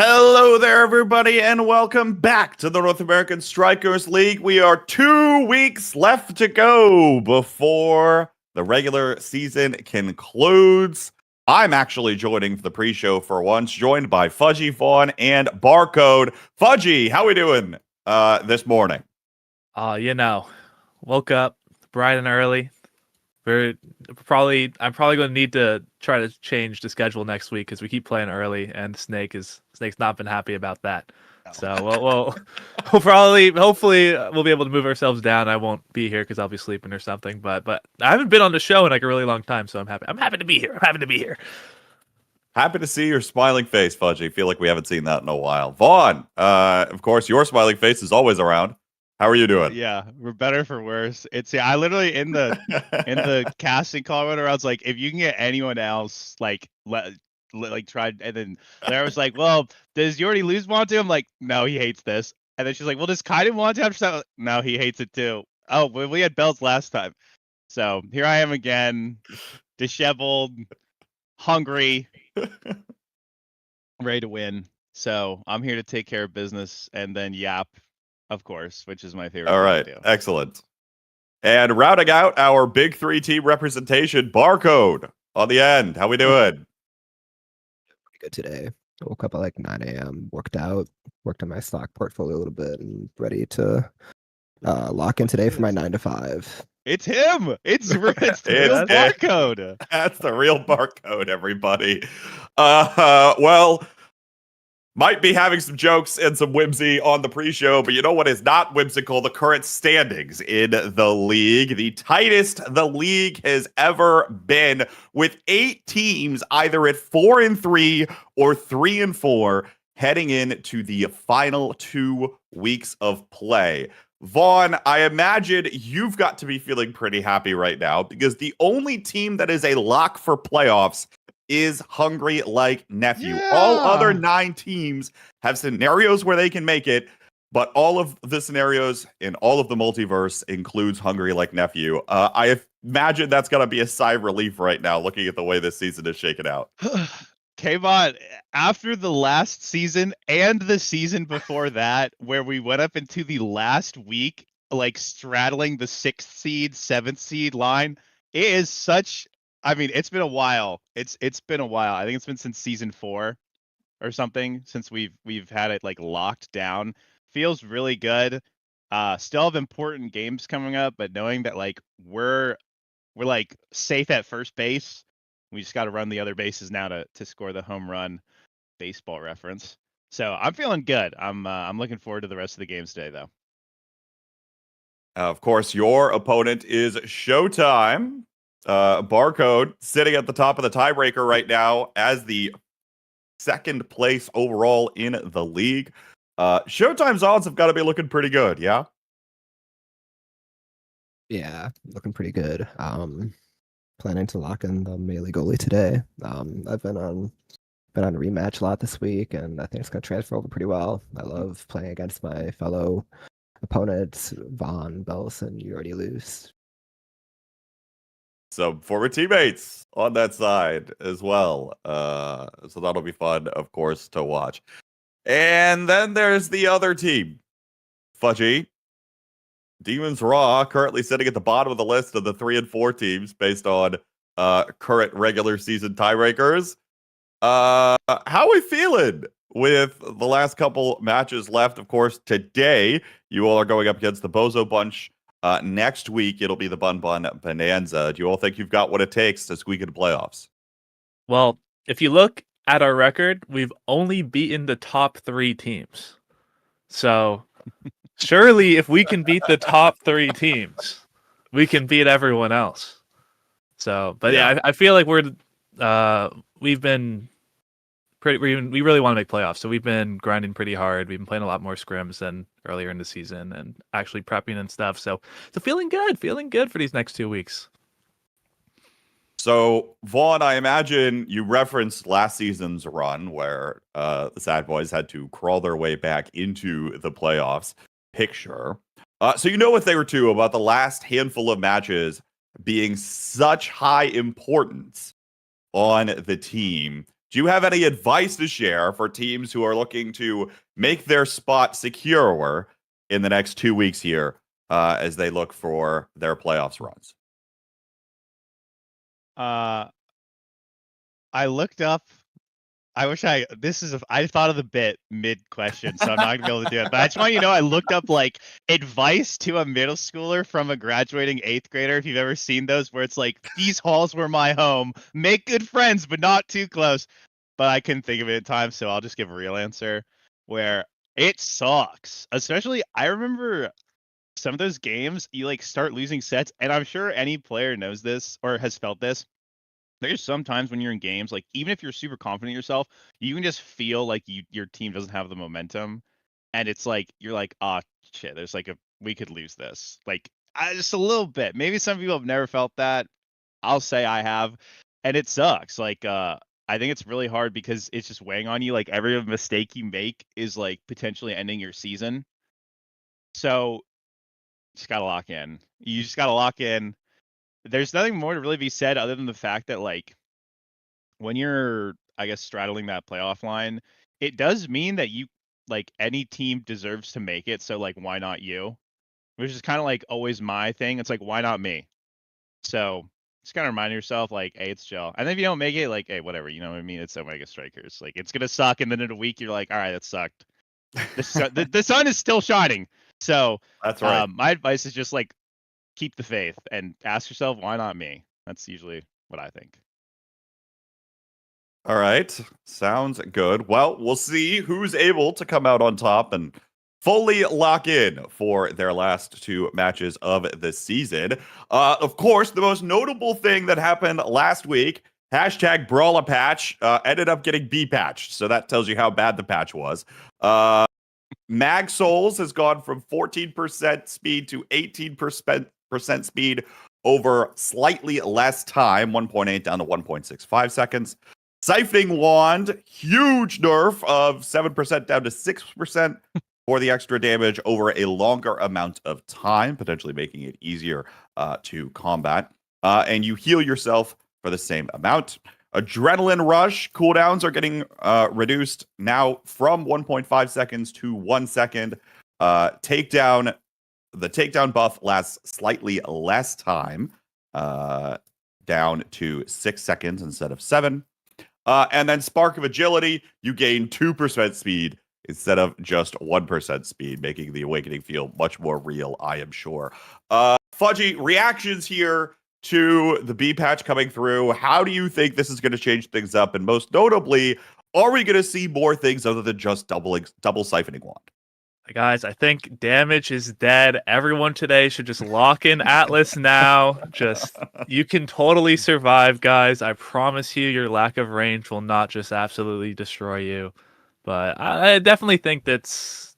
Hello there, everybody, and welcome back to the North American Strikers League. We are 2 weeks left to go before the regular season concludes. I'm actually joining the pre-show for once, joined by Fudgy, Vaughn, and Barcode. Fudgy, how we doing this morning? Woke up bright and early. I'm probably going to need to try to change the schedule next week because we keep playing early, and Snake's not been happy about that. So hopefully we'll be able to move ourselves down. I won't be here because I'll be sleeping or something. But I haven't been on the show in like a really long time, so I'm happy. I'm happy to be here. Happy to see your smiling face, Fudgy. Feel like we haven't seen that in a while. Vaughn, of course, your smiling face is always around. How are you doing? Yeah, we're better for worse. I literally in the casting call went around, I was like, if you can get anyone else, try, and then Lara was like, well, does you already lose want to? I'm like, no, he hates this. And then she's like, well, does Kaiden want to? I'm just like, no, he hates it too. Oh, well, we had belts last time. So here I am again, disheveled, hungry, ready to win. So I'm here to take care of business and then yap. Of course, which is my favorite. All right, thing to do. Excellent. And rounding out our big 3 team representation, Barcode on the end. How we doing? Pretty good today. Woke up at like 9 a.m., worked out, worked on my stock portfolio a little bit, and ready to lock in today for my 9 to 5. It's him. It's the real Barcode. That's the real Barcode, everybody. Well, might be having some jokes and some whimsy on the pre-show, but you know what is not whimsical? The current standings in the league. The tightest the league has ever been, with 8 teams either at 4-3 or 3-4 heading into the final 2 weeks of play. Vaughn, I imagine you've got to be feeling pretty happy right now because the only team that is a lock for playoffs is Hungry Like Nephew. Yeah. All other 9 teams have scenarios where they can make it, but all of the scenarios in all of the multiverse includes Hungry Like Nephew. I imagine that's going to be a sigh of relief right now, looking at the way this season is shaken out. K-Bot, after the last season and the season before that, where we went up into the last week, like straddling the 6th seed, 7th seed line, it is such... I mean, it's been a while. It's been a while. I think it's been since season 4 or something since we've had it like locked down. Feels really good. Still have important games coming up, but knowing that like we're like safe at first base, we just got to run the other bases now to score the home run. Baseball reference. So I'm feeling good. I'm looking forward to the rest of the games today, though. Of course, your opponent is Showtime. Barcode sitting at the top of the tiebreaker right now as the 2nd place overall in the league. Showtime's odds have got to be looking pretty good, yeah? Yeah, looking pretty good. Planning to lock in the melee goalie today. I've been on rematch a lot this week, and I think it's gonna transfer over pretty well. I love playing against my fellow opponents, Vaughn, Belson. You already lose. Some former teammates on that side as well. So that'll be fun, of course, to watch. And then there's the other team. Fudgy. Demons Raw currently sitting at the bottom of the list of the 3 and 4 teams based on current regular season tiebreakers. How are we feeling with the last couple matches left? Of course, today you all are going up against the Bozo Bunch. Next week, it'll be the Bun Bun Bonanza. Do you all think you've got what it takes to squeak into playoffs? Well, if you look at our record, we've only beaten the top 3 teams. So surely if we can beat the top 3 teams, we can beat everyone else. So, but yeah, I feel like we've been pretty. We really want to make playoffs, so we've been grinding pretty hard. We've been playing a lot more scrims than earlier in the season, and actually prepping and stuff. So feeling good for these next 2 weeks. So, Vaughn, I imagine you referenced last season's run where the Sad Boys had to crawl their way back into the playoffs picture. So you know what they were too about the last handful of matches being such high importance on the team Do you have any advice to share for teams who are looking to make their spot secure in the next 2 weeks here as they look for their playoffs runs? I looked up. I thought of the bit mid question, so I'm not gonna be able to do it. But I just want you to know I looked up like advice to a middle schooler from a graduating 8th grader. If you've ever seen those, where it's like, these halls were my home. Make good friends, but not too close. But I couldn't think of it in time, so I'll just give a real answer. Where it sucks. Especially, I remember some of those games you like start losing sets, and I'm sure any player knows this or has felt this. There's sometimes when you're in games, like even if you're super confident in yourself, you can just feel like your team doesn't have the momentum, and it's like you're like, ah, shit. There's like we could lose this, like just a little bit. Maybe some people have never felt that. I'll say I have, and it sucks. Like I think it's really hard because it's just weighing on you. Like every mistake you make is like potentially ending your season. So just gotta lock in. You just gotta lock in. There's nothing more to really be said other than the fact that like when you're, I guess, straddling that playoff line, it does mean that you like any team deserves to make it. So like, why not you? Which is kind of like always my thing. It's like, why not me? So just kind of remind yourself, like, hey, it's chill. And then if you don't make it, like, hey, whatever. You know what I mean? It's Omega Strikers. Like, it's gonna suck, and then in a week, you're like, all right, that sucked. The sun is still shining. So That's right. my advice is just like keep the faith and ask yourself, why not me? That's usually what I think. All right. Sounds good. Well, we'll see who's able to come out on top and fully lock in for their last 2 matches of the season. Of course, the most notable thing that happened last week, hashtag Brawler patch, ended up getting B patched. So that tells you how bad the patch was. Mag Souls has gone from 14% speed to 18% speed over slightly less time, 1.8 down to 1.65 seconds. Siphoning Wand, huge nerf of 7% down to 6% for the extra damage over a longer amount of time, potentially making it easier to combat. And you heal yourself for the same amount. Adrenaline Rush cooldowns are getting reduced now from 1.5 seconds to 1 second. The takedown buff lasts slightly less time, down to 6 seconds instead of 7. And then Spark of Agility, you gain 2% speed instead of just 1% speed, making the Awakening feel much more real, I am sure. Fudgy, reactions here to the B patch coming through. How do you think this is going to change things up? And most notably, are we going to see more things other than just double siphoning wand? Guys, I think damage is dead. Everyone today should just lock in Atlas now. You can totally survive, guys. I promise you, your lack of range will not just absolutely destroy you. But I definitely think it's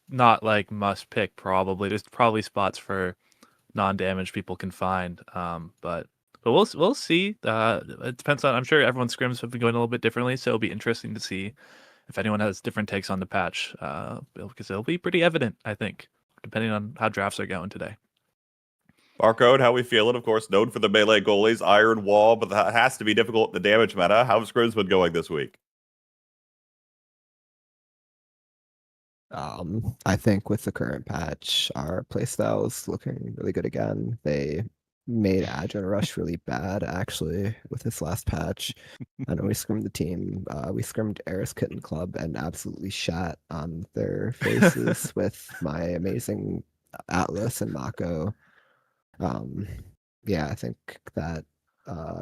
not like must pick. Probably there's probably spots for non-damage people can find. But we'll see. It depends on. I'm sure everyone's scrims have been going a little bit differently, so it'll be interesting to see if anyone has different takes on the patch, because it'll be pretty evident, I think, depending on how drafts are going today. Barcode, how we feeling? Of course, known for the melee goalies, Iron Wall, but that has to be difficult in the damage meta. How have scrims been going this week? I think with the current patch, our playstyle is looking really good again. They made Adrenaline Rush really bad, actually, with this last patch. I know we scrimmed the team. We scrimmed Eris Kitten Club and absolutely shat on their faces with my amazing Atlas and Mako. Yeah, I think that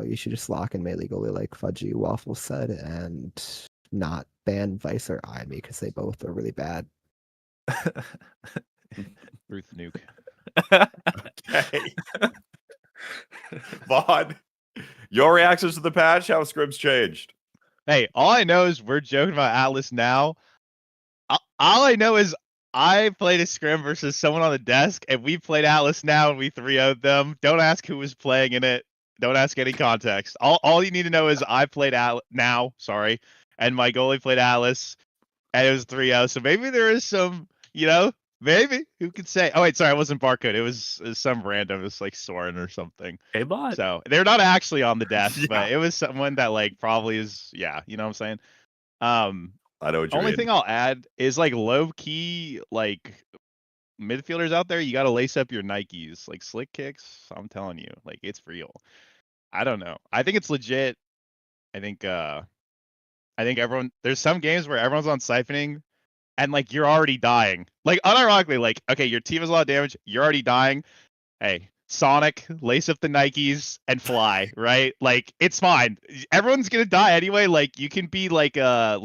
you should just lock in melee goalie like Fudgy Waffle said and not ban Vice or Imi because they both are really bad. Ruth Nuke. Okay. Vaughn, your reactions to the patch, how have scrims changed? Hey, all I know is we're joking about Atlas now. All I know is I played a scrim versus someone on the desk, and we played Atlas now, and we 3-0'd them. Don't ask who was playing in it. Don't ask any context. All you need to know is I played now, and my goalie played Atlas, and it was 3-0. So maybe there is some, Maybe. Who could say? Oh wait, sorry, it wasn't Barcode. It was some random. It was like Soren or something. Hey, bot. So they're not actually on the desk, Yeah. but it was someone that like probably is. Yeah, you know what I'm saying. I know what you Only mean. thing I'll add is like low key like midfielders out there. You got to lace up your Nikes, like slick kicks. I'm telling you, like it's real. I don't know. I think it's legit. I think everyone. There's some games where everyone's on siphoning and like you're already dying. Like unironically, like okay, your team has a lot of damage. You're already dying. Hey, Sonic, lace up the Nikes and fly, right? Like it's fine. Everyone's gonna die anyway. Like you can be like oh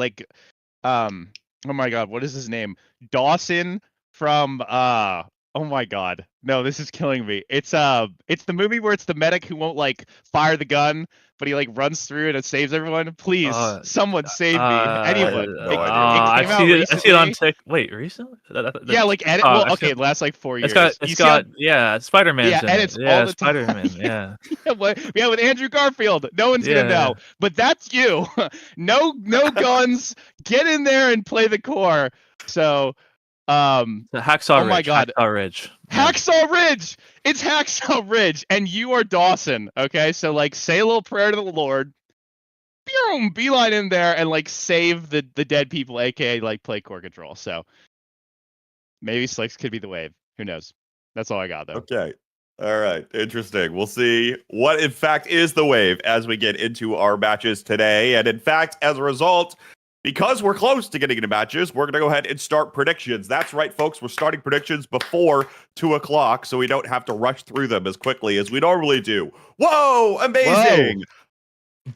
my god, what is his name? Dawson from oh my god. No, this is killing me. It's the movie where it's the medic who won't like fire the gun, but he like runs through it and saves everyone. Please, someone save me. Anyone. no It, idea. it came out I see recently. it on TikTok. Wait, recently? Yeah, like edit. Well, okay, it lasts like 4 years. It's got yeah, Spider-Man's Yeah, in and it. it's Yeah, all the time. Spider-Man. Yeah. Yeah, with Andrew Garfield. No one's gonna know, but that's you. No guns. Get in there and play the core. So, The Hacksaw oh Ridge. my God. Hacksaw Ridge. Yeah. Hacksaw Ridge. It's Hacksaw Ridge, and you are Dawson. Okay, so like say a little prayer to the Lord. Boom, beeline in there and like save the dead people, aka like play core control. So maybe Slicks could be the wave. Who knows? That's all I got though. Okay. All right. Interesting. We'll see what, in fact, is the wave as we get into our matches today. And in fact, as a result, because we're close to getting into matches, we're going to go ahead and start predictions. That's right, folks. We're starting predictions before 2 o'clock, so we don't have to rush through them as quickly as we normally do. Whoa! Amazing! Whoa.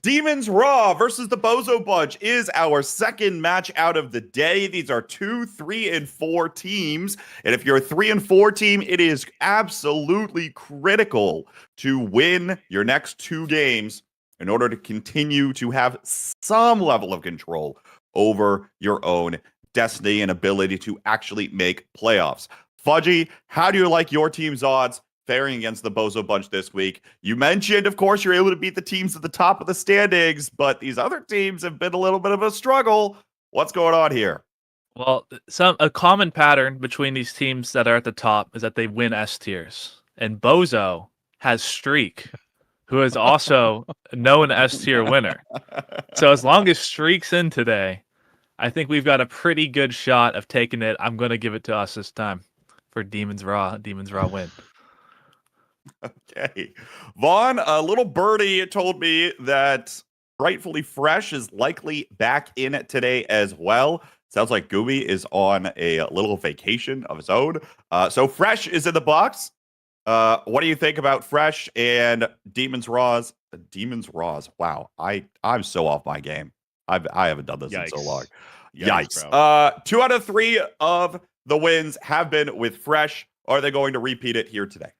Demons Raw versus the Bozo Bunch is our second match out of the day. These are 2, 3, and 4 teams. And if you're a 3 and 4 team, it is absolutely critical to win your next 2 games in order to continue to have some level of control over your own destiny and ability to actually make playoffs. Fudgy, how do you like your team's odds faring against the Bozo Bunch this week? You mentioned, of course, you're able to beat the teams at the top of the standings, but these other teams have been a little bit of a struggle. What's going on here? Well, a common pattern between these teams that are at the top is that they win S tiers, and Bozo has Streak, who is also known S tier winner. So as long as Streak's in today, I think we've got a pretty good shot of taking it. I'm going to give it to us this time for Demons Raw. Demons Raw win. Okay. Vaughn, a little birdie told me that Rightfully Fresh is likely back in it today as well. Sounds like Gooby is on a little vacation of his own. So Fresh is in the box. What do you think about Fresh and Demons Raws? Demons Raws. Wow. I'm so off my game. I haven't done this in so long. Yikes. 2 out of 3 of the wins have been with Fresh. Are they going to repeat it here today?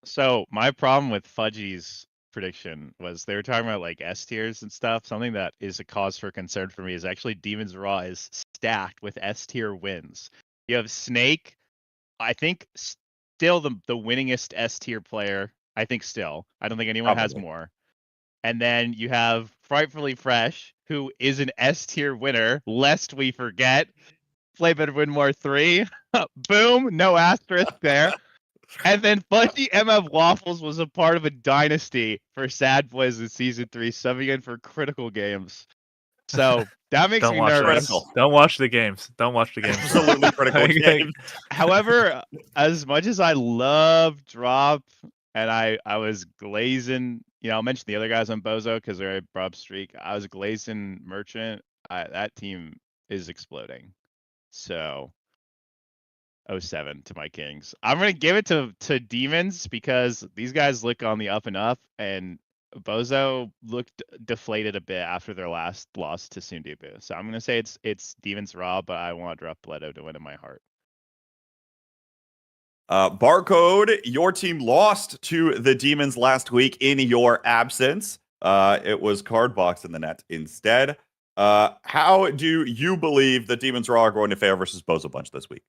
So my problem with Fudgy's prediction was they were talking about like S tiers and stuff. Something that is a cause for concern for me is actually Demons Raw is stacked with S tier wins. You have Snake, I think still the winningest S tier player. I think still. I don't think anyone has more. And then you have Frightfully Fresh, who is an S tier winner, lest we forget. Play Better Win More 3. Boom, no asterisk there. And then Fudgy MF Waffles was a part of a dynasty for Sad Boys in Season 3, subbing in for critical games. So that makes me nervous. Don't watch the games. Don't watch the games. Absolutely critical games. However, as much as I love Drop, and I was glazing, I'll mention the other guys on Bozo because they're a Brub streak. I was glazing Merchant. That team is exploding. So 07 to my Kings. I'm gonna give it to Demons because these guys look on the up and up, and Bozo looked deflated a bit after their last loss to Sundubu. So I'm gonna say it's Demons Raw, but I want Drop Bledo to win in my heart. Barcode, your team lost to the Demons last week in your absence. It was Cardbox in the net instead. How do you believe the Demons Raw are going to fare versus Bozo Bunch this week?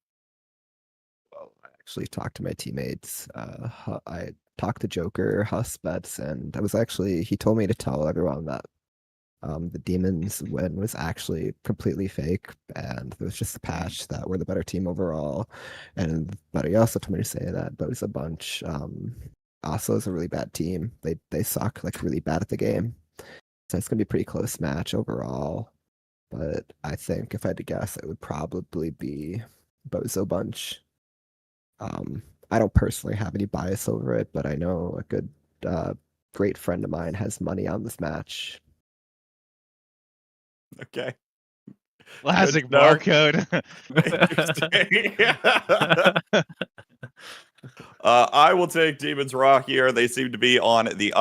Well, I actually talked to my teammates. I talked to Joker, Husbets, and he told me to tell everyone that The Demons win was actually completely fake, and it was just a patch that we're the better team overall. But he also told me to say that Bo's a bunch. Also is a really bad team. They suck like really bad at the game. So it's gonna be a pretty close match overall. But I think if I had to guess, it would probably be Bozo Bunch. I don't personally have any bias over it, but I know a good, great friend of mine has money on this match. Okay. Classic Good enough. barcode. Interesting. I will take Demons Raw here. They seem to be on the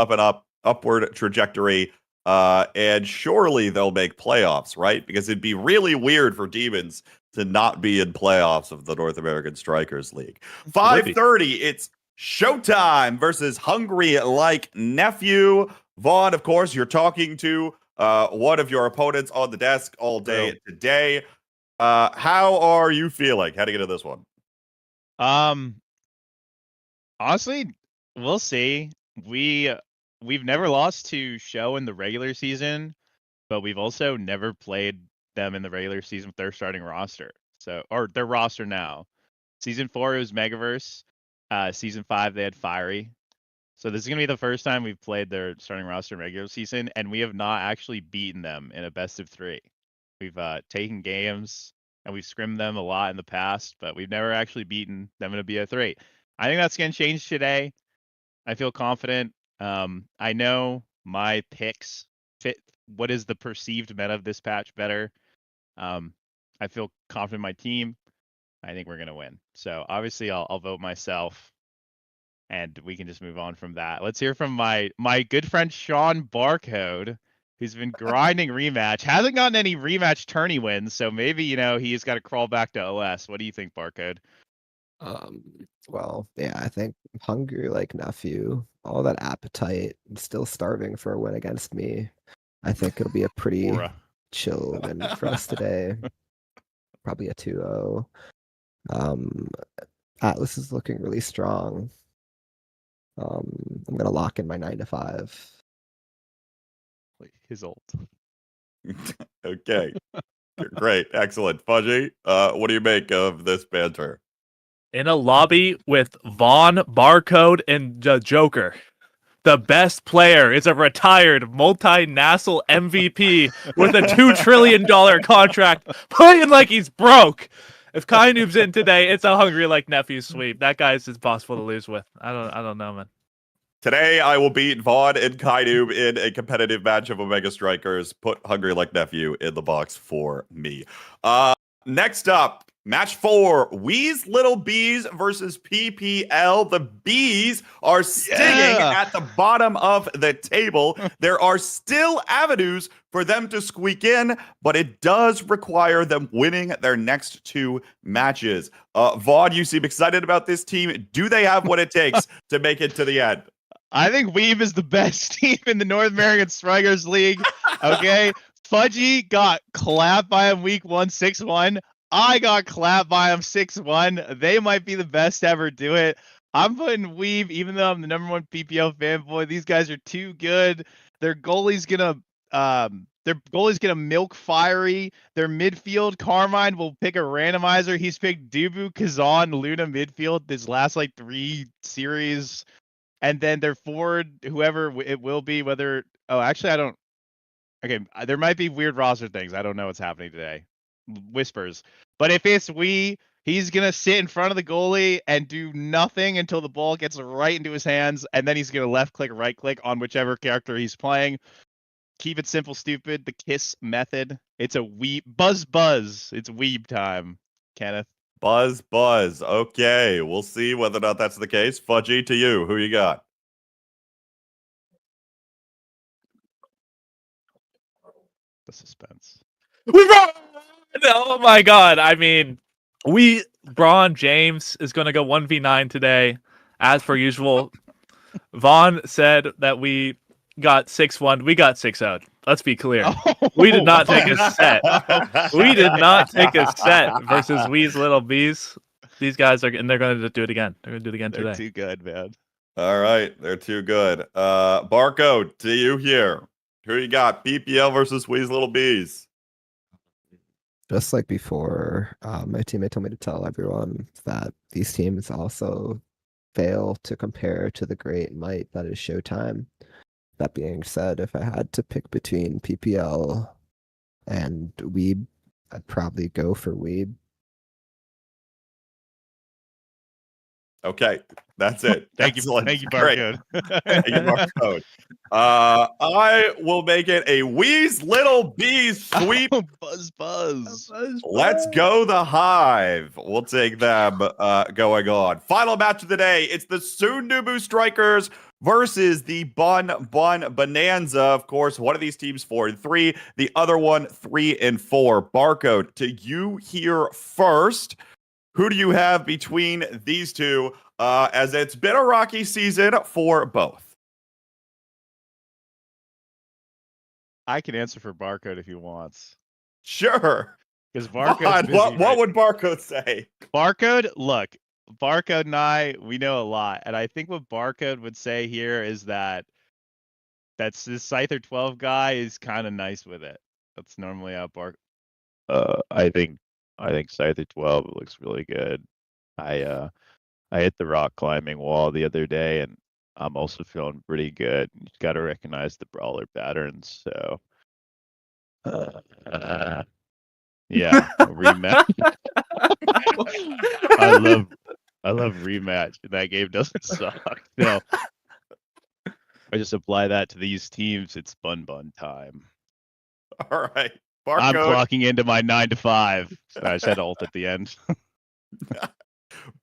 upward trajectory. And surely they'll make playoffs, right? Because it'd be really weird for Demons to not be in playoffs of the North American Strikers League. 5:30, it's Showtime versus Hungry Like Nephew. Vaughn, of course, you're talking to one of your opponents on the desk all day today. How are you feeling heading into this one? Honestly, we'll see. We've never lost to Show in the regular season, but we've also never played them in the regular season with their starting roster. Or their roster now. Season 4 it was Megaverse. Season 5 they had Fiery. So this is gonna be the first time we've played their starting roster in regular season, and we have not actually beaten them in a best of 3. We've taken games and we've scrimmed them a lot in the past, but we've never actually beaten them in a BO3. I think that's gonna change today. I feel confident. I know my picks fit what is the perceived meta of this patch better. I feel confident in my team. I think we're gonna win. So obviously I'll vote myself, and we can just move on from that. Let's hear from my good friend Sean Barcode, who's been grinding rematch. Hasn't gotten any rematch tourney wins, so maybe he's got to crawl back to OS. What do you think, Barcode? Well, yeah, I think Hungry Like Nephew, all that appetite, and still starving for a win against me. I think it'll be a pretty Aura. chill win for us today. Probably a 2-0. Atlas is looking really strong. I'm gonna lock in my 9 to 5. His ult. Okay. Great. Excellent. Fudgy, what do you make of this banter? In a lobby with Vaughn, Barcode, and the Joker. The best player is a retired multi-nasl MVP with a $2 trillion contract, playing like he's broke. If Kai Noob's in today, it's a Hungry Like Nephew sweep. That guy's impossible to lose with. I don't know, man. Today, I will beat Vaughn and Kainoob in a competitive match of Omega Strikers. Put Hungry Like Nephew in the box for me. Next up, match 4, Wee's Little Bees versus PPL. The Bees are stinging at the bottom of the table. There are still avenues for them to squeak in, but it does require them winning their next 2 matches. Vaughn, you seem excited about this team. Do they have what it takes to make it to the end? I think Weave is the best team in the North American Strikers League. Okay. Fudgy got clapped by him week 1, 6-1. I got clapped by him 6-1. They might be the best to ever do it. I'm putting Weave, even though I'm the #1 PPL fanboy. These guys are too good. Their goalie's gonna milk Fiery. Their midfield, Carmine will pick a randomizer. He's picked Dubu, Kazan, Luna midfield this last 3 series. And then their forward, whoever it will be, whether I don't. Okay, there might be weird roster things. I don't know what's happening today. Whispers. But if it's he's gonna sit in front of the goalie and do nothing until the ball gets right into his hands, and then he's gonna left click, right click on whichever character he's playing. Keep it simple, stupid. The kiss method. It's a weeb buzz. It's weeb time, Kenneth. Buzz. Okay, we'll see whether or not that's the case. Fudgy, to you. Who you got? The suspense. Oh my god. I mean, Braun James is going to go 1v9 today, as per usual. Vaughn said that we got 6-1. We got 6-0. Let's be clear. We did not take a set. We did not take a set versus Wee's Little Bees. These guys they're going to do it again. They're going to do it again They're today. too good, man. All right, they're too good. Barcode, to you here. Who you got? PPL versus Wee's Little Bees. Just like before, my teammate told me to tell everyone that these teams also fail to compare to the great might that is Showtime. That being said, if I had to pick between PPL and Weeb, I'd probably go for Weeb. Okay, that's it. Thank Excellent. you, Great. Barcode. Thank you, Barcode. I will make it a Wee's Little Bees sweep. Oh, buzz. Let's go the Hive. We'll take them going on. Final match of the day. It's the Sundubu Strikers versus the Bun Bun Bonanza. Of course, one of these teams 4-3, the other one 3-4. Barcode, to you here first. Who do you have between these two? As it's been a rocky season for both. I can answer for Barcode if he wants. Sure. Because Vaughn, Barcode's busy. what would Barcode say? Barcode, look, Barcode and I, we know a lot. And I think what Barcode would say here is that this Scyther 12 guy is kind of nice with it. That's normally how I think Scyther 12 looks really good. I hit the rock climbing wall the other day, and I'm also feeling pretty good. You got to recognize the brawler patterns. So, yeah, rematch. I love rematch. That game doesn't suck. No, I just apply that to these teams. It's bun time. All right. I'm Barcode. clocking into my 9 to 5. So I said ult at the end.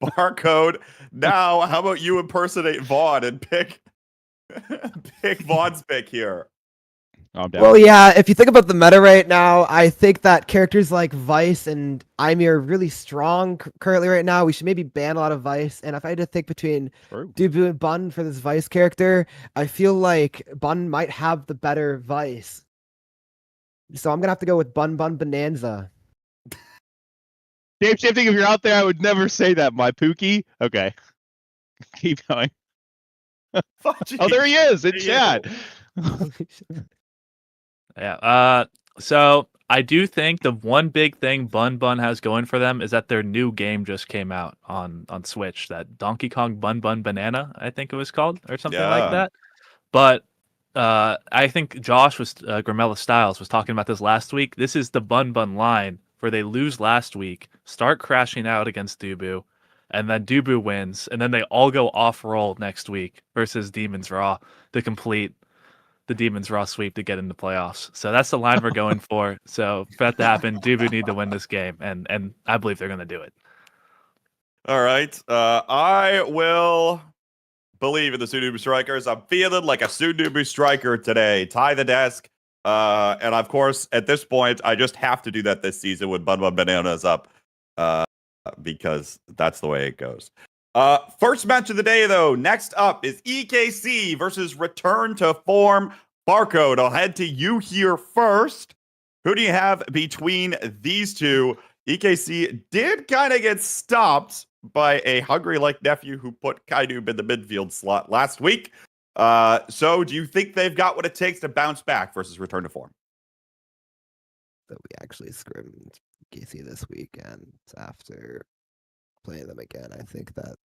Barcode. Now, how about you impersonate Vaughn and pick Vaughn's pick here? I'm down. Well, yeah, if you think about the meta right now, I think that characters like Vice and Ymir are really strong currently right now. We should maybe ban a lot of Vice. And if I had to think between True. Dubu and Bun for this Vice character, I feel like Bun might have the better Vice. So I'm going to have to go with Bun Bun Bonanza. Shape shifting, if you're out there, I would never say that, my Pookie. Okay. Keep going. Oh, there he is in chat. Yeah. So I do think the one big thing Bun Bun has going for them is that their new game just came out on Switch. That Donkey Kong Bun Bun Banana, I think it was called, or something Yeah. like that. But I think Josh was Gramella Styles was talking about this last week. This is the Bun Bun line where they lose last week, start crashing out against Dubu, and then Dubu wins, and then they all go off roll next week versus Demon's Raw to complete the Demon's Raw sweep to get into playoffs. So that's the line we're going for. So for that to happen, Dubu need to win this game, and I believe they're going to do it. All right. I will believe in the Sundubu Strikers. I'm feeling like a Sundubu Striker today. Tie the desk. And of course, at this point, I just have to do that this season when Bun Bun Banana is up. Because that's the way it goes. First match of the day, though. Next up is EKC versus Return to Form. Barcode, I'll head to you here first. Who do you have between these two? EKC did kind of get stopped by a hungry-like nephew who put Kaidoob in the midfield slot last week. So do you think they've got what it takes to bounce back versus Return to Form? That we actually scrimmed EKC this weekend after playing them again. I think that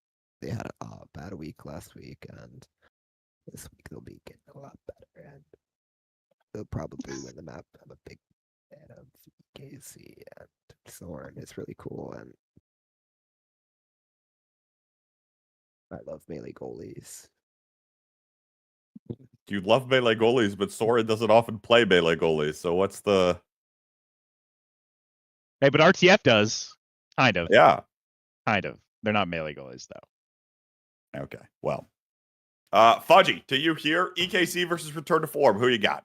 they had a bad week last week, and this week they'll be getting a lot better, and they'll probably win the map. I'm a big fan of EKC, and Soren is really cool, and I love melee goalies. You love melee goalies, but Soren doesn't often play melee goalies. So what's the... Hey, but RTF does. Kind of. Yeah. Kind of. They're not melee goalies, though. Okay. Well. Fudgy, to you here. EKC versus Return to Form. Who you got?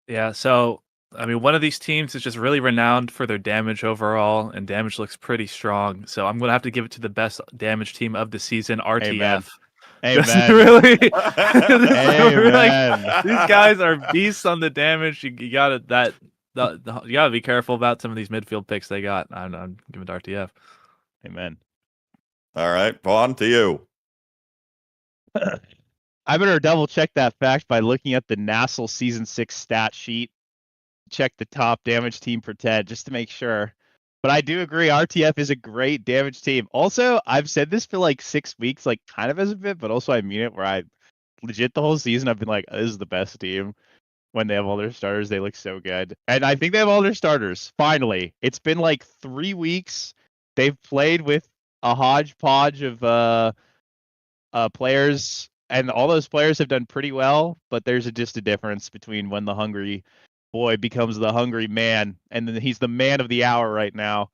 Yeah, so I mean, one of these teams is just really renowned for their damage overall, and damage looks pretty strong. So I'm gonna have to give it to the best damage team of the season, RTF. Amen. Just really, Amen. these guys are beasts on the damage. You gotta you gotta be careful about some of these midfield picks they got. I'm giving it to RTF. Amen. All right, Vaughn, to you. I better double check that fact by looking at the nasl season 6 stat sheet. Check the top damage team per TED just to make sure. But I do agree, RTF is a great damage team. Also, I've said this for like 6 weeks, like kind of as a bit, but also I mean it, where I legit the whole season I've been like, this is the best team. When they have all their starters, they look so good. And I think they have all their starters. Finally. It's been like 3 weeks. They've played with a hodgepodge of players, and all those players have done pretty well, but there's just a difference between when the hungry boy becomes the hungry man, and then he's the man of the hour right now.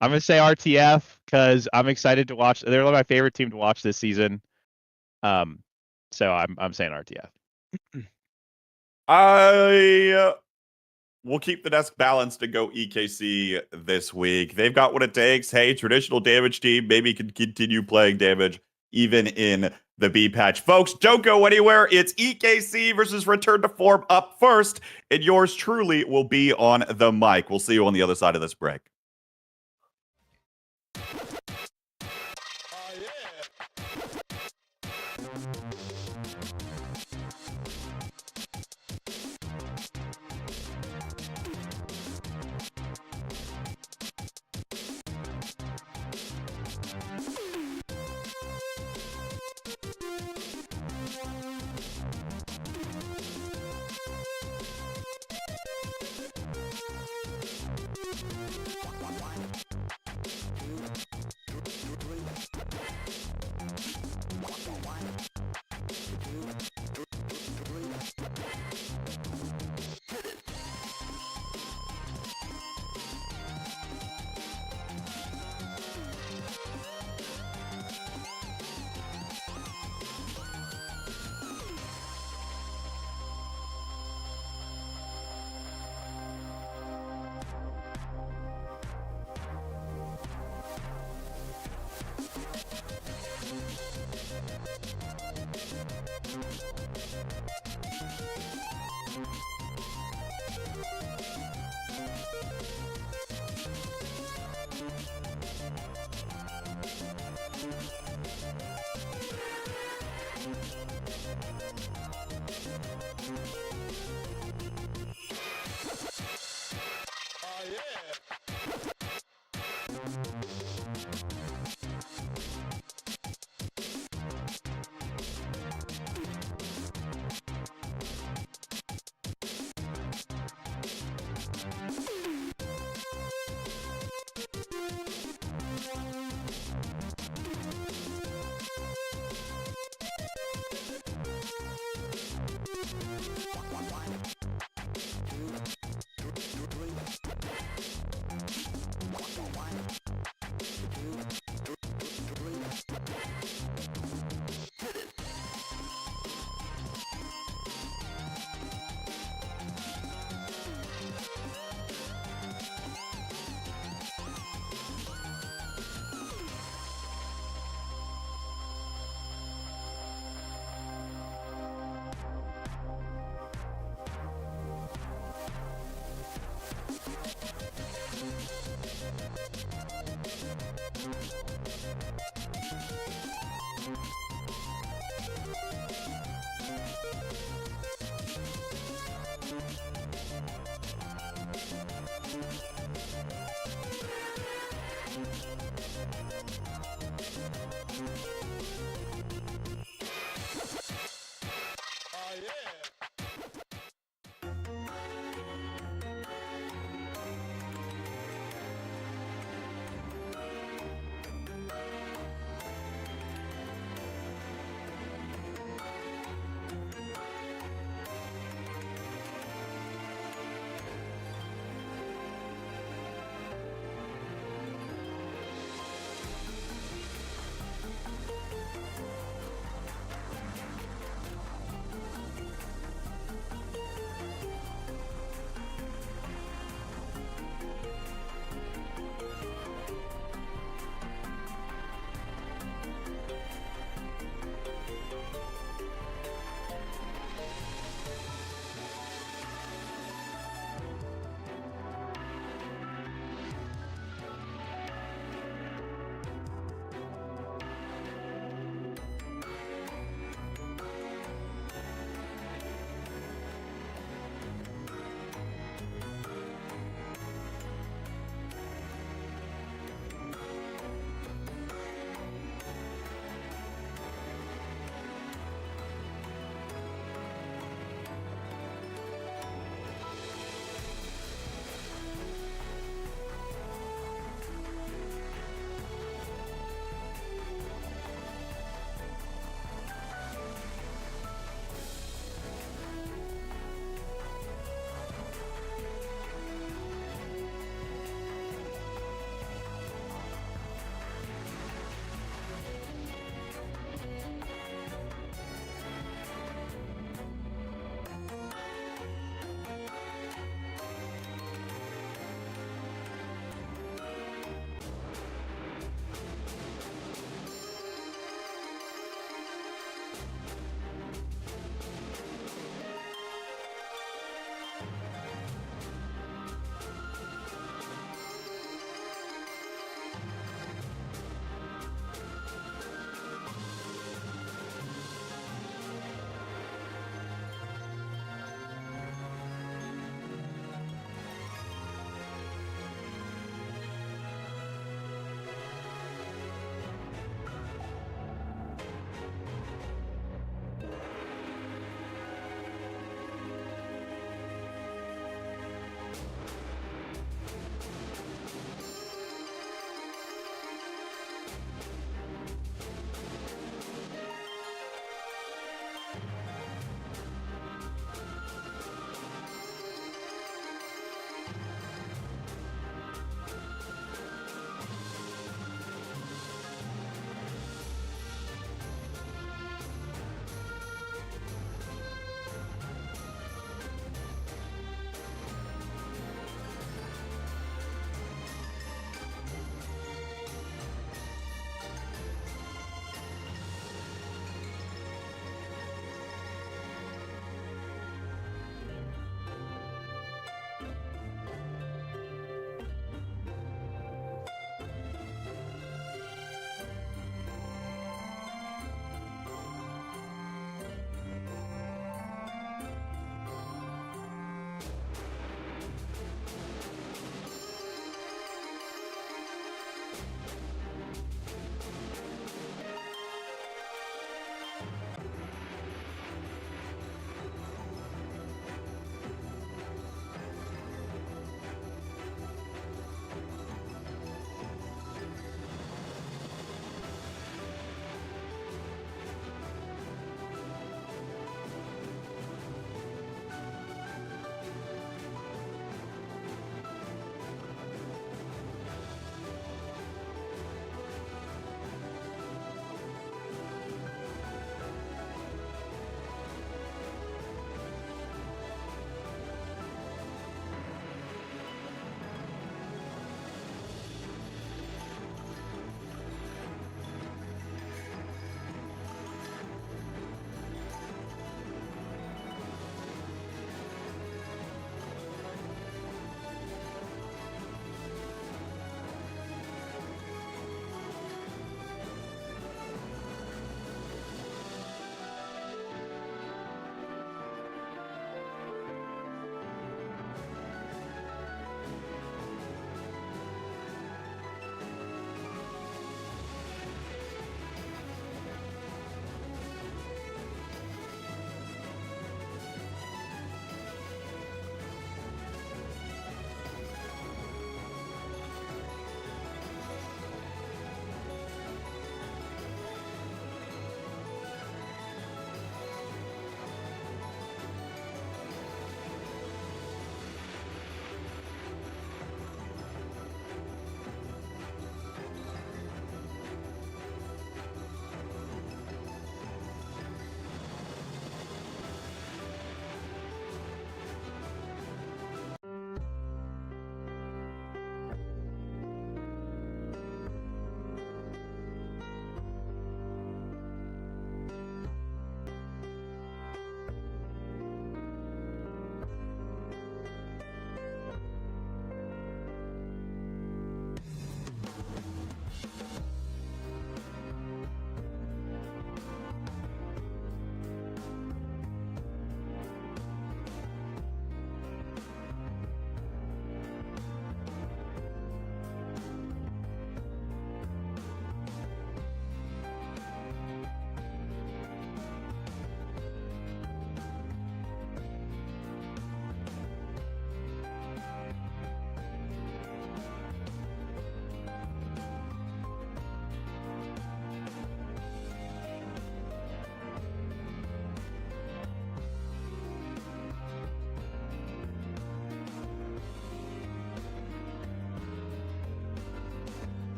I'm gonna say RTF because I'm excited to watch. They're my favorite team to watch this season. So I'm saying RTF. I will keep the desk balanced and go EKC this week. They've got what it takes. Hey, traditional damage team maybe can continue playing damage even in the B patch. Folks, don't go anywhere. It's EKC versus Return to Form up first, and yours truly will be on the mic. We'll see you on the other side of this break.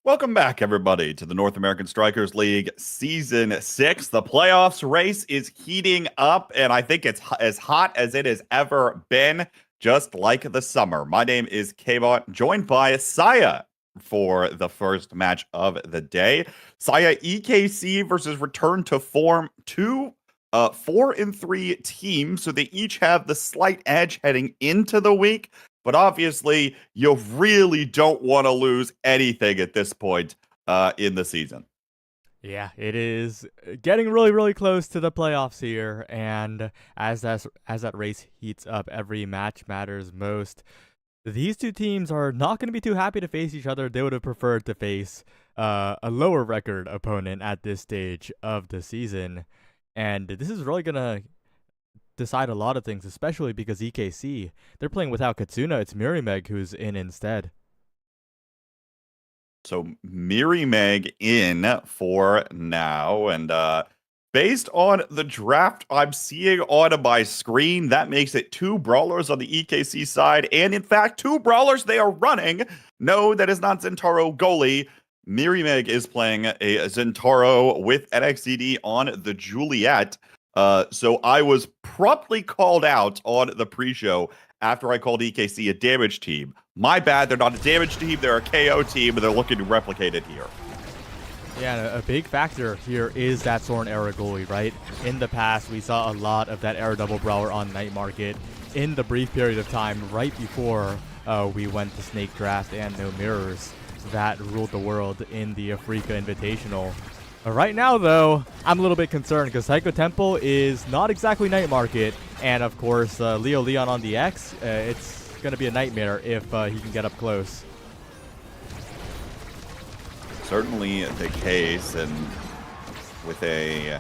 Welcome back, everybody, to the North American Strikers League Season 6. The playoffs race is heating up, and I think it's as hot as it has ever been, just like the summer. My name is K-Bot, joined by Saya for the first match of the day. Saya, EKC versus Return to Form, 4-3 teams, so they each have the slight edge heading into the week. But obviously, you really don't want to lose anything at this point in the season. Yeah, it is getting really, really close to the playoffs here, and as that race heats up, every match matters most. These two teams are not going to be too happy to face each other. They would have preferred to face a lower record opponent at this stage of the season, and this is really going to decide a lot of things, especially because EKC, they're playing without Katsuna. It's Mirimeg who's in instead. So Mirimeg in for now, and based on the draft I'm seeing on my screen, that makes it 2 brawlers on the EKC side, and in fact 2 brawlers they are running. No, that is not Zentaro goalie. Mirimeg is playing a Zentaro with NXCD on the Juliet. So I was promptly called out on the pre-show after I called EKC a damage team. My bad, they're not a damage team, they're a KO team, and they're looking to replicate it here. Yeah, and a big factor here is that Soren era goalie, right? In the past, we saw a lot of that era double brawler on Night Market in the brief period of time right before we went to Snake Draft and No Mirrors that ruled the world in the Africa Invitational. Right now, though, I'm a little bit concerned because Psycho Temple is not exactly Night Market, and of course, Leo Leon on the X, it's going to be a nightmare if he can get up close. Certainly the case, and with a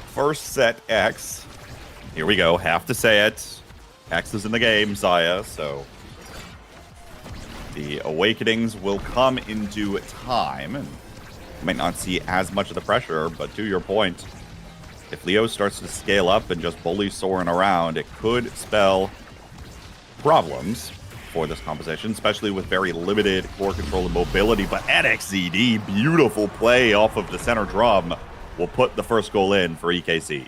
first set X, here we go, have to say it, X is in the game, Saya, so the awakenings will come in due time, and might not see as much of the pressure, but to your point, if Leo starts to scale up and just bully Soren around, it could spell problems for this composition, especially with very limited core control and mobility. But NXCD, beautiful play off of the center drum, will put the first goal in for EKC.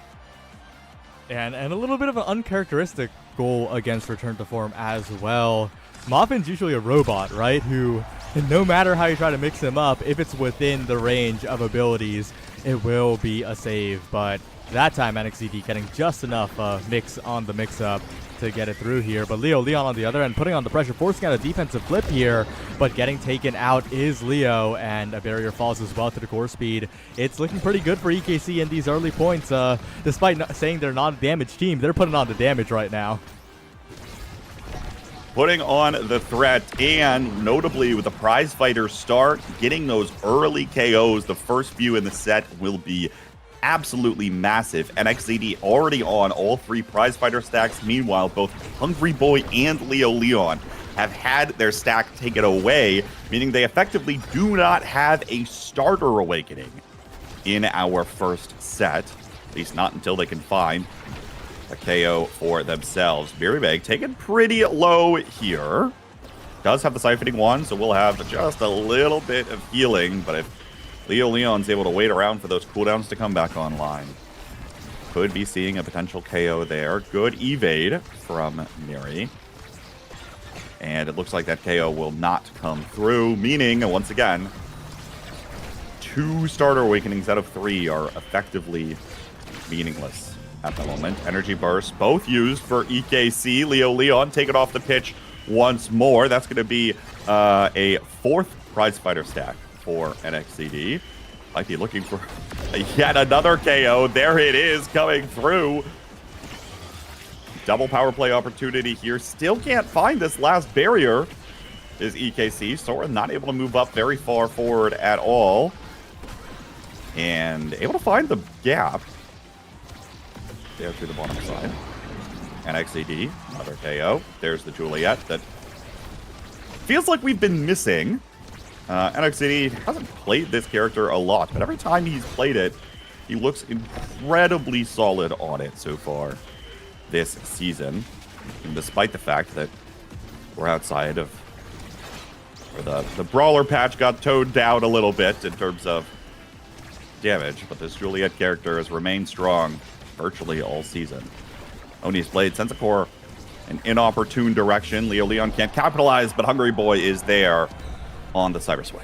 And a little bit of an uncharacteristic goal against Return to Form as well. Moffin's usually a robot, right? Who, no matter how you try to mix him up, if it's within the range of abilities, it will be a save. But that time, NXCD getting just enough mix on the mix-up to get it through here. But Leo Leon on the other end, putting on the pressure, forcing out a defensive flip here, but getting taken out is Leo, and a barrier falls as well to the core speed. It's looking pretty good for EKC in these early points. Despite saying they're not a damage team, they're putting on the damage right now. Putting on the threat, and notably with the prize fighter start, getting those early KOs, the first few in the set, will be absolutely massive. NXCD already on all 3 prize fighter stacks. Meanwhile, both Hungry Boy and Leo Leon have had their stack taken away, meaning they effectively do not have a starter awakening in our first set, at least not until they can find a KO for themselves. Mirimeg taken pretty low here. Does have the siphoning one, so we'll have just a little bit of healing, but if Leo Leon's able to wait around for those cooldowns to come back online, could be seeing a potential KO there. Good evade from Miri. And it looks like that KO will not come through, meaning, once again, 2 starter awakenings out of 3 are effectively meaningless at the moment. Energy bursts, both used for EKC. Leo Leon taken off the pitch once more. That's going to be a 4th prize fighter stack for NXCD. Might be looking for yet another KO. There it is, coming through. Double power play opportunity here. Still can't find this last barrier is EKC. Soren not able to move up very far forward at all. And able to find the gap there through the bottom side. NXCD, another KO. There's the Juliet that feels like we've been missing. NXCD hasn't played this character a lot, but every time he's played it, he looks incredibly solid on it so far this season. And despite the fact that we're outside of Where the brawler patch got toned down a little bit in terms of damage, but this Juliet character has remained strong virtually all season. Oni's Blade sends a core an inopportune direction. Leo Leon can't capitalize, but Hungry Boy is there on the Cybersway.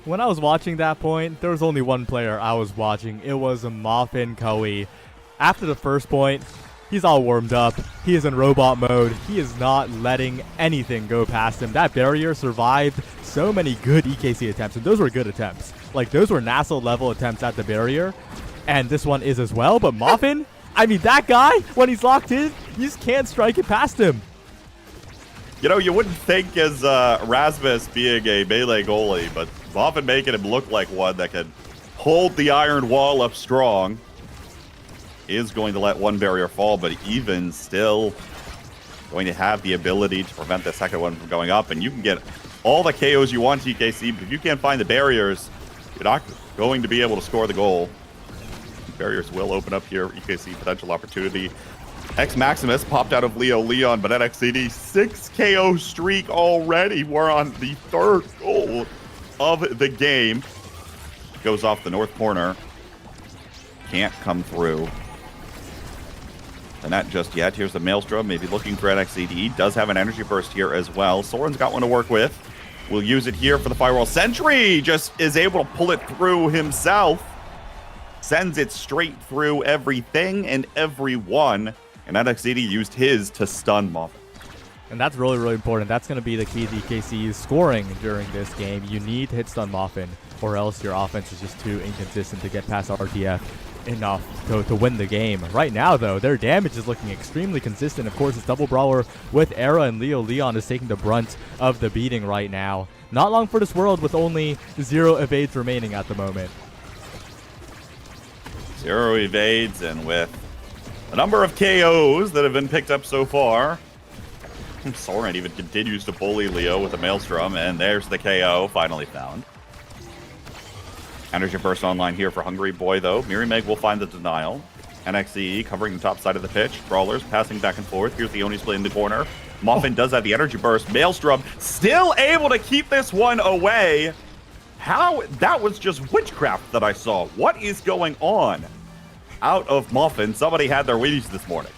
When I was watching that point, there was only one player I was watching. It was Muffin Koei. After the first point, he's all warmed up. He is in robot mode. He is not letting anything go past him. That barrier survived so many good EKC attempts, and those were good attempts. Like, those were nasl level attempts at the barrier, and this one is as well. But Muffin, I mean, that guy, when he's locked in, you just can't strike it past him. You know, you wouldn't think as Rasmus being a melee goalie, but Muffin making him look like one that can hold the iron wall up strong. Is going to let one barrier fall, but even still going to have the ability to prevent the second one from going up. And you can get all the KOs you want, TKC, but if you can't find the barriers, you're not going to be able to score the goal. Barriers will open up here. EKC potential opportunity. X Maximus popped out of Leo Leon, but NXCD 6 KO streak already. We're on the third goal of the game. Goes off the north corner. Can't come through. And not just yet. Here's the Maelstrom, maybe looking for NXCD. Does have an energy burst here as well. Soren's got one to work with. We'll use it here for the Firewall. Sentry just is able to pull it through himself. Sends it straight through everything and everyone. And NXCD used his to stun Muffin. And that's really, really important. That's going to be the key to EKC's scoring during this game. You need to hit stun Muffin, or else your offense is just too inconsistent to get past RTF enough to win the game. Right now, though, their damage is looking extremely consistent. Of course, it's double brawler with Era, and Leo Leon is taking the brunt of the beating right now. Not long for this world with only 0 evades remaining at the moment. 0 evades, and with a number of KOs that have been picked up so far, Soren even continues to bully Leo with a Maelstrom, and there's the KO finally found. Energy burst online here for Hungry Boy, though. Miri Meg will find the denial. NXE covering the top side of the pitch. Brawlers passing back and forth. Here's the Oni split in the corner. Muffin does have the energy burst. Maelstrom still able to keep this one away. How? That was just witchcraft that I saw. What is going on out of Muffin? Somebody had their Wheaties this morning.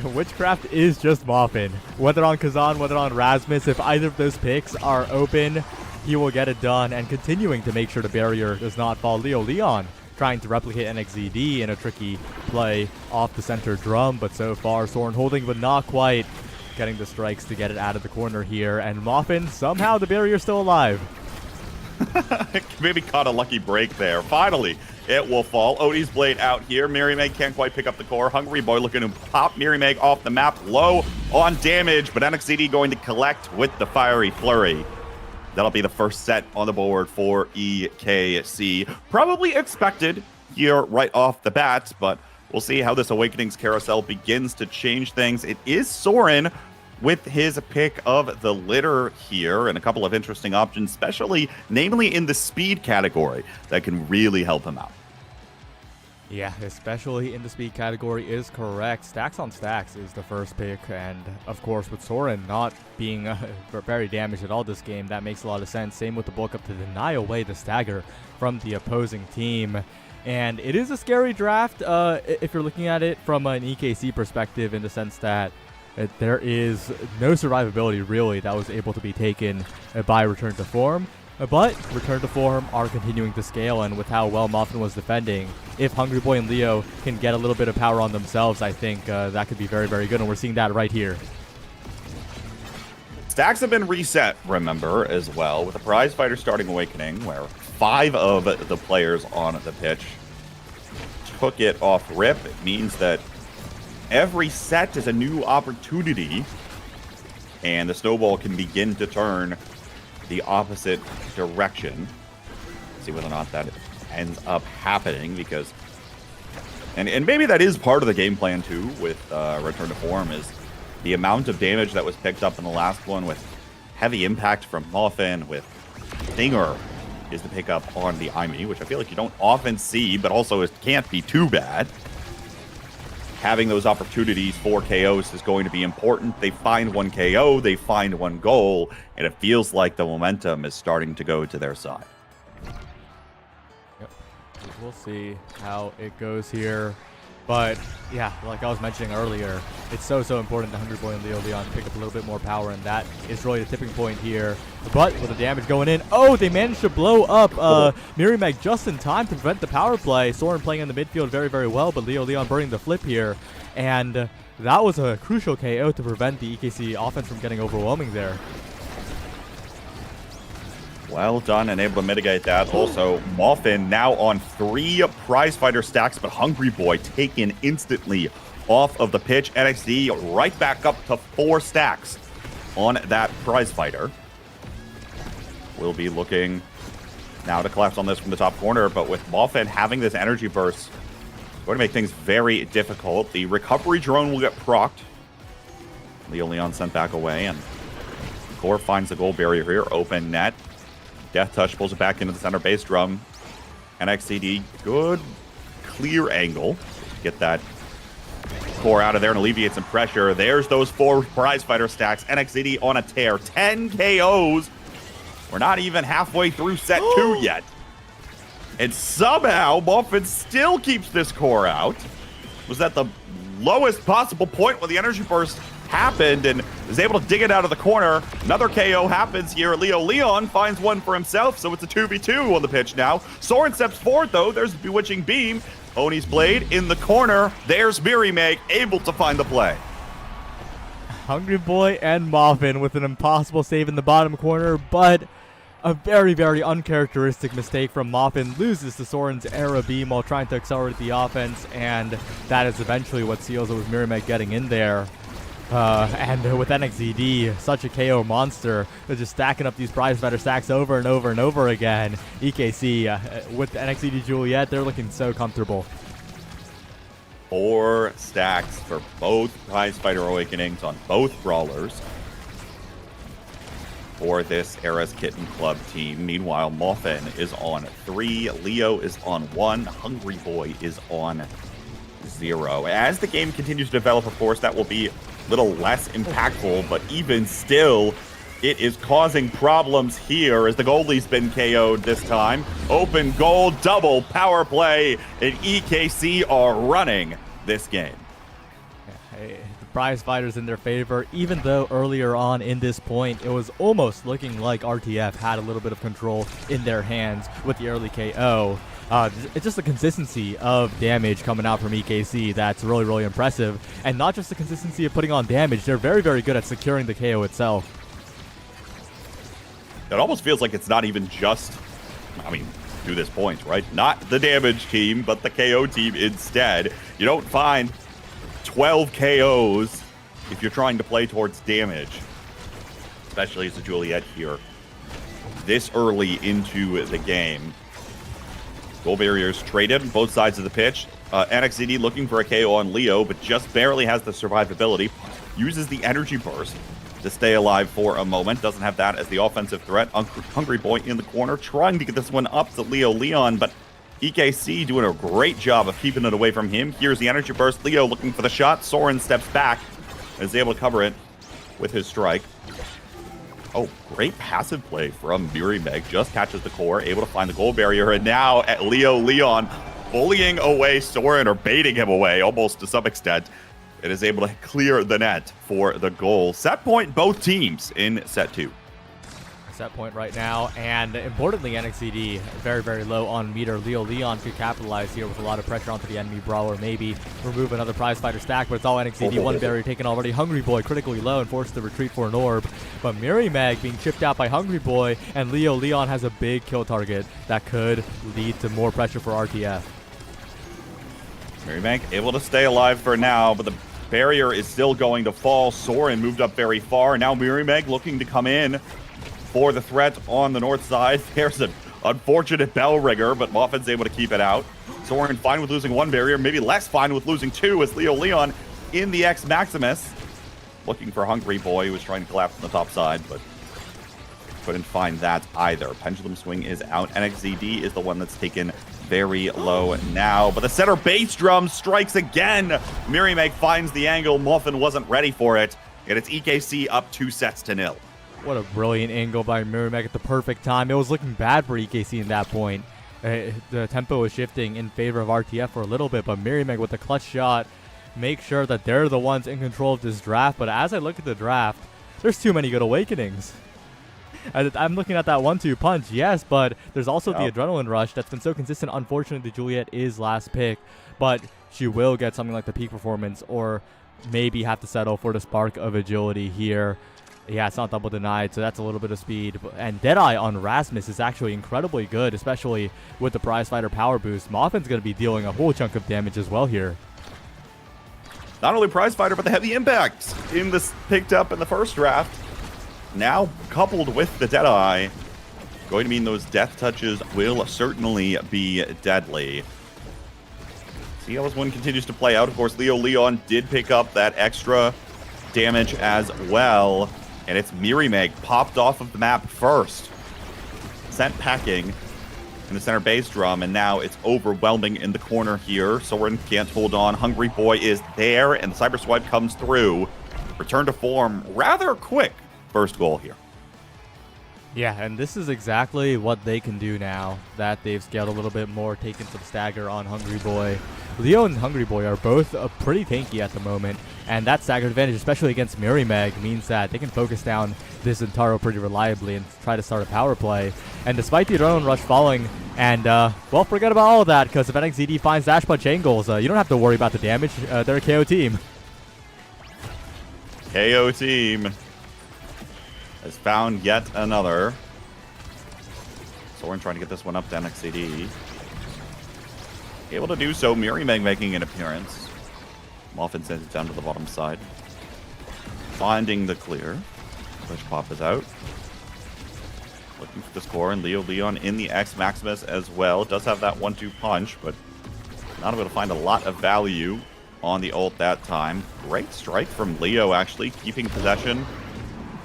Witchcraft is just Muffin. Whether on Kazan, whether on Rasmus, if either of those picks are open, he will get it done, and continuing to make sure the barrier does not fall. Leo Leon trying to replicate NXZD in a tricky play off the center drum, but so far Soren holding, but not quite getting the strikes to get it out of the corner here. And Muffin, somehow the barrier's still alive. Maybe caught a lucky break there. Finally, it will fall. Oni's Blade out here. Miri Meg can't quite pick up the core. Hungry Boy looking to pop Miri Meg off the map. Low on damage, but NXZD going to collect with the Fiery Flurry. That'll be the first set on the board for EKC. Probably expected here right off the bat, but we'll see how this Awakenings carousel begins to change things. It is Soren with his pick of the litter here, and a couple of interesting options, especially namely in the speed category, that can really help him out. Yeah, especially in the speed category is correct. Stacks on Stacks is the first pick, and of course with Soren not being very damaged at all this game, that makes a lot of sense. Same with the bulk up to deny away the stagger from the opposing team. And it is a scary draft if you're looking at it from an EKC perspective, in the sense that there is no survivability really that was able to be taken by Return to Form. But Return to Form are continuing to scale, and with how well Muffin was defending, if Hungry Boy and Leo can get a little bit of power on themselves, I think that could be very, very good, and we're seeing that right here. Stacks have been reset, remember, as well, with a prize fighter starting Awakening, where 5 of the players on the pitch took it off rip. It means that every set is a new opportunity, and the snowball can begin to turn the opposite direction. See whether or not that ends up happening, because and maybe that is part of the game plan too with Return to Form, is the amount of damage that was picked up in the last one with heavy impact from Muffin, with Stinger is the pickup on the IME, which I feel like you don't often see, but also it can't be too bad. having those opportunities for KOs is going to be important. They find one KO, they find one goal, and it feels like the momentum is starting to go to their side. Yep. We'll see how it goes here. But yeah, like I was mentioning earlier, it's so important that Hungry Boy and Leo Leon pick up a little bit more power, and that is really the tipping point here. But with the damage going in, oh, they managed to blow up Mirimeg just in time to prevent the power play. Soren playing in the midfield very well, but Leo Leon burning the flip here. And that was a crucial KO to prevent the EKC offense from getting overwhelming there. Well done and able to mitigate that. Also, Muffin now on 3 prizefighter stacks, but Hungry Boy taken instantly off of the pitch. NXD right back up to 4 stacks on that prizefighter. We'll be looking now to collapse on this from the top corner, but with Muffin having this energy burst, going to make things very difficult. The recovery drone will get procced. Leo Leon sent back away, and Core finds the goal barrier here. Open net. Death Touch pulls it back into the center base drum. NXCD, good clear angle. Get that Core out of there and alleviate some pressure. There's those 4 prizefighter stacks. NXCD on a tear. 10 KOs. We're not even halfway through set 2 yet. And somehow, Muffin still keeps this Core out. Was at the lowest possible point when the energy burst happened and is able to dig it out of the corner. Another KO happens here. Leo Leon finds one for himself, so it's a 2v2 on the pitch now. Soren steps forward, though. There's Bewitching Beam. Oni's Blade in the corner. There's Mirimeg able to find the play. Hungry Boy and Muffin with an impossible save in the bottom corner, but a very uncharacteristic mistake from Muffin. Loses to Soren's Era Beam while trying to accelerate the offense, and that is eventually what seals it with Mirimeg getting in there. And with NXZD, such a KO monster, they're just stacking up these prizefighter stacks over and over again. EKC, with NXZD Juliet, they're looking so comfortable. 4 stacks for both prizefighter awakenings on both brawlers for this Era's Kitten Club team. Meanwhile, Muffin is on 3, Leo is on 1, Hungry Boy is on 0. As the game continues to develop, of course, that will be little less impactful, but even still, it is causing problems here as the goalie's been KO'd this time. Open goal, double power play, and EKC are running this game. The prize fighters in their favor, even though earlier on in this point, it was almost looking like RTF had a little bit of control in their hands with the early KO. It's just the consistency of damage coming out from EKC that's really impressive. And not just the consistency of putting on damage, they're very good at securing the KO itself. It almost feels like it's not even just, to this point, right? Not the damage team, but the KO team instead. You don't find 12 KOs if you're trying to play towards damage, especially as a Juliet here this early into the game. Goal barriers traded on both sides of the pitch. NXCD looking for a KO on Leo, but just barely has the survivability. Uses the energy burst to stay alive for a moment. Doesn't have that as the offensive threat. Hungry Boy in the corner, trying to get this one up to Leo Leon, but EKC doing a great job of keeping it away from him. Here's the energy burst. Leo looking for the shot. Soren steps back and is able to cover it with his strike. Oh, great passive play from Mirimeg. Just catches the core, able to find the goal barrier, and now at Leo Leon bullying away Soren, or baiting him away almost to some extent. It is able to clear the net for the goal. Set point both teams in set 2. Set point right now, and importantly, NXCD very low on meter. Leo Leon could capitalize here with a lot of pressure onto the enemy brawler, maybe remove another prizefighter stack, but it's all NXCD. One barrier taken already. Hungry Boy critically low and forced to retreat for an orb, but Mirimeg being chipped out by Hungry Boy, and Leo Leon has a big kill target that could lead to more pressure for RTF. Mirimeg able to stay alive for now, but the barrier is still going to fall. Soren moved up very far. Now Mirimeg looking to come in for the threat on the north side. There's an unfortunate bell rigger, but Muffin's able to keep it out. Soren fine with losing 1 barrier, maybe less fine with losing 2, as Leo Leon in the X Maximus. Looking for Hungry Boy, who was trying to collapse on the top side, but Couldn't find that either. Pendulum Swing is out. NXZD is the one that's taken very low now. But the center bass drum strikes again. Mirimeg finds the angle. Muffin wasn't ready for it. And it's EKC up 2-0. What a brilliant angle by Mirimeg at the perfect time. It was looking bad for EKC in that point. The tempo was shifting in favor of RTF for a little bit, but Mirimeg with a clutch shot make sure that they're the ones in control of this draft. But as I look at the draft, there's too many good awakenings. I'm looking at that 1-2 punch, yes, but there's also the adrenaline rush that's been so consistent. Unfortunately, Juliet is last pick, but she will get something like the peak performance or maybe have to settle for the spark of agility here. Yeah, it's not double denied, so that's a little bit of speed. And Deadeye on Rasmus is actually incredibly good, especially with the Prizefighter power boost. Moffin's going to be dealing a whole chunk of damage as well here. Not only Prizefighter, but the heavy impact in this picked up in the first draft. Now coupled with the Deadeye, going to mean those death touches will certainly be deadly. See how this one continues to play out. Of course, Leo Leon did pick up that extra damage as well. And it's Mirimeg popped off of the map first. Sent packing in the center bass drum, and now it's overwhelming in the corner here. Soren can't hold on. Hungry Boy is there, and the Cyber Swipe comes through. Return to form rather quick. First goal here. Yeah, and this is exactly what they can do now that they've scaled a little bit more, taken some stagger on Hungry Boy. Leo and Hungry Boy are both pretty tanky at the moment, and that stagger advantage, especially against Mirimeg, means that they can focus down this Intaro pretty reliably and try to start a power play. And despite the adrenaline rush falling, and, well, forget about all of that, because if NXZD finds dash punch angles, you don't have to worry about the damage. They're a KO team. KO team has found yet another. Soren trying to get this one up to NXCD. Able to do so. Mirimeg making an appearance. Muffin sends it down to the bottom side. Finding the clear. Push pop is out. Looking for the score, and Leo Leon in the X Maximus as well. Does have that 1-2 punch, but not able to find a lot of value on the ult that time. Great strike from Leo, actually, keeping possession.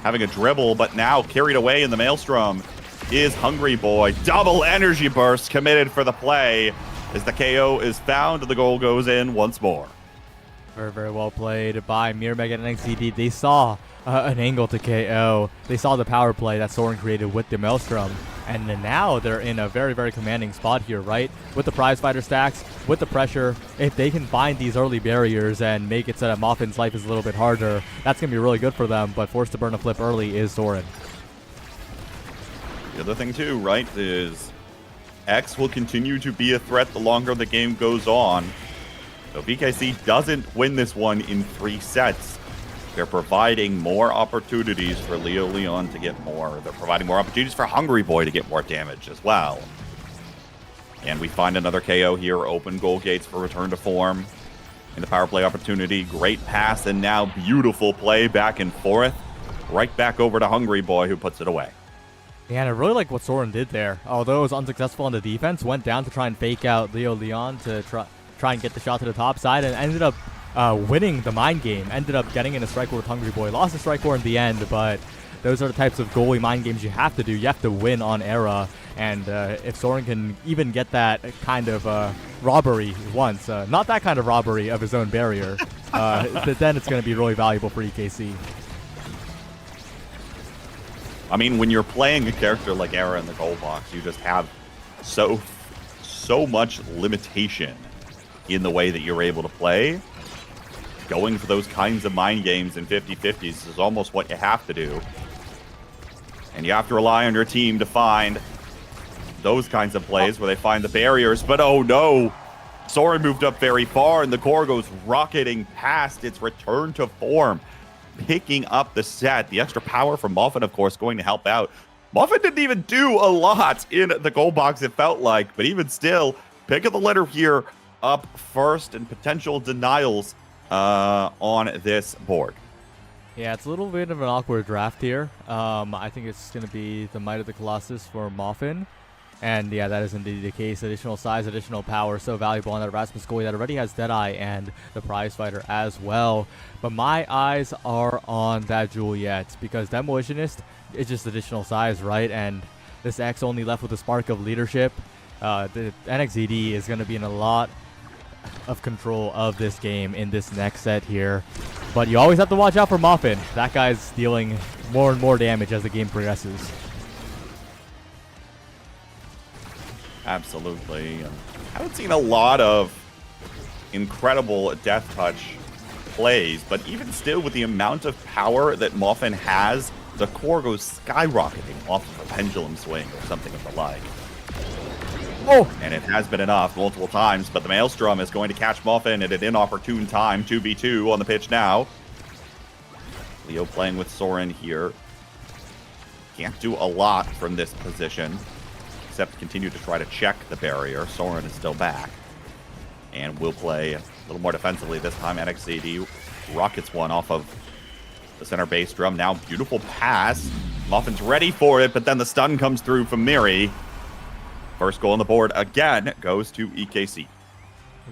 Having a dribble, but now carried away in the Maelstrom is Hungry Boy. Double energy burst committed for the play as the KO is found and the goal goes in once more. Very, very well played by Mirimeg and NXZD. They saw an angle to KO. They saw the power play that Soren created with the Maelstrom. And then now they're in a very, very commanding spot here, right? With the Prizefighter stacks, with the pressure, if they can find these early barriers and make it so that Moffin's life is a little bit harder, that's going to be really good for them. But forced to burn a flip early is Soren. The other thing too, right, is X will continue to be a threat the longer the game goes on. So if VKC doesn't win this one in 3 sets, they're providing more opportunities for Leo Leon to get more. They're providing more opportunities for Hungry Boy to get more damage as well. And we find another KO here. Open goal gates for return to form. In the power play opportunity, great pass, and now beautiful play back and forth. Right back over to Hungry Boy, who puts it away. Yeah, and I really like what Soren did there. Although it was unsuccessful on the defense, went down to try and fake out Leo Leon to try and get the shot to the top side, and ended up winning the mind game. Ended up getting in a strike war with Hungry Boy. Lost the strike war in the end, but those are the types of goalie mind games you have to do. You have to win on era, and if Soren can even get that kind of robbery once, not that kind of robbery of his own barrier, then it's going to be really valuable for EKC. I mean, when you're playing a character like Era in the goal box, you just have so much limitation in the way that you're able to play. Going for those kinds of mind games in 50-50s is almost what you have to do. And you have to rely on your team to find those kinds of plays where they find the barriers. But oh no, Soren moved up very far and the core goes rocketing past its return to form. Picking up the set. The extra power from Muffin, of course, going to help out. Muffin didn't even do a lot in the goal box, it felt like. But even still, pick of the litter here up first and potential denials on this board. Yeah, it's a little bit of an awkward draft here. I think it's going to be the Might of the Colossus for Muffin. And yeah, that is indeed the case. Additional size, additional power, so valuable on that Rasmus goalie that already has Deadeye and the Prizefighter as well. But my eyes are on that Juliet because Demolitionist it's just additional size, right? And this X only left with a spark of leadership. The NXZD is going to be in a lot of control of this game in this next set here. But you always have to watch out for Muffin. That guy's dealing more and more damage as the game progresses. Absolutely. I haven't seen a lot of incredible death touch plays, but even still, with the amount of power that Muffin has, the core goes skyrocketing off of a pendulum swing or something of the like. Oh! And it has been enough multiple times, but the Maelstrom is going to catch Muffin at an inopportune time. 2v2 on the pitch now. Leo playing with Soren here. Can't do a lot from this position, except continue to try to check the barrier. Soren is still back. And will play a little more defensively this time. NXZD rockets one off of the center bass drum. Now beautiful pass. Muffin's ready for it, but then the stun comes through from Miri. First goal on the board again goes to EKC.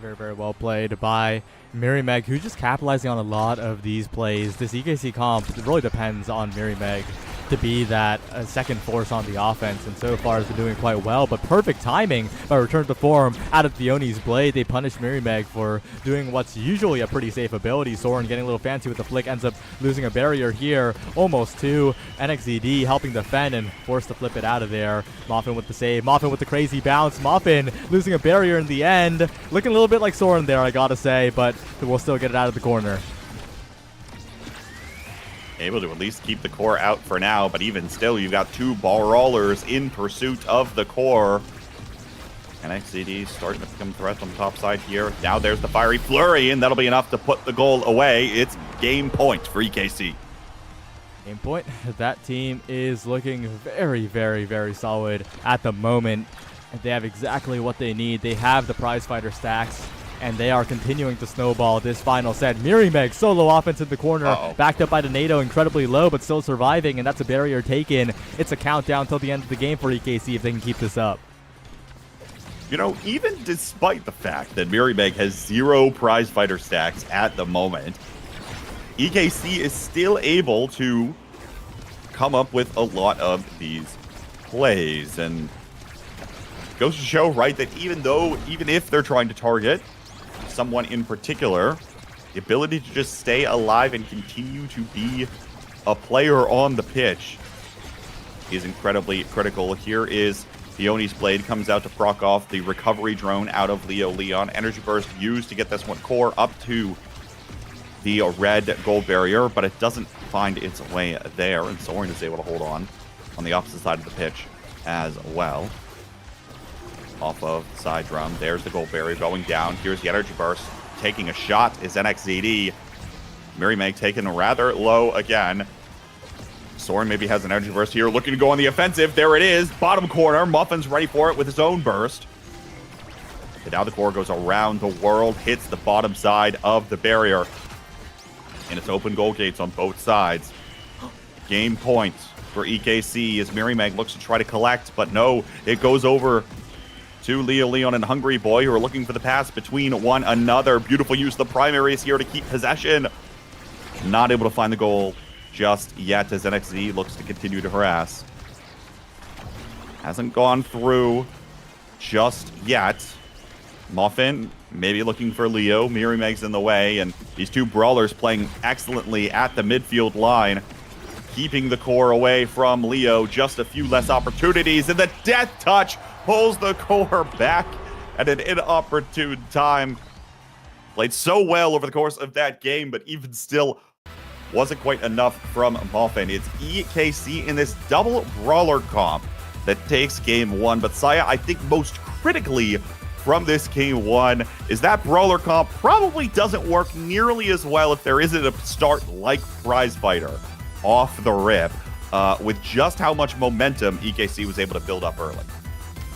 Very, very well played by Mirimeg, who's just capitalizing on a lot of these plays. This EKC comp really depends on Mirimeg to be that second force on the offense, and so far has been doing quite well. But perfect timing by return to form out of Theoni's blade. They punish Mirimeg for doing what's usually a pretty safe ability. Soren getting a little fancy with the flick, ends up losing a barrier here, almost two. NXZD helping defend and forced to flip it out of there. Muffin with the save, Muffin with the crazy bounce. Muffin losing a barrier in the end. Looking a little bit like Soren there, I gotta say, but we'll still get it out of the corner. Able to at least keep the core out for now, but even still, you've got two brawlers in pursuit of the core. NXZD starting to become threats on the top side here. Now there's the fiery flurry, and that'll be enough to put the goal away. It's game point for EKC. Game point. That team is looking very, very, very solid at the moment. They have exactly what they need. They have the prize fighter stacks, and they are continuing to snowball this final set. Mirimeg, solo offense in the corner, backed up by the NATO, incredibly low, but still surviving, and that's a barrier taken. It's a countdown till the end of the game for EKC if they can keep this up. You know, even despite the fact that Mirimeg has 0 prize fighter stacks at the moment, EKC is still able to come up with a lot of these plays, and goes to show, right, that even if they're trying to target someone in particular, the ability to just stay alive and continue to be a player on the pitch is incredibly critical. Here is Theoni's blade, comes out to proc off the recovery drone out of Leo Leon. Energy burst used to get this one core up to the red gold barrier, but it doesn't find its way there, and Soren is able to hold on the opposite side of the pitch as well. Off of the side drum, there's the gold barrier going down. Here's the energy burst. Taking a shot is NXZD. Mirimeg taken rather low again. Soren maybe has an energy burst here, looking to go on the offensive. There it is, bottom corner. Muffin's ready for it with his own burst. And now the core goes around the world, hits the bottom side of the barrier. And it's open goal gates on both sides. Game point for EKC as Mirimeg looks to try to collect, but no, it goes over to Leo Leon and Hungry Boy, who are looking for the pass between one another. Beautiful use of the primaries here to keep possession. Not able to find the goal just yet as NXZ looks to continue to harass. Hasn't gone through just yet. Muffin maybe looking for Leo. Mirimeg's in the way, and these two brawlers playing excellently at the midfield line, keeping the core away from Leo. Just a few less opportunities, and the death touch pulls the core back at an inopportune time. Played so well over the course of that game, but even still wasn't quite enough from Muffin. It's EKC in this double brawler comp that takes game one. But Saya, I think most critically from this game one is that brawler comp probably doesn't work nearly as well if there isn't a start like Prize Fighter off the rip, with just how much momentum EKC was able to build up early.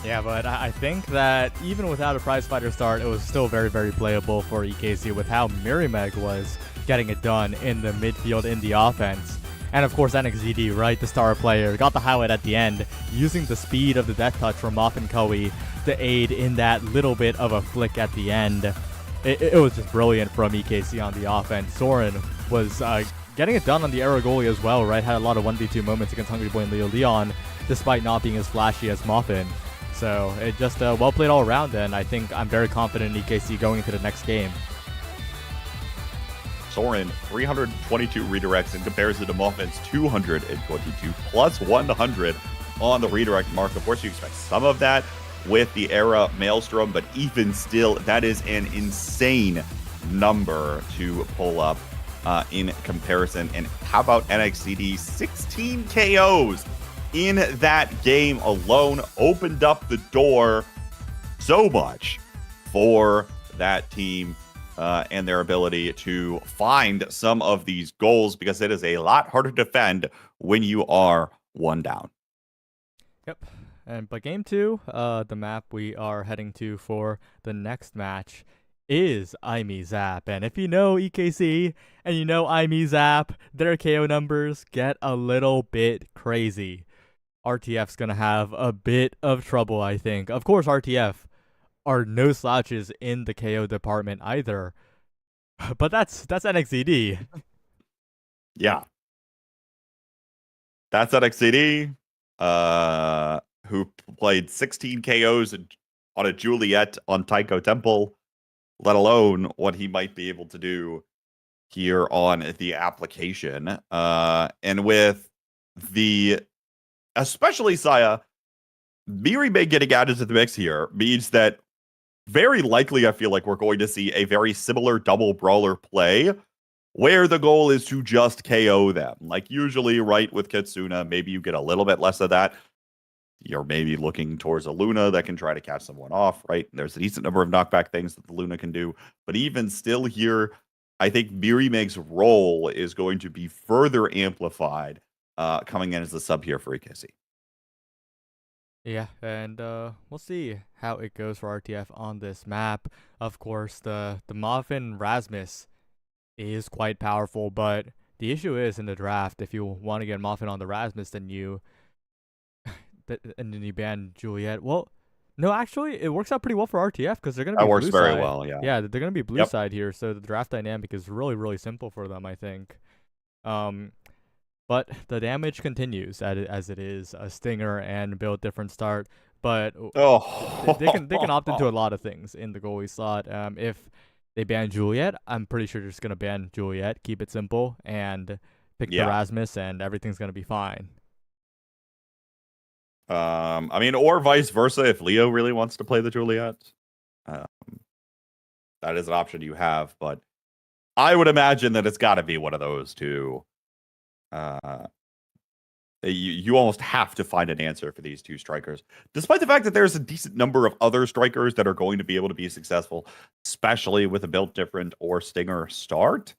Yeah, but I think that even without a prize fighter start, it was still very, very playable for EKC with how Mirimeg was getting it done in the midfield, in the offense. And of course, NXZD, right, the star player, got the highlight at the end, using the speed of the death touch from Muffin Koei to aid in that little bit of a flick at the end. It was just brilliant from EKC on the offense. Soren was getting it done on the Era goalie as well, right? Had a lot of 1v2 moments against Hungry Boy and Leo Leon, despite not being as flashy as Muffin. So it just well played all around, and I think I'm very confident in EKC going into the next game. Soren, 322 redirects in comparison to Muffin's 222, plus 100 on the redirect mark. Of course, you expect some of that with the Era Maelstrom, but even still, that is an insane number to pull up in comparison. And how about NXCD? 16 KOs in that game alone opened up the door so much for that team and their ability to find some of these goals, because it is a lot harder to defend when you are one down. Yep. But game 2, the map we are heading to for the next match is IME Zap. And if you know EKC and you know IME Zap, their KO numbers get a little bit crazy. RTF's going to have a bit of trouble, I think. Of course, RTF are no slouches in the KO department either. But that's NXCD. Yeah. That's NXCD, who played 16 KOs on a Juliet on Taiko Temple, let alone what he might be able to do here on the application. And with the, especially Saya, Miri May getting added to the mix here means that very likely I feel like we're going to see a very similar double brawler play where the goal is to just KO them. Like usually, right, with Kitsuna, maybe you get a little bit less of that. You're maybe looking towards a Luna that can try to catch someone off, right? There's a decent number of knockback things that the Luna can do. But even still here, I think Mirimeg's role is going to be further amplified coming in as a sub here for EKC. Yeah, and we'll see how it goes for RTF on this map. Of course, the Muffin Rasmus is quite powerful, but the issue is in the draft, if you want to get Muffin on the Rasmus, then you ban Juliet. Well, no, actually, it works out pretty well for RTF because they're going to be That works blue very side. well, yeah. Yeah, they're going to be blue Yep. side here, so the draft dynamic is really, really simple for them, I think. But the damage continues as it is a Stinger and build different start. But they can opt into a lot of things in the goalie slot. If they ban Juliet, I'm pretty sure they're just going to ban Juliet, keep it simple, and pick the Rasmus, and everything's going to be fine. I mean, or vice versa, if Leo really wants to play the Juliet. That is an option you have, but I would imagine that it's got to be one of those two. You almost have to find an answer for these two strikers, despite the fact that there's a decent number of other strikers that are going to be able to be successful, especially with a built different or Stinger start.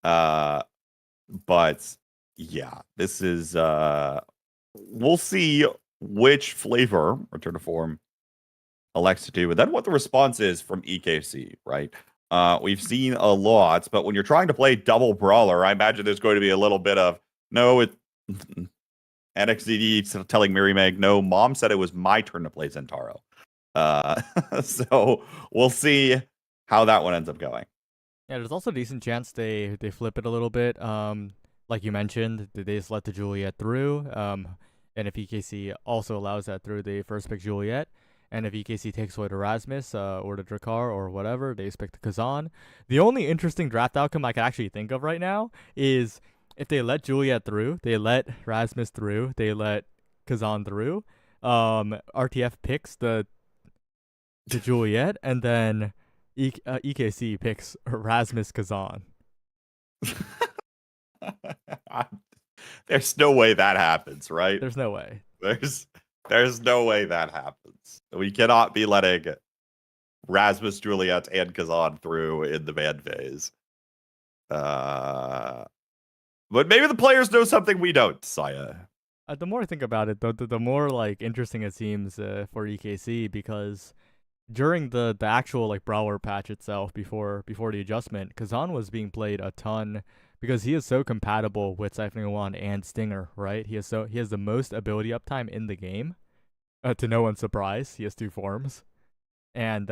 But yeah, this is we'll see which flavor Return to Form elects to do, and then what the response is from EKC, right? We've seen a lot, but when you're trying to play double brawler, I imagine there's going to be a little bit of NXCD telling Miri Meg, no, mom said it was my turn to play Zentaro. So we'll see how that one ends up going. Yeah, there's also a decent chance they flip it a little bit. Like you mentioned, they just let the Juliet through. And if EKC also allows that through, they first pick Juliet. And if EKC takes away the Rasmus or the Drakkar or whatever, they just pick the Kazan. The only interesting draft outcome I can actually think of right now is if they let Juliet through, they let Rasmus through, they let Kazan through, RTF picks the Juliet, and then EKC picks Rasmus Kazan. There's no way that happens, right? There's no way. There's no way that happens. We cannot be letting Rasmus, Juliet, and Kazan through in the ban phase. But maybe the players know something we don't, Saya. The more I think about it, the more like interesting it seems for EKC, because during the actual like brawler patch itself before the adjustment, Kazan was being played a ton because he is so compatible with Siphoning One and Stinger, right? He has the most ability uptime in the game. To no one's surprise, he has 2 forms, and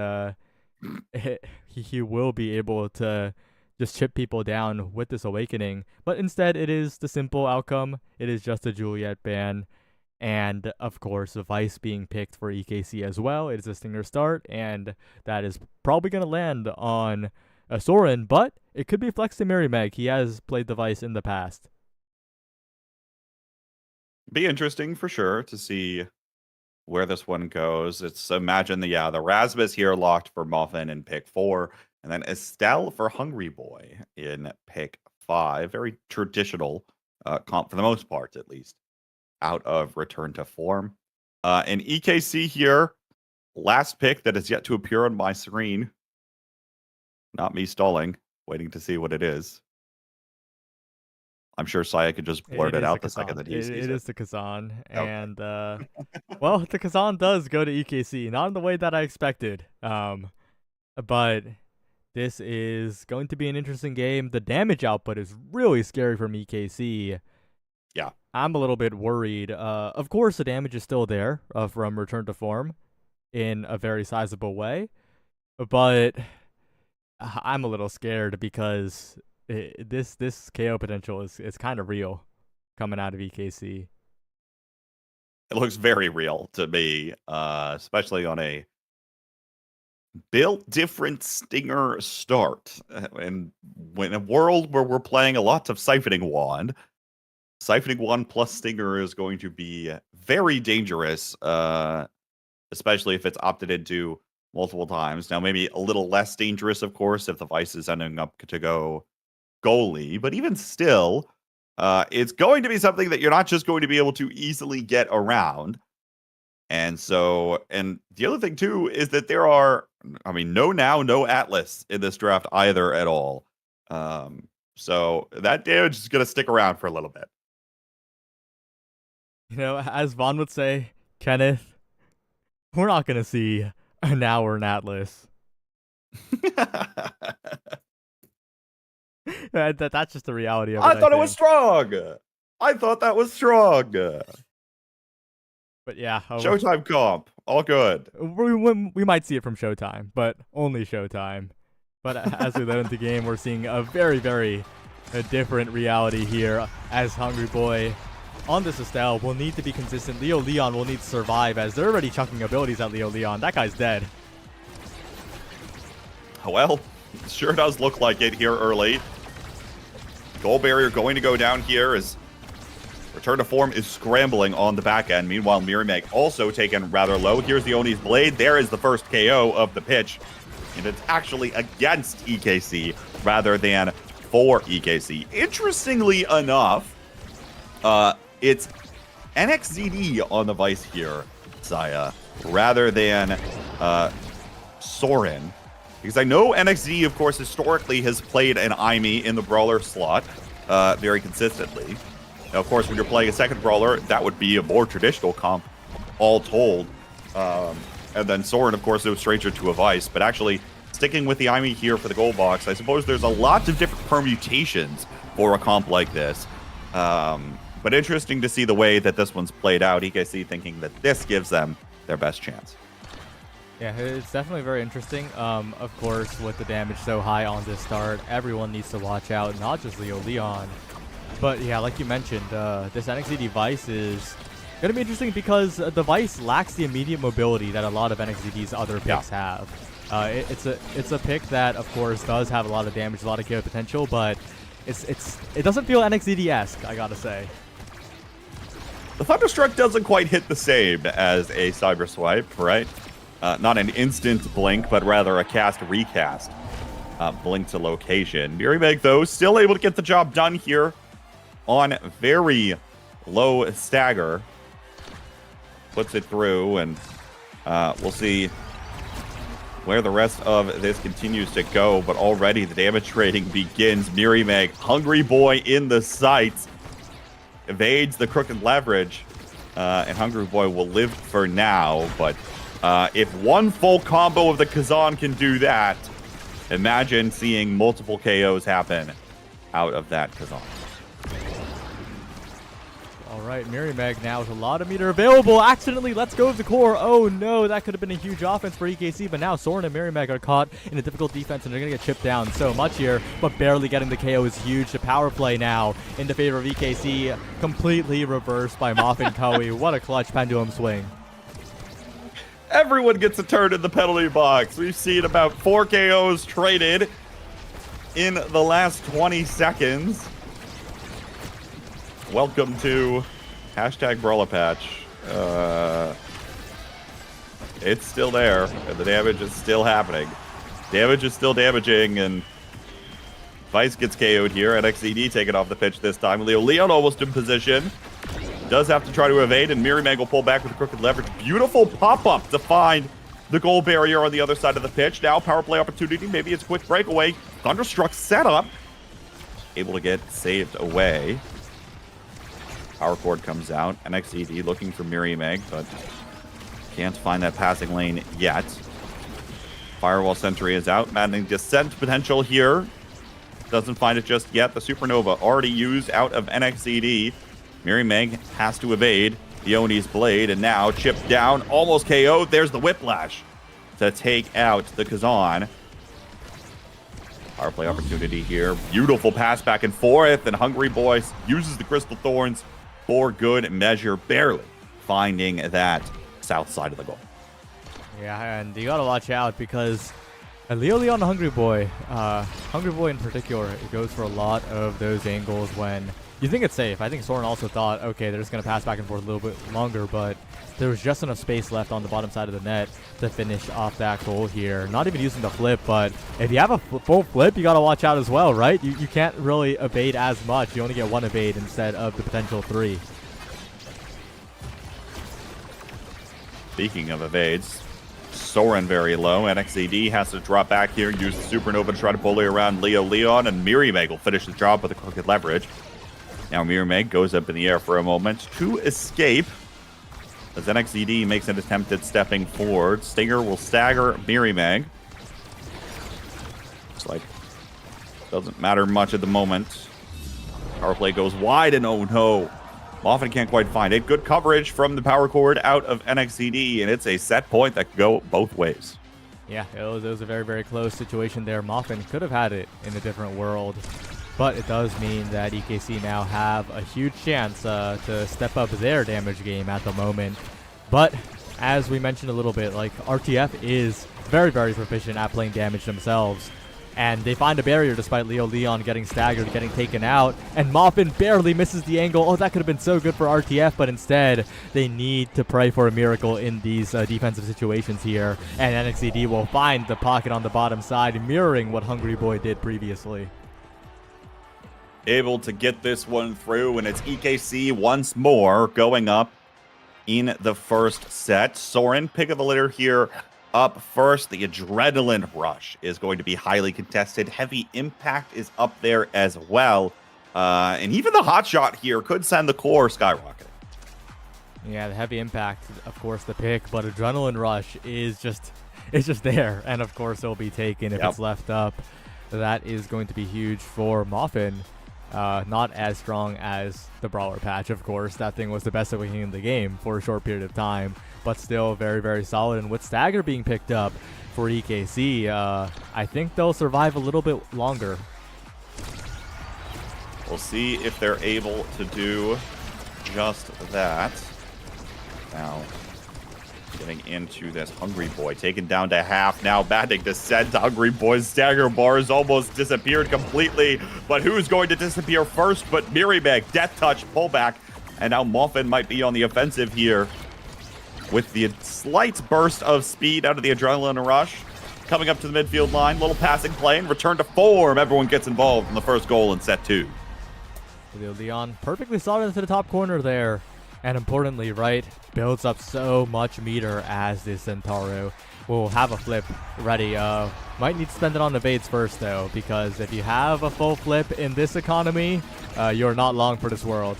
he will be able to just chip people down with this awakening. But instead, it is the simple outcome. It is just a Juliet ban. And of course, the Vice being picked for EKC as well. It is a Stinger start, and that is probably going to land on Soren, but it could be flexed to Mary Meg. He has played the Vice in the past. Be interesting for sure to see where this one goes. It's imagine the Rasmus here locked for Muffin in pick 4, and then Estelle for Hungry Boy in pick 5. Very traditional comp for the most part, at least, out of Return to Form. And EKC here, last pick that is yet to appear on my screen. Not me stalling, waiting to see what it is. I'm sure Saya could just blurt it out the second that he sees it. It is the Kazan, Okay. and well, the Kazan does go to EKC, not in the way that I expected. But this is going to be an interesting game. The damage output is really scary from EKC. Yeah. I'm a little bit worried. Of course, the damage is still there from Return to Form in a very sizable way, but I'm a little scared because this KO potential is kind of real coming out of EKC. It looks very real to me, especially on a built different Stinger start. And in a world where we're playing a lot of Siphoning Wand plus Stinger is going to be very dangerous, especially if it's opted into multiple times. Now, maybe a little less dangerous, of course, if the Vice is ending up to go goalie, but even still, it's going to be something that you're not just going to be able to easily get around. And so, and the other thing too is that there are, no Atlas in this draft either at all. So that damage is going to stick around for a little bit. You know, as Vaughn would say, Kenneth, we're not going to see an hour in Atlas. That's just the reality of it. I thought it was strong. I thought that was strong. But yeah, Showtime comp, all good. We might see it from Showtime, but only Showtime. But as we let into the game, we're seeing a very, very different reality here. As Hungry Boy on this Estelle will need to be consistent. Leo Leon will need to survive as they're already chucking abilities at Leo Leon. That guy's dead. Well, sure does look like it here early. Goal barrier going to go down here as Return to Form is scrambling on the back end. Meanwhile, Mirimeg also taken rather low. Here's the Oni's Blade. There is the first KO of the pitch. And it's actually against EKC rather than for EKC. Interestingly enough, it's NXZD on the Vice here, Saya, rather than Soren. Because I know NXZD, of course, historically has played an IME in the Brawler slot very consistently. Now, of course, when you're playing a second Brawler, that would be a more traditional comp, all told. And then Soren, of course, no stranger to a Vice. But actually, sticking with the IME here for the gold box, I suppose there's a lot of different permutations for a comp like this. But interesting to see the way that this one's played out. EKC thinking that this gives them their best chance. Yeah, it's definitely very interesting. Of course, with the damage so high on this start, everyone needs to watch out, not just Leo Leon. But yeah, like you mentioned, this NXZD Vice is going to be interesting because the Vice lacks the immediate mobility that a lot of NXZD's other picks have. It's a pick that, of course, does have a lot of damage, a lot of kill potential, but it doesn't feel NXZD-esque, I gotta say. The Thunderstruck doesn't quite hit the same as a Cyber Swipe, right? Not an instant blink, but rather a cast-recast blink to location. Mirimeg, though, still able to get the job done here on very low stagger. Puts it through, and we'll see where the rest of this continues to go. But already the damage trading begins. Mirimeg, Hungry Boy in the sights, evades the crooked leverage, and Hungry Boy will live for now. But if one full combo of the Kazan can do that, imagine seeing multiple KOs happen out of that Kazan. All right, Meg now with a lot of meter available. Accidentally lets go of the core. Oh no, that could have been a huge offense for EKC, but now Soren and Meg are caught in a difficult defense and they're going to get chipped down so much here, but barely getting the KO is huge. The power play now in the favor of EKC, completely reversed by Moff and Koei. What a clutch pendulum swing. Everyone gets a turn in the penalty box. We've seen about 4 KOs traded in the last 20 seconds. Welcome to hashtag Brawler Patch. It's still there, and the damage is still happening. Damage is still damaging, and Vice gets KO'd here. NXED taken off the pitch this time. Leon almost in position. Does have to try to evade, and Meg will pull back with a crooked leverage. Beautiful pop-up to find the goal barrier on the other side of the pitch. Now power play opportunity. Maybe it's a quick breakaway. Thunderstruck setup. Able to get saved away. Power cord comes out. NXED looking for Meg, but can't find that passing lane yet. Firewall Sentry is out. Maddening Descent potential here. Doesn't find it just yet. The Supernova already used out of NXED. Meg has to evade the Oni's blade, and now chipped down, almost KO'd. There's the Whiplash to take out the Kazan. Power play opportunity here. Beautiful pass back and forth, and Hungry Boy uses the Crystal Thorns for good measure, barely finding that south side of the goal. Yeah, and you gotta watch out because Leon Hungry Boy in particular, it goes for a lot of those angles when you think it's safe. I think Soren also thought, okay, they're just going to pass back and forth a little bit longer, but there was just enough space left on the bottom side of the net to finish off that goal here. Not even using the flip, but if you have a full flip, you got to watch out as well, right? You can't really evade as much. You only get 1 evade instead of the potential 3. Speaking of evades, Soren very low. NXED has to drop back here, use the Supernova to try to bully around Leon, and Meg will finish the job with a crooked leverage. Now Meg goes up in the air for a moment to escape as NXED makes an attempt at stepping forward. Stinger will stagger Meg. Looks like doesn't matter much at the moment. Power play goes wide, and oh no. Moffin can't quite find it. Good coverage from the power cord out of NXED, and it's a set point that can go both ways. Yeah, it was a very, very close situation there. Moffin could have had it in a different world. But it does mean that EKC now have a huge chance to step up their damage game at the moment. But as we mentioned a little bit, like RTF is very, very proficient at playing damage themselves. And they find a barrier despite Leon getting staggered, getting taken out. And Moffin barely misses the angle. Oh, that could have been so good for RTF, but instead they need to pray for a miracle in these defensive situations here. And NXED will find the pocket on the bottom side, mirroring what Hungry Boy did previously. Able to get this one through, and it's EKC once more going up in the first set. Soren, pick of the litter here up first. The Adrenaline Rush is going to be highly contested. Heavy Impact is up there as well. And even the Hot Shot here could send the core skyrocketing. Yeah, the Heavy Impact, of course, the pick, but Adrenaline Rush is just there. And of course, it'll be taken if it's left up. That is going to be huge for Moffin. Not as strong as the Brawler patch, of course. That thing was the best awakening in the game for a short period of time, but still very, very solid. And with Stagger being picked up for EKC, I think they'll survive a little bit longer. We'll see if they're able to do just that. Now, getting into this Hungry Boy, taken down to half. Now batting descent. Hungry Boy's stagger bars almost disappeared completely. But who's going to disappear first but Meg? Death touch, pullback. And now Moffin might be on the offensive here with the slight burst of speed out of the Adrenaline Rush. Coming up to the midfield line. Little passing play and return to form. Everyone gets involved in the first goal in set 2. Leon perfectly slotted into the top corner there. And importantly, right, builds up so much meter as this Centauro will have a flip ready. Might need to spend it on evades first, though, because if you have a full flip in this economy, you're not long for this world.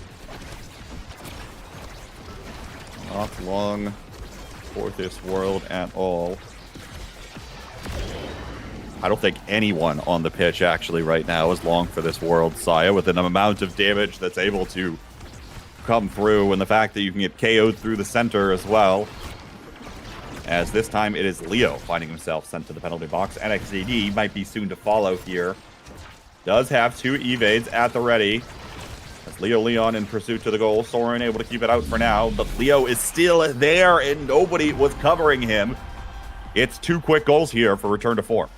Not long for this world at all. I don't think anyone on the pitch actually right now is long for this world, Saya, with an amount of damage that's able to come through, and the fact that you can get KO'd through the center as well. As this time it is Leo finding himself sent to the penalty box. NXZD might be soon to follow here. Does have 2 evades at the ready. As Leo Leon in pursuit to the goal. Soren able to keep it out for now, but Leo is still there and nobody was covering him. It's 2 quick goals here for return to form.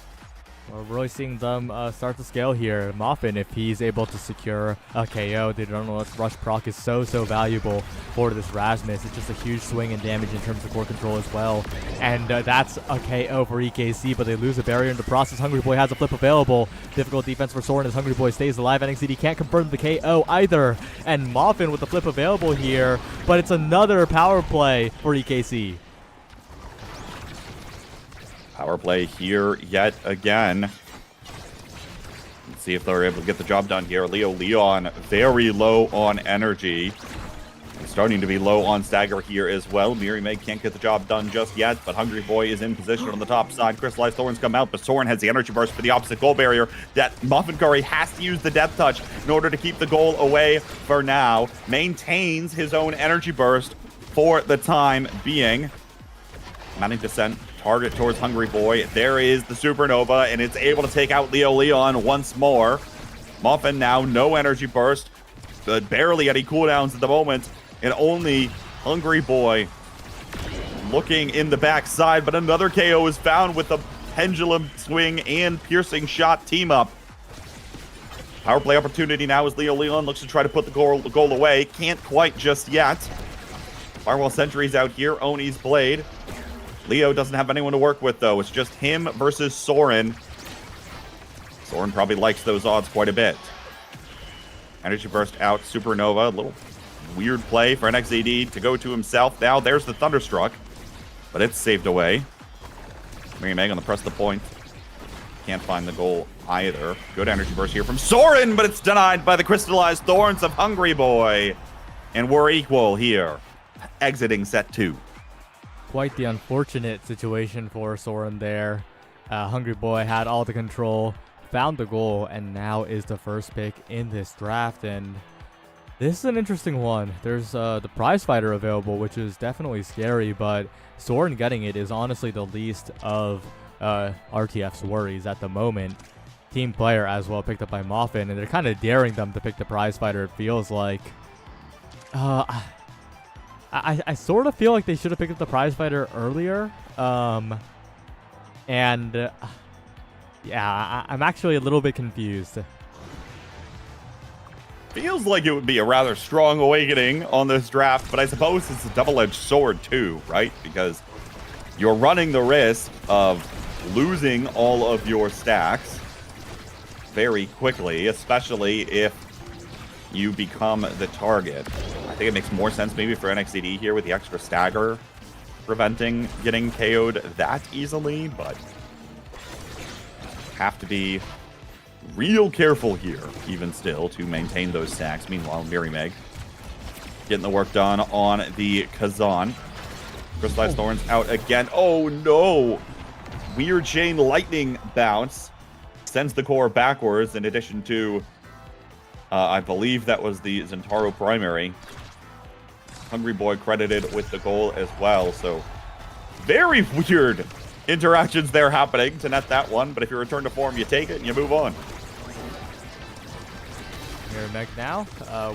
We're really seeing them start to scale here. Muffin, if he's able to secure a KO, the Adrenaline Rush proc is so valuable for this Rasmus. It's just a huge swing in damage in terms of core control as well. And that's a KO for EKC, but they lose a barrier in the process. Hungry Boy has a flip available. Difficult defense for Soren as Hungry Boy stays alive. NXCD can't confirm the KO either. And Muffin with the flip available here, but it's another power play for EKC. Power play here yet again. Let's see if they're able to get the job done here. Leo Leon very low on energy. He's starting to be low on stagger here as well. Miri Meg can't get the job done just yet, but Hungry Boy is in position on the top side. Crystallized Thorns come out, but Soren has the energy burst for the opposite goal barrier. That Muffin Curry has to use the death touch in order to keep the goal away for now. Maintains his own energy burst for the time being. Mounting descent. Target towards Hungry Boy. There is the Supernova, and it's able to take out Leo Leon once more. Muffin now no energy burst, but barely any cooldowns at the moment, and only Hungry Boy looking in the backside, but another KO is found with the pendulum swing and piercing shot team up. Power play opportunity now as Leo Leon looks to try to put the goal away. Can't quite just yet. Firewall Sentries out here. Oni's Blade. Leo doesn't have anyone to work with, though. It's just him versus Soren. Soren probably likes those odds quite a bit. Energy Burst out. Supernova. A little weird play for NXZD to go to himself. Now there's the Thunderstruck, but it's saved away. Mary Meg on the press the point. Can't find the goal either. Good Energy Burst here from Soren, but it's denied by the Crystallized Thorns of Hungry Boy. And we're equal here. Exiting set 2. Quite the unfortunate situation for Soren there. Hungry Boy had all the control, found the goal, and now is the first pick in this draft. And this is an interesting one. There's the prize fighter available, which is definitely scary, but Soren getting it is honestly the least of RTF's worries at the moment. Team player as well picked up by Muffin, and they're kind of daring them to pick the prize fighter, it feels like. I sort of feel like they should have picked up the prize fighter earlier. Yeah, I'm actually a little bit confused. Feels like it would be a rather strong awakening on this draft, but I suppose it's a double-edged sword too, right? Because you're running the risk of losing all of your stacks very quickly, especially if you become the target. I think it makes more sense maybe for NXCD here with the extra stagger preventing getting KO'd that easily, but have to be real careful here, even still, to maintain those stacks. Meanwhile, Miri Meg getting the work done on the Kazan. Crystallized Thorns out again. Oh no! Weird Chain Lightning bounce sends the core backwards in addition to I believe that was the Zentaro primary. Hungry Boy credited with the goal as well. So very weird interactions there happening to net that one. But if you return to form, you take it and you move on. Miri Meg now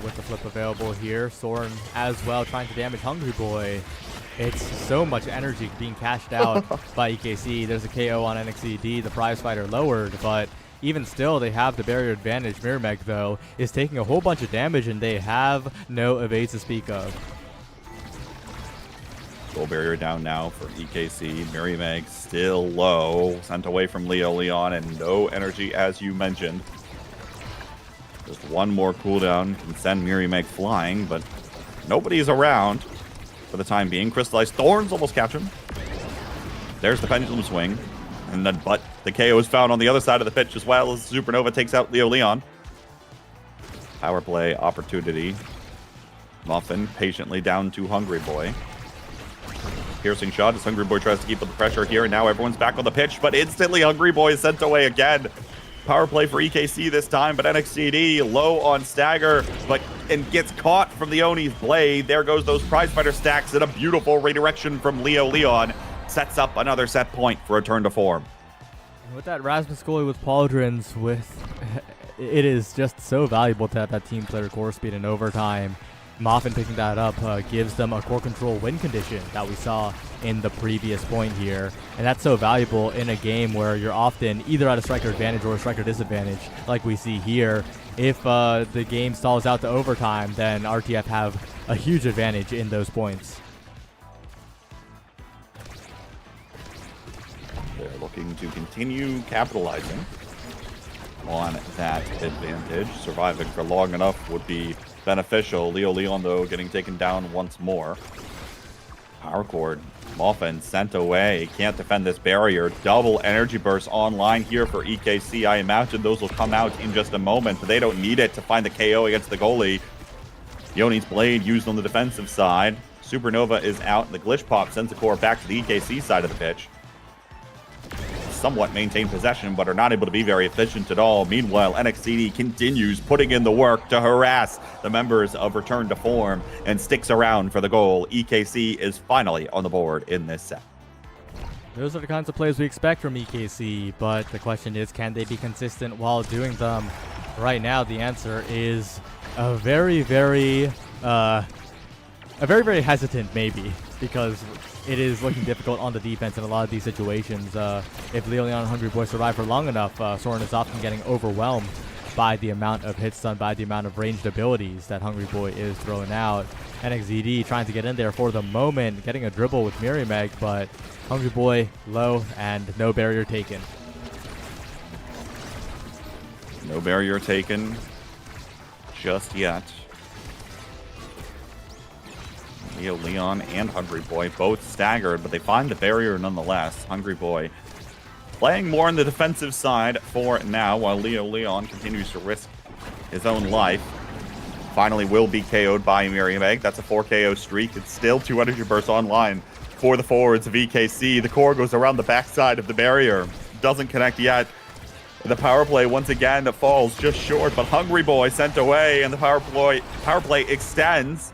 with the flip available here. Soren as well trying to damage Hungry Boy. It's so much energy being cashed out by EKC. There's a KO on NXCD. The prize fighter lowered, but even still, they have the barrier advantage. Miri Meg, though, is taking a whole bunch of damage, and they have no evades to speak of. Goal barrier down now for EKC. Miri Meg still low. Sent away from Leo Leon, and no energy, as you mentioned. Just one more cooldown can send Miri Meg flying, but nobody's around for the time being. Crystallized Thorns almost catch him. There's the pendulum swing. And then, but the KO is found on the other side of the pitch as well as Supernova takes out Leo Leon. Power play opportunity. Muffin patiently down to Hungry Boy. Piercing shot as Hungry Boy tries to keep up the pressure here. And now everyone's back on the pitch, but instantly Hungry Boy is sent away again. Power play for EKC this time, but NXCD low on stagger, but and gets caught from Leone's blade. There goes those prizefighter stacks, and a beautiful redirection from Leo Leon sets up another set point for return to form. With that Rasmus goalie with pauldrons, it is just so valuable to have that team player core speed in overtime. Moffin picking that up gives them a core control win condition that we saw in the previous point here. And that's so valuable in a game where you're often either at a striker advantage or a striker disadvantage, like we see here. If the game stalls out to overtime, then RTF have a huge advantage in those points. They're looking to continue capitalizing on that advantage. Surviving for long enough would be beneficial. Leo Leon, though, getting taken down once more. Power cord. Muffin sent away. Can't defend this barrier. Double energy burst online here for EKC. I imagine those will come out in just a moment, but they don't need it to find the KO against the goalie. Yoni's blade used on the defensive side. Supernova is out, and the glitch pop sends the core back to the EKC side of the pitch. Somewhat maintain possession, but are not able to be very efficient at all. Meanwhile, NXCD continues putting in the work to harass the members of Return to Form and sticks around for the goal. EKC is finally on the board in this set. Those are the kinds of plays we expect from EKC, but the question is, can they be consistent while doing them? Right now, the answer is a very, very hesitant maybe, because it is looking difficult on the defense in a lot of these situations. If Leo Leon and Hungry Boy survive for long enough, Soren is often getting overwhelmed by the amount of hits done, by the amount of ranged abilities that Hungry Boy is throwing out. NXZD trying to get in there for the moment, getting a dribble with Mirimeg, but Hungry Boy low and no barrier taken. No barrier taken just yet. Leo Leon and Hungry Boy both staggered, but they find the barrier nonetheless. Hungry Boy playing more on the defensive side for now, while Leo Leon continues to risk his own life. Finally will be KO'd by Mirimeg. That's a 4 KO streak. It's still 2 energy bursts online for the forwards of EKC. The core goes around the backside of the barrier. Doesn't connect yet. The power play once again falls just short, but Hungry Boy sent away, and the power play extends.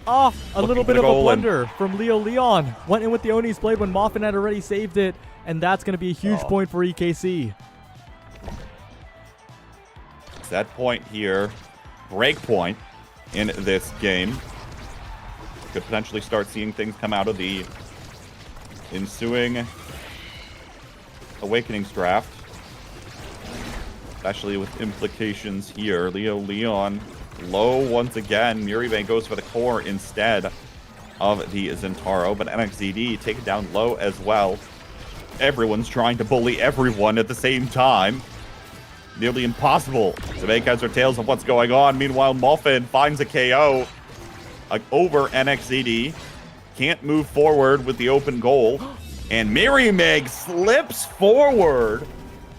Oh, a little bit of a goal blunder from Leo Leon. Went in with the Oni's blade when Moffin had already saved it, and that's going to be a huge point for EKC. Set point here. Break point in this game. Could potentially start seeing things come out of the ensuing Awakenings draft. Especially with implications here. Leo Leon low once again. Mirimeg goes for the core instead of the Zentaro, but NXZD take it down low as well. Everyone's trying to bully everyone at the same time. Nearly impossible to make heads or tails of what's going on. Meanwhile, Muffin finds a KO over NXZD. Can't move forward with the open goal. And Mirimeg slips forward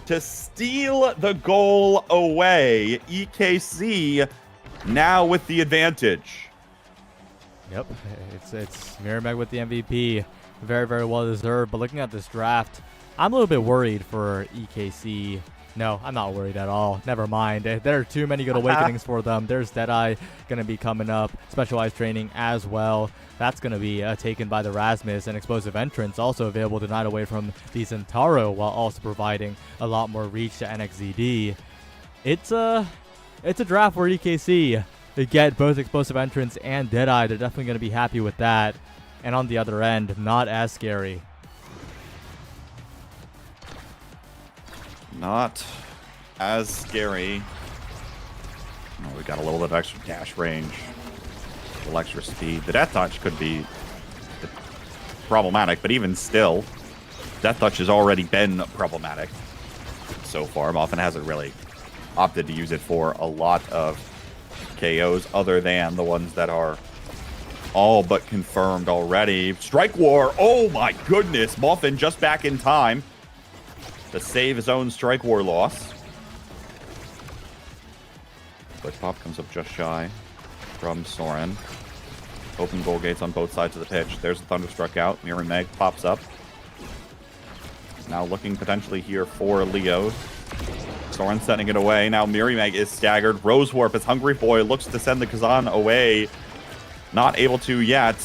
to steal the goal away. EKC now with the advantage. Yep, it's Mirimeg with the MVP. Very, very well deserved. But looking at this draft, I'm a little bit worried for EKC. No, I'm not worried at all. Never mind. There are too many good awakenings for them. There's Deadeye going to be coming up. Specialized training as well. That's going to be taken by the Rasmus, and explosive entrance also available to Night Away from the Centauro, while also providing a lot more reach to NXZD. It's a draft where EKC they get both explosive entrance and Deadeye. They're definitely going to be happy with that. And on the other end, not as scary. Not as scary. Oh, we got a little bit of extra dash range, a little extra speed. The Death Touch could be problematic, but even still, Death Touch has already been problematic so far. Muffin hasn't really opted to use it for a lot of KOs other than the ones that are all but confirmed already. Strike War, oh my goodness. Muffin just back in time to save his own Strike War loss. Glitch Pop comes up just shy from Soren. Open goal gates on both sides of the pitch. There's a Thunderstruck out. Mirimeg pops up. Now looking potentially here for Leo. Soren sending it away. Now Mirimeg is staggered. Rosewarp as Hungry Boy looks to send the Kazan away. Not able to yet.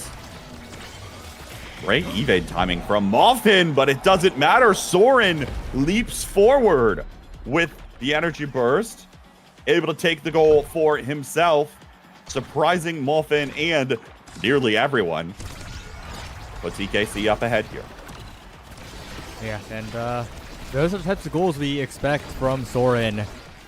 Great evade timing from Muffin, but it doesn't matter. Soren leaps forward with the energy burst. Able to take the goal for himself. Surprising Muffin and nearly everyone. Puts EKC up ahead here. Yeah, and those are the types of goals we expect from Soren.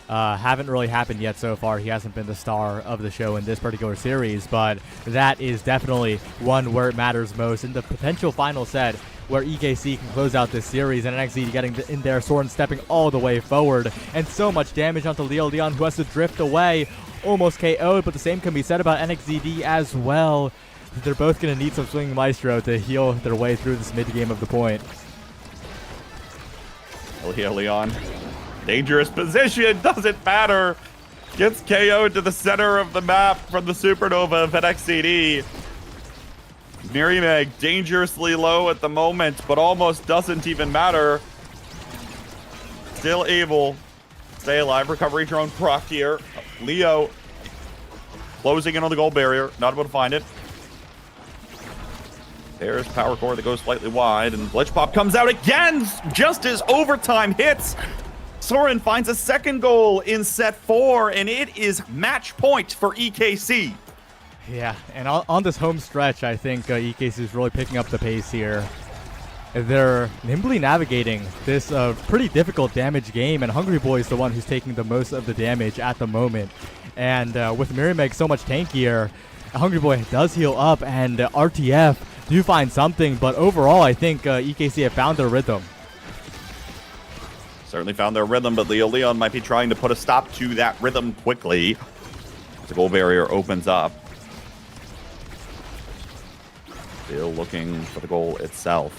Haven't really happened yet so far. He hasn't been the star of the show in this particular series, but that is definitely one where it matters most. In the potential final set where EKC can close out this series and NXT getting in there, Soren stepping all the way forward, and so much damage onto Leo Leon, who has to drift away, almost KO'd, but the same can be said about NXZD as well. They're both going to need some Swinging Maestro to heal their way through this mid-game of the point. Leo Leon, dangerous position, doesn't matter. Gets KO'd to the center of the map from the Supernova of NXCD. Mirimeg dangerously low at the moment, but almost doesn't even matter. Still able to stay alive. Recovery drone proc here. Leo closing in on the goal barrier, not able to find it. There's Power Core that goes slightly wide, and Glitch Pop comes out again just as overtime hits. Soren finds a second goal in set 4, and it is match point for EKC. Yeah, and on this home stretch, I think EKC is really picking up the pace here. They're nimbly navigating this pretty difficult damage game, and Hungry Boy is the one who's taking the most of the damage at the moment. And with Mirimeg so much tankier, Hungry Boy does heal up, and RTF do find something, but overall, I think EKC have found their rhythm. Certainly found their rhythm, but Leo Leon might be trying to put a stop to that rhythm quickly. The goal barrier opens up. Still looking for the goal itself.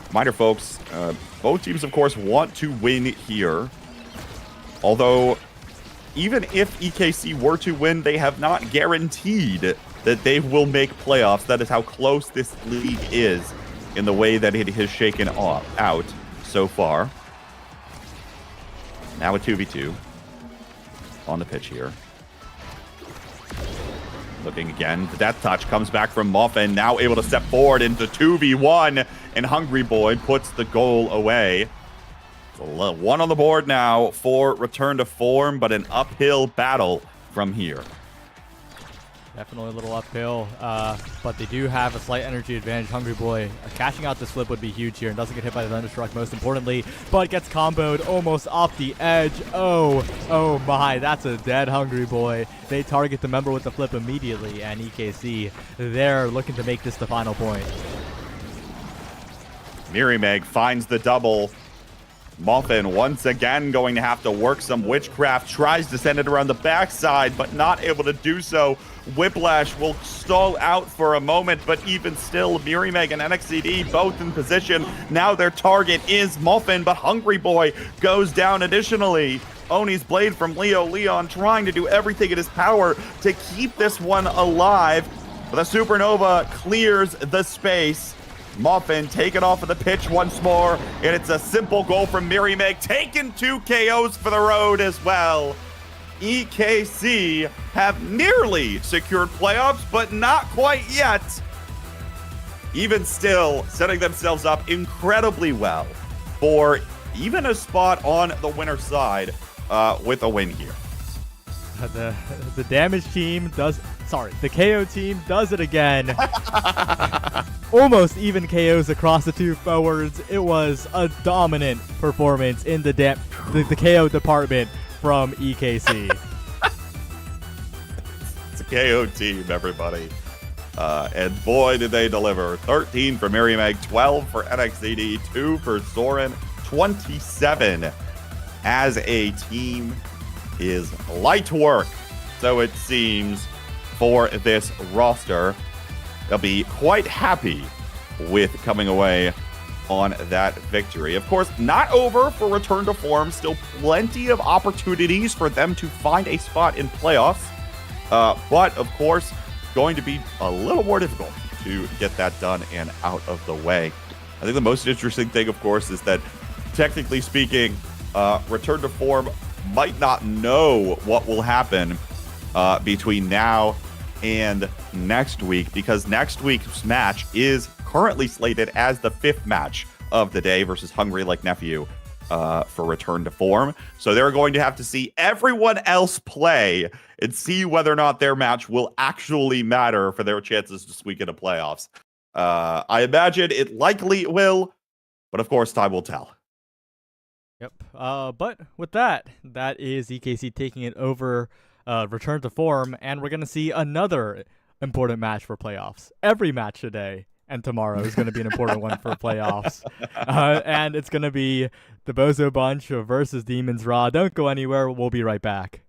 Reminder, folks, both teams, of course, want to win here. Although, even if EKC were to win, they have not guaranteed that they will make playoffs. That is how close this league is in the way that it has shaken out so far. Now a 2v2 on the pitch here. Looking again, the death touch comes back from Muffin, now able to step forward into 2v1, and Hungry Boy puts the goal away. So 1 on the board now for return to form, but an uphill battle from here. Definitely a little uphill, but they do have a slight energy advantage. Hungry Boy cashing out this flip would be huge here and doesn't get hit by the Thunderstruck, most importantly, but gets comboed almost off the edge. Oh my, that's a dead Hungry Boy. They target the member with the flip immediately, and EKC, they're looking to make this the final point. Mirimeg finds the double. Muffin once again going to have to work some witchcraft, tries to send it around the backside, but not able to do so. Whiplash will stall out for a moment, but even still, Mirimeg and NXCD both in position. Now their target is Muffin, but Hungry Boy goes down additionally. Oni's blade from Leo Leon trying to do everything in his power to keep this one alive. But the Supernova clears the space. Muffin taken off of the pitch once more, and it's a simple goal from Mirimeg, taking 2 KOs for the road as well. EKC have nearly secured playoffs, but not quite yet. Even still, setting themselves up incredibly well for even a spot on the winner's side with a win here. The damage team does... Sorry, the KO team does it again. Almost even KOs across the 2 forwards. It was a dominant performance in the KO department from EKC. It's a KO team, everybody. And boy, did they deliver. 13 for Mirimeg, 12 for NXZD, 2 for Soren, 27 as a team is light work, so it seems, for this roster. They'll be quite happy with coming away on that victory. Of course, not over for return to form. Still plenty of opportunities for them to find a spot in playoffs. But, of course, going to be a little more difficult to get that done and out of the way. I think the most interesting thing, of course, is that technically speaking, Return to Form might not know what will happen between now and next week, because next week's match is currently slated as the 5th match of the day versus Hungry Like Nephew for Return to Form. So they're going to have to see everyone else play and see whether or not their match will actually matter for their chances to squeak into playoffs. I imagine it likely will, but of course, time will tell. Yep. But with that is EKC taking it over, Return to Form, and we're going to see another important match for playoffs. Every match today and tomorrow is going to be an important one for playoffs. And it's going to be the Bozo Bunch versus Demons Raw. Don't go anywhere. We'll be right back.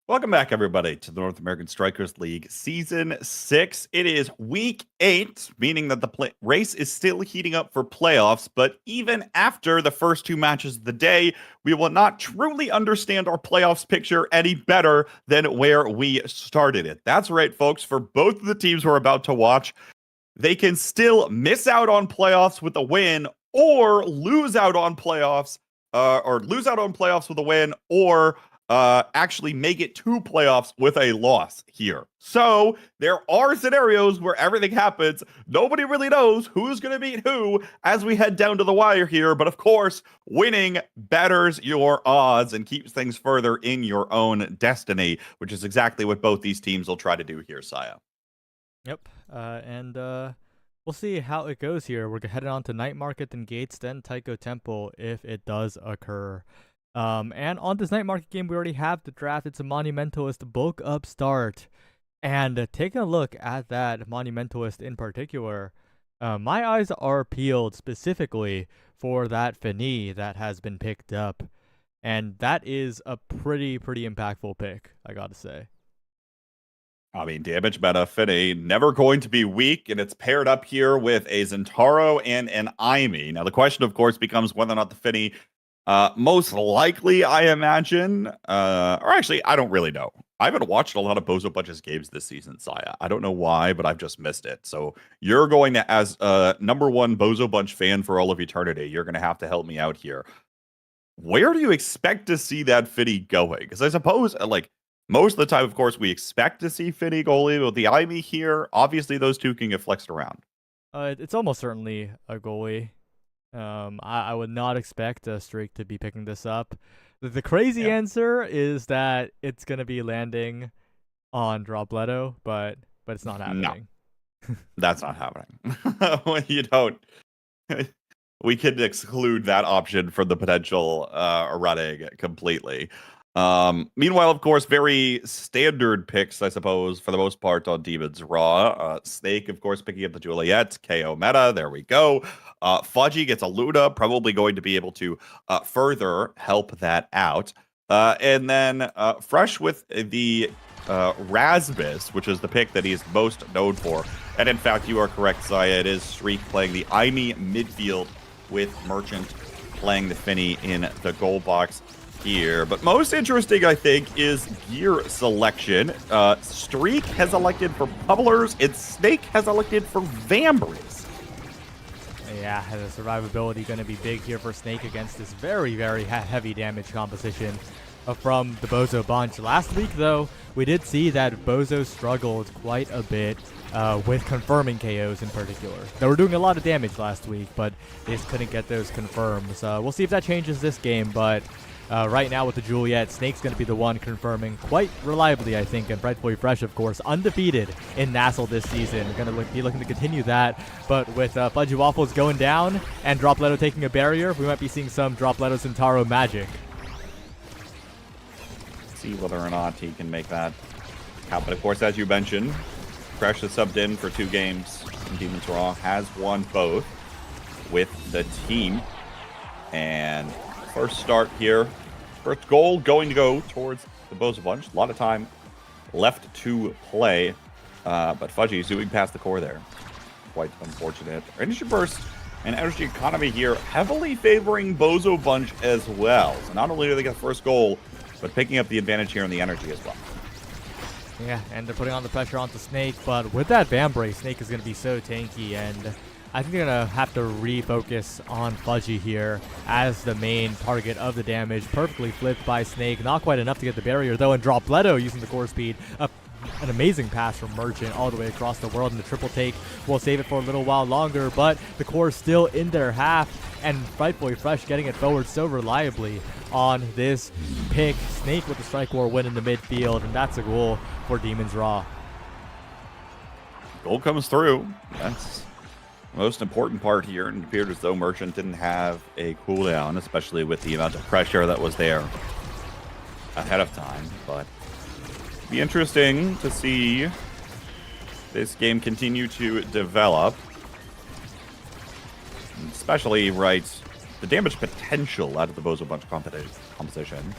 Welcome back, everybody, to the North American Strikers League Season 6. It is Week 8, meaning that the race is still heating up for playoffs, but even after the first 2 matches of the day, we will not truly understand our playoffs picture any better than where we started it. That's right, folks. For both of the teams we're about to watch, they can still miss out on playoffs with a win or lose out on playoffs, with a win, or actually make it to playoffs with a loss here. So there are scenarios where everything happens. Nobody really knows who's going to beat who as we head down to the wire here. But of course, winning betters your odds and keeps things further in your own destiny, which is exactly what both these teams will try to do here, Saya. Yep. And we'll see how it goes here. We're headed on to Night Market, then Gates, then Taiko Temple if it does occur. And on this Night Market game, we already have the draft. It's a Monumentalist bulk up start. And taking a look at that Monumentalist in particular, my eyes are peeled specifically for that Fini that has been picked up. And that is a pretty impactful pick, I gotta say. I mean, damage meta Fini, never going to be weak, and it's paired up here with a Zentaro and an Aimi. Now, the question, of course, becomes whether or not the Fini, most likely, I imagine, or actually, I don't really know. I haven't watched a lot of Bozo Bunch's games this season, Saya. I don't know why, but I've just missed it. So you're going to, as a #1 Bozo Bunch fan for all of eternity, you're going to have to help me out here. Where do you expect to see that Fini going? Because I suppose, most of the time, of course, we expect to see Fini goalie, but the Ivy here, obviously those two can get flexed around. It's almost certainly a goalie. I would not expect a streak to be picking this up. The crazy answer is that it's going to be landing on Dropletto, but it's not happening. No, that's not happening. You don't. We can exclude that option from the potential running completely. Meanwhile, of course, very standard picks, I suppose, for the most part on Demon's Raw. Snake, of course, picking up the Juliet, KO meta. There we go. Fudgy gets a Luna, probably going to be able to further help that out. And then Fresh with the Rasmus, which is the pick that he's most known for. And in fact, you are correct, Saya. It is Streak playing the Aimi midfield with Merchant playing the Fini in the goal box here. But most interesting, I think, is gear selection. Streak has elected for Bubblers, and Snake has elected for Vambrace. Yeah, the survivability going to be big here for Snake against this very heavy damage composition from the Bozo Bunch. Last week, though, we did see that Bozo struggled quite a bit with confirming KOs in particular. They were doing a lot of damage last week, but they just couldn't get those confirmed. So we'll see if that changes this game, but right now with the Juliet, Snake's going to be the one confirming quite reliably, I think, and Rightfully Fresh, of course, undefeated in nasl this season. We're going to be looking to continue that, but with Fudgy Waffles going down and Dropletto taking a barrier, we might be seeing some Dropletto Centauro magic. See whether or not he can make that count. But of course, as you mentioned, Fresh has subbed in for 2 games in Demon's Raw, has won both with the team. And first start here, first goal going to go towards the Bozo Bunch. A lot of time left to play, but Fudgy zooming past the core there. Quite unfortunate. Energy Burst and Energy Economy here heavily favoring Bozo Bunch as well. So not only do they get the first goal, but picking up the advantage here in the energy as well. Yeah, and they're putting on the pressure onto Snake, but with that Vambrace, Snake is going to be so tanky, and I think they're going to have to refocus on Fudgy here as the main target of the damage. Perfectly flipped by Snake. Not quite enough to get the barrier, though, and Dropletto using the core speed. An amazing pass from Merchant all the way across the world, and the triple take will save it for a little while longer, but the core is still in their half, and Rightfully Fresh getting it forward so reliably on this pick. Snake with the strike war win in the midfield, and that's a goal for Demon's Raw. Goal comes through. That's the most important part here, and it appeared as though Merchant didn't have a cooldown, especially with the amount of pressure that was there ahead of time. But it'd be interesting to see this game continue to develop, especially the damage potential out of the Bozo Bunch composition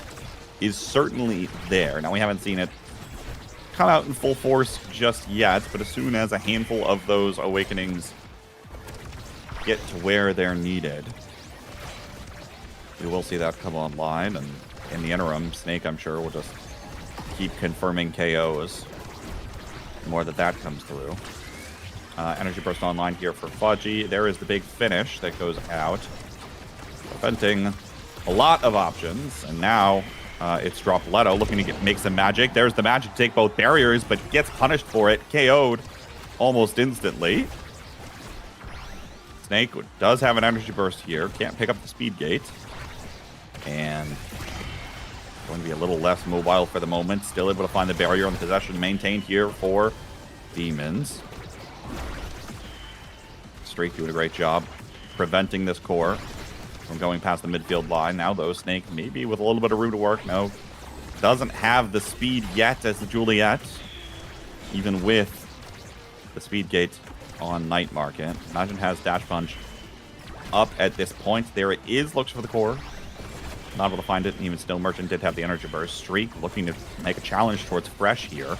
is certainly there. Now, we haven't seen it come out in full force just yet, but as soon as a handful of those awakenings get to where they're needed, we will see that come online. And in the interim, Snake, I'm sure, will just keep confirming KOs. The more that comes through. Energy Burst online here for Fudgy. There is the big finish that goes out, preventing a lot of options. And now it's Dropletto looking to make some magic. There's the magic to take both barriers, but gets punished for it. KO'd almost instantly. Snake does have an Energy Burst here. Can't pick up the Speed Gate. And going to be a little less mobile for the moment. Still able to find the barrier, and the possession maintained here for Demons. Streak doing a great job preventing this core from going past the midfield line. Now, though, Snake maybe with a little bit of room to work. No, doesn't have the speed yet as the Juliet, even with the Speed Gate on Night Market. Imagine has Dash Punch up at this point. There it is. Looks for the core. Not able to find it. Even still, Merchant did have the Energy Burst. Streak looking to make a challenge towards Fresh here.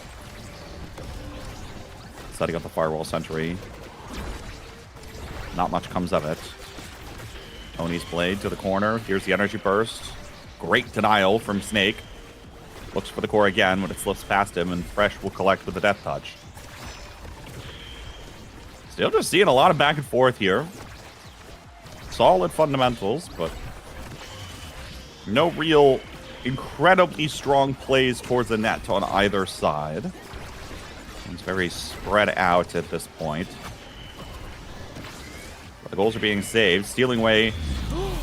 Setting up the Firewall Sentry. Not much comes of it. Tony's Blade to the corner. Here's the Energy Burst. Great denial from Snake. Looks for the core again when it slips past him, and Fresh will collect with the Death Touch. Still just seeing a lot of back and forth here. Solid fundamentals, but no real incredibly strong plays towards the net on either side. It's very spread out at this point. But the goals are being saved. Stealing away.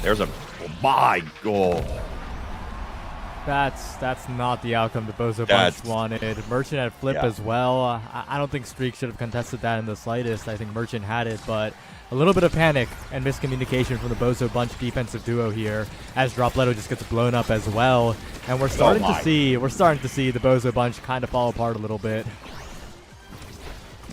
There's a... Oh my goal. That's not the outcome the Bozo Bunch wanted. Merchant had flip as well. I don't think Streak should have contested that in the slightest. I think Merchant had it, but a little bit of panic and miscommunication from the Bozo Bunch defensive duo here, as Dropletto just gets blown up as well. And we're starting to see the Bozo Bunch kind of fall apart a little bit.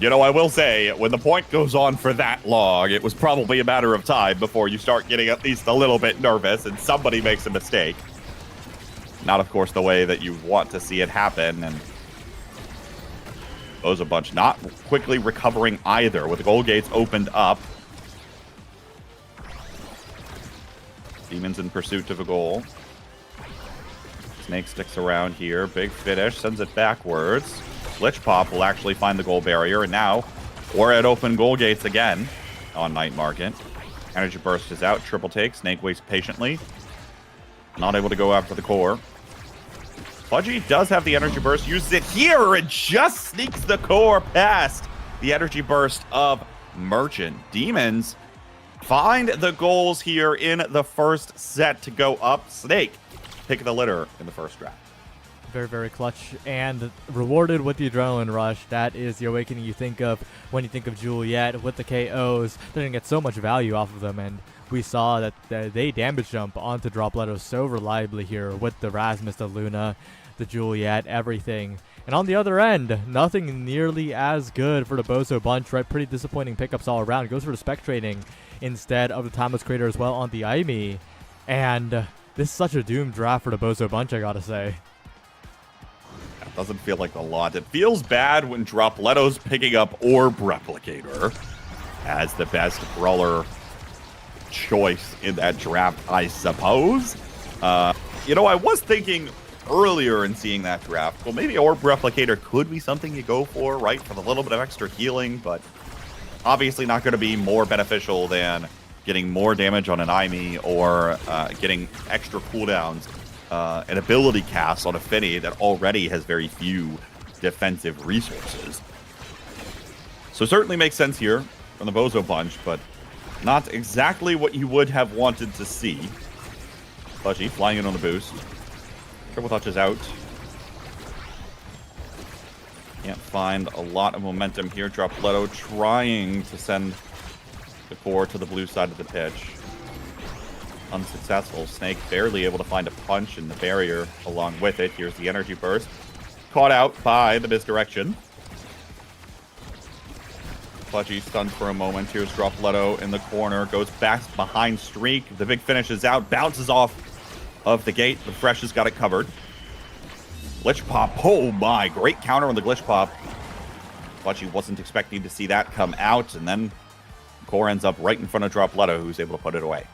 You know, I will say, when the point goes on for that long, it was probably a matter of time before you start getting at least a little bit nervous and somebody makes a mistake. Not, of course, the way that you want to see it happen. And Bozo Bunch not quickly recovering either, with the goal gates opened up. Demons in pursuit of a goal. Snake sticks around here. Big finish, sends it backwards. Glitch Pop will actually find the goal barrier, and now we're at open goal gates again on Night Market. Energy Burst is out. Triple take. Snake waits patiently. Not able to go after the core. Fudgy does have the Energy Burst. Uses it here and just sneaks the core past the Energy Burst of Merchant. Demons find the goals here in the first set to go up. Snake pick the litter in the first draft. Very, very clutch and rewarded with the adrenaline rush. That is the awakening you think of when you think of Juliet with the KOs. They're going to get so much value off of them, and we saw that they damage jump onto Dropletto so reliably here with the Rasmus, the Luna, the Juliet, everything. And on the other end, nothing nearly as good for the Bozo Bunch, right? Pretty disappointing pickups all around. Goes for the Spectrating instead of the Timeless Crater as well on the Aimi. And this is such a doomed draft for the Bozo Bunch, I gotta say. Doesn't feel like a lot. It feels bad when Dropletto's picking up Orb Replicator as the best brawler choice in that draft, I suppose. You know, I was thinking earlier in seeing that draft, well, maybe Orb Replicator could be something you go for, right? For the little bit of extra healing, but obviously not going to be more beneficial than getting more damage on an Aimi or getting extra cooldowns. An ability cast on a Finny that already has very few defensive resources. So certainly makes sense here from the Bozo Bunch, but not exactly what you would have wanted to see. Fudgy flying in on the boost. Triple touch is out. Can't find a lot of momentum here. Dropletto trying to send the core to the blue side of the pitch. Unsuccessful. Snake barely able to find a punch in the barrier along with it. Here's the Energy Burst. Caught out by the misdirection. Fudgy stunned for a moment. Here's Dropletto in the corner. Goes back behind Streak. The big finish is out. Bounces off of the gate. The Fresh has got it covered. Glitch pop. Oh my, great counter on the glitch pop. But she wasn't expecting to see that come out, and then core ends up right in front of Dropletto, who's able to put it away.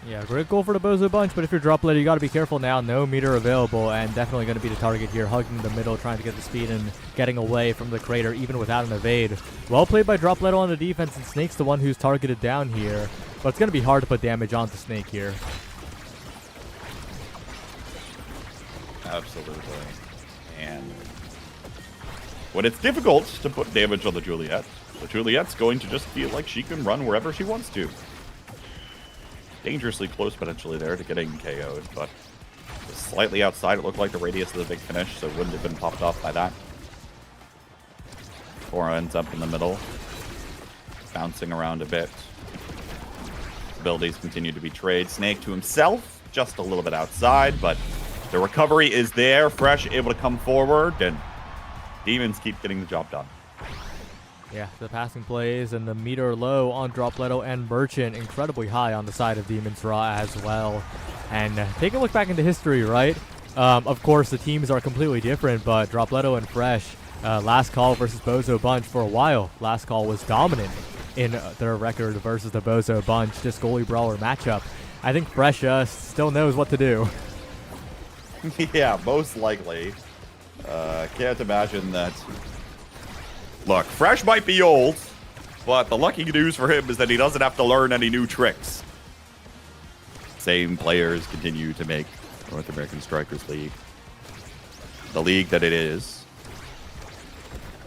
Yeah, great goal for the Bozo Bunch, but if you're Dropletto, you got to be careful now. No meter available, and definitely going to be the target here, hugging the middle, trying to get the speed and getting away from the crater, even without an evade. Well played by Dropletto on the defense, and Snake's the one who's targeted down here, but it's going to be hard to put damage onto Snake here. Absolutely. And when it's difficult to put damage on the Juliet's going to just feel like she can run wherever she wants to. Dangerously close potentially there to getting KO'd, but slightly outside. It looked like the radius of the big finish, so it wouldn't have been popped off by that. Cora ends up in the middle, bouncing around a bit. Abilities continue to be trade. Snake to himself, just a little bit outside, but the recovery is there. Fresh able to come forward, and Demons keep getting the job done. Yeah, the passing plays and the meter low on Dropletto and Merchant, incredibly high on the side of Demon's Raw as well. And take a look back into history, right? Of course, the teams are completely different, but Dropletto and Fresh, last call versus Bozo Bunch for a while. Last call was dominant in their record versus the Bozo Bunch, this goalie brawler matchup. I think Fresh still knows what to do. Yeah, most likely. Can't imagine that. Look, Fresh might be old, but the lucky news for him is that he doesn't have to learn any new tricks. Same players continue to make North American Strikers League the league that it is.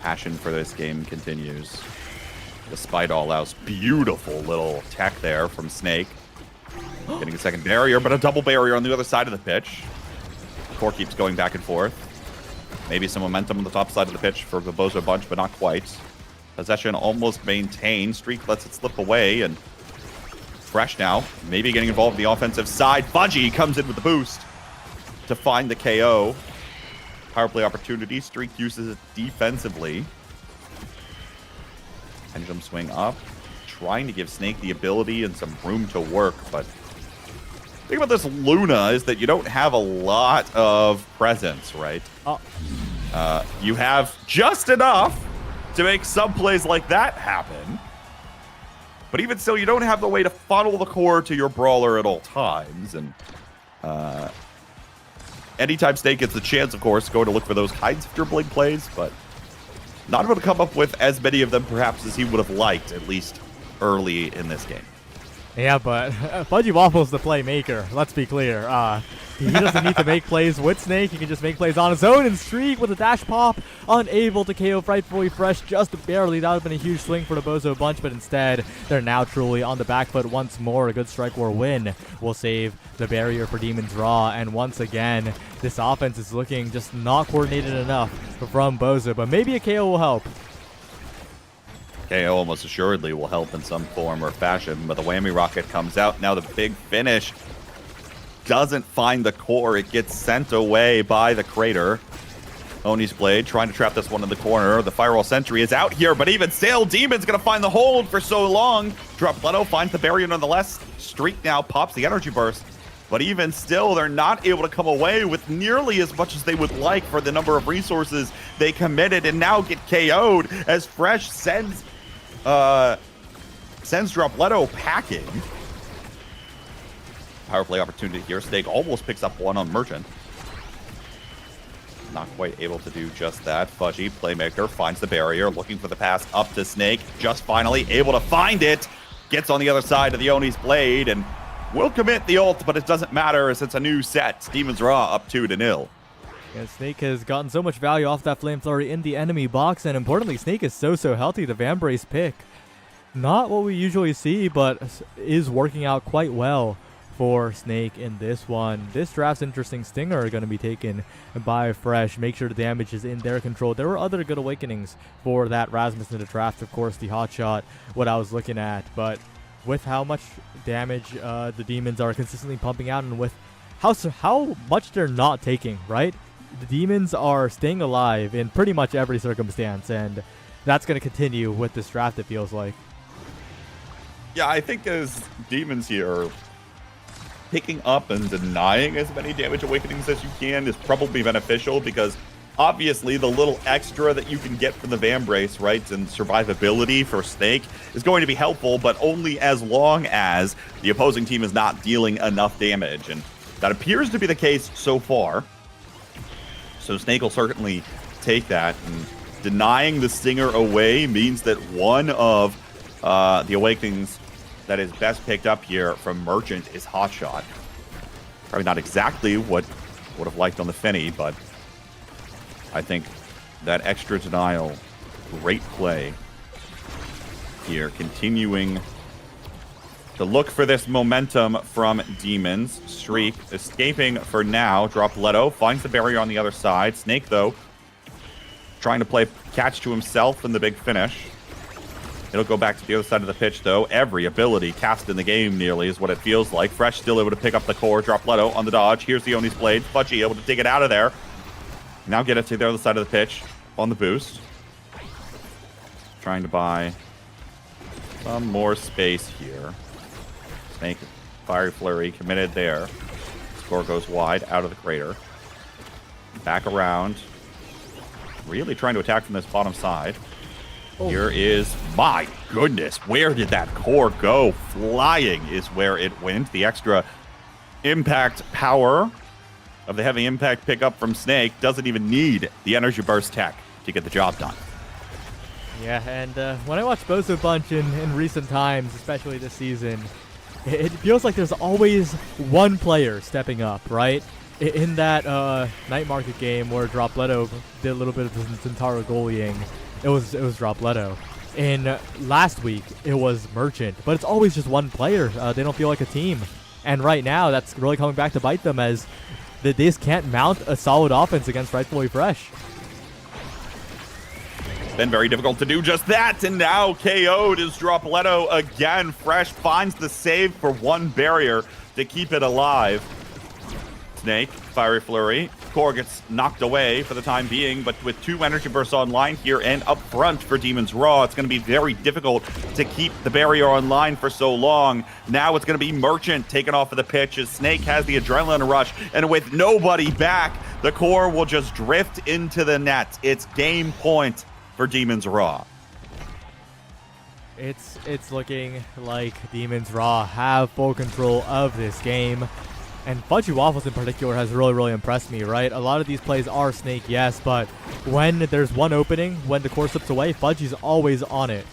Passion for this game continues. Despite all else, beautiful little tech there from Snake. Getting a second barrier, but a double barrier on the other side of the pitch. Core keeps going back and forth. Maybe some momentum on the top side of the pitch for the Bozo Bunch, but not quite. Possession almost maintained. Streak lets it slip away, and Fresh now, maybe getting involved in the offensive side. Fudgy comes in with the boost to find the KO. Power play opportunity. Streak uses it defensively. Pendulum swing up. Trying to give Snake the ability and some room to work, but the thing about this Luna is that you don't have a lot of presence, right? Oh. You have just enough to make some plays like that happen. But even still, you don't have the way to funnel the core to your brawler at all times. And anytime Snake gets the chance, of course, going to look for those kinds of dribbling plays, but not able to come up with as many of them perhaps as he would have liked, at least early in this game. Yeah, but Fudgy Waffle's the playmaker, let's be clear. He doesn't need to make plays with Snake, he can just make plays on his own, and Streak with a dash pop, unable to KO Frightfully Fresh, just barely. That would have been a huge swing for the Bozo Bunch, but instead, they're now truly on the back foot once more. A good Strike War win will save the barrier for Demon's Raw, and once again, this offense is looking just not coordinated enough from Bozo, but maybe a KO will help. KO almost assuredly will help in some form or fashion, but the whammy rocket comes out. Now the big finish doesn't find the core. It gets sent away by the crater. Oni's Blade trying to trap this one in the corner. The Firewall Sentry is out here, but even still, Demon's going to find the hold for so long. Dropletto finds the barrier nonetheless. Streak now pops the energy burst, but even still, they're not able to come away with nearly as much as they would like for the number of resources they committed, and now get KO'd as Fresh sends Dropletto packing. Power play opportunity here. Snake almost picks up one on Merchant. Not quite able to do just that. Fudgy, playmaker, finds the barrier, looking for the pass up to Snake. Just finally able to find it. Gets on the other side of the Oni's Blade and will commit the ult, but it doesn't matter as it's a new set. Demon's Raw up 2-0. Yeah, Snake has gotten so much value off that Flame Flurry in the enemy box, and importantly, Snake is so healthy. The Vambrace pick, not what we usually see, but is working out quite well for Snake in this one. This draft's interesting. Stinger are going to be taken by Fresh. Make sure the damage is in their control. There were other good awakenings for that Rasmus in the draft. Of course, the hot shot, what I was looking at, but with how much damage the Demons are consistently pumping out, and with how much they're not taking, right? The Demons are staying alive in pretty much every circumstance, and that's going to continue with this draft, it feels like. Yeah, I think as Demons here, picking up and denying as many damage awakenings as you can is probably beneficial, because obviously the little extra that you can get from the Vambrace, right, and survivability for Snake is going to be helpful, but only as long as the opposing team is not dealing enough damage. And that appears to be the case so far. So Snake will certainly take that, and denying the Stinger away means that one of the awakenings that is best picked up here from Merchant is Hotshot. Probably not exactly what would have liked on the Finny, but I think that extra denial, great play here, continuing to look for this momentum from Demons. Streak escaping for now. Dropletto finds the barrier on the other side. Snake, though, trying to play catch to himself in the big finish. It'll go back to the other side of the pitch, though. Every ability cast in the game nearly is what it feels like. Fresh still able to pick up the core. Dropletto on the dodge. Here's the Oni's blade. Fudgy able to dig it out of there. Now get it to the other side of the pitch on the boost. Trying to buy some more space here. Snake, Fiery Flurry committed there. Score goes wide out of the crater. Back around. Really trying to attack from this bottom side. Oh. Here is, my goodness, where did that core go? Flying is where it went. The extra impact power of the heavy impact pickup from Snake doesn't even need the energy burst tech to get the job done. Yeah, and when I watch Bozo Bunch in recent times, especially this season, it feels like there's always one player stepping up, right? In that Night Market game where Dropletto did a little bit of Zentaro goalieing, it was Dropletto. And last week, it was Merchant. But it's always just one player. They don't feel like a team. And right now, that's really coming back to bite them, as they just can't mount a solid offense against Rightfully Fresh. Been very difficult to do just that, and now KO'd is Dropletto again. Fresh finds the save for one barrier to keep it alive. Snake, Fiery Flurry. Core gets knocked away for the time being, but with two energy bursts online here and up front for Demon's Raw, it's going to be very difficult to keep the barrier online for so long. Now it's going to be Merchant taken off of the pitch as Snake has the adrenaline rush, and with nobody back, the core will just drift into the net. It's game point for Demon's Raw. It's looking like Demon's Raw have full control of this game. And Fudgy Waffles in particular has really impressed me, right? A lot of these plays are Snake, yes, but when there's one opening, when the core slips away, Fudgy's always on it.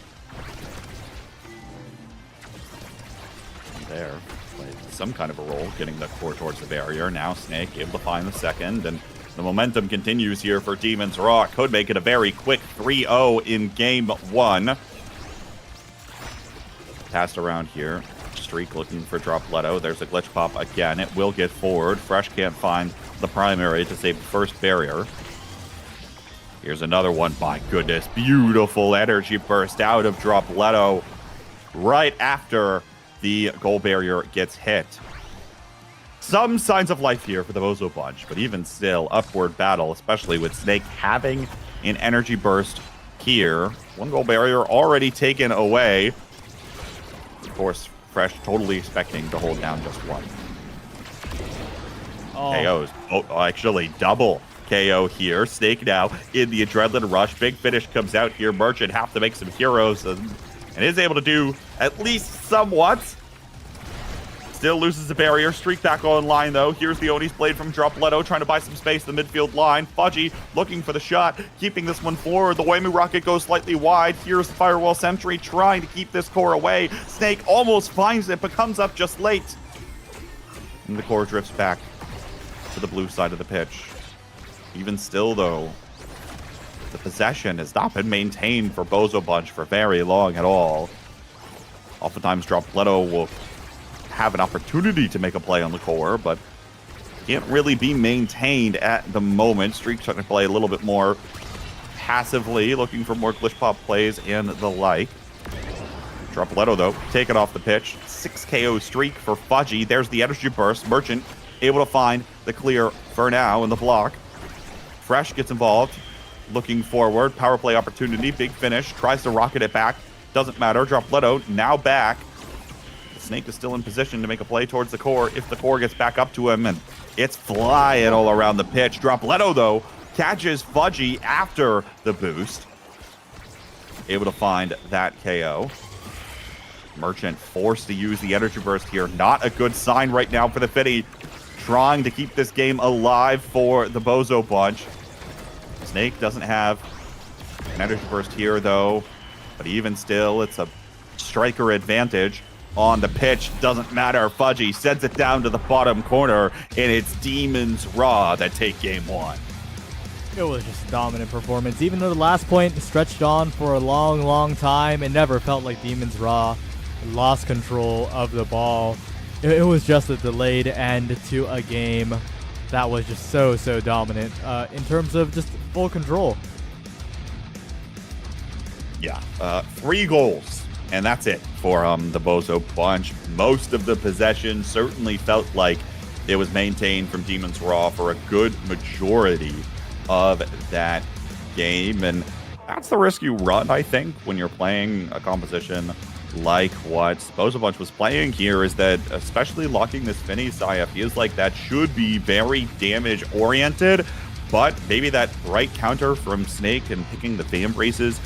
There, played some kind of a role, getting the core towards the barrier. Now Snake able to find the second, and the momentum continues here for Demon's Raw. Could make it a very quick 3-0 in game one. Passed around here. Streak looking for Dropletto. There's a glitch pop again. It will get forward. Fresh can't find the primary to save the first barrier. Here's another one. My goodness. Beautiful energy burst out of Dropletto right after the goal barrier gets hit. Some signs of life here for the Bozo Bunch, but even still, upward battle, especially with Snake having an energy burst here. One goal barrier already taken away. Of course, Fresh totally expecting to hold down just one. Oh. KOs. Oh, actually, double KO here. Snake now in the adrenaline rush. Big finish comes out here. Merchant have to make some heroes and is able to do at least somewhat. Still loses the barrier. Streak back online, though. Here's the Oni's blade from Dropletto, trying to buy some space in the midfield line. Fudgy looking for the shot, keeping this one forward. The Waimu rocket goes slightly wide. Here's the Firewall Sentry trying to keep this core away. Snake almost finds it, but comes up just late. And the core drifts back to the blue side of the pitch. Even still, though, the possession has not been maintained for Bozo Bunch for very long at all. Oftentimes, Dropletto will have an opportunity to make a play on the core, but can't really be maintained at the moment. Streak trying to play a little bit more passively, looking for more glitch pop plays and the like. Dropletto, though, taken off the pitch. 6 KO Streak for Fudgy. There's the energy burst. Merchant able to find the clear for now in the block. Fresh gets involved, looking forward. Power play opportunity. Big finish. Tries to rocket it back. Doesn't matter. Dropletto now back. Snake is still in position to make a play towards the core if the core gets back up to him, and it's flying all around the pitch. Dropletto, though, catches Fudgy after the boost. Able to find that KO. Merchant forced to use the energy burst here. Not a good sign right now for the Finny. Trying to keep this game alive for the Bozo Bunch. Snake doesn't have an energy burst here, though. But even still, it's a striker advantage on the pitch. Doesn't matter. Fudgy sends it down to the bottom corner, and it's Demons Raw that take game one. It was just a dominant performance. Even though the last point stretched on for a long, long time, it never felt like Demons Raw lost control of the ball. It was just a delayed end to a game that was just so dominant in terms of just full control. Yeah, 3 goals, and that's it for the Bozo Bunch. Most of the possession certainly felt like it was maintained from Demons Raw for a good majority of that game, and that's the risk you run, I think, when you're playing a composition like what Bozo Bunch was playing here, is that especially locking this Finny, Saya feels like that should be very damage-oriented, but maybe that right counter from Snake and picking the Fan Braces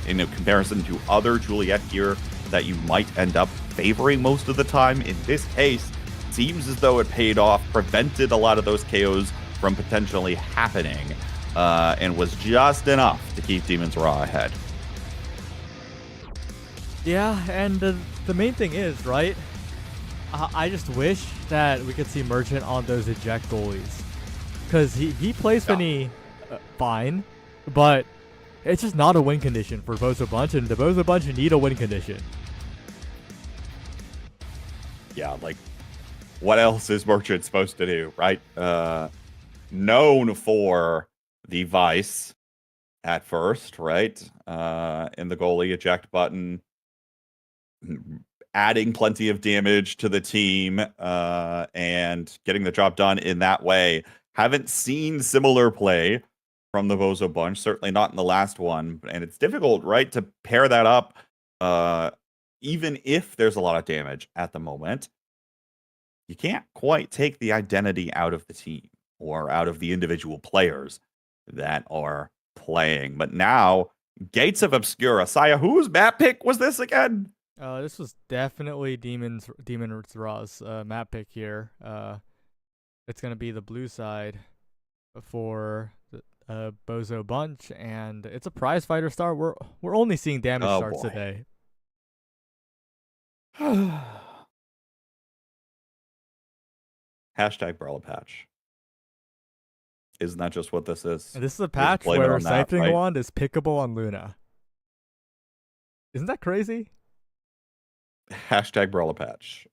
in comparison to other Juliet here that you might end up favoring most of the time. In this case, seems as though it paid off, prevented a lot of those KOs from potentially happening, and was just enough to keep Demons Raw ahead. Yeah, and the main thing is, right, I just wish that we could see Merchant on those eject goalies. Because he plays Finny fine, but it's just not a win condition for Bozo Bunch, and the Bozo Bunch need a win condition. Yeah, like, what else is Merchant supposed to do, right? Known for the Vice at first, right? In the goalie eject button, adding plenty of damage to the team and getting the job done in that way. Haven't seen similar play from the Bozo Bunch, certainly not in the last one. And it's difficult, right, to pair that up, even if there's a lot of damage at the moment. You can't quite take the identity out of the team or out of the individual players that are playing. But now, Gates of Obscura. Saya, whose map pick was this again? This was definitely Demons Raw's map pick here. It's gonna be the blue side for the Bozo Bunch, and it's a prize fighter start. We're only seeing damage starts boy. today. Hashtag Brawler Patch. Isn't that just what this is? And this is a patch blame it where on that, Siphoning right? Wand is pickable on Luna. Isn't that crazy? Hashtag Brawler Patch.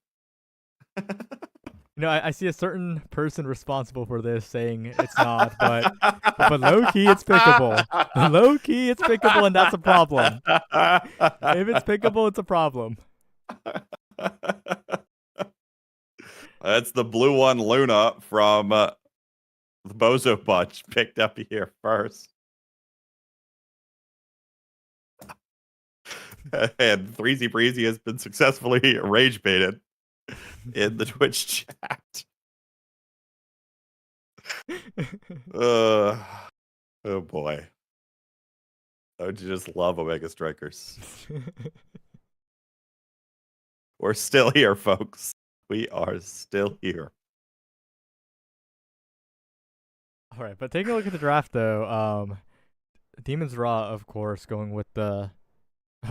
You know, I see a certain person responsible for this saying it's not, but low key it's pickable. Low key it's pickable, and that's a problem. If it's pickable, it's a problem. That's the blue one, Luna, from the Bozo Bunch, picked up here first. And 3Z Breezy has been successfully rage baited in the Twitch chat. Oh boy. Don't you just love Omega Strikers? We're still here, folks. We are still here. All right, but taking a look at the draft, though, Demons Raw, of course, going with a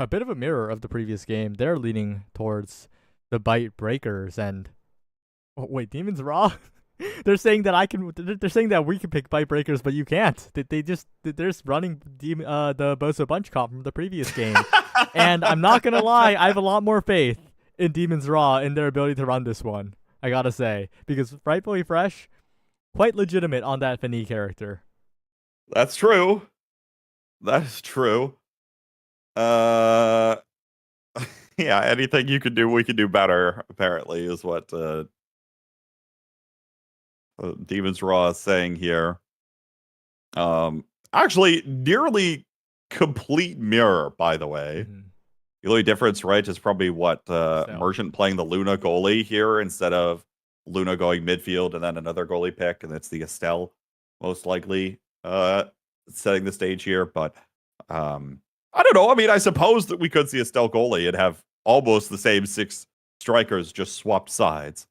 bit of a mirror of the previous game. They're leaning towards the Bite Breakers, and wait, Demons Raw? They're saying that They're saying that we can pick Bite Breakers, but you can't. They're just running the Bozo Bunch comp from the previous game, and I'm not gonna lie, I have a lot more faith in Demons Raw in their ability to run this one. I gotta say, because Rightfully Fresh, quite legitimate on that Finny character. That's true. That is true. Yeah, anything you can do, we can do better, apparently, is what Demons Raw is saying here. Actually, nearly complete mirror, by the way. The only difference, right, is probably what So. Merchant playing the Luna goalie here instead of Luna going midfield and then another goalie pick, and it's the Estelle most likely setting the stage here. But I don't know. I mean, I suppose that we could see Estelle goalie and have almost the same 6 strikers just swapped sides.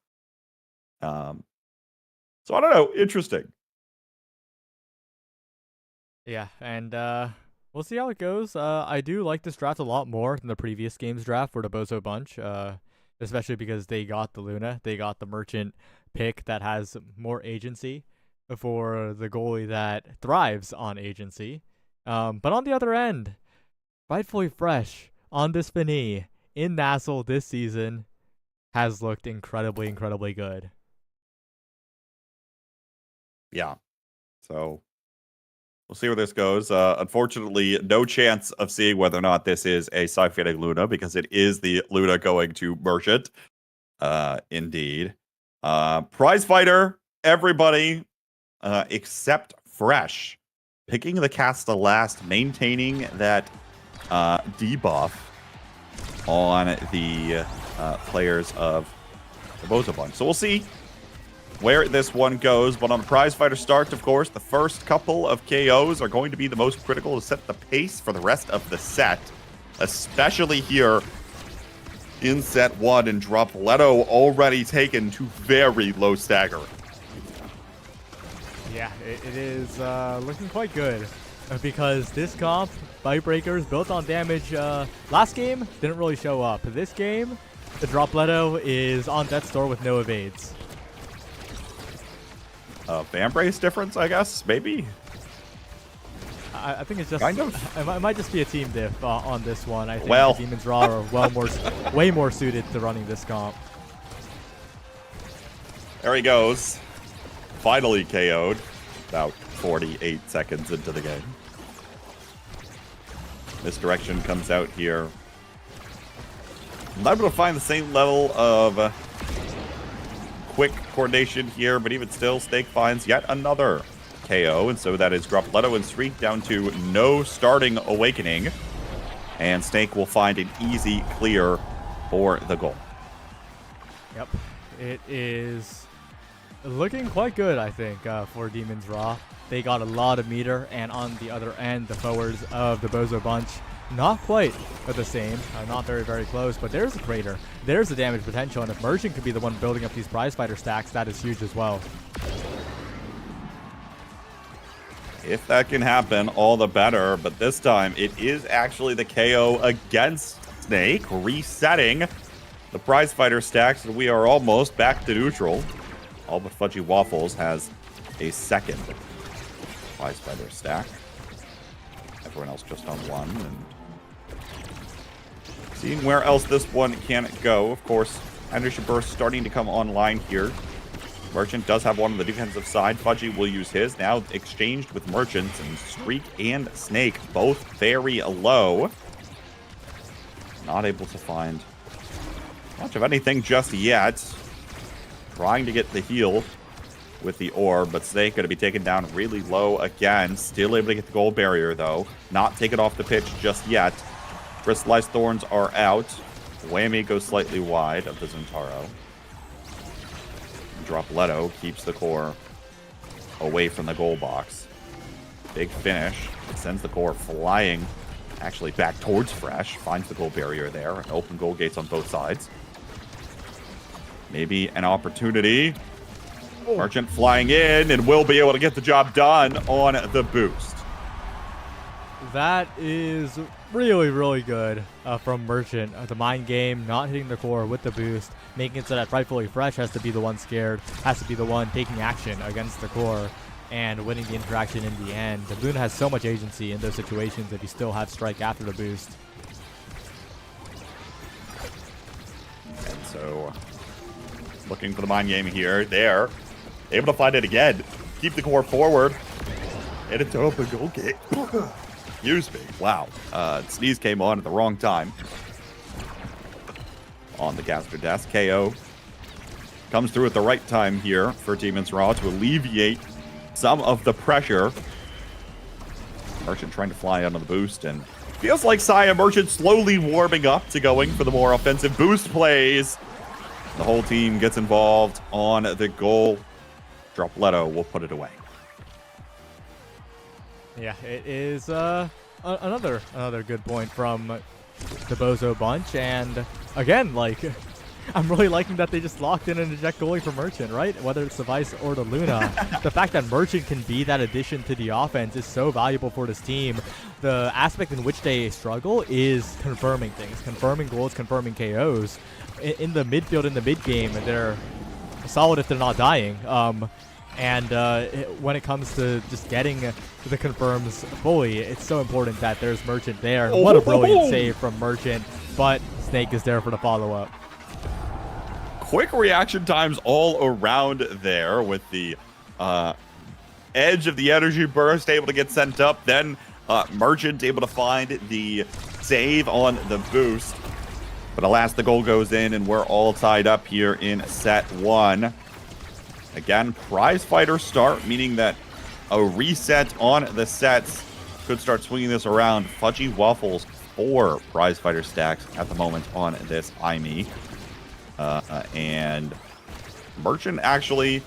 So I don't know. Interesting. Yeah, and we'll see how it goes. I do like this draft a lot more than the previous game's draft for the Bozo Bunch, especially because they got the Luna, they got the Merchant pick that has more agency for the goalie that thrives on agency. But on the other end, Rightfully Fresh on this Finney in nasl this season has looked incredibly, incredibly good. Yeah. So we'll see where this goes. Unfortunately, no chance of seeing whether or not this is a Sci-Fitting Luna because it is the Luna going to Merchant. Indeed. Prize fighter, everybody except Fresh. Picking the Casta last, maintaining that debuff on the players of the Bozo Bunch. So we'll see where this one goes, but on the prize fighter start, of course, the first couple of KOs are going to be the most critical to set the pace for the rest of the set, especially here in set 1, and Dropletto already taken to very low stagger. Yeah, it is looking quite good because this comp, Bite Breakers, built on damage. Last game didn't really show up. This game, the Dropletto is on Death's Door with no evades. Vambrace difference, I guess, maybe? I think it's just kind of. It might just be a team diff on this one. I think well, the Demons Raw are way more suited to running this comp. There he goes. Finally KO'd about 48 seconds into the game. Misdirection comes out here. Not able to find the same level of quick coordination here, but even still, Snake finds yet another KO, and so that is Dropletto and Streak down to no starting awakening, and Snake will find an easy clear for the goal. Yep, it is looking quite good, I think, for Demons Raw. They got a lot of meter, and on the other end, the forwards of the Bozo Bunch, not quite the same, not very, very close, but there's a crater. There's the damage potential, and if Merchant could be the one building up these prize fighter stacks, that is huge as well. If that can happen, all the better, but this time it is actually the KO against Snake, resetting the prize fighter stacks, and we are almost back to neutral. All but Fudgy Waffles has a second prize fighter stack. Everyone else just on one, and seeing where else this one can go. Of course, Anderson Burst starting to come online here. Merchant does have one on the defensive side. Fudgy will use his. Now exchanged with Merchants, and Streak and Snake both very low. Not able to find much of anything just yet. Trying to get the heal with the orb, but Snake going to be taken down really low again. Still able to get the gold barrier, though. Not taken off the pitch just yet. Crystallized Thorns are out. Whammy goes slightly wide of the Zentaro. Dropletto keeps the core away from the goal box. Big finish. Sends the core flying actually back towards Fresh. Finds the goal barrier there. And open goal gates on both sides. Maybe an opportunity. Merchant flying in and will be able to get the job done on the boost. That is really, really good from Merchant. The mind game, not hitting the core with the boost, making it so that Rightfully Fresh has to be the one scared, has to be the one taking action against the core, and winning the interaction in the end. The Luna has so much agency in those situations if you still have strike after the boost. And so, looking for the mind game here. There. Able to find it again. Keep the core forward. And it's open goal gate. Excuse me. Wow. Sneeze came on at the wrong time. On the caster desk. KO comes through at the right time here for Demons Raw to alleviate some of the pressure. Merchant trying to fly under the boost, and Feels like Saya Merchant slowly warming up to going for the more offensive boost plays. The whole team gets involved on the goal. Dropletto will put it away. Yeah, it is another good point from the Bozo bunch. And again, like, I'm really liking that they just locked in an eject goalie for Merchant, right? Whether it's the Vice or the Luna. The fact that Merchant can be that addition to the offense is so valuable for this team. The aspect in which they struggle is confirming things, confirming goals, confirming KOs. In the midfield, in the mid game, they're solid if they're not dying. When it comes to just getting the confirms fully, it's so important that there's Merchant there. And what a brilliant save from Merchant, but Snake is there for the follow-up. Quick reaction times all around there with the edge of the energy burst able to get sent up. Then Merchant able to find the save on the boost. But alas, the goal goes in, and we're all tied up here in set one. Again, prize fighter start, meaning that a reset on the sets could start swinging this around. Fudgy Waffles, 4 prize fighter stacks at the moment on this IME. And Merchant actually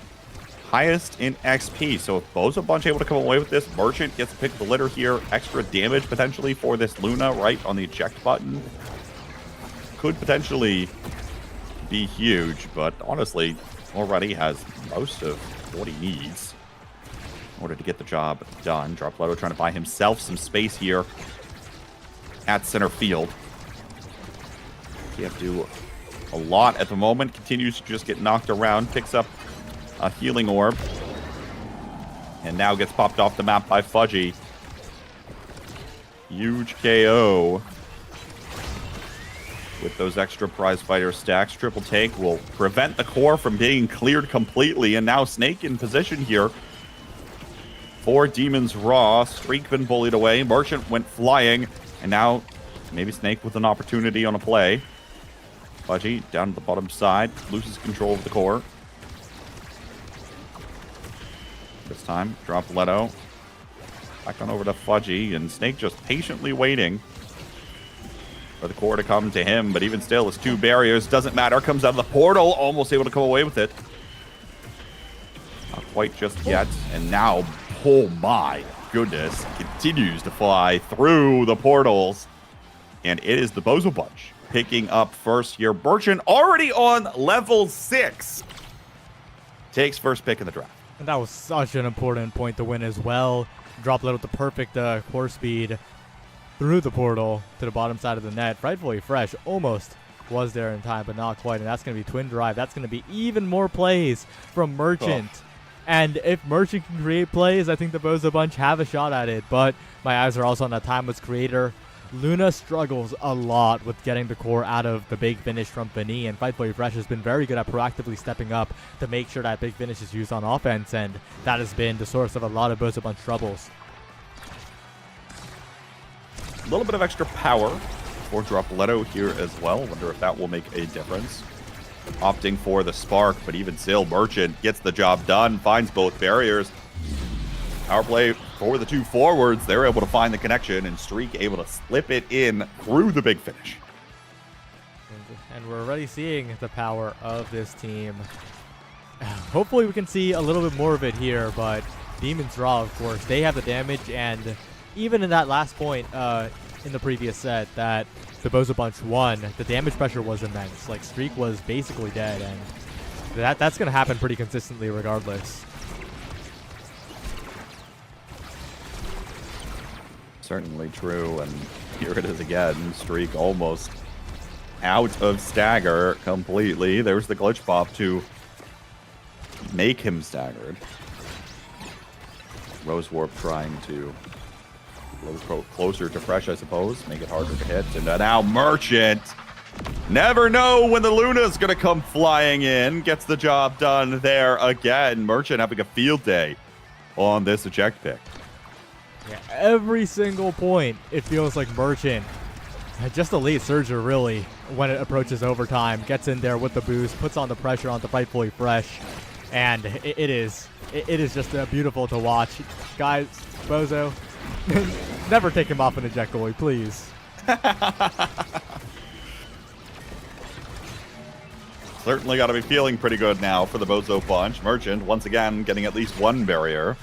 highest in XP. So if Bozo Bunch able to come away with this, Merchant gets to pick the litter here. Extra damage potentially for this Luna right on the eject button. Could potentially be huge, but honestly, already has most of what he needs in order to get the job done. Dropletto trying to buy himself some space here at center field. Can't do a lot at the moment. Continues to just get knocked around. Picks up a healing orb. And now gets popped off the map by Fudgy. Huge KO. With those extra prize fighter stacks, triple take will prevent the core from being cleared completely. And now Snake in position here for Demon's Raw. Streak been bullied away. Merchant went flying. And now maybe Snake with an opportunity on a play. Fudgy down to the bottom side. Loses control of the core. This time, Dropletto. Back on over to Fudgy. And Snake just patiently waiting for the core to come to him, but even still, it's 2 barriers. Doesn't matter. Comes out of the portal, almost able to come away with it. Not quite just yet. And now, oh my goodness, continues to fly through the portals. And it is the Bozo Bunch picking up first here. Merchant already on level 6. Takes first pick in the draft. And that was such an important point to win as well. Dropletto with the perfect core speed through the portal to the bottom side of the net. Rightfully Fresh almost was there in time, but not quite. And that's going to be twin drive. That's going to be even more plays from Merchant. Oh. And if Merchant can create plays, I think the Bozo Bunch have a shot at it. But my eyes are also on that timeless creator. Luna struggles a lot with getting the core out of the big finish from Bini, and Fightfully Fresh has been very good at proactively stepping up to make sure that big finish is used on offense, and that has been the source of a lot of Bozo Bunch troubles. A little bit of extra power for Dropletto here as well. Wonder if that will make a difference. Opting for the spark, but even still, Merchant gets the job done, finds both barriers. Power play for the 2 forwards. They're able to find the connection, and Streak able to slip it in through the big finish. And we're already seeing the power of this team. Hopefully we can see a little bit more of it here, but Demon's Raw, of course, they have the damage, and even in that last point in the previous set that the Bozo Bunch won, the damage pressure was immense. Like, Streak was basically dead, and that's going to happen pretty consistently regardless. Certainly true, and here it is again. Streak almost out of stagger completely. There's the glitch pop to make him staggered. Rose Warp trying to go closer to Fresh, I suppose, make it harder to hit. And now Merchant, never know when the Luna's going to come flying in. Gets the job done there again. Merchant having a field day on this eject pick. Yeah, every single point, it feels like Merchant, just Elite Surger really, when it approaches overtime, gets in there with the boost, puts on the pressure onto Fightfully Fresh, and it is just beautiful to watch. Guys, Bozo, Never take him off an eject goalie, please. Certainly got to be feeling pretty good now for the Bozo Bunch. Merchant, once again, getting at least one barrier.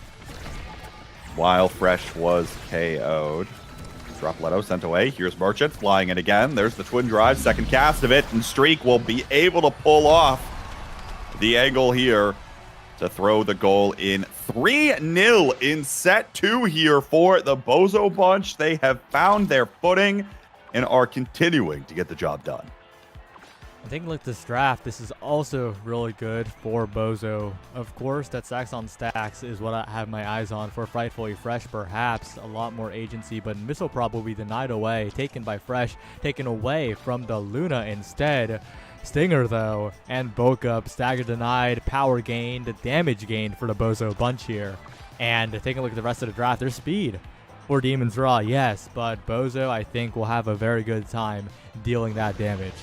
While Fresh was KO'd. Dropletto sent away. Here's Merchant flying in again. There's the twin drive, second cast of it, and Streak will be able to pull off the angle here to throw the goal in. 3-0 in set 2 here for the Bozo Bunch. They have found their footing and are continuing to get the job done. I think like this draft, this is also really good for Bozo. Of course, that stacks on stacks is what I have my eyes on. For Frightfully Fresh, perhaps a lot more agency, but Missile Prob will be denied away, taken by Fresh, taken away from the Luna instead. Stinger, though, and Bulk Up, stagger denied, power gained, damage gained for the Bozo Bunch here. And taking a look at the rest of the draft, their speed for Demon's Raw, yes, but Bozo, I think, will have a very good time dealing that damage.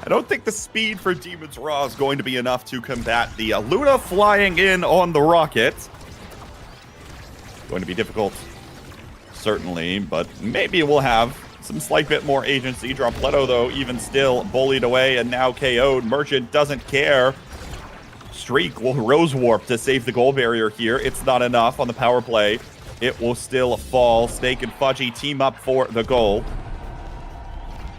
I don't think the speed for Demon's Raw is going to be enough to combat the Luna flying in on the rocket. Going to be difficult, certainly, but maybe we'll have some slight bit more agency. Dropletto, though, even still bullied away and now KO'd. Merchant doesn't care. Streak will Rose Warp to save the goal barrier here. It's not enough on the power play. It will still fall. Snake and Fudgy team up for the goal.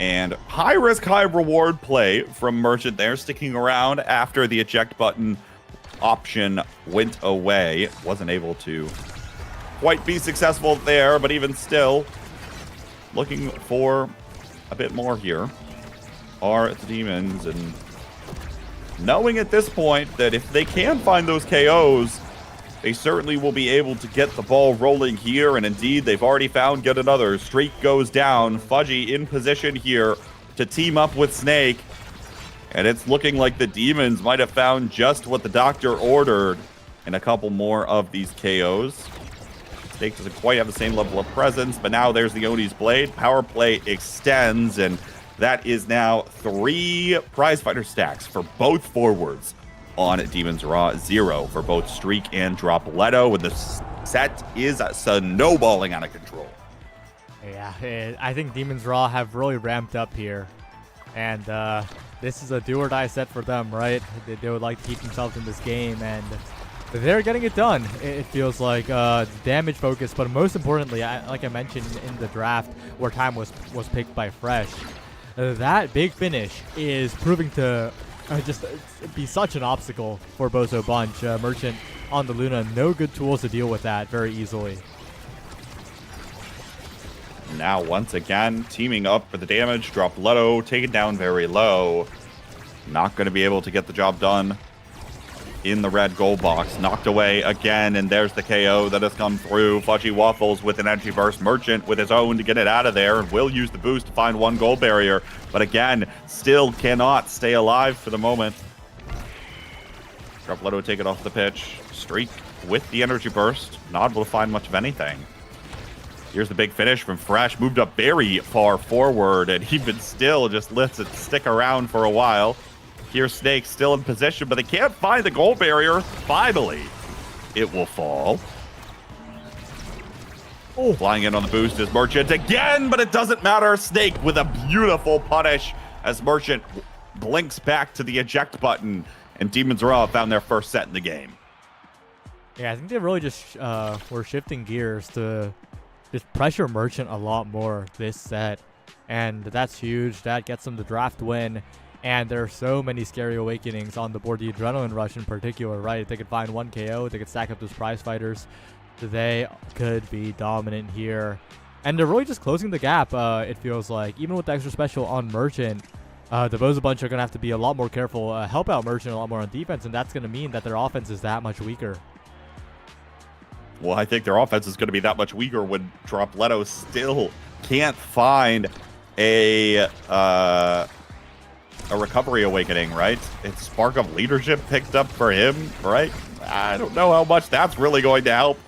And high risk, high reward play from Merchant there, sticking around after the eject button option went away. Wasn't able to quite be successful there, but even still, looking for a bit more here are the Demons, and knowing at this point that if they can find those KOs, they certainly will be able to get the ball rolling here, and indeed, they've already found yet another. Streak goes down. Fudgy in position here to team up with Snake, and it's looking like the Demons might have found just what the doctor ordered in a couple more of these KOs. Snake doesn't quite have the same level of presence, but now there's the Oni's Blade. Power play extends, and that is now 3 prizefighter stacks for both forwards on Demon's Raw, 0 for both Streak and Dropletto, and the set is snowballing out of control. Yeah, I think Demon's Raw have really ramped up here, and this is a do-or-die set for them, right? They would like to keep themselves in this game, and they're getting it done. It feels like damage focus, but most importantly, like I mentioned in the draft where time was picked by Fresh, that big finish is proving to just be such an obstacle for Bozo Bunch. Merchant on the Luna, no good tools to deal with that very easily. Now, once again, teaming up for the damage. Dropletto taken down very low. Not going to be able to get the job done in the red goal box. Knocked away again, and there's the KO that has come through. Fudgy Waffles with an energy burst. Merchant with his own to get it out of there, and will use the boost to find 1 goal barrier. But again, still cannot stay alive for the moment. Dropletto take it off the pitch. Streak with the energy burst. Not able to find much of anything. Here's the big finish from Fresh. Moved up very far forward, and even still just lets it stick around for a while. Here's Snake still in position, but they can't find the goal barrier. Finally, it will fall. Oh, flying in on the boost is Merchant again, but it doesn't matter. Snake with a beautiful punish as Merchant blinks back to the eject button, and Demon's Raw found their first set in the game. Yeah, I think they really just were shifting gears to just pressure Merchant a lot more this set, and that's huge. That gets them the draft win. And there are so many scary awakenings on the board. The Adrenaline Rush in particular, right? If they could find 1 KO, they could stack up those prize fighters. They could be dominant here. And they're really just closing the gap, it feels like. Even with the extra special on Merchant, the Bozo Bunch are going to have to be a lot more careful, help out Merchant a lot more on defense, and that's going to mean that their offense is that much weaker. Well, I think their offense is going to be that much weaker when Dropletto still can't find a recovery awakening, right? It's Spark of Leadership picked up for him, right? I don't know how much that's really going to help.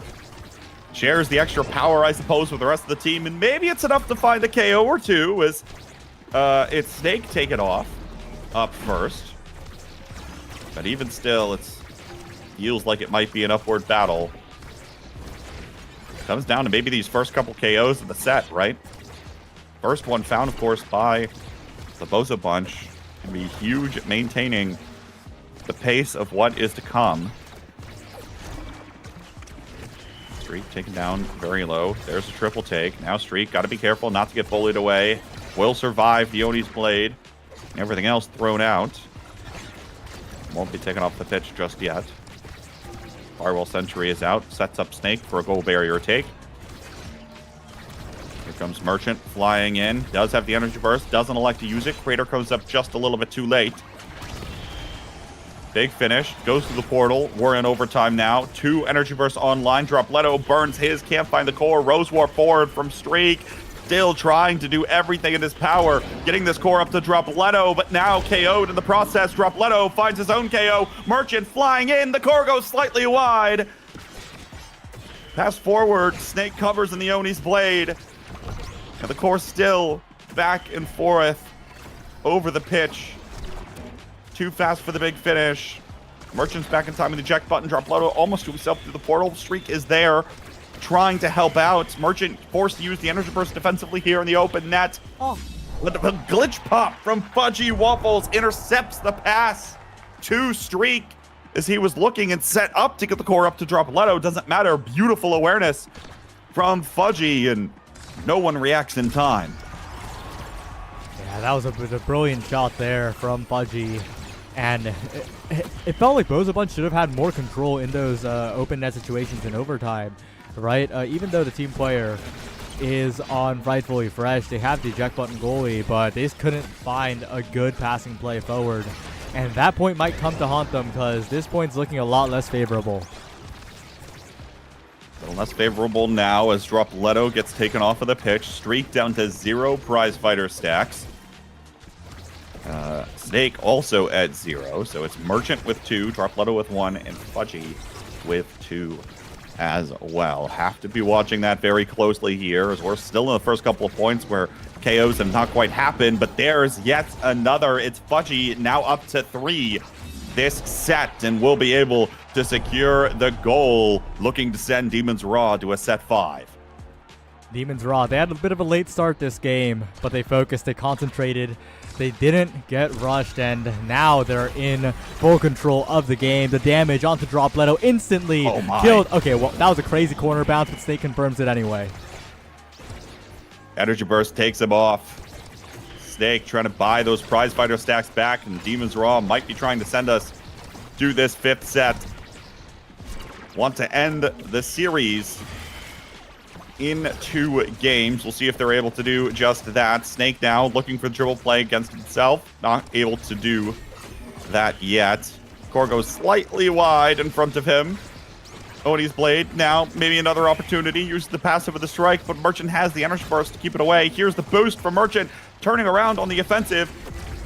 Shares the extra power, I suppose, with the rest of the team, and maybe it's enough to find a KO or 2 as it's Snake taken off up first. But even still, it feels like it might be an upward battle. Comes down to maybe these first couple KOs of the set, right? First one found, of course, by the Bozo Bunch. Can be huge at maintaining the pace of what is to come. Streak taken down very low. There's a triple take. Now Streak, got to be careful not to get bullied away. Will survive the Oni's blade. Everything else thrown out. Won't be taken off the pitch just yet. Firewall Sentry is out. Sets up Snake for a goal barrier take. Here comes Merchant flying in. Does have the energy burst. Doesn't elect to use it. Crater comes up just a little bit too late. Big finish. Goes through the portal. We're in overtime now. 2 energy bursts online. Dropletto burns his. Can't find the core. Rose War forward from Streak. Still trying to do everything in his power. Getting this core up to Dropletto, but now KO'd in the process. Dropletto finds his own KO. Merchant flying in. The core goes slightly wide. Pass forward. Snake covers in the Oni's blade. And the core still back and forth over the pitch. Too fast for the big finish. Merchant's back in time with the eject button. Dropletto almost to himself through the portal. Streak is there, trying to help out. Merchant forced to use the energy burst defensively here in the open net. Oh. But a glitch pop from Fudgy Waffles intercepts the pass to Streak as he was looking and set up to get the core up to Dropletto. Doesn't matter. Beautiful awareness from Fudgy, and no one reacts in time. Yeah, that was a brilliant shot there from Fudgy. And it felt like Bozo Bunch should have had more control in those open net situations in overtime, right? Even though the team player is on Rightfully Fresh, they have the eject button goalie, but they just couldn't find a good passing play forward. And that point might come to haunt them because this point's looking a lot less favorable. A little less favorable now as Dropletto gets taken off of the pitch. Streak down to 0 prize fighter stacks. Snake also at 0, so it's Merchant with 2, Dropletto with 1, and Fudgy with 2 as well. Have to be watching that very closely here, as we're still in the first couple of points where KOs have not quite happened, but there's yet another. It's Fudgy now up to 3 this set, and will be able to secure the goal, looking to send Demons Raw to a set 5. Demons Raw, they had a bit of a late start this game, but they focused, they concentrated. They didn't get rushed, and now they're in full control of the game. The damage onto Dropletto instantly killed. Okay, well, that was a crazy corner bounce, but Snake confirms it anyway. Energy Burst takes him off. Snake trying to buy those prize fighter stacks back, and Demons Raw might be trying to send us to this 5th set. Want to end the series in 2 games. We'll see if they're able to do just that. Snake now looking for the triple play against himself. Not able to do that yet. Core goes slightly wide in front of him. Oni's blade now, maybe another opportunity. Uses the passive of the strike, but Merchant has the energy burst to keep it away. Here's the boost from Merchant, turning around on the offensive.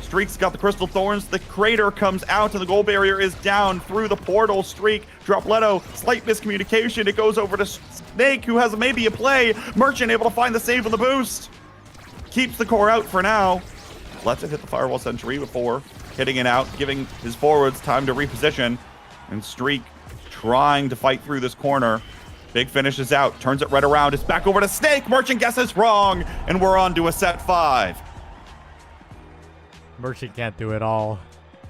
Streak's got the Crystal Thorns. The Crater comes out, and the goal barrier is down through the portal. Streak, Dropletto, slight miscommunication. It goes over to Snake, who has maybe a play. Merchant able to find the save on the boost. Keeps the core out for now. Lets it hit the Firewall Sentry before hitting it out, giving his forwards time to reposition. And Streak trying to fight through this corner. Big finish is out, turns it right around. It's back over to Snake. Merchant guesses wrong, and we're on to a set 5. Merchant can't do it all.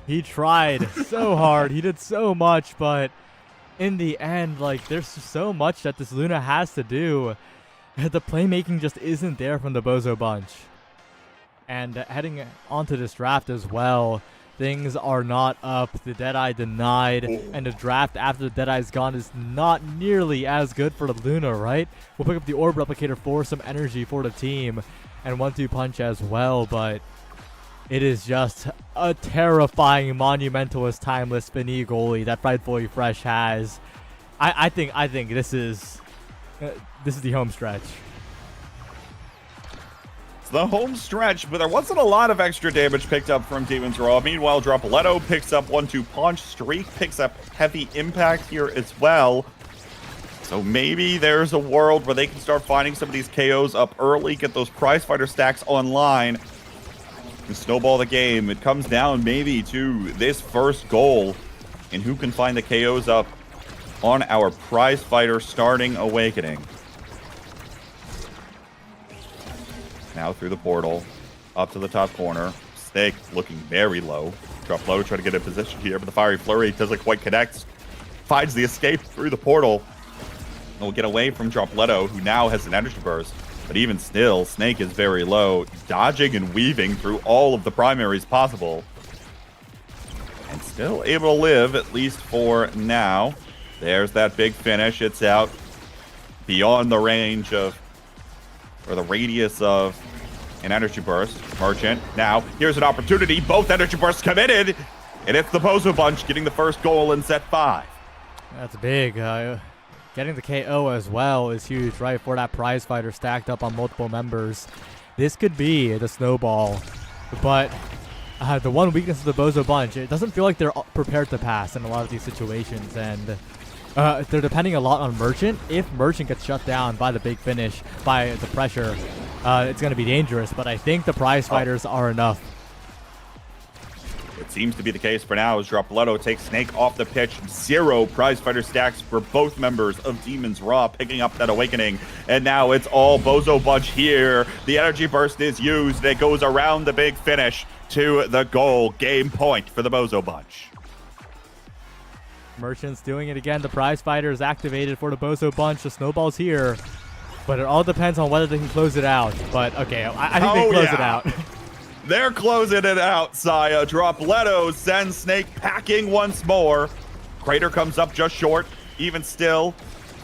He tried so hard. He did so much, but in the end, like, there's so much that this Luna has to do. The playmaking just isn't there from the Bozo Bunch. And heading onto this draft as well, things are not up. The Deadeye denied, and the draft after the Deadeye's gone is not nearly as good for the Luna, right? We'll pick up the Orb Replicator for some energy for the team, and 1-2 punch as well, but it is just a terrifying, monumentalist, timeless Spinny goalie that Rightfully Fresh has. I think this is the home stretch. It's the home stretch, but there wasn't a lot of extra damage picked up from Demons Raw. Meanwhile, Dropletto picks up 1-2 punch. Streak picks up heavy impact here as well. So maybe there's a world where they can start finding some of these KOs up early, get those prize fighter stacks online, and snowball the game. It comes down maybe to this first goal and who can find the KOs up on our prize fighter starting Awakening. Now through the portal, up to the top corner. Snake looking very low. Drop low, trying to get in position here, but the Fiery Flurry doesn't quite connect. Finds the escape through the portal. And will get away from Dropletto, who now has an energy burst. But even still, Snake is very low, dodging and weaving through all of the primaries possible. And still able to live, at least for now. There's that big finish. It's out beyond the range of, or the radius of, an energy burst. Merchant, now, here's an opportunity. Both energy bursts committed, and it's the Bozo Bunch getting the first goal in set 5. That's big. Getting the KO as well is huge, right? For that prize fighter stacked up on multiple members. This could be the snowball, but the one weakness of the Bozo Bunch, it doesn't feel like they're prepared to pass in a lot of these situations, and they're depending a lot on Merchant. If Merchant gets shut down by the big finish, by the pressure, it's going to be dangerous, but I think the prize fighters are enough. It seems to be the case for now as Dropletto takes Snake off the pitch. 0 prize fighter stacks for both members of Demon's Raw, picking up that awakening. And now it's all Bozo Bunch here. The energy burst is used. It goes around the big finish to the goal. Game point for the Bozo Bunch. Merchant's doing it again. The prize fighter is activated for the Bozo Bunch. The snowball's here, but it all depends on whether they can close it out. But okay, I think they close it out. They're closing it out, Saya. Dropletto sends Snake packing once more. Crater comes up just short. Even still,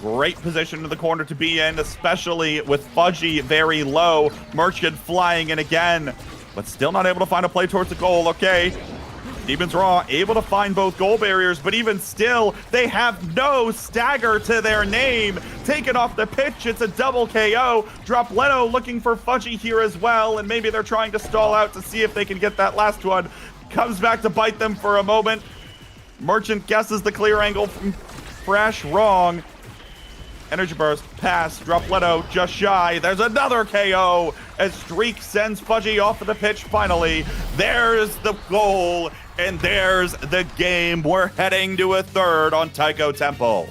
great position in the corner to be in, especially with Fudgy very low. Merchant flying in again, but still not able to find a play towards the goal. Okay. Demon's Raw able to find both goal barriers, but even still, they have no stagger to their name. Taken off the pitch, it's a double KO. Dropletto looking for Fudgy here as well, and maybe they're trying to stall out to see if they can get that last one. Comes back to bite them for a moment. Merchant guesses the clear angle from Fresh, wrong. Energy burst, pass, Dropletto just shy. There's another KO as Streak sends Fudgy off of the pitch finally. There's the goal, and there's the game. We're heading to a third on Taiko Temple.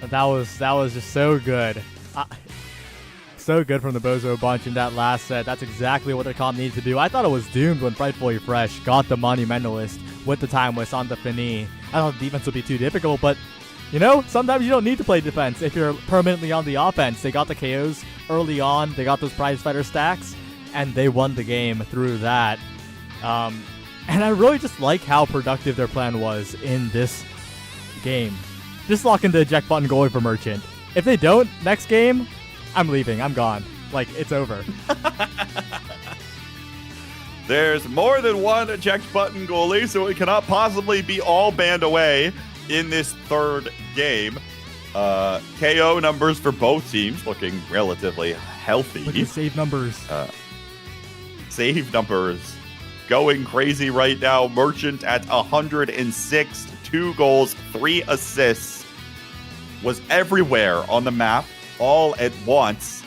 That was just so good. So good from the Bozo Bunch in that last set. That's exactly what the comp needs to do. I thought it was doomed when Frightfully Fresh got the Monumentalist with the time waste on the Fini. I thought the defense would be too difficult, but you know, sometimes you don't need to play defense if you're permanently on the offense. They got the KOs early on. They got those prize fighter stacks, and they won the game through that. And I really just like how productive their plan was in this game. Just lock in the eject button goalie for Merchant. If they don't, next game, I'm leaving. I'm gone. Like, it's over. There's more than one eject button goalie, so it cannot possibly be all banned away in this third game. KO numbers for both teams looking relatively healthy. Look at save numbers. Save numbers going crazy right now. Merchant at 106, 2 goals, 3 assists. Was everywhere on the map, all at once.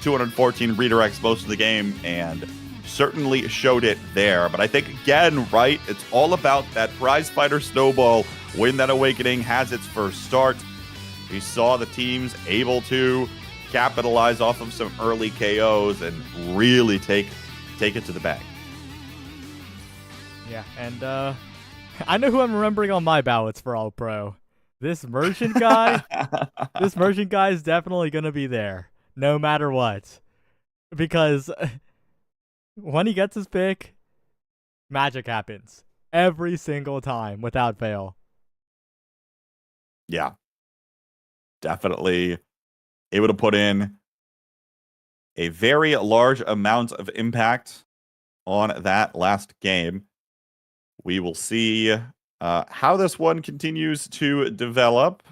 214 redirects most of the game, and certainly showed it there. But I think, again, right, it's all about that prize fighter snowball when that awakening has its first start. We saw the teams able to capitalize off of some early KOs and really take it to the bank. Yeah, and I know who I'm remembering on my ballots for All Pro. This Merchant guy, this Merchant guy is definitely going to be there, no matter what. Because when he gets his pick, magic happens. Every single time, without fail. Yeah. Definitely able to put in a very large amount of impact on that last game. We will see how this one continues to develop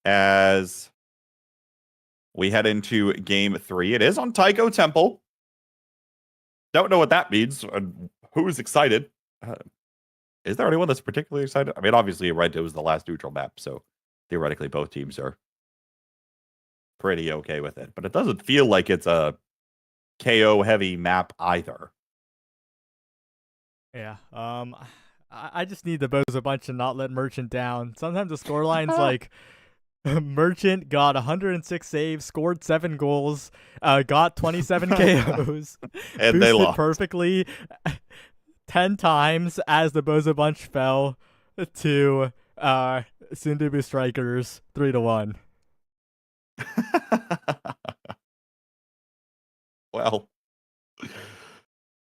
as we head into game 3. It is on Taiko Temple. Don't know what that means. Who's excited? Is there anyone that's particularly excited? I mean, obviously, right, it was the last neutral map, so theoretically both teams are pretty okay with it. But it doesn't feel like it's a KO-heavy map either. Yeah, I just need the Bozo Bunch to not let Merchant down. Sometimes the scoreline's like Merchant got 106 saves, scored 7 goals, got 27 KOs, And they boosted lost. perfectly 10 times as the Bozo Bunch fell to Sundubu Strikers 3-1. Well,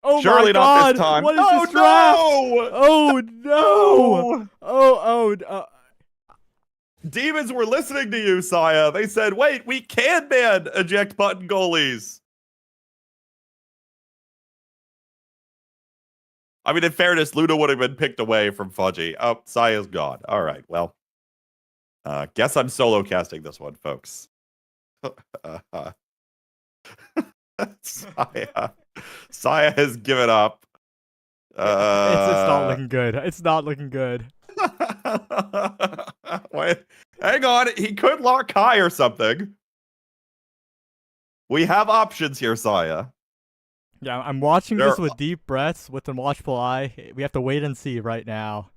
Oh surely my not God! this time. What is Oh, this draft? no! Oh no! Oh. Demons were listening to you, Saya. They said, wait, we can ban eject button goalies. I mean, in fairness, Luna would have been picked away from Fudgy. Oh, Saya's gone. All right, well. Guess I'm solo casting this one, folks. Saya has given up. It's not looking good. It's not looking good. Wait, hang on. He could lock Kai or something. We have options here, Saya. Yeah, I'm watching this with deep breaths, with an watchful eye. We have to wait and see right now.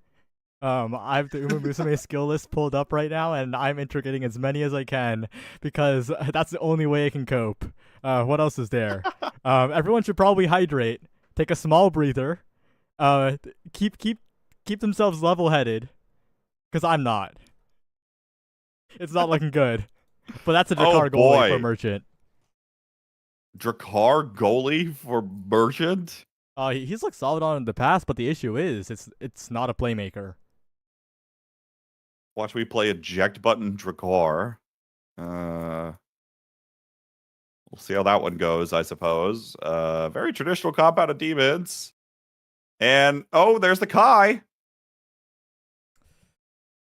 I have the Uma Musume skill list pulled up right now, and I'm integrating as many as I can because that's the only way I can cope. What else is there? Everyone should probably hydrate, take a small breather, keep themselves level-headed, because I'm not. It's not looking good. But that's a Drakkar goalie for Merchant. Drakkar goalie for Merchant? He's looked solid on in the past, but the issue is it's not a playmaker. Watch me play eject button Drakkar. We'll see how that one goes, I suppose. Very traditional comp out of Demons. And, oh, there's the Kai.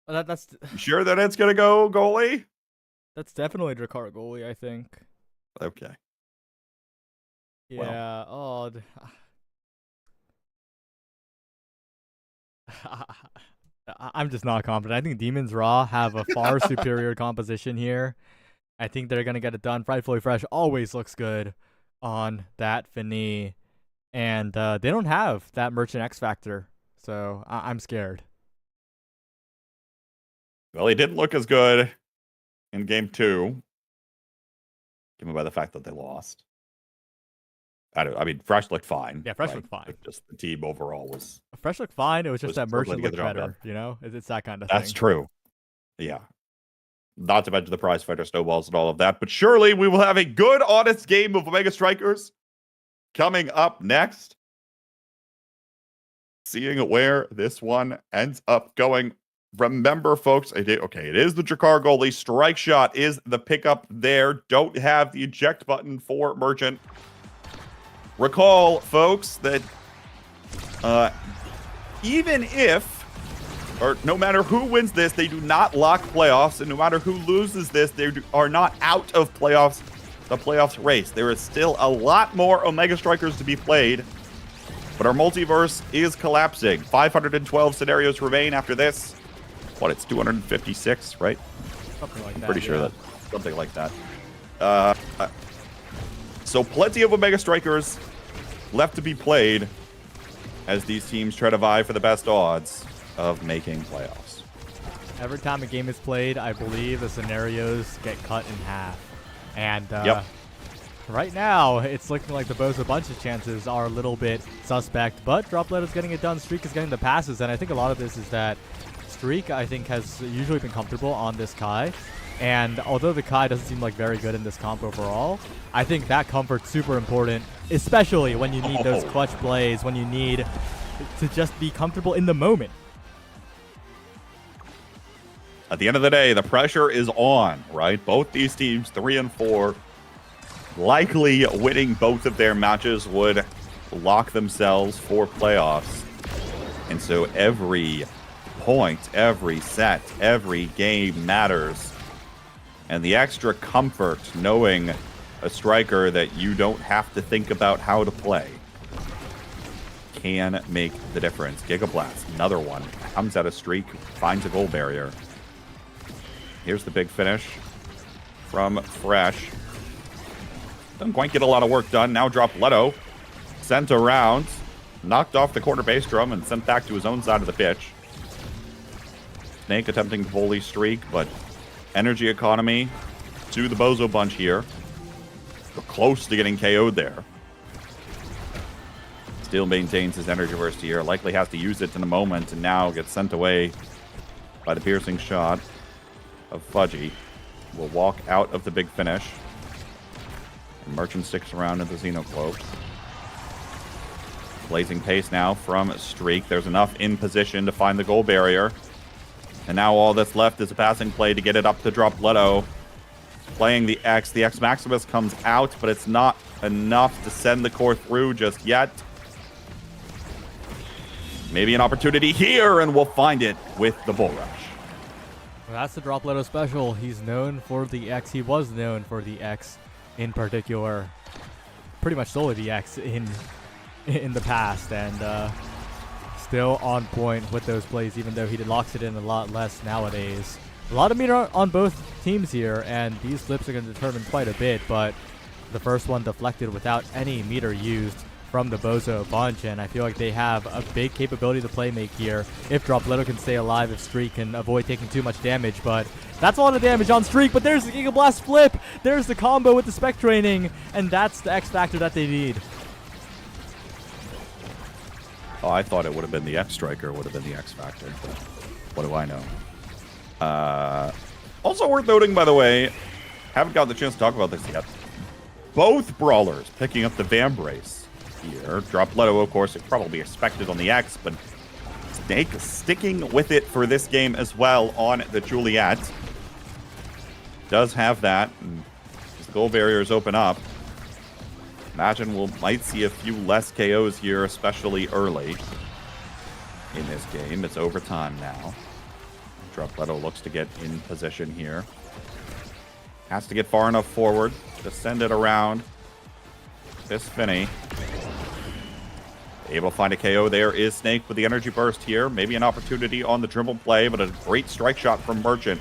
That's You sure that it's going to go goalie? That's definitely Drakkar goalie, I think. Okay. Yeah. I'm just not confident. I think Demons Raw have a far superior composition here. I think they're gonna get it done. Frightfully Fresh always looks good on that Fini, and they don't have that Merchant X Factor, so I'm scared. Well, he didn't look as good in game 2, given by the fact that they lost. I mean, Fresh looked fine. Yeah, Fresh looked fine. Just the team overall was. Fresh looked fine. It was just that struggling Merchant to get looked the job better. You know, it's that kind of That's thing. true. Yeah. Not to mention the prize fighter snowballs and all of that. But surely we will have a good, honest game of Omega Strikers coming up next. Seeing where this one ends up going. Remember, folks, it is the Drakkar goalie. Strike shot is the pickup there. Don't have the eject button for Merchant. Recall, folks, that even if, or no matter who wins this, they do not lock playoffs, and no matter who loses this, they are not out of playoffs, the playoffs race. There is still a lot more Omega Strikers to be played, but our multiverse is collapsing. 512 scenarios remain after this. What, it's 256, right? Something like that. Pretty sure that something like that. So plenty of Omega Strikers left to be played as these teams try to vie for the best odds of making playoffs. Every time a game is played, I believe the scenarios get cut in half. And right now, it's looking like the Bozo Bunch's chances are a little bit suspect, but Droplet is getting it done. Streak is getting the passes, and I think a lot of this is that Streak, I think, has usually been comfortable on this Kai. And although the Kai doesn't seem like very good in this comp overall, I think that comfort's super important, especially when you need those clutch plays, when you need to just be comfortable in the moment. At the end of the day, the pressure is on, right? Both these teams, 3 and 4, likely winning both of their matches would lock themselves for playoffs. And so every point, every set, every game matters. And the extra comfort knowing a striker that you don't have to think about how to play can make the difference. Giga Blast, another one, comes out of streak, finds a goal barrier. Here's the big finish from Fresh. Doesn't quite get a lot of work done. Now drop Leto. Sent around. Knocked off the corner bass drum and sent back to his own side of the pitch. Snake attempting to volley streak, but energy economy to the Bozo Bunch here. We're close to getting KO'd there. Still maintains his energy burst here. Likely has to use it in a moment and now gets sent away by the piercing shot of Fudgy. Will walk out of the big finish. And Merchant sticks around in the Xenocloak. Blazing pace now from Streak. There's enough in position to find the goal barrier. And now all that's left is a passing play to get it up to Dropletto. Playing the X. The X Maximus comes out, but it's not enough to send the core through just yet. Maybe an opportunity here, and we'll find it with the Bull Rush. Well, that's the Dropletto special. He's known for the X. He was known for the X in particular. Pretty much solely the X in the past, and still on point with those plays, even though he locks it in a lot less nowadays. A lot of meter on both teams here, and these flips are going to determine quite a bit, but the first one deflected without any meter used from the Bozo Bunch, and I feel like they have a big capability to play make here if Dropletto can stay alive, if Streak can avoid taking too much damage, but that's a lot of damage on Streak, but there's the Giga Blast flip, there's the combo with the Spec Training, and that's the X Factor that they need. Oh, I thought it would have been the X Striker would have been the X Factor, but what do I know? Also worth noting, by the way, haven't gotten the chance to talk about this yet. Both brawlers picking up the Vambrace here. Dropletto, of course, it probably expected on the X, but Snake sticking with it for this game as well on the Juliet. Does have that. And as the goal barriers open up, imagine might see a few less KOs here, especially early in this game. It's overtime now. Dropletto looks to get in position here. Has to get far enough forward to send it around this Finny. Able to find a KO. There is Snake with the energy burst here. Maybe an opportunity on the dribble play, but a great strike shot from Merchant.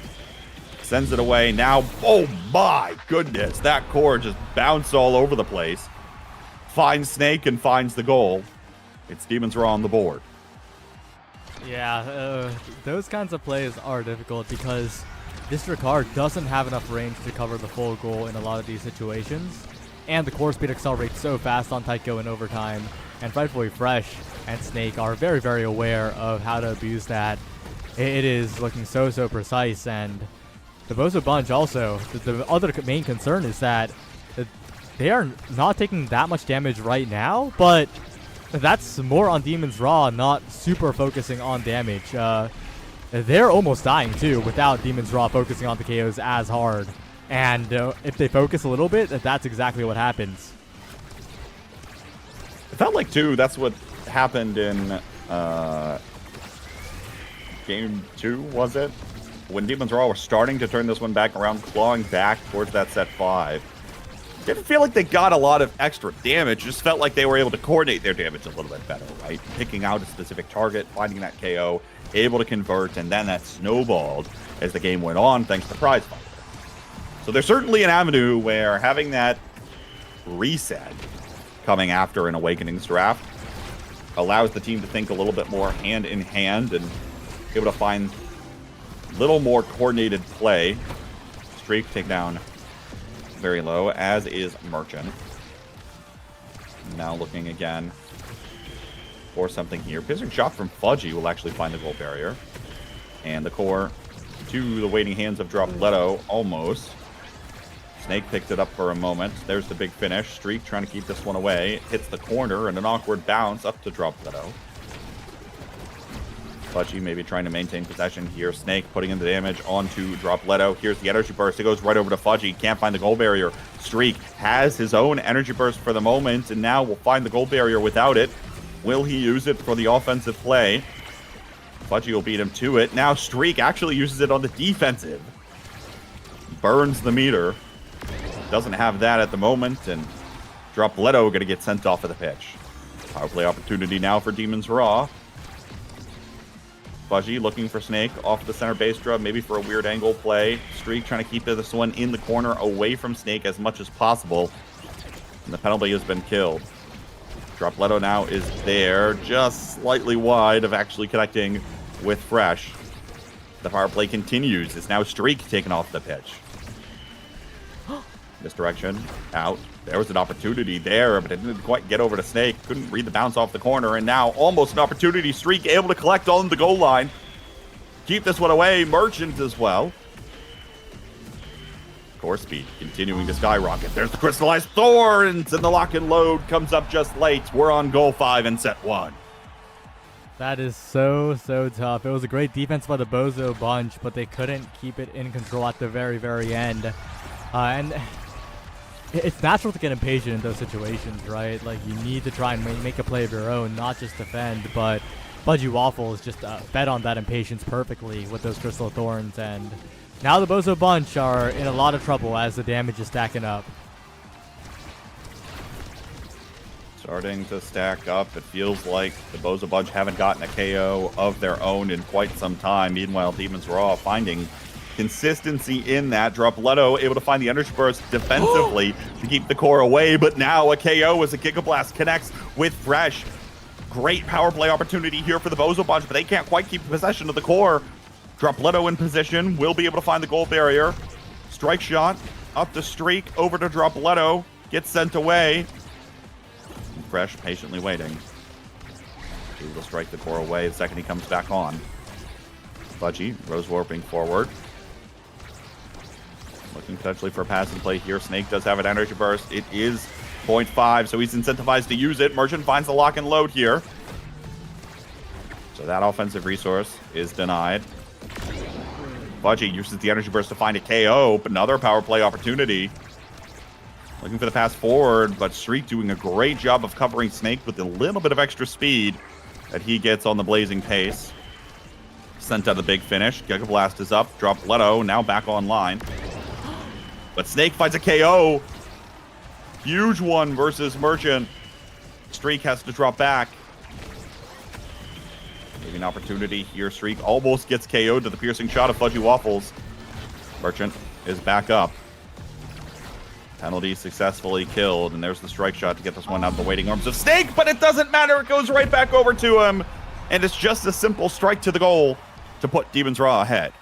Sends it away. Now, oh my goodness, that core just bounced all over the place. Finds Snake and finds the goal. It's Demons Raw on the board. Yeah, those kinds of plays are difficult because this Ricard doesn't have enough range to cover the full goal in a lot of these situations. And the core speed accelerates so fast on Tycho in overtime. And Frightfully Fresh and Snake are very, very aware of how to abuse that. It is looking so precise. And the Bozo Bunch also, the other main concern is that they are not taking that much damage right now, but that's more on Demon's Raw, not super focusing on damage. They're almost dying too without Demon's Raw focusing on the KOs as hard. And if they focus a little bit, that's exactly what happens. It felt like, too, that's what happened in Game 2, was it? When Demons Raw were starting to turn this one back around, clawing back towards that set 5. Didn't feel like they got a lot of extra damage. Just felt like they were able to coordinate their damage a little bit better, right? Picking out a specific target, finding that KO, able to convert, and then that snowballed as the game went on, thanks to Prize Fighter. So there's certainly an avenue where having that reset coming after an Awakenings draft allows the team to think a little bit more hand in hand and be able to find a little more coordinated play. Streak takedown very low, as is Merchant. Now looking again for something here. Piercing shot from Fudgy will actually find the goal barrier. And the core to the waiting hands of Dropletto, almost. Snake picked it up for a moment. There's the big finish. Streak trying to keep this one away. Hits the corner and an awkward bounce up to Dropletto. Fudgy maybe trying to maintain possession here. Snake putting in the damage onto Dropletto. Here's the energy burst. It goes right over to Fudgy. Can't find the goal barrier. Streak has his own energy burst for the moment, and now will find the goal barrier without it. Will he use it for the offensive play? Fudgy will beat him to it. Now Streak actually uses it on the defensive. Burns the meter. Doesn't have that at the moment, and Dropletto going to get sent off of the pitch. Power play opportunity now for Demons Raw. Fudgy looking for Snake off the center base drum, maybe for a weird angle play. Streak trying to keep this one in the corner away from Snake as much as possible. And the penalty has been killed. Dropletto now is there, just slightly wide of actually connecting with Fresh. The power play continues. It's now Streak taken off the pitch. Misdirection, out. There was an opportunity there, but it didn't quite get over to Snake. Couldn't read the bounce off the corner, and now almost an opportunity. Streak able to collect on the goal line. Keep this one away. Merchant as well. Core speed continuing to skyrocket. There's the crystallized thorns, and the lock and load comes up just late. We're on goal 5 in set 1. That is so tough. It was a great defense by the Bozo bunch, but they couldn't keep it in control at the very end. And it's natural to get impatient in those situations, right? Like, you need to try and make a play of your own, not just defend, but Fudgy Waffles just fed on that impatience perfectly with those Crystal Thorns, and now the Bozo bunch are in a lot of trouble as the damage is stacking up. Starting to stack up. It feels like the Bozo bunch haven't gotten a KO of their own in quite some time. Meanwhile, Demons Raw finding consistency in that. Dropletto able to find the energy burst defensively to keep the core away, but now a KO as a Giga Blast connects with Fresh. Great power play opportunity here for the Bozo bunch, but they can't quite keep possession of the core. Dropletto in position, will be able to find the goal barrier. Strike shot, up the Streak, over to Dropletto, gets sent away. Fresh patiently waiting. He will strike the core away the second he comes back on. Fudgy, Rose warping forward. Looking potentially for a pass and play here. Snake does have an energy burst. It is 0.5, so he's incentivized to use it. Merchant finds the lock and load here. So that offensive resource is denied. Fudgy uses the energy burst to find a KO, but another power play opportunity. Looking for the pass forward, but Streak doing a great job of covering Snake with a little bit of extra speed that he gets on the blazing pace. Sent out the big finish. Giga Blast is up. Dropletto now back online. But Snake finds a KO. Huge one versus Merchant. Streak has to drop back. Maybe an opportunity here. Streak almost gets KO'd to the piercing shot of Fudgy Waffles. Merchant is back up. Penalty successfully killed, and there's the strike shot to get this one out of the waiting arms of Snake, but it doesn't matter. It goes right back over to him, and it's just a simple strike to the goal to put Demons Raw ahead.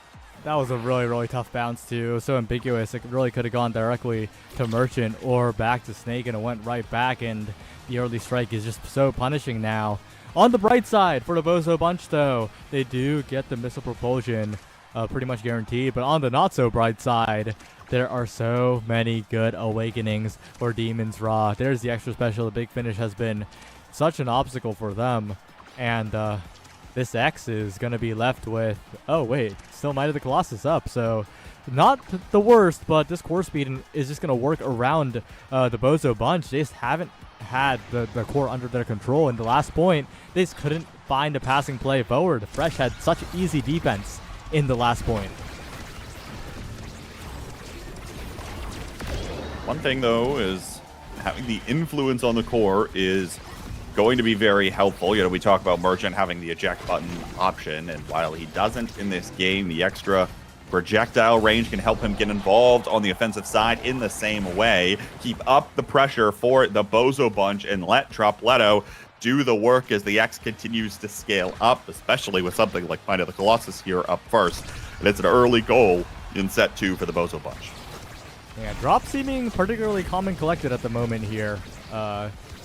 That was a really tough bounce, too. It was so ambiguous. It really could have gone directly to Merchant or back to Snake, and it went right back, and the early strike is just so punishing now. On the bright side for the Bozo bunch, though, they do get the missile propulsion pretty much guaranteed, but on the not-so-bright side, there are so many good awakenings for Demons Raw. There's the extra special. The big finish has been such an obstacle for them, and this X is going to be left with, oh wait, still Might of the Colossus up, so not the worst, but this core speed is just going to work around the Bozo bunch. They just haven't had the core under their control. In the last point, they just couldn't find a passing play forward. Fresh had such easy defense in the last point. One thing, though, is having the influence on the core is going to be very helpful. You know, we talk about Merchant having the eject button option, and while he doesn't in this game, the extra projectile range can help him get involved on the offensive side in the same way. Keep up the pressure for the Bozo bunch and let Dropletto do the work as the X continues to scale up, especially with something like Might of the Colossus here up first. And it's an early goal in set 2 for the Bozo bunch. Yeah, drop seeming particularly calm and collected at the moment here.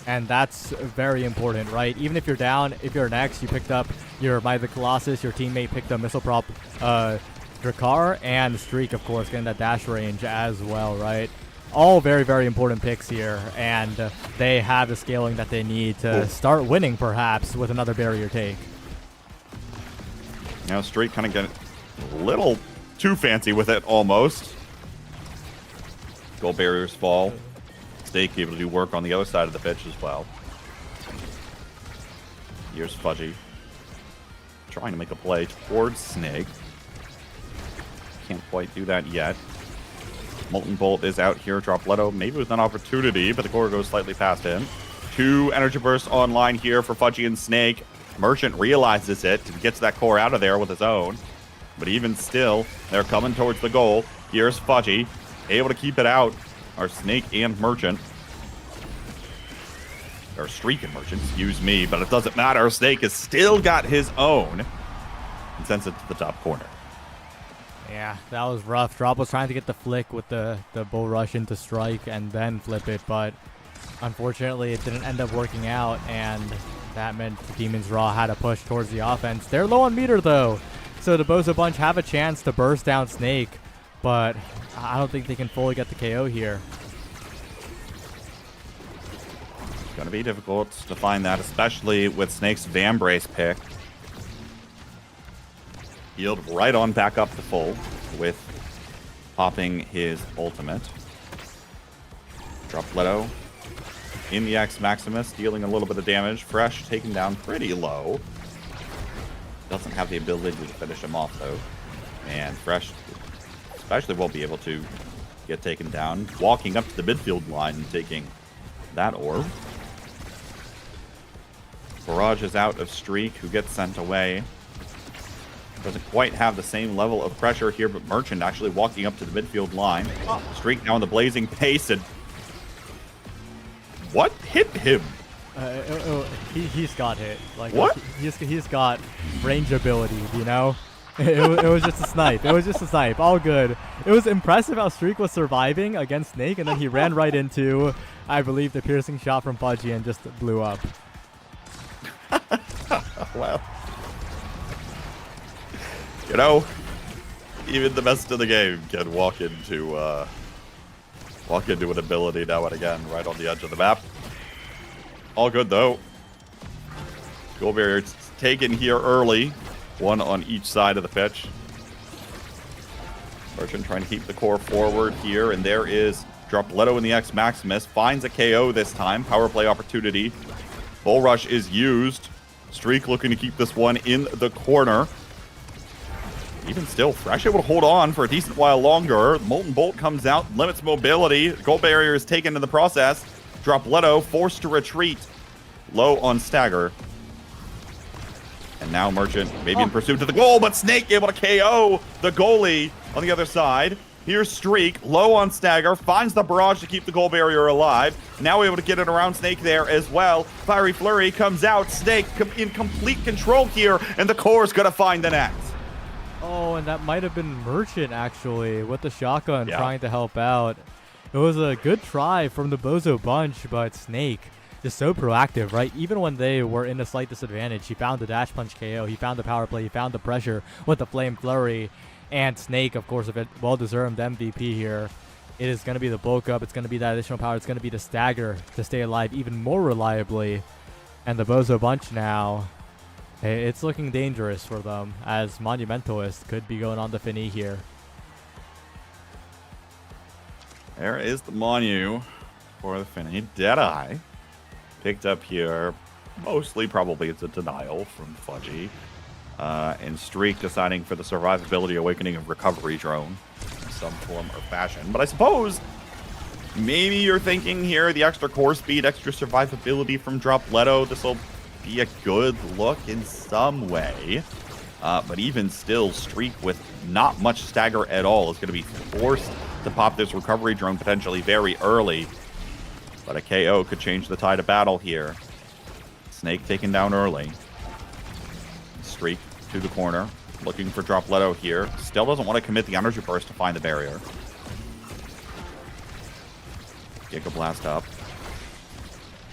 And that's very important, right? Even if you're down, if you're next, you picked up your Might of the Colossus, your teammate picked up Missile Prop Drakkar, and Streak, of course, getting that dash range as well, right? All very important picks here, and they have the scaling that they need to start winning, perhaps, with another barrier take. Now Streak kind of getting a little too fancy with it, almost. Goal barriers fall. Snake able to do work on the other side of the pitch as well. Here's Fudgy. Trying to make a play towards Snake. Can't quite do that yet. Molten Bolt is out here. Dropletto maybe with an opportunity, but the core goes slightly past him. 2 energy bursts online here for Fudgy and Snake. Merchant realizes it and gets that core out of there with his own. But even still, they're coming towards the goal. Here's Fudgy, able to keep it out. Our Snake and Merchant. Or Streak and Merchant, excuse me, but it doesn't matter. Snake has still got his own and sends it to the top corner. Yeah, that was rough. Drop was trying to get the flick with the bull rush into strike and then flip it, but unfortunately it didn't end up working out, and that meant the Demons Raw had to push towards the offense. They're low on meter though, so the Bozo Bunch have a chance to burst down Snake, but I don't think they can fully get the KO here. It's going to be difficult to find that, especially with Snake's Vambrace pick. Healed right on back up to full with popping his ultimate. Dropletto in the X Maximus, dealing a little bit of damage. Fresh taken down pretty low. Doesn't have the ability to finish him off though. And Fresh especially won't be able to get taken down. Walking up to the midfield line and taking that orb. Barrage is out of Streak, who gets sent away. Doesn't quite have the same level of pressure here, but Merchant actually walking up to the midfield line. Streak now in the blazing pace, and what hit him? He's got hit. Like what? He's got range ability, you know? It was just a snipe. It was just a snipe. All good. It was impressive how Streak was surviving against Snake, and then he ran right into, I believe, the piercing shot from Pudgy and just blew up. Well, you know, even the best of the game can walk into an ability now and again right on the edge of the map. All good though. Goal barriers taken here early, one on each side of the pitch. Merchant trying to keep the core forward here, and there is Dropletto in the X Maximus, finds a KO this time. Power play opportunity. Bull Rush is used. Streak looking to keep this one in the corner. Even still, Fresh able to hold on for a decent while longer. Molten Bolt comes out, limits mobility. Goal barrier is taken in the process. Dropletto forced to retreat. Low on Stagger. And now Merchant maybe in pursuit to the goal, but Snake able to KO the goalie on the other side. Here's Streak, low on Stagger, finds the barrage to keep the goal barrier alive. Now able to get it around Snake there as well. Fiery Flurry comes out, Snake in complete control here, and the core's gonna find the net. Oh, and that might have been Merchant, actually, with the shotgun Yeah. trying to help out. It was a good try from the Bozo Bunch, but Snake just so proactive, right? Even when they were in a slight disadvantage, he found the dash punch KO, he found the power play, he found the pressure with the Flame Flurry. And Snake, of course, a well-deserved MVP here. It is going to be the bulk up. It's going to be that additional power. It's going to be the Stagger to stay alive even more reliably. And the Bozo Bunch now, it's looking dangerous for them, as Monumentalist could be going on the Finny here. There is the Monu for the Finny. Deadeye picked up here. Mostly probably it's a denial from Fudgy. And Streak deciding for the survivability awakening of recovery drone in some form or fashion. But I suppose maybe you're thinking here the extra core speed, extra survivability from Dropletto. This will be a good look in some way. But even still, Streak with not much stagger at all is going to be forced to pop this recovery drone potentially very early. But a KO could change the tide of battle here. Snake taken down early. Streak to the corner, looking for Dropletto here. Still doesn't want to commit the energy burst to find the barrier. Giga Blast up.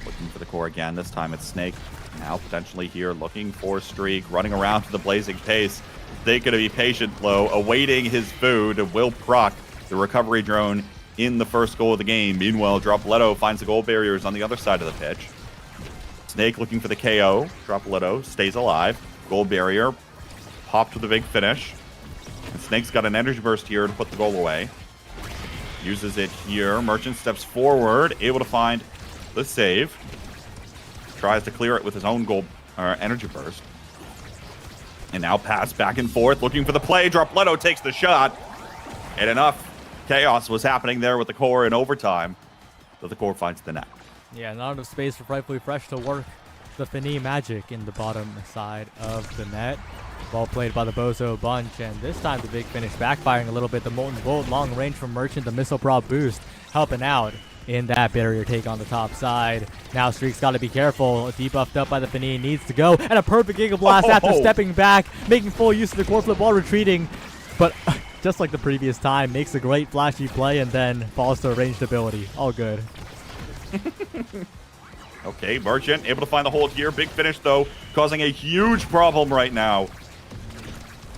Looking for the core again. This time it's Snake. Now potentially here, looking for Streak, running around to the blazing pace. They gonna be patient, low, awaiting his food, and will proc the recovery drone in the first goal of the game. Meanwhile, Dropletto finds the goal barriers on the other side of the pitch. Snake looking for the KO. Dropletto stays alive. Goal barrier popped with a big finish. And Snake's got an energy burst here to put the goal away. Uses it here. Merchant steps forward, able to find the save. Tries to clear it with his own goal energy burst. And now pass back and forth, looking for the play. Dropletto takes the shot. And enough chaos was happening there with the core in overtime. So the core finds the net. Yeah, not enough space for Frightfully Fresh to work the Finny magic in the bottom side of the net. Ball played by the Bozo Bunch, and this time the big finish backfiring a little bit. The Molten Bolt, long range from Merchant, the missile prop boost helping out in that barrier take on the top side. Now Streak's got to be careful. Debuffed up by the Finny, needs to go, and a perfect Giga Blast after stepping back, making full use of the core flip while retreating. But just like the previous time, makes a great flashy play and then falls to a ranged ability. All good. Okay, Merchant able to find the hold here. Big finish, though, causing a huge problem right now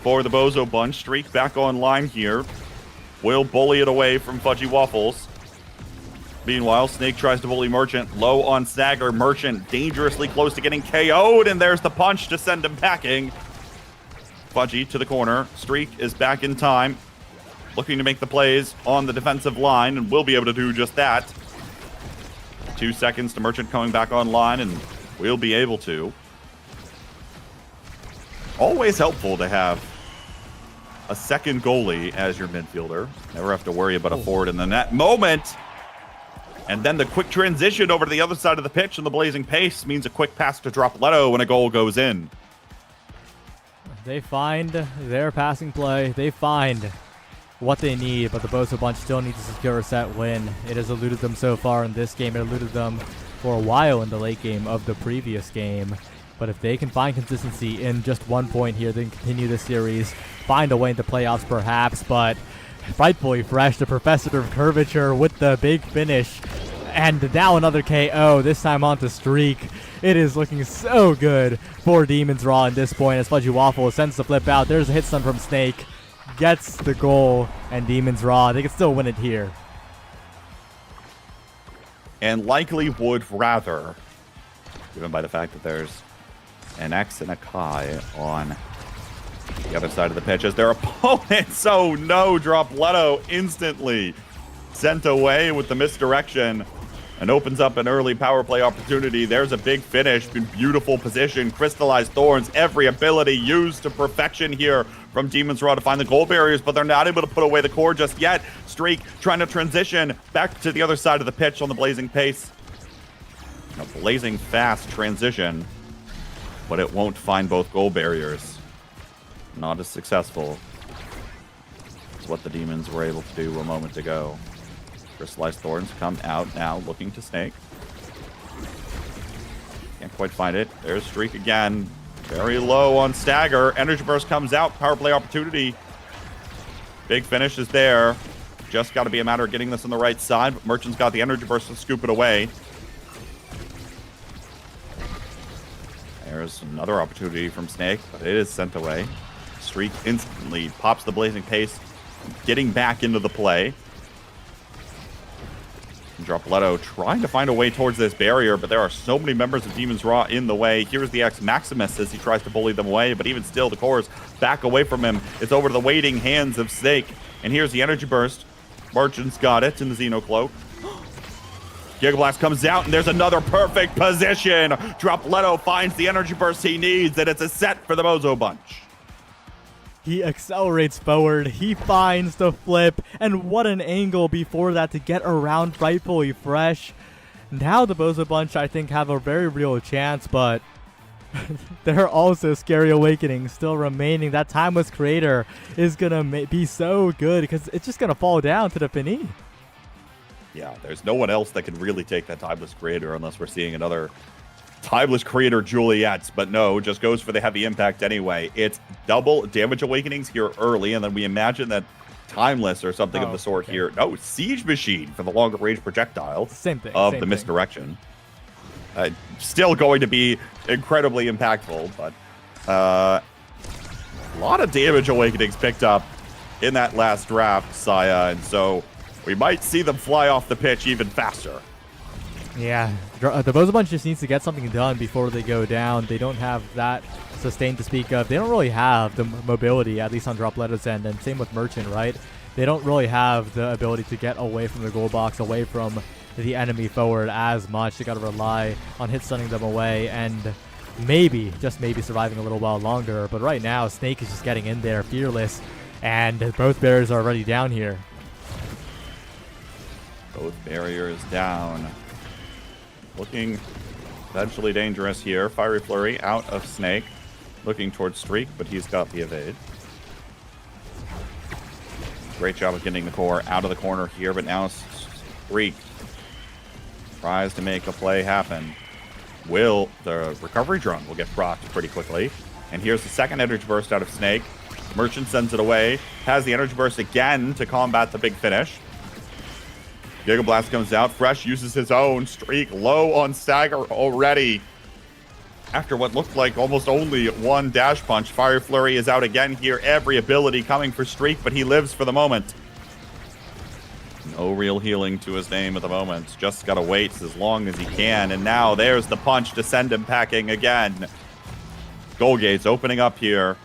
for the Bozo Bunch. Streak back online here. Will bully it away from Fudgy Waffles. Meanwhile, Snake tries to bully Merchant. Low on Stagger. Merchant dangerously close to getting KO'd, and there's the punch to send him packing. Fudgy to the corner. Streak is back in time. Looking to make the plays on the defensive line, and will be able to do just that. 2 seconds to Merchant coming back online, and we'll be able to. Always helpful to have a second goalie as your midfielder. Never have to worry about a forward in the net moment. And then the quick transition over to the other side of the pitch and the blazing pace means a quick pass to Dropletto when a goal goes in. They find their passing play. They find what they need, but the Bozo Bunch still needs to secure a set win. It has eluded them so far in this game. It eluded them for a while in the late game of the previous game. But if they can find consistency in just 1 point here, they can continue this series, find a way into playoffs perhaps, but Frightfully Fresh, the Professor of Curvature with the big finish. And now another KO, this time onto Streak. It is looking so good for Demon's Raw at this point as Fudgy Waffle sends the flip out. There's a hit stun from Snake. Gets the goal, and Demon's Raw, they can still win it here. And likely would rather, given by the fact that there's an X and a Kai on the other side of the pitch as their opponents. Oh no, Dropletto instantly sent away with the misdirection and opens up an early power play opportunity. There's a big finish, beautiful position, crystallized thorns, every ability used to perfection here from Demon's Raw to find the goal barriers, but they're not able to put away the core just yet. Streak trying to transition back to the other side of the pitch on the blazing pace. A blazing fast transition, but it won't find both goal barriers. Not as successful as what the Demons were able to do a moment ago. Crystallized Thorns come out now, looking to Snake. Can't quite find it. There's Streak again. Very low on Stagger. Energy Burst comes out. Power play opportunity. Big finish is there. Just got to be a matter of getting this on the right side. But Merchant's got the Energy Burst to scoop it away. There's another opportunity from Snake, but it is sent away. Streak instantly pops the blazing pace, getting back into the play. Dropletto trying to find a way towards this barrier, but there are so many members of Demon's Raw in the way. Here's the X Maximus as he tries to bully them away, but even still, the cores back away from him. It's over to the waiting hands of Snake, and here's the Energy Burst. Merchant's got it in the Xeno Cloak. Giga Blast comes out, and there's another perfect position. Dropletto finds the Energy Burst he needs, and it's a set for the Bozo Bunch. He accelerates forward, he finds the flip, and what an angle before that to get around Frightfully Fresh. Now the Bozo Bunch, I think, have a very real chance, but there are also Scary Awakenings still remaining. That Timeless Creator is going to be so good because it's just going to fall down to the Fini. Yeah, there's no one else that can really take that Timeless Creator unless we're seeing another Timeless Creator Juliet, but no, just goes for the heavy impact anyway. It's double Damage Awakenings here early, and then we imagine that Timeless or something of the sort here. No, Siege Machine for the longer range projectile. Same thing. Of same the thing. misdirection. Still going to be incredibly impactful, but a lot of Damage Awakenings picked up in that last draft, Saya, and so we might see them fly off the pitch even faster. Yeah, the Bozo Bunch just needs to get something done before they go down. They don't have that sustain to speak of. They don't really have the mobility, at least on Dropletto's end, and same with Merchant, right? They don't really have the ability to get away from the goal box, away from the enemy forward as much. They got to rely on hit stunning them away and maybe, just maybe, surviving a little while longer. But right now, Snake is just getting in there, fearless, and both barriers are already down here. Both barriers down. Looking potentially dangerous here. Fiery Flurry out of Snake. Looking towards Streak, but he's got the evade. Great job of getting the core out of the corner here, but now Streak tries to make a play happen. The recovery drone will get procced pretty quickly. And here's the second Energy Burst out of Snake. Merchant sends it away, has the energy burst again to combat the big finish. Giga Blast comes out, Fresh uses his own, Streak low on stagger already. After what looked like almost only one dash punch, Fire Flurry is out again here. Every ability coming for Streak, but he lives for the moment. No real healing to his name at the moment. Just gotta wait as long as he can. And now there's the punch to send him packing again. Goal gates opening up here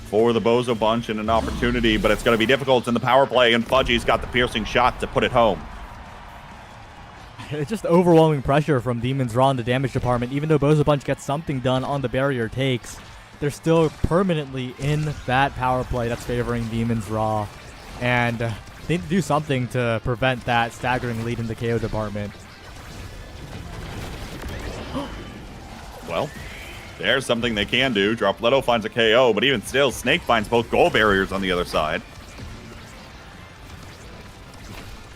for the Bozo Bunch and an opportunity, but it's going to be difficult in the power play, and Fudgy's got the piercing shot to put it home. It's just overwhelming pressure from Demon's Raw in the damage department. Even though Bozo Bunch gets something done on the barrier takes, they're still permanently in that power play that's favoring Demon's Raw. And they need to do something to prevent that staggering lead in the KO department. Well, there's something they can do. Dropletto finds a KO, but even still, Snake finds both goal barriers on the other side.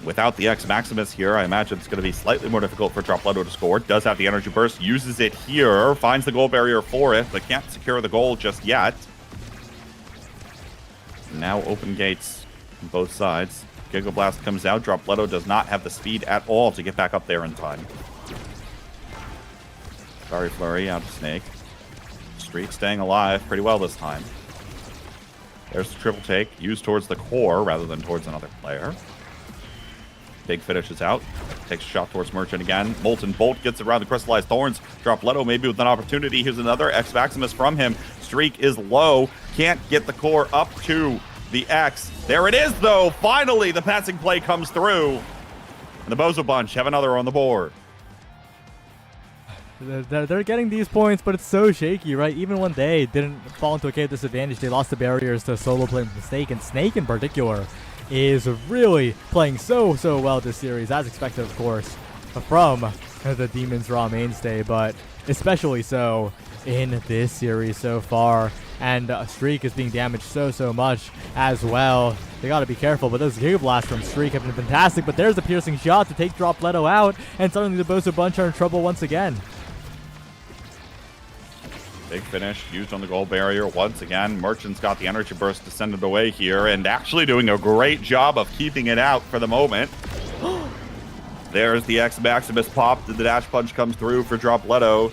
Without the X Maximus here, I imagine it's going to be slightly more difficult for Dropletto to score. Does have the energy burst, uses it here, finds the goal barrier for it, but can't secure the goal just yet. Now open gates on both sides. Giga Blast comes out. Dropletto does not have the speed at all to get back up there in time. Fire Flurry out of Snake. Streak staying alive pretty well this time. There's the triple take, used towards the core rather than towards another player. Big Finish is out. Takes a shot towards Merchant again. Molten Bolt gets around the Crystallized Thorns. Dropletto maybe with an opportunity. Here's another X Maximus from him. Streak is low. Can't get the core up to the X. There it is, though. Finally, the passing play comes through. And the Bozo Bunch have another on the board. They're getting these points, but it's so shaky, right? Even when they didn't fall into a KO disadvantage, they lost the barriers to solo play with Snake, and Snake in particular is really playing so well this series, as expected, of course, from the Demon's Raw mainstay, but especially so in this series so far. And Streak is being damaged so much as well. They got to be careful, but those Giga Blasts from Streak have been fantastic, but there's a piercing shot to take Dropletto out, and suddenly the Bozo Bunch are in trouble once again. Big Finish used on the goal barrier once again. Merchant's got the energy burst to send it away here, and actually doing a great job of keeping it out for the moment. There's the X Maximus pop. The dash punch comes through for Dropletto.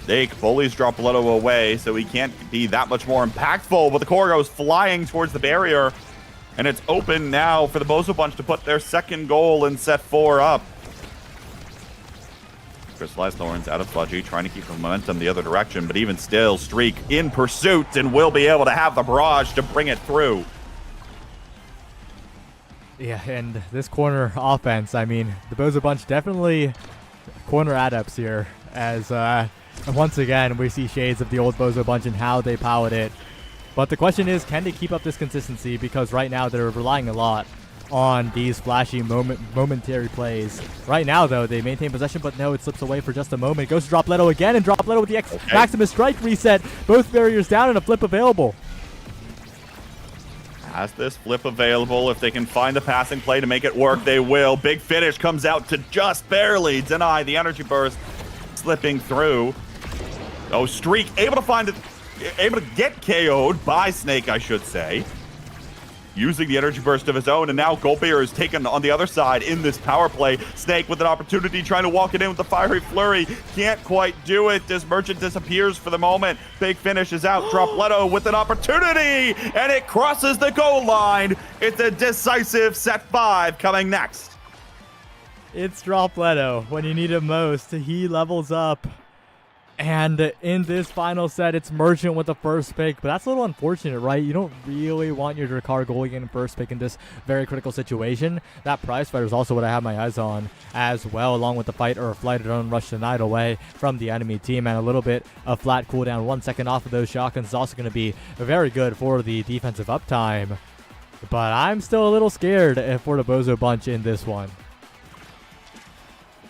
Snake bullies Dropletto away, so he can't be that much more impactful, but the core goes flying towards the barrier, and it's open now for the Bozo Bunch to put their second goal in set 4 up. Crystallized Thorns out of Fudgy, trying to keep the momentum the other direction, but even still, Streak in pursuit and will be able to have the barrage to bring it through. Yeah, and this corner offense, I mean, the Bozo Bunch definitely corner adepts here, as once again, we see shades of the old Bozo Bunch and how they powered it. But the question is, can they keep up this consistency? Because right now, they're relying a lot on these flashy momentary plays. Right now, though, they maintain possession, but no, it slips away for just a moment. Goes to Dropletto again, and Dropletto with the X Maximus strike reset. Both barriers down and a flip available. Has this flip available. If they can find the passing play to make it work, they will. Big Finish comes out to just barely deny the energy burst, slipping through. Oh, Streak able to find it, able to get KO'd by Snake, I should say, using the energy burst of his own, and now Goldbeer is taken on the other side in this power play. Snake with an opportunity, trying to walk it in with the Fiery Flurry. Can't quite do it. This Merchant disappears for the moment. Big Finish is out. Dropletto with an opportunity, and it crosses the goal line. It's a decisive set 5 coming next. It's Dropletto. When you need him most, he levels up. And in this final set, it's Merchant with the first pick, but that's a little unfortunate, right? You don't really want your Drakkar goalie in first pick in this very critical situation. That prize fighter is also what I have my eyes on as well, along with the fight or flight or rush denied away from the enemy team, and a little bit of flat cooldown. 1 second off of those shotguns is also going to be very good for the defensive uptime. But I'm still a little scared for the Bozo Bunch in this one.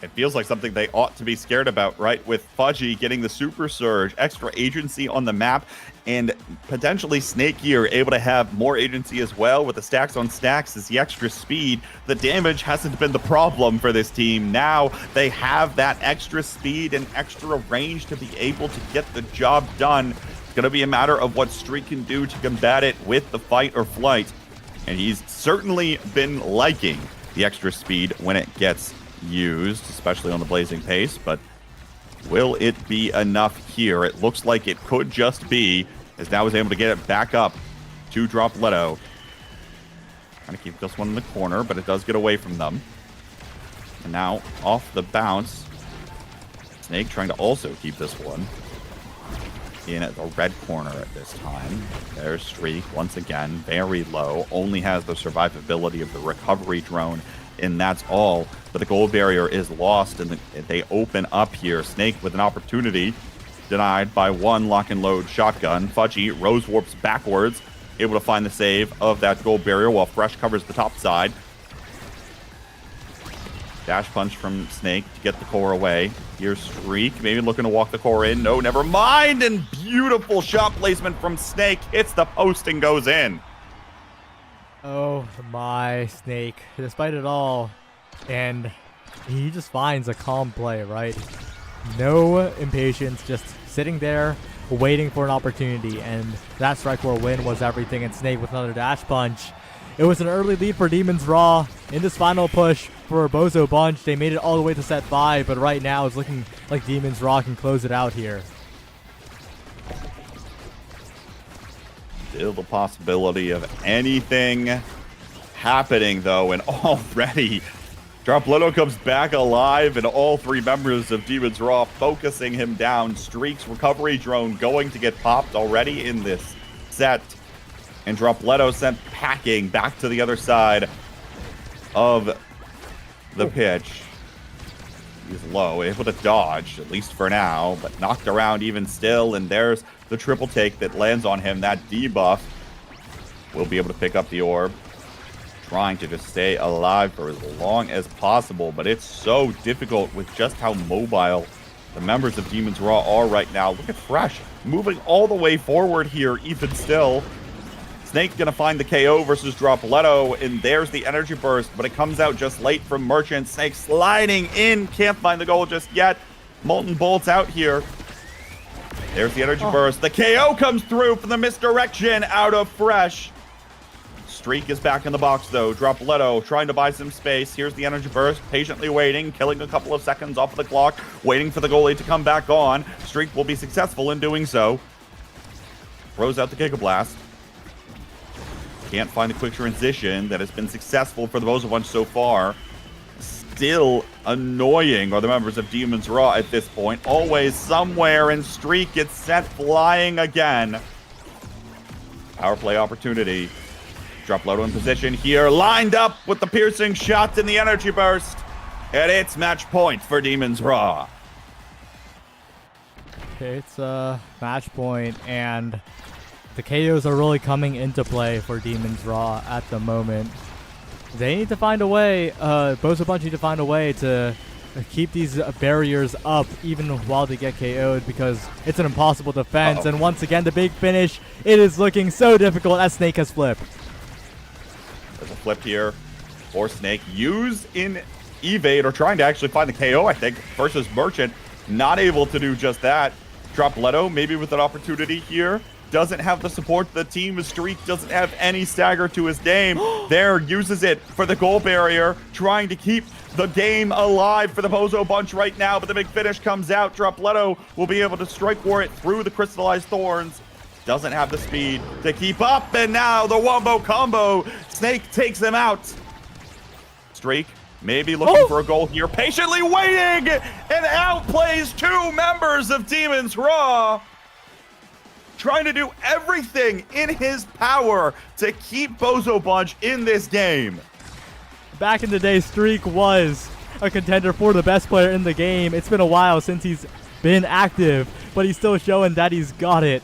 It feels like something they ought to be scared about, right? With Fudgy getting the Super Surge, extra agency on the map, and potentially Snake here able to have more agency as well with the stacks on stacks as the extra speed. The damage hasn't been the problem for this team. Now they have that extra speed and extra range to be able to get the job done. It's going to be a matter of what Streak can do to combat it with the fight or flight. And he's certainly been liking the extra speed when it gets used, especially on the blazing pace. But will it be enough here? It looks like it could just be, as now is able to get it back up to Dropletto. Trying to keep this one in the corner, but it does get away from them. And now off the bounce, Snake trying to also keep this one in the red corner at this time. There's Streak once again, very low, only has the survivability of the recovery drone, and that's all. But the gold barrier is lost, and they open up here. Snake with an opportunity, denied by one lock and load shotgun. Fudgy rose warps backwards, able to find the save of that gold barrier while Fresh covers the top side. Dash punch from Snake to get the core away. Here's Streak, maybe looking to walk the core in. No, never mind. And beautiful shot placement from Snake. Hits the post and goes in. Oh my, Snake. Despite it all, and he just finds a calm play, right? No impatience, just sitting there waiting for an opportunity, and that strike core win was everything. And Snake with another dash punch. It was an early lead for Demons Raw in this final push for Bozo Bunch. They made it all the way to set 5, but right now it's looking like Demons Raw can close it out here. Still the possibility of anything happening, though, and already Dropletto comes back alive, and all three members of Demons Raw focusing him down. Streak's recovery drone going to get popped already in this set. And Dropletto sent packing back to the other side of the pitch. He's low, able to dodge, at least for now, but knocked around even still. And there's the triple take that lands on him. That debuff will be able to pick up the orb. Trying to just stay alive for as long as possible, but it's so difficult with just how mobile the members of Demons Raw are right now. Look at Fresh moving all the way forward here, even still. Snake gonna find the KO versus Dropletto, and there's the energy burst, but it comes out just late from Merchant. Snake sliding in, can't find the goal just yet. Molten Bolt's out here. There's the energy burst. The KO comes through from the misdirection out of Fresh. Streak is back in the box, though. Dropletto trying to buy some space. Here's the energy burst, patiently waiting, killing a couple of seconds off of the clock, waiting for the goalie to come back on. Streak will be successful in doing so. Throws out the Giga Blast. Can't find the quick transition that has been successful for the Bozo Bunch so far. Still annoying are the members of Demons Raw at this point. Always somewhere, and Streak gets sent flying again. Power play opportunity. Dropletto in position here, lined up with the piercing shot and the energy burst. And it's match point for Demons Raw. It's a match point, and the KOs are really coming into play for Demons Raw at the moment. They need to find a way, Bozo Bunch need to find a way to keep these barriers up even while they get KO'd, because it's an impossible defense. And once again, the big finish, it is looking so difficult as Snake has flipped. There's a flip here for Snake. Use in evade, or trying to actually find the KO, I think, versus Merchant. Not able to do just that. Dropletto maybe with an opportunity here. Doesn't have the support of the team. Streak doesn't have any stagger to his name. There, uses it for the goal barrier, trying to keep the game alive for the Bozo Bunch right now, but the big finish comes out. Dropletto will be able to strike for it through the crystallized thorns. Doesn't have the speed to keep up, and now the wombo combo. Snake takes him out. Streak maybe looking for a goal here, patiently waiting, and outplays two members of Demons Raw. Trying to do everything in his power to keep Bozo Bunch in this game. Back in the day, Streak was a contender for the best player in the game. It's been a while since he's been active, but he's still showing that he's got it.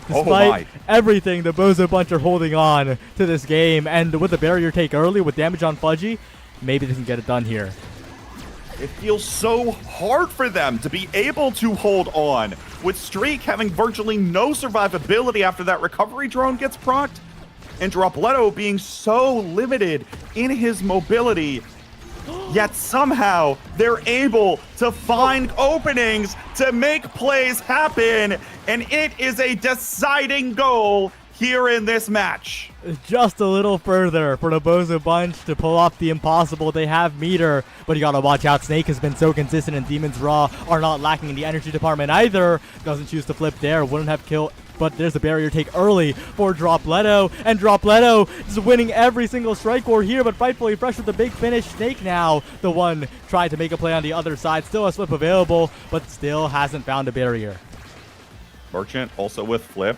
Despite everything, the Bozo Bunch are holding on to this game, and with the barrier take early with damage on Fudgy, maybe they can get it done here. It feels so hard for them to be able to hold on, with Streak having virtually no survivability after that recovery drone gets procced, and Dropletto being so limited in his mobility. yet somehow they're able to find openings to make plays happen, and it is a deciding goal here in this match. Just a little further for the Bozo Bunch to pull off the impossible. They have meter, but you gotta watch out. Snake has been so consistent, and Demons Raw are not lacking in the energy department either. Doesn't choose to flip there, wouldn't have killed, but there's a barrier take early for Dropletto, and Dropletto is winning every single strike war here, but Frightfully Fresh with the big finish. Snake now, the one trying to make a play on the other side. Still a flip available, but still hasn't found a barrier. Merchant also with flip,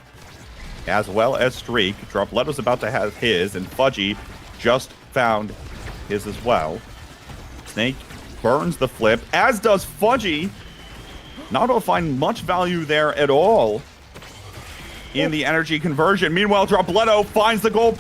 as well as Streak. Dropletto's about to have his, and Fudgy just found his as well. Snake burns the flip, as does Fudgy. Not able to find much value there at all in the energy conversion. Meanwhile, Dropletto finds the goal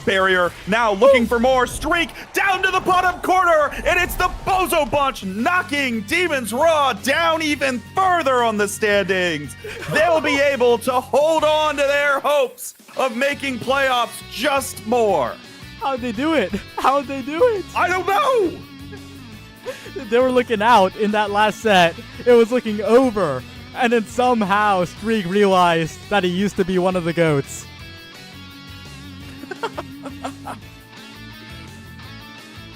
barrier, now looking for more. Streak down to the bottom corner, and it's the Bozo Bunch knocking Demons Raw down even further on the standings. They'll be able to hold on to their hopes of making playoffs just more. How'd they do it? How'd they do it? I don't know. They were looking out in that last set. It was looking over. And then somehow Streak realized that he used to be one of the GOATs.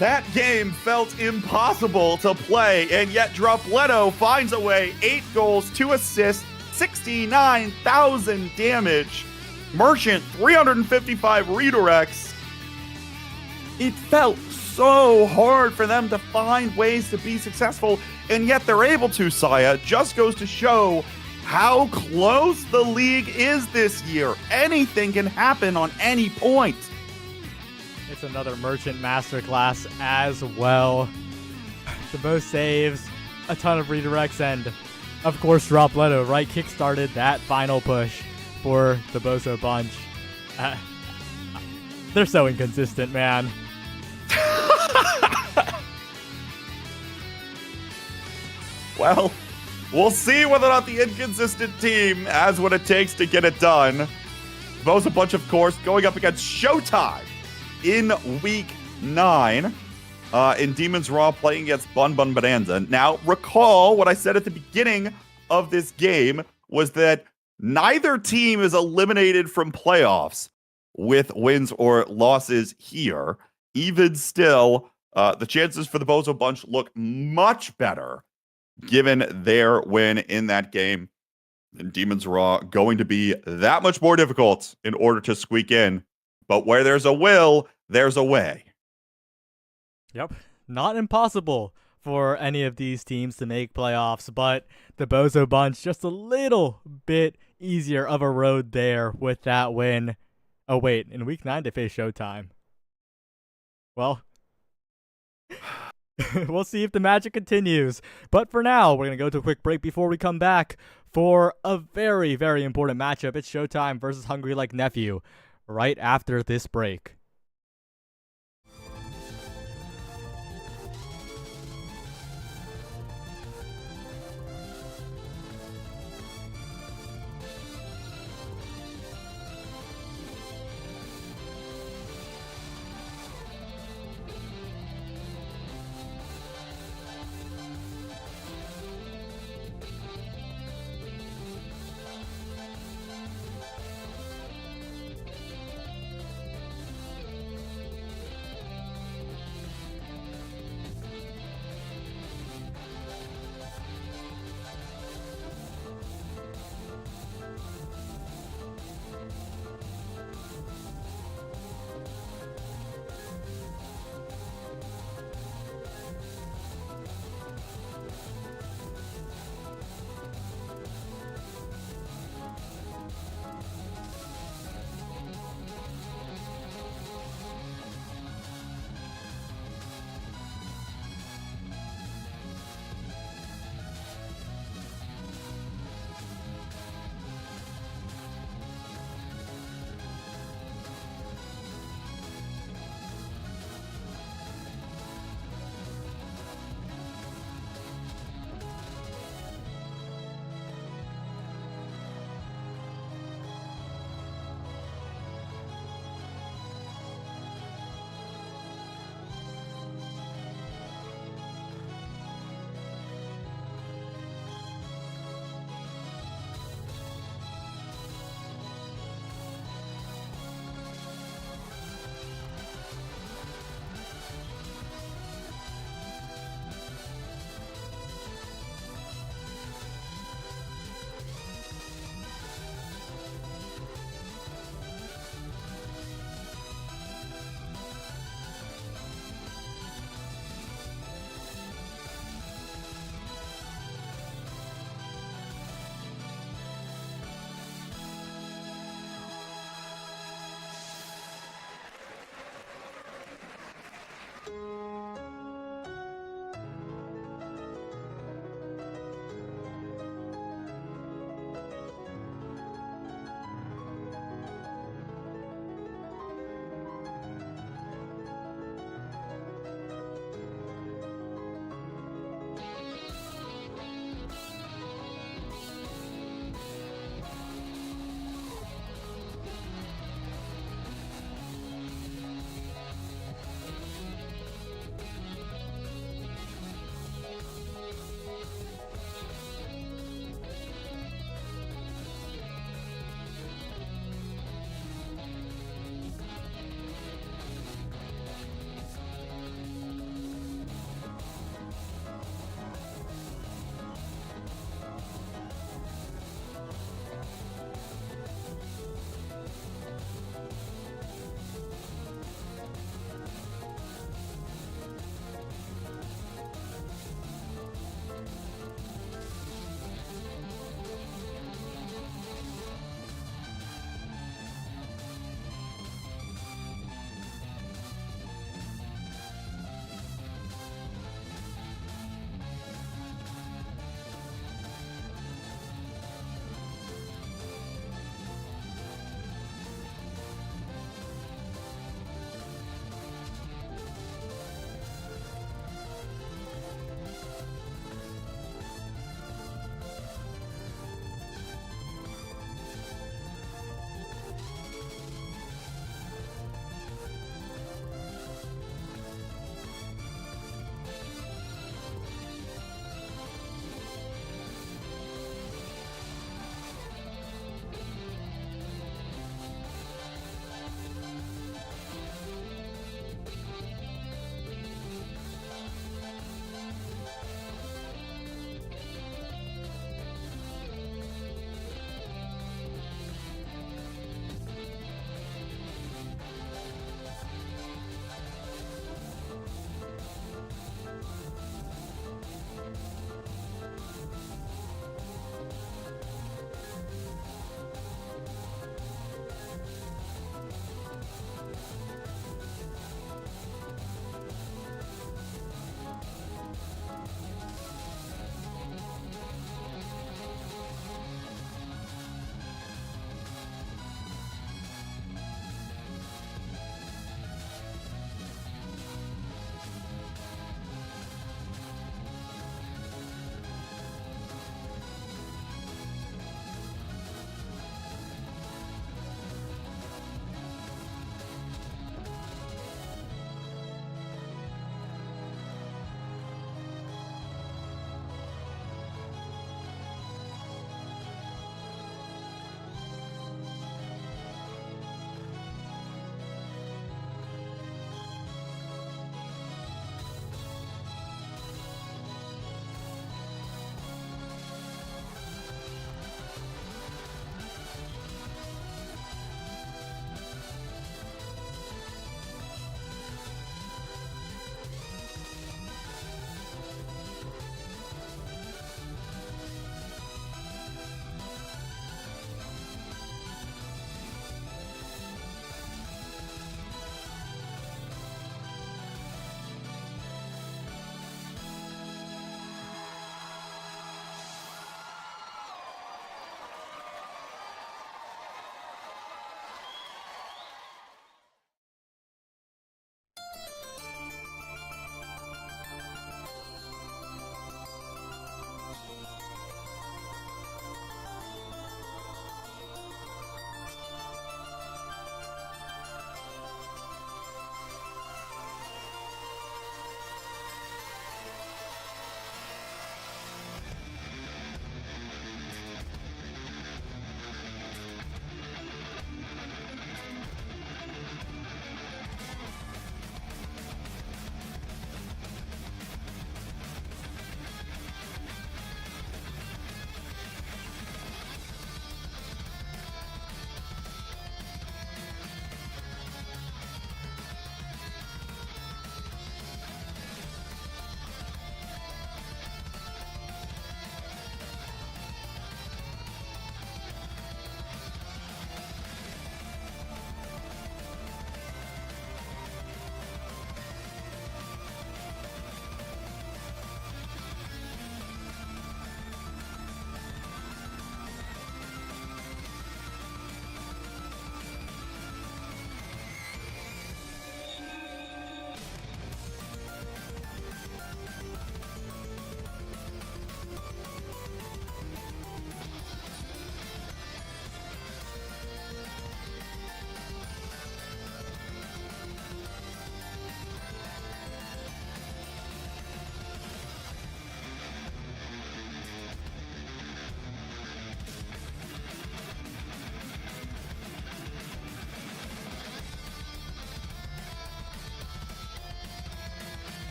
That game felt impossible to play, and yet Dropletto finds a way. 8 goals, 2 assists, 69,000 damage. Merchant, 355 redirects. It felt so hard for them to find ways to be successful, and yet they're able to, Saya. Just goes to show how close the league is this year. Anything can happen on any point. It's another Merchant masterclass as well. The most saves, a ton of redirects, and of course Dropletto, right? Kickstarted that final push for the Bozo Bunch. They're so inconsistent, man. Well, we'll see whether or not the inconsistent team has what it takes to get it done. Bozo Bunch, of course, going up against Showtime in Week 9. In Demons Raw playing against Bun Bun Bonanza. Now, recall what I said at the beginning of this game was that neither team is eliminated from playoffs with wins or losses here. Even still, the chances for the Bozo Bunch look much better given their win in that game. And Demons Raw going to be that much more difficult in order to squeak in. But where there's a will, there's a way. Yep. Not impossible for any of these teams to make playoffs, but the Bozo Bunch just a little bit easier of a road there with that win. Oh wait, in Week 9 they face Showtime. Well, we'll see if the magic continues. But for now, we're going to go to a quick break before we come back for a very, very important matchup. It's Showtime versus Hungry Like Nephew right after this break.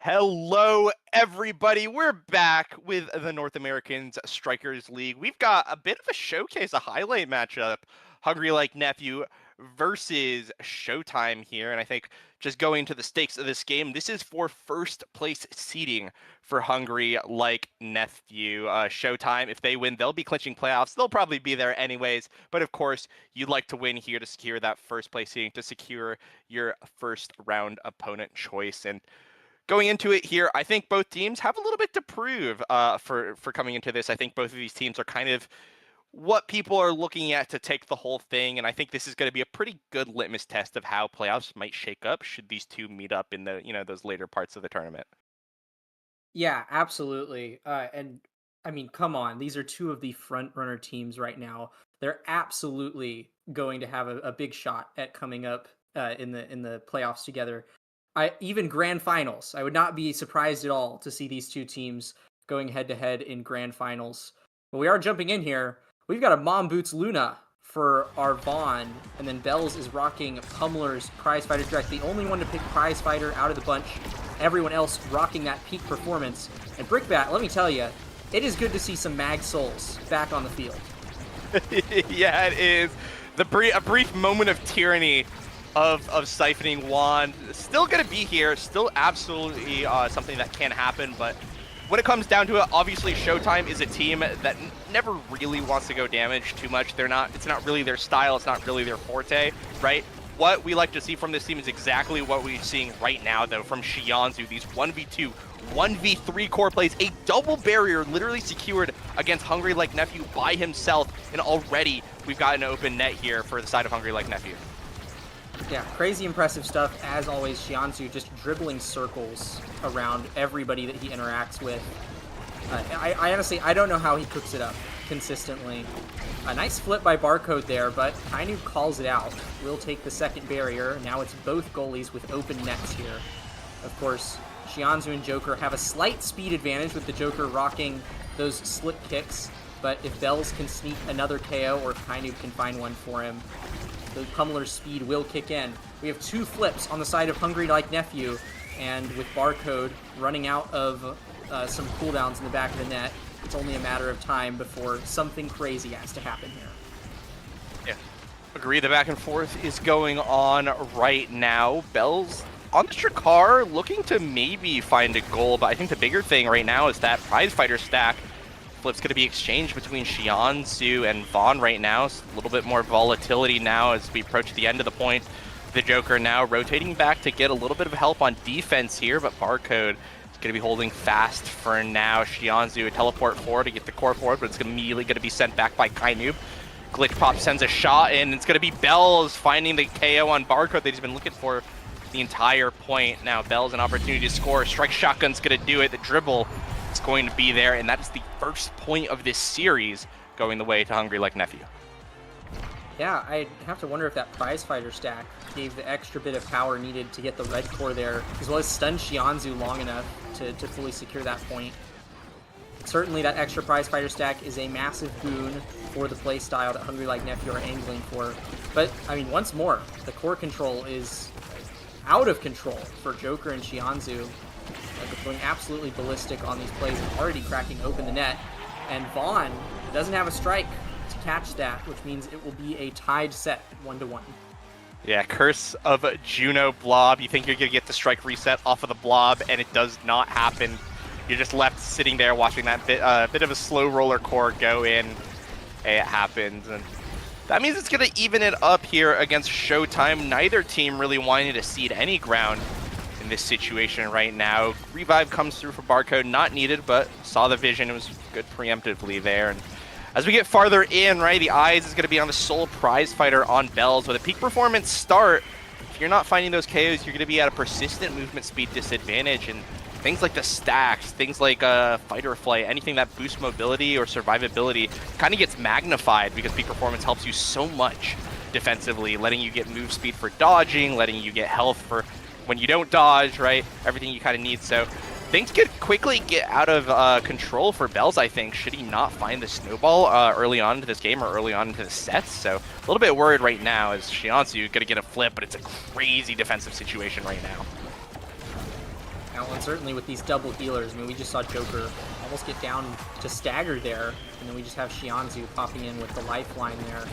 Hello, everybody. We're back with the North Americans Strikers League. We've got a bit of a showcase, a highlight matchup. Hungry Like Nephew versus Showtime here. And I think just going to the stakes of this game, this is for first place seeding for Hungry Like Nephew. Showtime, if they win, they'll be clinching playoffs. They'll probably be there anyways. But of course, you'd like to win here to secure that first place seeding, to secure your first round opponent choice. And going into it here, I think both teams have a little bit to prove for coming into this. I think both of these teams are kind of what people are looking at to take the whole thing, and I think this is going to be a pretty good litmus test of how playoffs might shake up should these two meet up in the those later parts of the tournament. Yeah, absolutely. And I mean, come on, these are two of the front runner teams right now. They're absolutely going to have a big shot at coming up in the playoffs together. Even grand finals. I would not be surprised at all to see these two teams going head to head in grand finals. But we are jumping in here. We've got a Mom Boots Luna for our Vaughn, and then Bells is rocking Pummeler's Prize Fighter Direct, the only one to pick Prize Fighter out of the bunch. Everyone else rocking that peak performance. And Brickbat, let me tell you, it is good to see some Mag Souls back on the field. Yeah, it is. A brief moment of tyranny of siphoning Wand. Still going to be here. Still absolutely something that can happen, but when it comes down to it, obviously Showtime is a team that never really wants to go damage too much. It's not really their style. It's not really their forte, right? What we like to see from this team is exactly what we're seeing right now, though, from Shianzu. These 1v2, 1v3 core plays, a double barrier literally secured against Hungry Like Nephew by himself, and already we've got an open net here for the side of Hungry Like Nephew. Yeah, crazy impressive stuff. As always, Shianzu just dribbling circles around everybody that he interacts with. I honestly, I don't know how he cooks it up consistently. A nice flip by Barcode there, but Kainu calls it out. We'll take the second barrier. Now it's both goalies with open nets here. Of course, Shianzu and Joker have a slight speed advantage with the Joker rocking those slip kicks, but if Bells can sneak another KO or if Kainu can find one for him, the Pummeler's speed will kick in. We have two flips on the side of Hungry Like Nephew, and with Barcode running out of some cooldowns in the back of the net, it's only a matter of time before something crazy has to happen here. Yeah, agree. The back and forth is going on right now. Bells on the Shakar looking to maybe find a goal, but I think the bigger thing right now is that Prize Fighter stack flip's going to be exchanged between Shianzu and Vaughn right now. It's a little bit more volatility now as we approach the end of the point. The Joker now rotating back to get a little bit of help on defense here, but Barcode is going to be holding fast for now. Shianzu a teleport forward to get the core forward, but it's immediately going to be sent back by Kainu. Glitch Pop sends a shot in. It's going to be Bells finding the KO on Barcode that he's been looking for the entire point. Now Bells an opportunity to score. Strike Shotgun's going to do it. The dribble is going to be there, and that is the first point of this series going the way to Hungry Like Nephew. Yeah, I have to wonder if that Prize Fighter stack gave the extra bit of power needed to get the red core there, as well as stun Shianzu long enough to fully secure that point. Certainly that extra Prize Fighter stack is a massive boon for the play style that Hungry Like Nephew are angling for. But, I mean, once more, the core control is out of control for Joker and Shianzu. They're going absolutely ballistic on these plays and already cracking open the net. And Vaughn doesn't have a strike to catch that, which means it will be a tied set 1-1. Yeah, Curse of Juno Blob. You think you're going to get the strike reset off of the Blob, and it does not happen. You're just left sitting there watching that bit of a slow roller core go in. And it happens, and that means it's going to even it up here against Showtime. Neither team really wanting to cede any ground in this situation right now. Revive comes through for Barcode, not needed, but saw the vision. It was good preemptively there. And as we get farther in, right, the eyes is going to be on the sole Prize Fighter on Bells. With a peak performance start, if you're not finding those KOs, you're going to be at a persistent movement speed disadvantage. And things like the stacks, things like fight or flight, anything that boosts mobility or survivability kind of gets magnified because peak performance helps you so much defensively, letting you get move speed for dodging, letting you get health for when you don't dodge, right? Everything you kind of need. So things could quickly get out of control for Bells, I think, should he not find the snowball early on into this game or early on into the sets. So a little bit worried right now as Shianzu going to get a flip, but it's a crazy defensive situation right now. And certainly with these double healers, I mean, we just saw Joker almost get down to stagger there, and then we just have Shianzu popping in with the lifeline there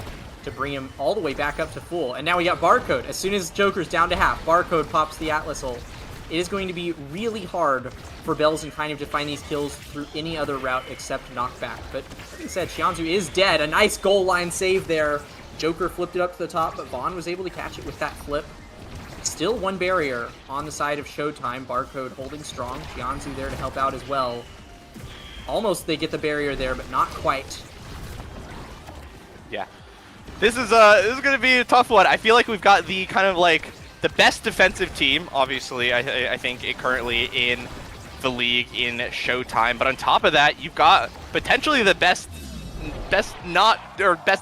to bring him all the way back up to full. And now we got Barcode. As soon as Joker's down to half, Barcode pops the Atlas ult. It is going to be really hard for Bells and kind of to find these kills through any other route except knockback. But like I said, Shianzu is dead. A nice goal line save there. Joker flipped it up to the top, but Vaughn was able to catch it with that flip. Still one barrier on the side of Showtime. Barcode holding strong. Shianzu there to help out as well. Almost they get the barrier there, but not quite. Yeah. This is going to be a tough one. I feel like we've got the kind of like the best defensive team, obviously, I think currently in the league in Showtime. But on top of that, you've got potentially the best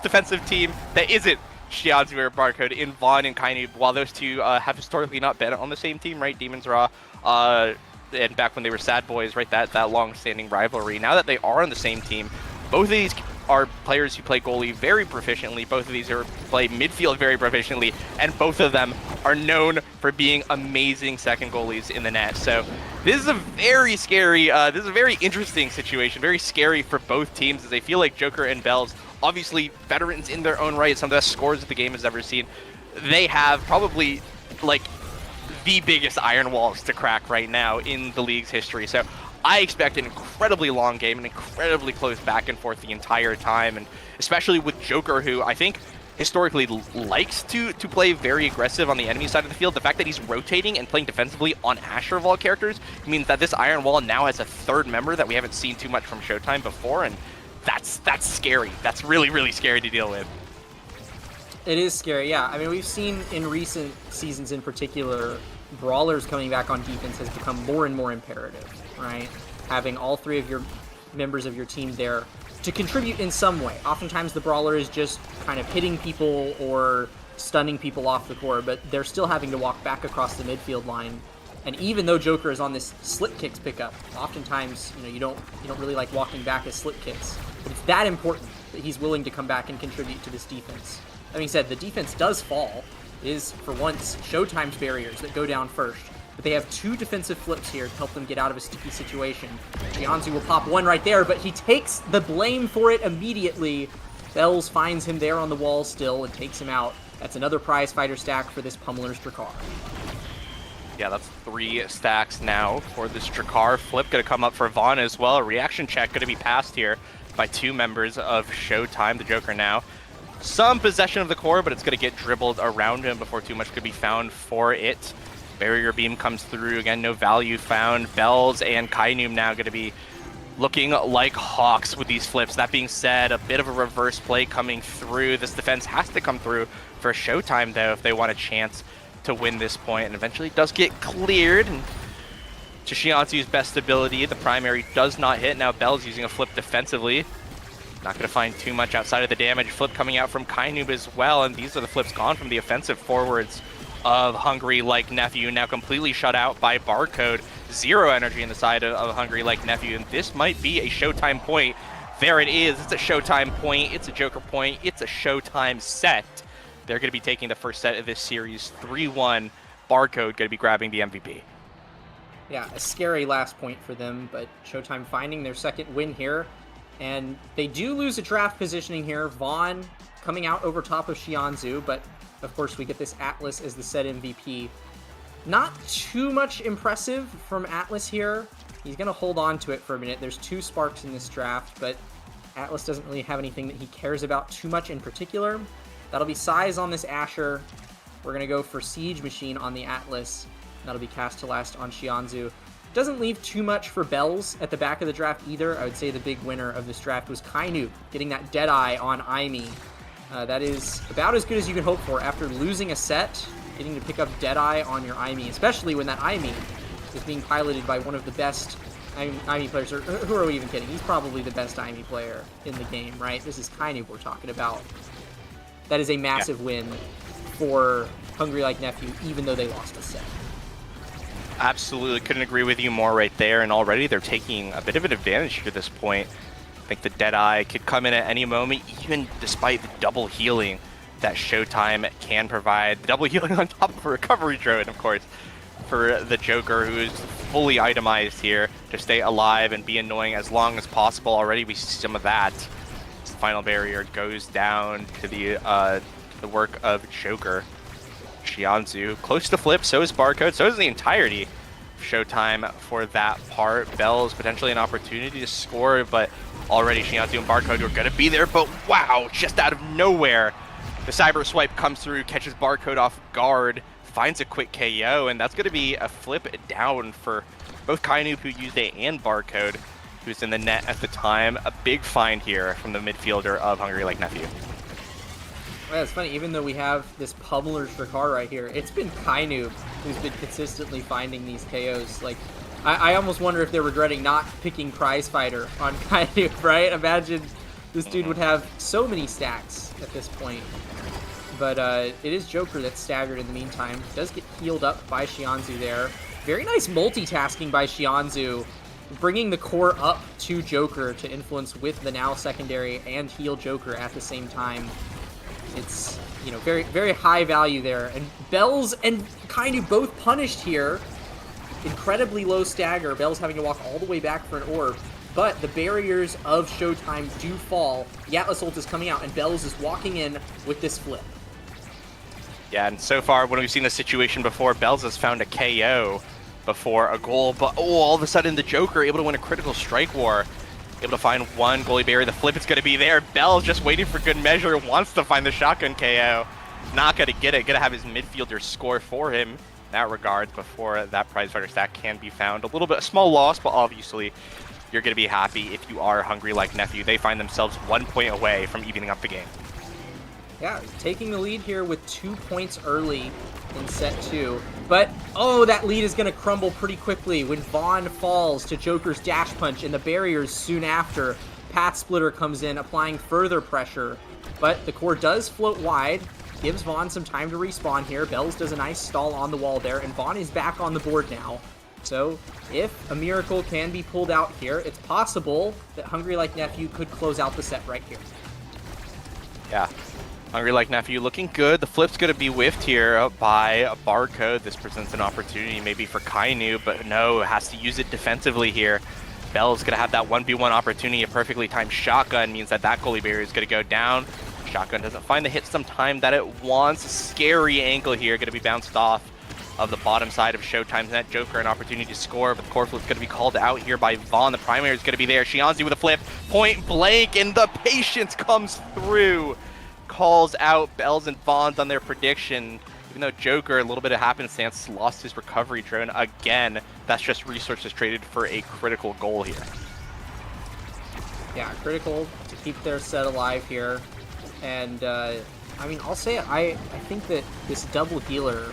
defensive team that isn't Shianzu or Barcode in Vaughn and Kainu, while those two have historically not been on the same team, right? Demon's Raw, and back when they were Sad Boys, right? That long-standing rivalry. Now that they are on the same team, both of these are players who play goalie very proficiently. Both of these play midfield very proficiently, and both of them are known for being amazing second goalies in the net. So this is a very scary, this is a very interesting situation, very scary for both teams, as they feel like Joker and Bells, obviously veterans in their own right, some of the best scores that the game has ever seen. They have probably like the biggest iron walls to crack right now in the league's history. So I expect an incredibly long game, an incredibly close back and forth the entire time, and especially with Joker, who I think historically likes to play very aggressive on the enemy side of the field. The fact that he's rotating and playing defensively on Asher of all characters means that this Iron Wall now has a third member that we haven't seen too much from Showtime before, and that's scary. That's really, really scary to deal with. It is scary, yeah. I mean, we've seen in recent seasons in particular, brawlers coming back on defense has become more and more imperative, right? Having all three of your members of your team there to contribute in some way. Oftentimes the brawler is just kind of hitting people or stunning people off the core, but they're still having to walk back across the midfield line. And even though Joker is on this slip kicks pickup, oftentimes, you don't really like walking back as slip kicks. But it's that important that he's willing to come back and contribute to this defense. That being said, the defense does fall. It is, for once, Showtime's barriers that go down first. But they have two defensive flips here to help them get out of a sticky situation. Shianzu will pop one right there, but he takes the blame for it immediately. Bells finds him there on the wall still and takes him out. That's another prize fighter stack for this Pummeler's Drakkar. Yeah, that's 3 stacks now for this Drakkar. Flip going to come up for Vaughn as well. A reaction check going to be passed here by 2 members of Showtime, the Joker now. Some possession of the core, but it's going to get dribbled around him before too much could be found for it. Barrier beam comes through. Again, no value found. Bells and Kainum now going to be looking like hawks with these flips. That being said, a bit of a reverse play coming through. This defense has to come through for Showtime, though, if they want a chance to win this point. And eventually it does get cleared. And to Shianzu's best ability, the primary does not hit. Now Bells using a flip defensively. Not going to find too much outside of the damage. Flip coming out from Kainub as well. And these are the flips gone from the offensive forwards of Hungry Like Nephew, now completely shut out by Barcode. 0 energy in the side of Hungry Like Nephew, and this might be a Showtime point. There it is. It's a Showtime point. It's a Joker point. It's a Showtime set. They're going to be taking the first set of this series 3-1. Barcode going to be grabbing the MVP. Yeah, a scary last point for them, but Showtime finding their second win here. And they do lose a draft positioning here. Vaughn coming out over top of Shianzu, but of course we get this Atlas as the set MVP. Not too much impressive from Atlas here. He's going to hold on to it for a minute. There's 2 sparks in this draft, but Atlas doesn't really have anything that he cares about too much in particular. That'll be size on this Asher. We're going to go for Siege Machine on the Atlas. That'll be cast to last on Shianzu. Doesn't leave too much for Bells at the back of the draft either. I would say the big winner of this draft was Kainu, getting that Deadeye on Aimi. That is about as good as you can hope for after losing a set, getting to pick up Deadeye on your Aimi, especially when that Aimi is being piloted by one of the best Aimi players. Or who are we even kidding? He's probably the best Aimi player in the game, right? This is Kainu we're talking about. That is a massive win for Hungry Like Nephew, even though they lost a set. Absolutely, couldn't agree with you more right there, and already they're taking a bit of an advantage here at this point. I think the Deadeye could come in at any moment, even despite the double healing that Showtime can provide. The double healing on top of a recovery drone, of course. for the Joker, who is fully itemized here to stay alive and be annoying as long as possible. Already we see some of that. This final barrier goes down to the work of Joker. Xianzhu close to flip, so is Barcode, so is the entirety of Showtime for that part. Bell's potentially an opportunity to score, but already Xianzhu and Barcode are going to be there, but wow, just out of nowhere, the Cyber Swipe comes through, catches Barcode off guard, finds a quick KO, and that's going to be a flip down for both Kainoob, who used it, and Barcode, who's in the net at the time. A big find here from the midfielder of Hungry Like Nephew. Yeah, it's funny, even though we have this pummeler Shrakar right here, it's been Kainoob who's been consistently finding these KOs. Like, I almost wonder if they're regretting not picking Prize Fighter on Kainoob, right? Imagine this dude would have so many stacks at this point. But it is Joker that's staggered in the meantime. Does get healed up by Xianzhu there. Very nice multitasking by Xianzhu, bringing the core up to Joker to influence with the now secondary and heal Joker at the same time. It's, you know, very, very high value there. And Bells and Kainoob both punished here. Incredibly low stagger. Bells having to walk all the way back for an orb. But the barriers of Showtime do fall. The Atlas ult is coming out, and Bells is walking in with this flip. Yeah, and so far, when we've seen this situation before, Bells has found a KO before a goal, but all of a sudden the Joker able to win a critical strike war. Able to find one goalie barrier. The flip is going to be there. Bells just waiting for good measure. Wants to find the shotgun KO. Not going to get it. Going to have his midfielder score for him in that regard before that prize fighter stack can be found. A little bit, a small loss, but obviously you're going to be happy if you are Hungry Like Nephew. They find themselves 1 point away from evening up the game. Yeah, taking the lead here with 2 points early in set 2. But, oh, that lead is going to crumble pretty quickly when Vaughn falls to Joker's dash punch and the barriers soon after. Path Splitter comes in, applying further pressure. But the core does float wide, gives Vaughn some time to respawn here. Bells does a nice stall on the wall there, and Vaughn is back on the board now. So, if a miracle can be pulled out here, it's possible that Hungry Like Nephew could close out the set right here. Yeah. Hungry Like Nephew looking good. The flip's going to be whiffed here by Barcode. This presents an opportunity maybe for Kainoob, but no, has to use it defensively here. Bell's going to have that 1v1 opportunity. A perfectly timed shotgun means that that goalie barrier is going to go down. Shotgun doesn't find the hit sometime that it wants. A scary angle here, going to be bounced off of the bottom side of Showtime's net. Joker an opportunity to score, but the core flip's going to be called out here by Vaughn. The primary is going to be there. Xianzhu with a flip, point blank, and the patience comes through. Calls out Bells and Vaughn's on their prediction. Even though Joker, a little bit of happenstance, lost his recovery drone again. That's just resources traded for a critical goal here. Yeah, critical to keep their set alive here. And, I mean, I'll say it, I think that this double healer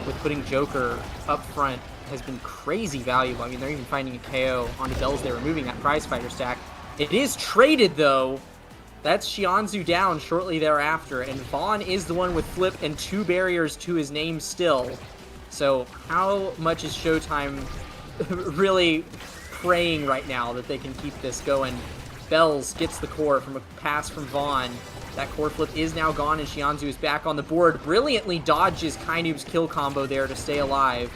with putting Joker up front has been crazy valuable. I mean, they're even finding a KO onto Bells there, removing that prize fighter stack. It is traded, though. That's Xianzhu down shortly thereafter, and Vaughn is the one with flip and 2 barriers to his name still. So how much is Showtime really praying right now that they can keep this going? Bells gets the core from a pass from Vaughn. That core flip is now gone, and Xianzhu is back on the board. Brilliantly dodges Kainoob's kill combo there to stay alive,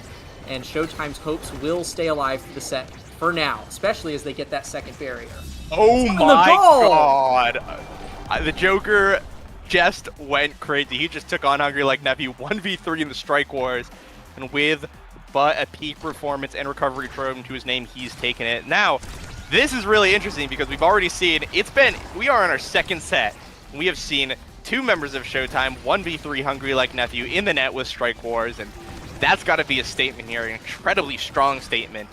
and Showtime's hopes will stay alive for the set for now, especially as they get that second barrier. Oh my god! The Joker just went crazy. He just took on Hungry Like Nephew 1v3 in the Strike Wars, and with but a peak performance and recovery trophy to his name, he's taken it. Now, this is really interesting because we've already seen, we are in our second set. We have seen 2 members of Showtime 1v3 Hungry Like Nephew in the net with Strike Wars, and that's got to be a statement here, an incredibly strong statement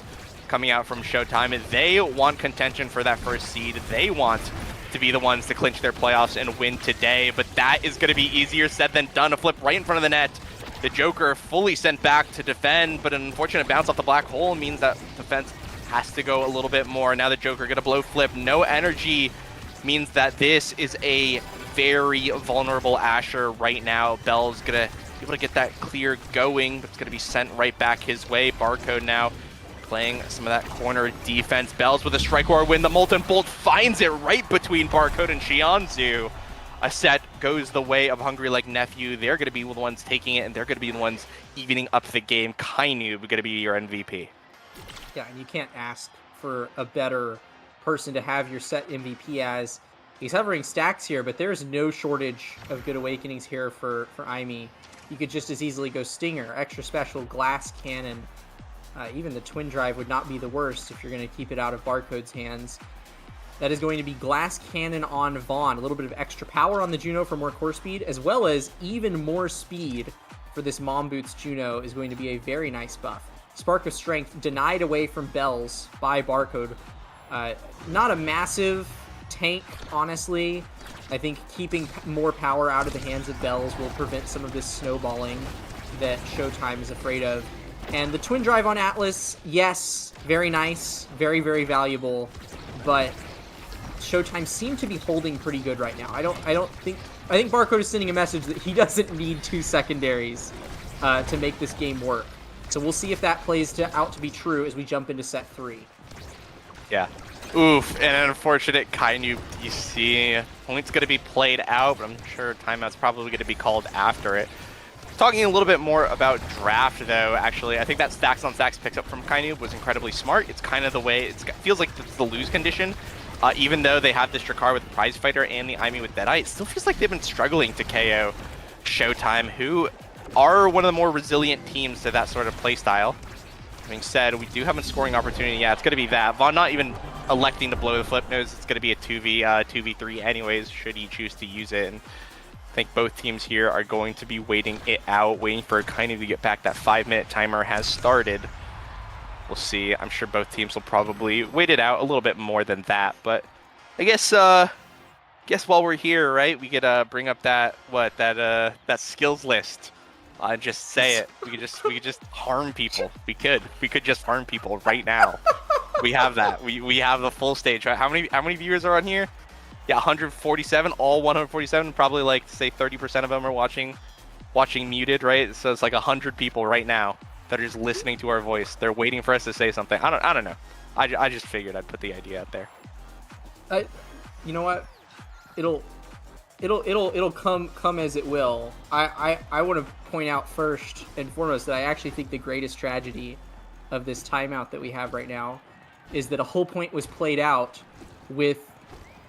coming out from Showtime. They want contention for that first seed. They want to be the ones to clinch their playoffs and win today, but that is going to be easier said than done. A flip right in front of the net. The Joker fully sent back to defend, but an unfortunate bounce off the black hole means that defense has to go a little bit more. Now the Joker going to blow flip. No energy means that this is a very vulnerable Asher right now. Bell's going to be able to get that clear going, but it's going to be sent right back his way. Barcode now playing some of that corner defense. Bells with a strike or win. The Molten Bolt finds it right between Barcode and Xianzhu. a set goes the way of Hungry Like Nephew, they're going to be the ones taking it, and they're going to be the ones evening up the game. Kainu going to be your MVP. Yeah, and you can't ask for a better person to have your set MVP as. He's hovering stacks here, but there's no shortage of good awakenings here for Aimi. You could just as easily go Stinger, extra special, glass cannon. Even the twin drive would not be the worst if you're going to keep it out of Barcode's hands. That is going to be glass cannon on Vaughn. A little bit of extra power on the Juno for more core speed, as well as even more speed for this Mom Boots Juno is going to be a very nice buff. Spark of Strength denied away from Bells by Barcode. Not a massive tank, honestly. I think keeping more power out of the hands of Bells will prevent some of this snowballing that Showtime is afraid of. And the twin drive on Atlas, yes, very nice, very, very valuable, but Showtime seemed to be holding pretty good right now. I think Barcode is sending a message that he doesn't need 2 secondaries to make this game work. So we'll see if that plays out to be true as we jump into set 3. Yeah. Oof, and an unfortunate Kainu DC. Point's going to be played out, but I'm sure timeout's probably going to be called after it. Talking a little bit more about draft, though, actually, I think that stacks on stacks picks up from Kainu was incredibly smart. It's kind of the way, it feels like it's the lose condition. Even though they have this Drakkar with Prize Fighter and the Aimi with Deadeye, it still feels like they've been struggling to KO Showtime, who are one of the more resilient teams to that sort of playstyle. Being said, we do have a scoring opportunity. Yeah, it's going to be that. Vaughn not even electing to blow the flip knows it's going to be a 2v3 anyways, should he choose to use it. And I think both teams here are going to be waiting it out, waiting for Kainu to get back. That 5-minute timer has started. We'll see. I'm sure both teams will probably wait it out a little bit more than that. But I guess while we're here, right, we could bring up that skills list. Just say it. We could just harm people. We could just harm people right now. We have that. We have the full stage. Right? How many viewers are on here? Yeah, 147. All 147. Probably like say 30% of them are watching muted, right? So it's like 100 people right now that are just listening to our voice. They're waiting for us to say something. I don't know. I just figured I'd put the idea out there. You know what? It'll come as it will. I want to point out first and foremost that I actually think the greatest tragedy of this timeout that we have right now is that a whole point was played out with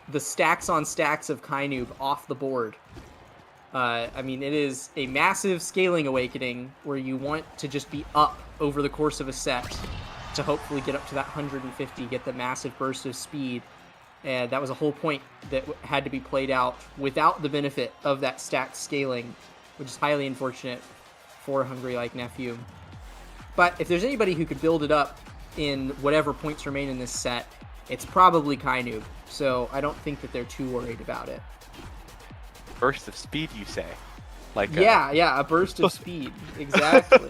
the stacks on stacks of Kainoob off the board. I mean, it is a massive scaling awakening where you want to just be up over the course of a set to hopefully get up to that 150, get the massive burst of speed. And that was a whole point that had to be played out without the benefit of that stacked scaling, which is highly unfortunate for Hungry Like Nephew. But if there's anybody who could build it up in whatever points remain in this set, it's probably Kainoob. So I don't think that they're too worried about it. Burst of speed, you say? Like a burst of speed. Exactly.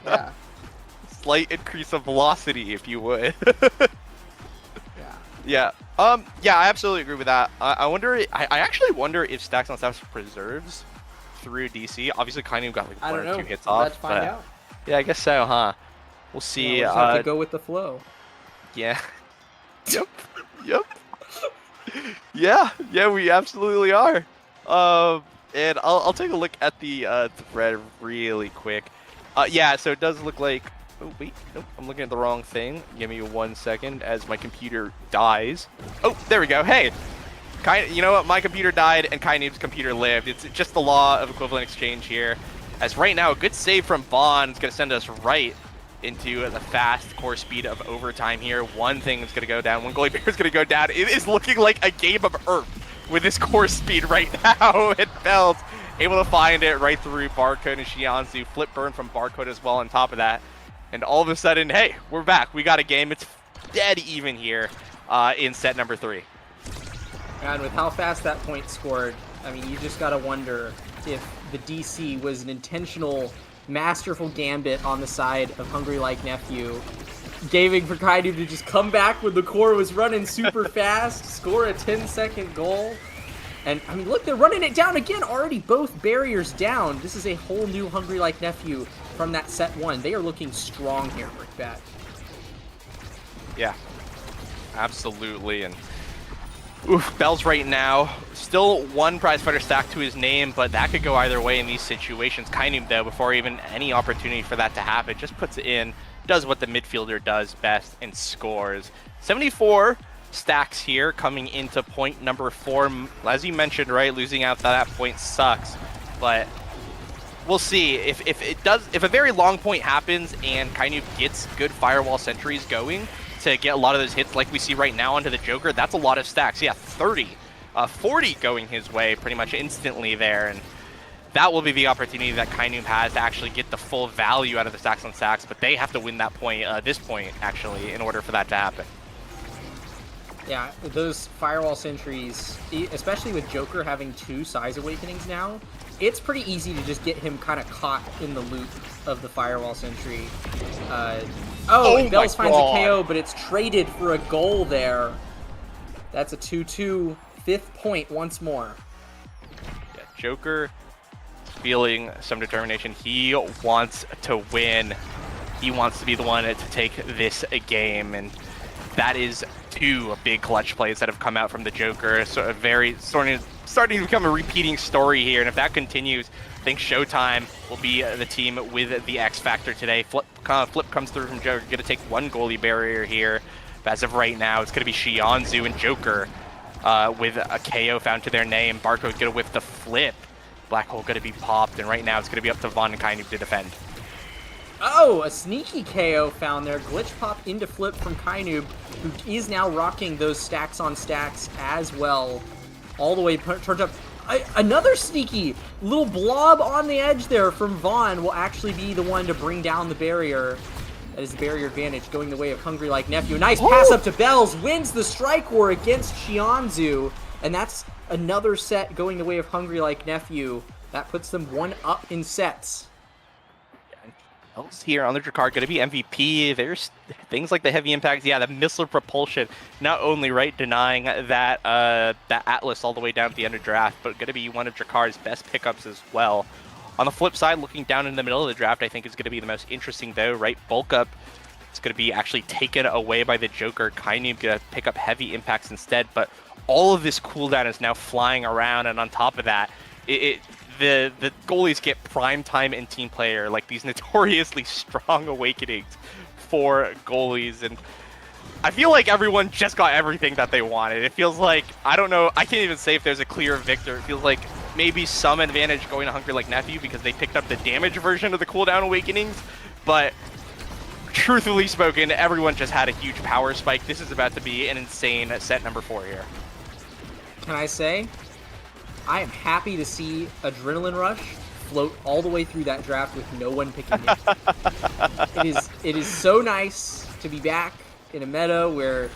Yeah. Slight increase of velocity, if you would. Yeah. Yeah, I absolutely agree with that. I actually wonder if stacks on stacks preserves through DC. Obviously, Kainu got like 1 or 2 hits off. Let's find out. Yeah, I guess so, huh? We'll see. Yeah, we'll just have to go with the flow. Yeah. Yep. Yeah, we absolutely are. And I'll take a look at the thread really quick. Yeah, so it does look like. Oh, wait, nope, I'm looking at the wrong thing. Give me 1 second as my computer dies. Oh, there we go. Hey, you know what? My computer died and Kainoob's computer lived. It's just the law of equivalent exchange here. As right now, a good save from Vaughn is going to send us right into the fast core speed of overtime here. One thing that's going to go down, one goalie bear is going to go down. It is looking like a game of Earth with this core speed right now. And Bells able to find it right through Barcode and Shianzu. Flip burn from Barcode as well on top of that. And all of a sudden, hey, we're back. We got a game. It's dead even here in set number 3. And with how fast that point scored, I mean, you just got to wonder if the DC was an intentional, masterful gambit on the side of Hungry Like Nephew, gaming for Kainu to just come back when the core was running super fast, score a 10-second goal. And, I mean, look, they're running it down again, already both barriers down. This is a whole new Hungry Like Nephew from that set 1. They are looking strong here, Brickbat. Yeah, absolutely. And Oof, Bells right now, still one prizefighter stack to his name, but that could go either way in these situations. Kainum, though, before even any opportunity for that to happen, just puts it in, does what the midfielder does best, and scores. 74 stacks here coming into point number 4. As you mentioned, right, losing out to that point sucks, but we'll see if a very long point happens and Kainum gets good firewall sentries going to get a lot of those hits like we see right now onto the Joker. That's a lot of stacks. Yeah, 30, 40 going his way pretty much instantly there, and that will be the opportunity that Kainum has to actually get the full value out of the stacks on stacks, but they have to win that point, this point actually, in order for that to happen. Yeah, those firewall sentries, especially with Joker having 2 Size Awakenings now, it's pretty easy to just get him kind of caught in the loop of the firewall sentry. And Bells finds a KO, but it's traded for a goal there. That's a 2-2, 5th point once more. Yeah, Joker feeling some determination. He wants to win. He wants to be the one to take this game, and that is 2 big clutch plays that have come out from the Joker. So a very starting to become a repeating story here, and if that continues, I think Showtime will be the team with the X factor today. Flip comes through from Joker, going to take 1 goalie barrier here. But as of right now, it's going to be Shianzu and Joker with a KO found to their name. Barcode's going to whip the flip. Black Hole going to be popped, and right now it's going to be up to Von and Kainum to defend. Oh, a sneaky KO found there. Glitch pop into flip from Kainum, who is now rocking those stacks on stacks as well. All the way turned up. Another sneaky little blob on the edge there from Vaughn will actually be the one to bring down the barrier. That is the barrier advantage going the way of Hungry Like Nephew. Nice pass up to Bells, wins the strike war against Shianzu. And that's another set going the way of Hungry Like Nephew. That puts them 1 up in sets. Else here on the Drakkar going to be MVP. There's things like the heavy impact, yeah, the missile propulsion, not only right denying that that Atlas all the way down at the end of draft, but going to be one of Drakkar's best pickups as well. On the flip side, looking down in the middle of the draft, I think is going to be the most interesting though, right? Bulk up, it's going to be actually taken away by the Joker. Kainum going to pick up heavy impacts instead, but all of this cooldown is now flying around, and on top of that, the goalies get prime time and team player, like these notoriously strong awakenings for goalies, and I feel like everyone just got everything that they wanted. It feels like, I don't know, I can't even say if there's a clear victor. It feels like maybe some advantage going to Hungry Like Nephew because they picked up the damage version of the cooldown awakenings, but truthfully spoken, everyone just had a huge power spike. This is about to be an insane set number 4 here. Can I say, I am happy to see Adrenaline Rush float all the way through that draft with no one picking it. It is so nice to be back in a meta where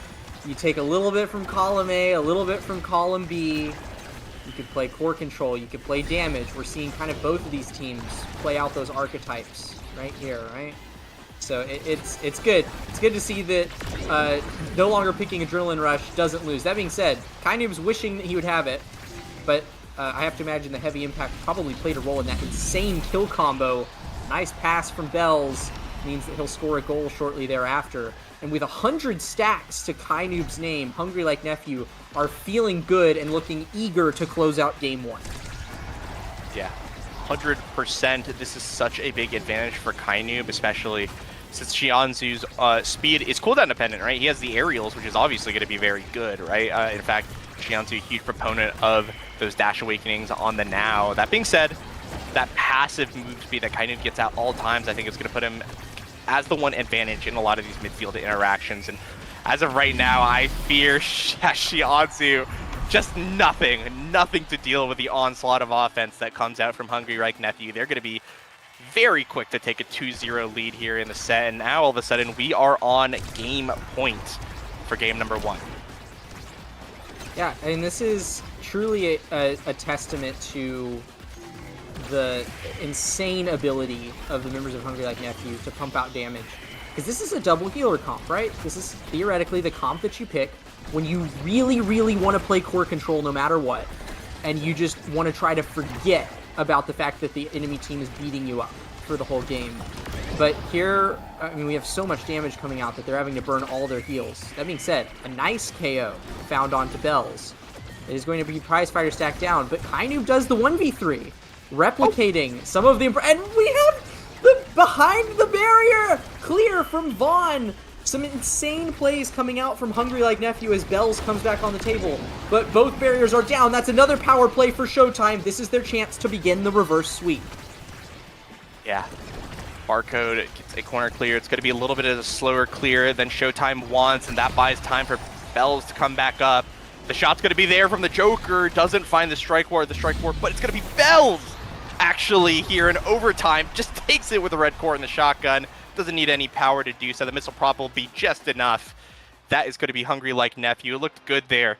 you take a little bit from column A, a little bit from column B. You could play core control, you could play damage. We're seeing kind of both of these teams play out those archetypes right here, right? So it's good. It's good to see that no longer picking Adrenaline Rush doesn't lose. That being said, Kainum's wishing that he would have it, but I have to imagine the heavy impact probably played a role in that insane kill combo. Nice pass from Bells means that he'll score a goal shortly thereafter. And with 100 stacks to Kainum's name, Hungry Like Nephew are feeling good and looking eager to close out Game 1. Yeah, 100%. This is such a big advantage for Kainum, especially since Shianzu's speed is cooldown dependent, right? He has the aerials, which is obviously going to be very good, right? In fact, Shianzu, a huge proponent of those dash awakenings on the now. That being said, that passive move speed that Kainum gets at all times, I think is going to put him as the one advantage in a lot of these midfield interactions. And as of right now, I fear Shianzu just nothing to deal with the onslaught of offense that comes out from Hungry Like Nephew. They're going to be very quick to take a 2-0 lead here in the set, and now all of a sudden we are on game point for game number 1. Yeah, I mean, this is truly a testament to the insane ability of the members of Hungry Like Nephew to pump out damage. Because this is a double healer comp, right? This is theoretically the comp that you pick when you really, really want to play core control no matter what, and you just want to try to forget about the fact that the enemy team is beating you up for the whole game. But here, I mean, we have so much damage coming out that they're having to burn all their heals. That being said, a nice KO found onto Bells. It is going to be prize fighter stacked down, but Kainoob does the 1v3, replicating some of the... And we have the behind the barrier clear from Vaughn. Some insane plays coming out from Hungry Like Nephew as Bells comes back on the table. But both barriers are down. That's another power play for Showtime. This is their chance to begin the reverse sweep. Yeah. Barcode gets a corner clear. It's going to be a little bit of a slower clear than Showtime wants, and that buys time for Bells to come back up. The shot's going to be there from the Joker. Doesn't find the strike ward, but it's going to be Bells actually here in overtime. Just takes it with the red core and the shotgun. Doesn't need any power to do so. The missile prop will be just enough. That is going to be Hungry Like Nephew. It looked good there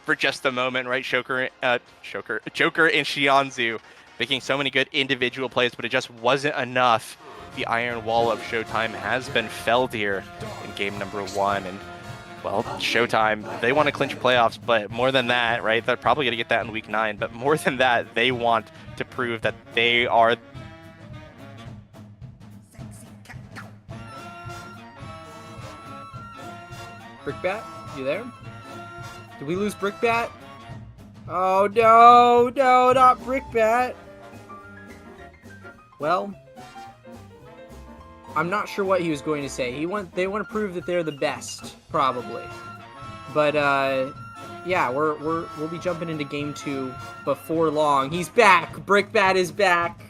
for just a moment, right? Joker and Shianzu making so many good individual plays, but it just wasn't enough. The iron wall of Showtime has been felled here in game number 1. And, well, Showtime, they want to clinch playoffs, but more than that, right? They're probably going to get that in week 9. But more than that, they want to prove that they are... Brickbat, you there? Did we lose Brickbat? Oh no, no, not Brickbat. Well, I'm not sure what he was going to say. They want to prove that they're the best, probably. But yeah, we'll be jumping into game 2 before long. He's back. Brickbat is back.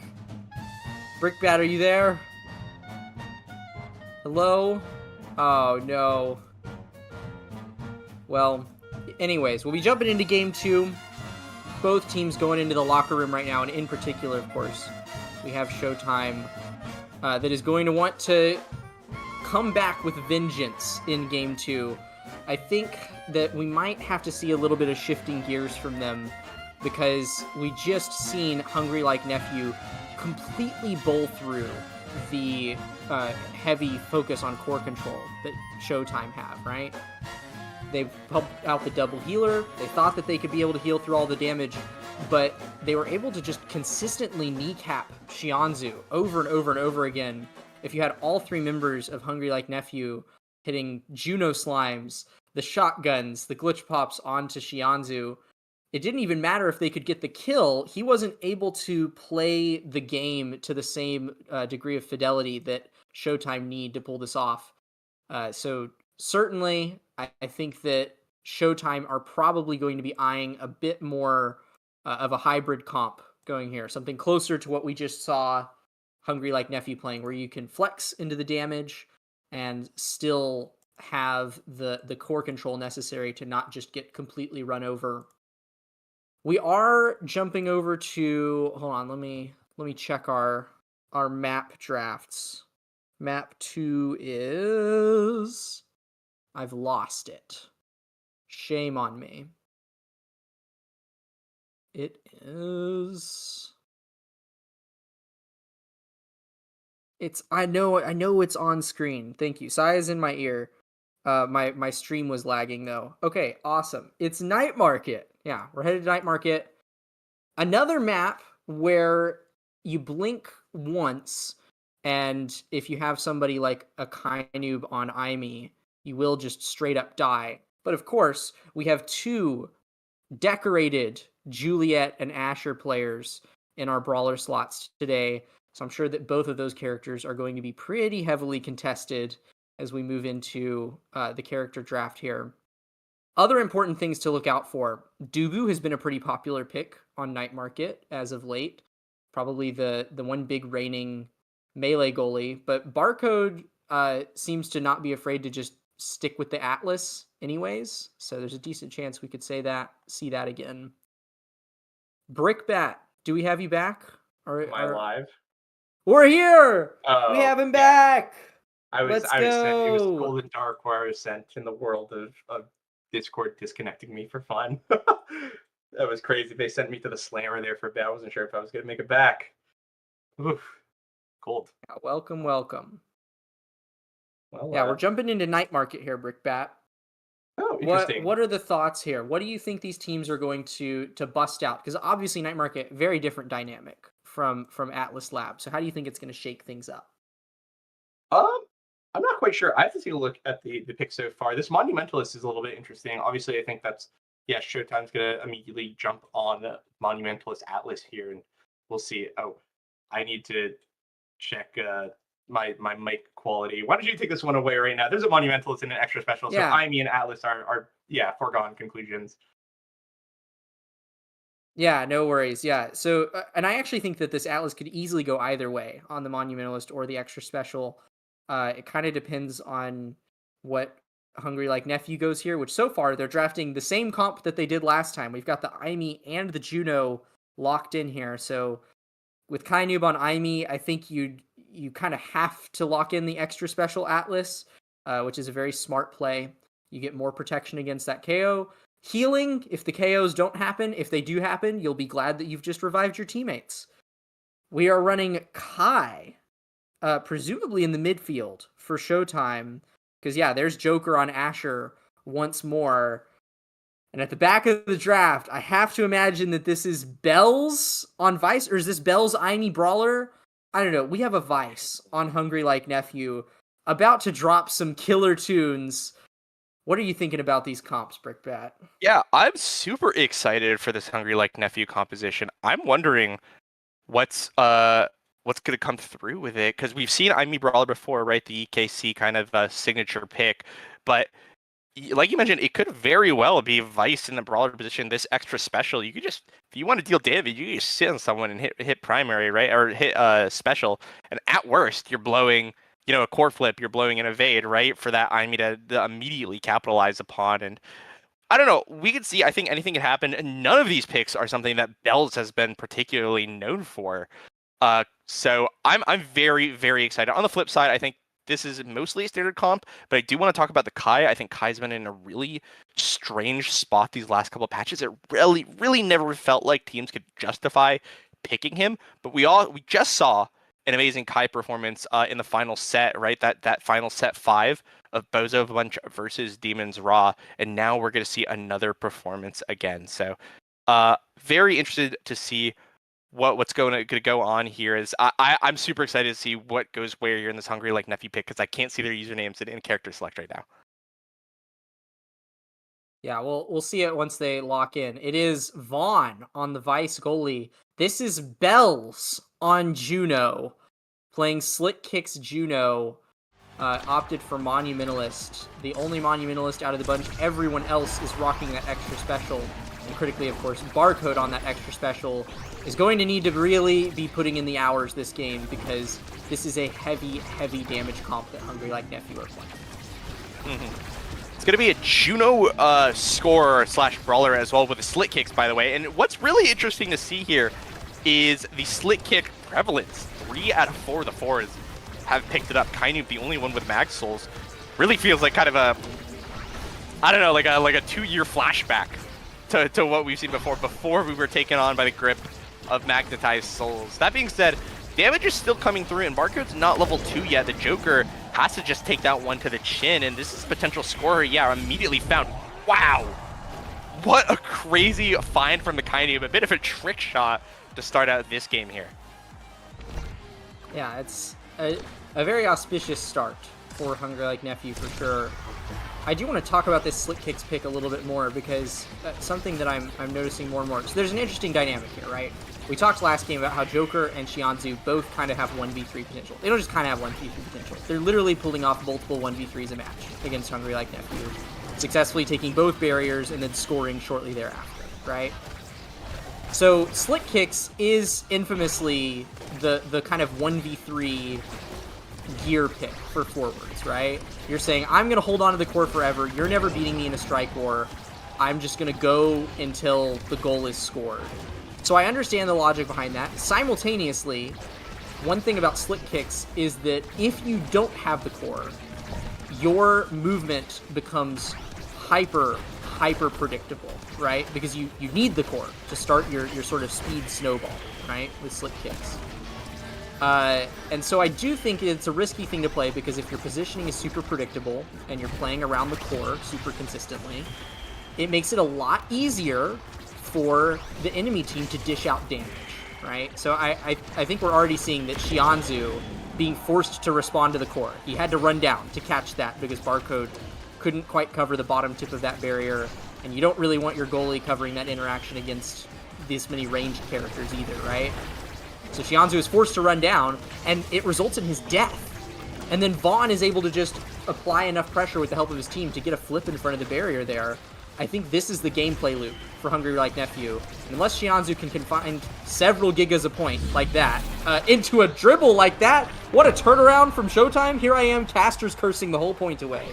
Brickbat, are you there? Hello? Oh no. Well, anyways, we'll be jumping into game 2. Both teams going into the locker room right now, and in particular, of course, we have Showtime that is going to want to come back with vengeance in game 2. I think that we might have to see a little bit of shifting gears from them, because we just seen Hungry Like Nephew completely bowl through the heavy focus on core control that Showtime have, right? They pumped out the double healer. They thought that they could be able to heal through all the damage, but they were able to just consistently kneecap Shianzu over and over and over again. If you had all 3 members of Hungry Like Nephew hitting Juno Slimes, the shotguns, the glitch pops onto Shianzu, it didn't even matter if they could get the kill. He wasn't able to play the game to the same degree of fidelity that Showtime need to pull this off. So certainly, I think that Showtime are probably going to be eyeing a bit more of a hybrid comp going here. Something closer to what we just saw Hungry Like Nephew playing, where you can flex into the damage and still have the core control necessary to not just get completely run over. We are jumping over to... Hold on, let me check our map drafts. Map 2 is... I've lost it. Shame on me. It is... I know it's on screen. Thank you. Saya's in my ear. My stream was lagging though. Okay, awesome. It's Night Market. Yeah, we're headed to Night Market. Another map where you blink once, and if you have somebody like a Kainoob on Aimee, you will just straight up die. But of course, we have 2 decorated Juliet and Asher players in our brawler slots today. So I'm sure that both of those characters are going to be pretty heavily contested as we move into the character draft here. Other important things to look out for. Dubu has been a pretty popular pick on Night Market as of late. Probably the one big reigning melee goalie. But Barcode seems to not be afraid to just stick with the Atlas anyways. So there's a decent chance we could see that again. Brickbat, do we have you back? Am I live? We're here! Oh, We have him back! I was Let's sent. It was go! Golden Dark where I was sent in the world of Discord disconnecting me for fun. That was crazy. They sent me to the Slammer there for a bit. I wasn't sure if I was gonna make it back. Oof. Cold. Welcome. Well, Yeah, we're jumping into Night Market here, Brickbat. Oh, interesting. What are the thoughts here? What do you think these teams are going to bust out? Because obviously Night Market, very different dynamic from Atlas Lab. So how do you think it's going to shake things up? I'm not quite sure. I have to take a look at the pick so far. This Monumentalist is a little bit interesting. Obviously, I think that's Showtime's gonna immediately jump on the Monumentalist Atlas here, and we'll see. Oh, I need to check my mic quality. Why don't you take this one away right now? There's a Monumentalist and an extra special, so Yeah. Imi and Atlas are foregone conclusions. Yeah, no worries. Yeah. So, and I actually think that this Atlas could easily go either way on the Monumentalist or the extra special. It kind of depends on what Hungry Like Nephew goes here, which so far they're drafting the same comp that they did last time. We've got the Imi and the Juno locked in here. So with Kai Noob on Imi, I think you kind of have to lock in the extra special Atlas, which is a very smart play. You get more protection against that KO. Healing, if the KOs don't happen, if they do happen, you'll be glad that you've just revived your teammates. We are running Kai, presumably in the midfield for Showtime, because there's Joker on Asher once more. And at the back of the draft, I have to imagine that this is Bells on Vice, or is this Bells Imi Brawler? I don't know. We have a Vice on Hungry Like Nephew, about to drop some killer tunes. What are you thinking about these comps, Brickbat? Yeah, I'm super excited for this Hungry Like Nephew composition. I'm wondering what's going to come through with it, because we've seen Imi Brawler before, right? The EKC kind of signature pick, but like you mentioned, it could very well be Vice in the Brawler position. This extra special, you could just, if you want to deal damage, you can just sit on someone and hit primary, right, or hit special, and at worst, you're blowing, a core flip, you're blowing an evade, right, for that Imi to immediately capitalize upon. And I don't know, we could see, I think anything can happen. And none of these picks are something that Bells has been particularly known for. So I'm very, very excited. On the flip side, I think this is mostly a standard comp, but I do want to talk about the Kai. I think Kai's been in a really strange spot these last couple of patches. It really, really never felt like teams could justify picking him, but we just saw an amazing Kai performance in the final set, right? That final set 5 of Bozo Bunch versus Demons Raw, and now we're going to see another performance again. So, very interested to see what's going to go on here. Is I'm super excited to see what goes where here in this Hungry Like Nephew pick, because I can't see their usernames in character select right now. Yeah, we'll see it once they lock in. It is Vaughn on the Vice goalie. This is Bells on Juno, playing Slick Kicks Juno. Opted for Monumentalist, the only Monumentalist out of the bunch. Everyone else is rocking that extra special. And critically, of course, Barcode on that extra special is going to need to really be putting in the hours this game, because this is a heavy, heavy damage comp that Hungry Like Nephew are playing. It's going to be a Juno scorer / brawler as well, with the Slick Kicks, by the way. And what's really interesting to see here is the Slick Kick prevalence. 3 out of 4 of the 4s have picked it up. Kind of the only one with Mag Souls. Really feels like kind of a, I don't know, like a 2-year flashback to what we've seen before we were taken on by the grip of Magnetized Souls. That being said, damage is still coming through, and Barcode's not level 2 yet. The Joker has to just take that one to the chin, and this is potential scorer, immediately found. Wow! What a crazy find from the Kainoob. A bit of a trick shot to start out this game here. Yeah, it's a very auspicious start for Hungry Like Nephew for sure. I do want to talk about this Slick Kicks pick a little bit more, because something that I'm noticing more and more. So there's an interesting dynamic here, right? We talked last game about how Joker and Shianzu both kind of have 1v3 potential. They don't just kind of have 1v3 potential. They're literally pulling off multiple 1v3s a match against Hungry Like Nephew, successfully taking both barriers and then scoring shortly thereafter, right? So Slick Kicks is infamously the kind of 1v3 gear pick for forwards, right? You're saying, I'm going to hold on to the core forever. You're never beating me in a strike war. I'm just going to go until the goal is scored. So I understand the logic behind that. Simultaneously, one thing about Slick Kicks is that if you don't have the core, your movement becomes hyper predictable, right? Because you need the core to start your sort of speed snowball, right? With Slick Kicks. And so I do think it's a risky thing to play, because if your positioning is super predictable and you're playing around the core super consistently, it makes it a lot easier for the enemy team to dish out damage, right? So I think we're already seeing that Shianzu being forced to respond to the core. He had to run down to catch that because Barcode couldn't quite cover the bottom tip of that barrier, and you don't really want your goalie covering that interaction against this many ranged characters either, right? So Xianzhu is forced to run down, and it results in his death. And then Vaughn is able to just apply enough pressure with the help of his team to get a flip in front of the barrier there. I think this is the gameplay loop for Hungry Like Nephew. And unless Xianzhu can find several gigas a point like that, into a dribble like that, what a turnaround from Showtime. Here I am, casters cursing the whole point away.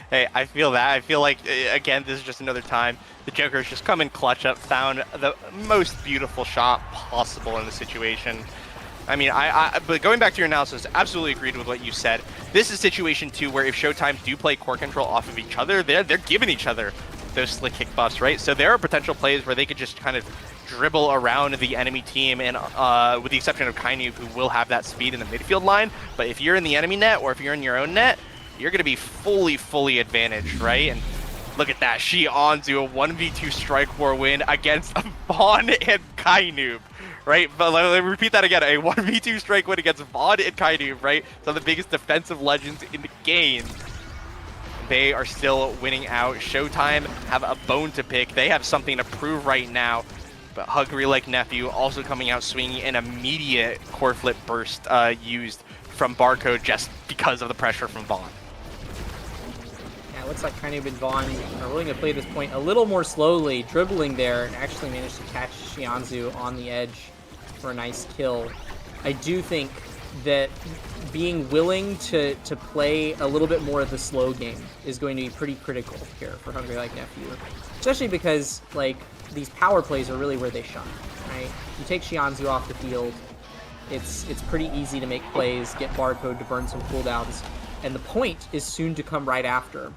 Hey, I feel that. I feel like, again, this is just another time the Joker's just come in clutch up, found the most beautiful shot possible in the situation. I mean, but going back to your analysis, absolutely agreed with what you said. This is a situation, too, where if Showtime do play core control off of each other, they're giving each other those slick kick buffs, right? So there are potential plays where they could just kind of dribble around the enemy team, and with the exception of Kainu, who will have that speed in the midfield line. But if you're in the enemy net, or if you're in your own net, you're going to be fully advantaged, right? And look at that, Xianzhu, a 1v2 strike war win against Vaughn and Kainu, right? But let me repeat that again, a 1v2 strike win against Vaughn and Kainu, right? Some of the biggest defensive legends in the game. They are still winning out. Showtime have a bone to pick. They have something to prove right now. But Hungry Like Nephew also coming out swinging an immediate core flip burst used from Barcode just because of the pressure from Vaughn. Yeah, it looks like Kainu and Vaughn are willing to play this point a little more slowly, dribbling there, and actually managed to catch Xianzhu on the edge for a nice kill. I do think that being willing to play a little bit more of the slow game is going to be pretty critical here for Hungry Like Nephew. Especially because, like, these power plays are really where they shine, right? You take Xianzhu off the field, it's pretty easy to make plays, get Barcode to burn some cooldowns, and the point is soon to come right after.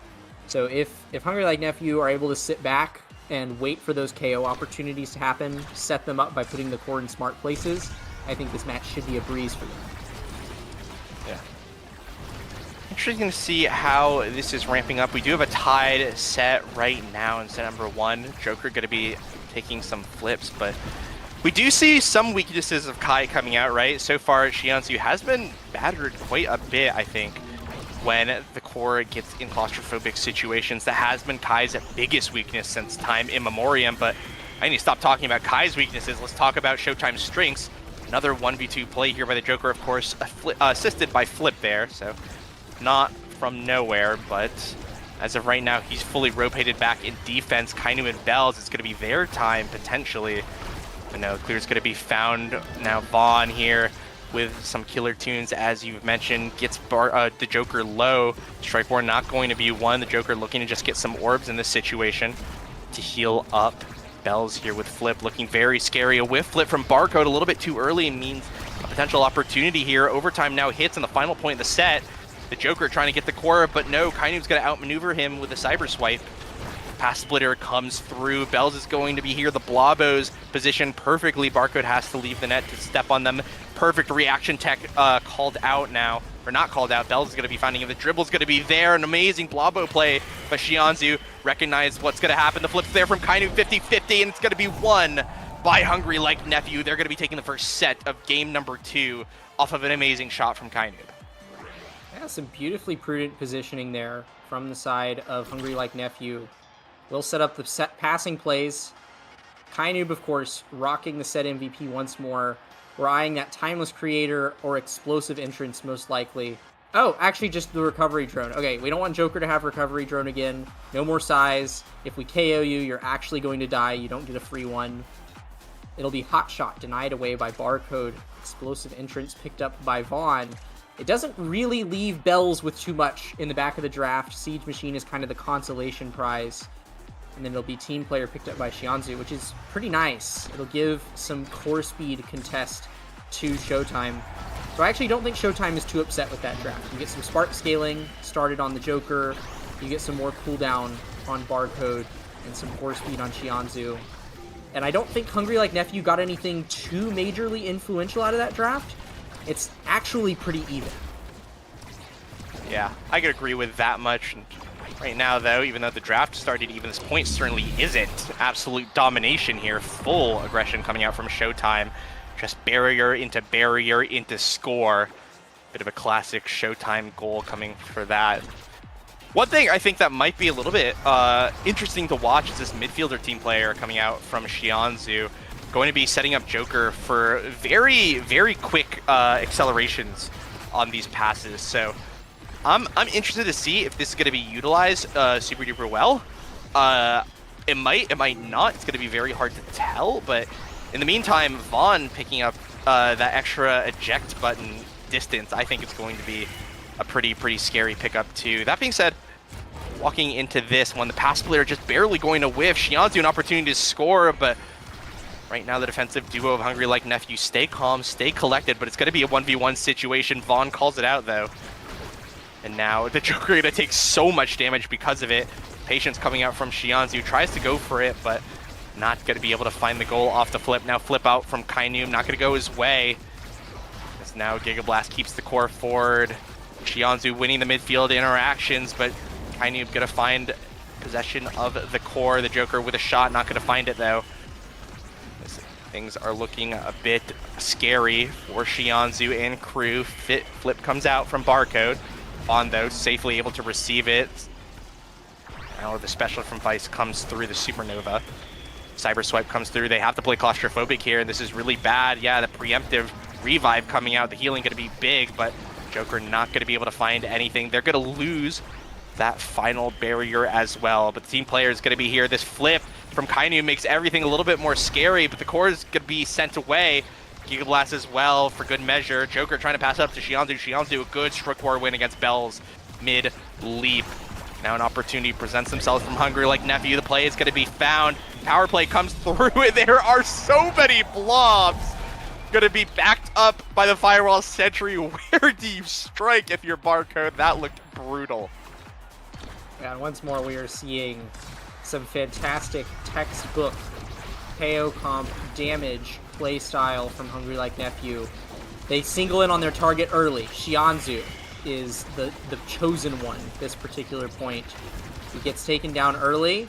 So if Hungry Like Nephew are able to sit back and wait for those KO opportunities to happen, set them up by putting the core in smart places, I think this match should be a breeze for them. Yeah. Interesting to see how this is ramping up. We do have a tied set right now in set number 1. Joker going to be taking some flips, but we do see some weaknesses of Kai coming out, right? So far, Xianzhu has been battered quite a bit, I think, when the core gets in claustrophobic situations. That has been Kai's biggest weakness since time immemorial, but I need to stop talking about Kai's weaknesses. Let's talk about Showtime's strengths. Another 1v2 play here by the Joker, of course, assisted by Flip there, so not from nowhere, but as of right now, he's fully rotated back in defense. Kainu and Bells, it's going to be their time, potentially. But no, clear's going to be found. Now Vaughn here with some killer tunes, as you've mentioned, gets the Joker low. Strike War not going to be one. The Joker looking to just get some orbs in this situation to heal up. Bells here with Flip, looking very scary. A whiff flip from Barcode a little bit too early and means a potential opportunity here. Overtime now hits on the final point of the set. The Joker trying to get the core, but no, Kainu's going to outmaneuver him with a cyber swipe. Pass splitter comes through. Bells is going to be here. The Blobos positioned perfectly. Barcode has to leave the net to step on them. Perfect reaction tech called out now. Or not called out. Bells is going to be finding him. The dribble's going to be there. An amazing Blobo play. But Xianzhu recognized what's going to happen. The flip's there from Kainu 50-50, and it's going to be won by Hungry Like Nephew. They're going to be taking the first set of game number 2 off of an amazing shot from Kainu. Yeah, some beautifully prudent positioning there from the side of Hungry Like Nephew. We'll set up the set passing plays. Kainu, of course, rocking the set MVP once more. We're eyeing that Timeless Creator or Explosive Entrance most likely. Oh, actually just the Recovery Drone. Okay, we don't want Joker to have Recovery Drone again. No more size. If we KO you, you're actually going to die. You don't get a free one. It'll be Hot Shot, denied away by Barcode. Explosive Entrance picked up by Vaughn. It doesn't really leave Bells with too much in the back of the draft. Siege Machine is kind of the consolation prize. And then it'll be Team Player picked up by Xianzhu, which is pretty nice. It'll give some core speed contest to Showtime. So I actually don't think Showtime is too upset with that draft. You get some spark scaling started on the Joker. You get some more cooldown on Barcode and some core speed on Xianzhu. And I don't think Hungry Like Nephew got anything too majorly influential out of that draft. It's actually pretty even. Yeah, I could agree with that much. Right now, though, even though the draft started even, this point certainly isn't absolute domination here. Full aggression coming out from Showtime. Just barrier into score. Bit of a classic Showtime goal coming for that. One thing I think that might be a little bit interesting to watch is this midfielder team player coming out from Shianzu, going to be setting up Joker for very, very quick accelerations on these passes. So I'm interested to see if this is going to be utilized super duper well. It might not. It's going to be very hard to tell. But in the meantime, Vaughn picking up that extra eject button distance, I think it's going to be a pretty scary pickup too. That being said, walking into this one, the pass player just barely going to whiff. Shianzu an opportunity to score, but right now the defensive duo of Hungry Like Nephew stay calm, stay collected, but it's going to be a 1v1 situation. Vaughn calls it out though. And now the Joker going to take so much damage because of it. Patience coming out from Shianzu, tries to go for it, but not going to be able to find the goal off the flip. Now flip out from Kainum, not going to go his way. As now Giga Blast keeps the core forward. Shianzu winning the midfield interactions, but Kainum going to find possession of the core. The Joker with a shot, not going to find it though. Things are looking a bit scary for Shianzu and crew. Flip comes out from Barcode. On though, safely able to receive it. Now the special from Vice comes through the Supernova. Cyber Swipe comes through. They have to play claustrophobic here, and this is really bad. Yeah, the preemptive revive coming out. The healing going to be big, but Joker not going to be able to find anything. They're going to lose that final barrier as well. But the team player is going to be here. This flip from Kainu makes everything a little bit more scary, but the core is going to be sent away. Giga Blast as well for good measure. Joker trying to pass up to Shianzu. Shianzu a good Strict War win against Bells mid-leap. Now an opportunity presents themselves from Hungry Like Nephew. The play is going to be found. Power play comes through, and there are so many blobs going to be backed up by the Firewall Sentry. Where do you strike if you're Barcode? That looked brutal. Yeah, and once more we are seeing some fantastic textbook KO comp damage play style from Hungry Like Nephew. They single in on their target early. Shianzu is the chosen one this particular point. He gets taken down early.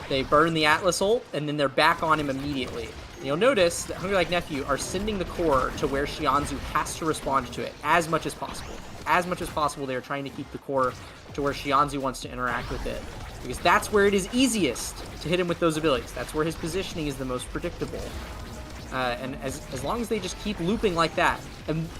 They burn the Atlas ult, and then they're back on him immediately. And you'll notice that Hungry Like Nephew are sending the core to where Shianzu has to respond to it as much as possible. As much as possible, they are trying to keep the core to where Shianzu wants to interact with it, because that's where it is easiest to hit him with those abilities. That's where his positioning is the most predictable. And as long as they just keep looping like that,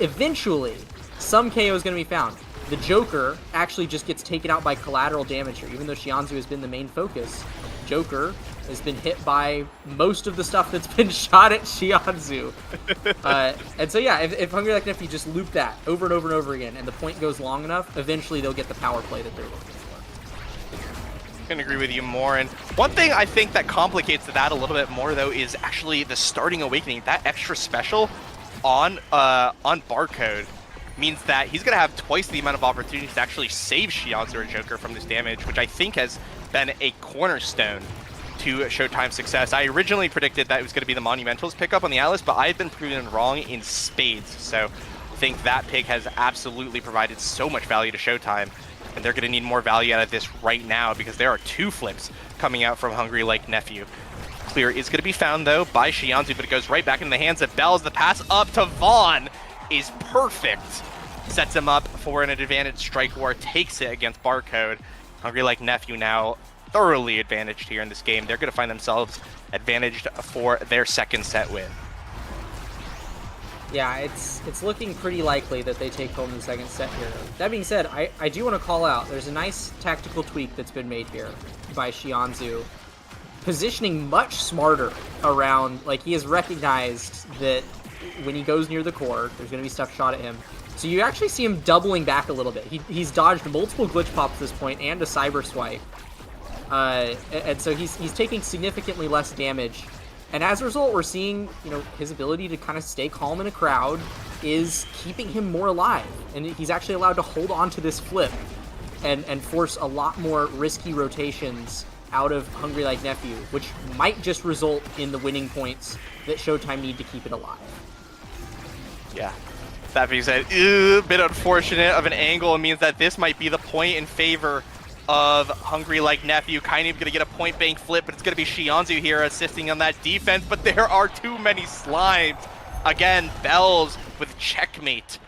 eventually some KO is going to be found. The Joker actually just gets taken out by collateral damage here. Even though Shianzu has been the main focus, Joker has been hit by most of the stuff that's been shot at Shianzu. And so yeah, if Hungry Like Nephew just loop that over and over and over again, and the point goes long enough, eventually they'll get the power play that they're looking for. I can agree with you more. And one thing I think that complicates that a little bit more though is actually the starting awakening. That extra special on Barcode means that he's going to have twice the amount of opportunities to actually save Shianzu or Joker from this damage, which I think has been a cornerstone to Showtime success. I originally predicted that it was going to be the Monumentals pickup on the Atlas, but I've been proven wrong in spades. So I think that pick has absolutely provided so much value to Showtime, and they're going to need more value out of this right now because there are two flips coming out from Hungry Like Nephew. Clear is going to be found though by Shianzu, but it goes right back into the hands of Bells. The pass up to Vaughn is perfect. Sets him up for an advantage. Strike War takes it against Barcode. Hungry Like Nephew now thoroughly advantaged here in this game. They're going to find themselves advantaged for their second set win. Yeah, it's looking pretty likely that they take home the second set here. That being said, I do want to call out, there's a nice tactical tweak that's been made here by Shianzu. Positioning much smarter around, like he has recognized that when he goes near the core, there's going to be stuff shot at him. So you actually see him doubling back a little bit. He's dodged multiple glitch pops at this point and a cyber swipe. And so he's taking significantly less damage. And as a result, we're seeing, his ability to kind of stay calm in a crowd is keeping him more alive. And he's actually allowed to hold on to this flip and force a lot more risky rotations out of Hungry Like Nephew, which might just result in the winning points that Showtime need to keep it alive. Yeah. That being said, a bit unfortunate of an angle. It means that this might be the point in favor of Hungry Like Nephew. Kainu going to get a point bank flip, but it's going to be Shianzu here assisting on that defense, but there are too many slimes. Again, Bells with checkmate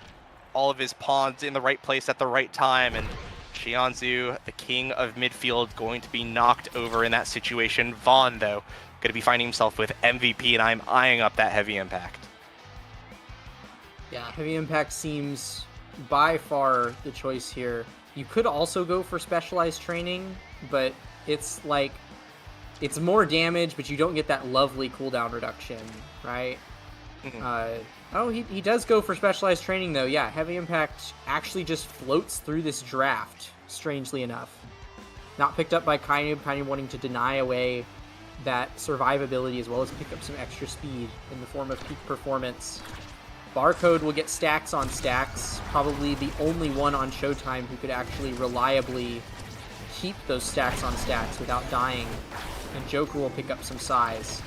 all of his pawns in the right place at the right time, and Xianzhu, the king of midfield, going to be knocked over in that situation. Vaughn, though, going to be finding himself with MVP, and I'm eyeing up that heavy impact. Yeah, heavy impact seems by far the choice here. You could also go for specialized training, but it's like, it's more damage, but you don't get that lovely cooldown reduction, right? Oh, he does go for specialized training, though. Yeah, heavy impact actually just floats through this draft, strangely enough. Not picked up by Kainub wanting to deny away that survivability as well as pick up some extra speed in the form of peak performance. Barcode will get stacks on stacks, probably the only one on Showtime who could actually reliably keep those stacks on stacks without dying. And Joker will pick up some size.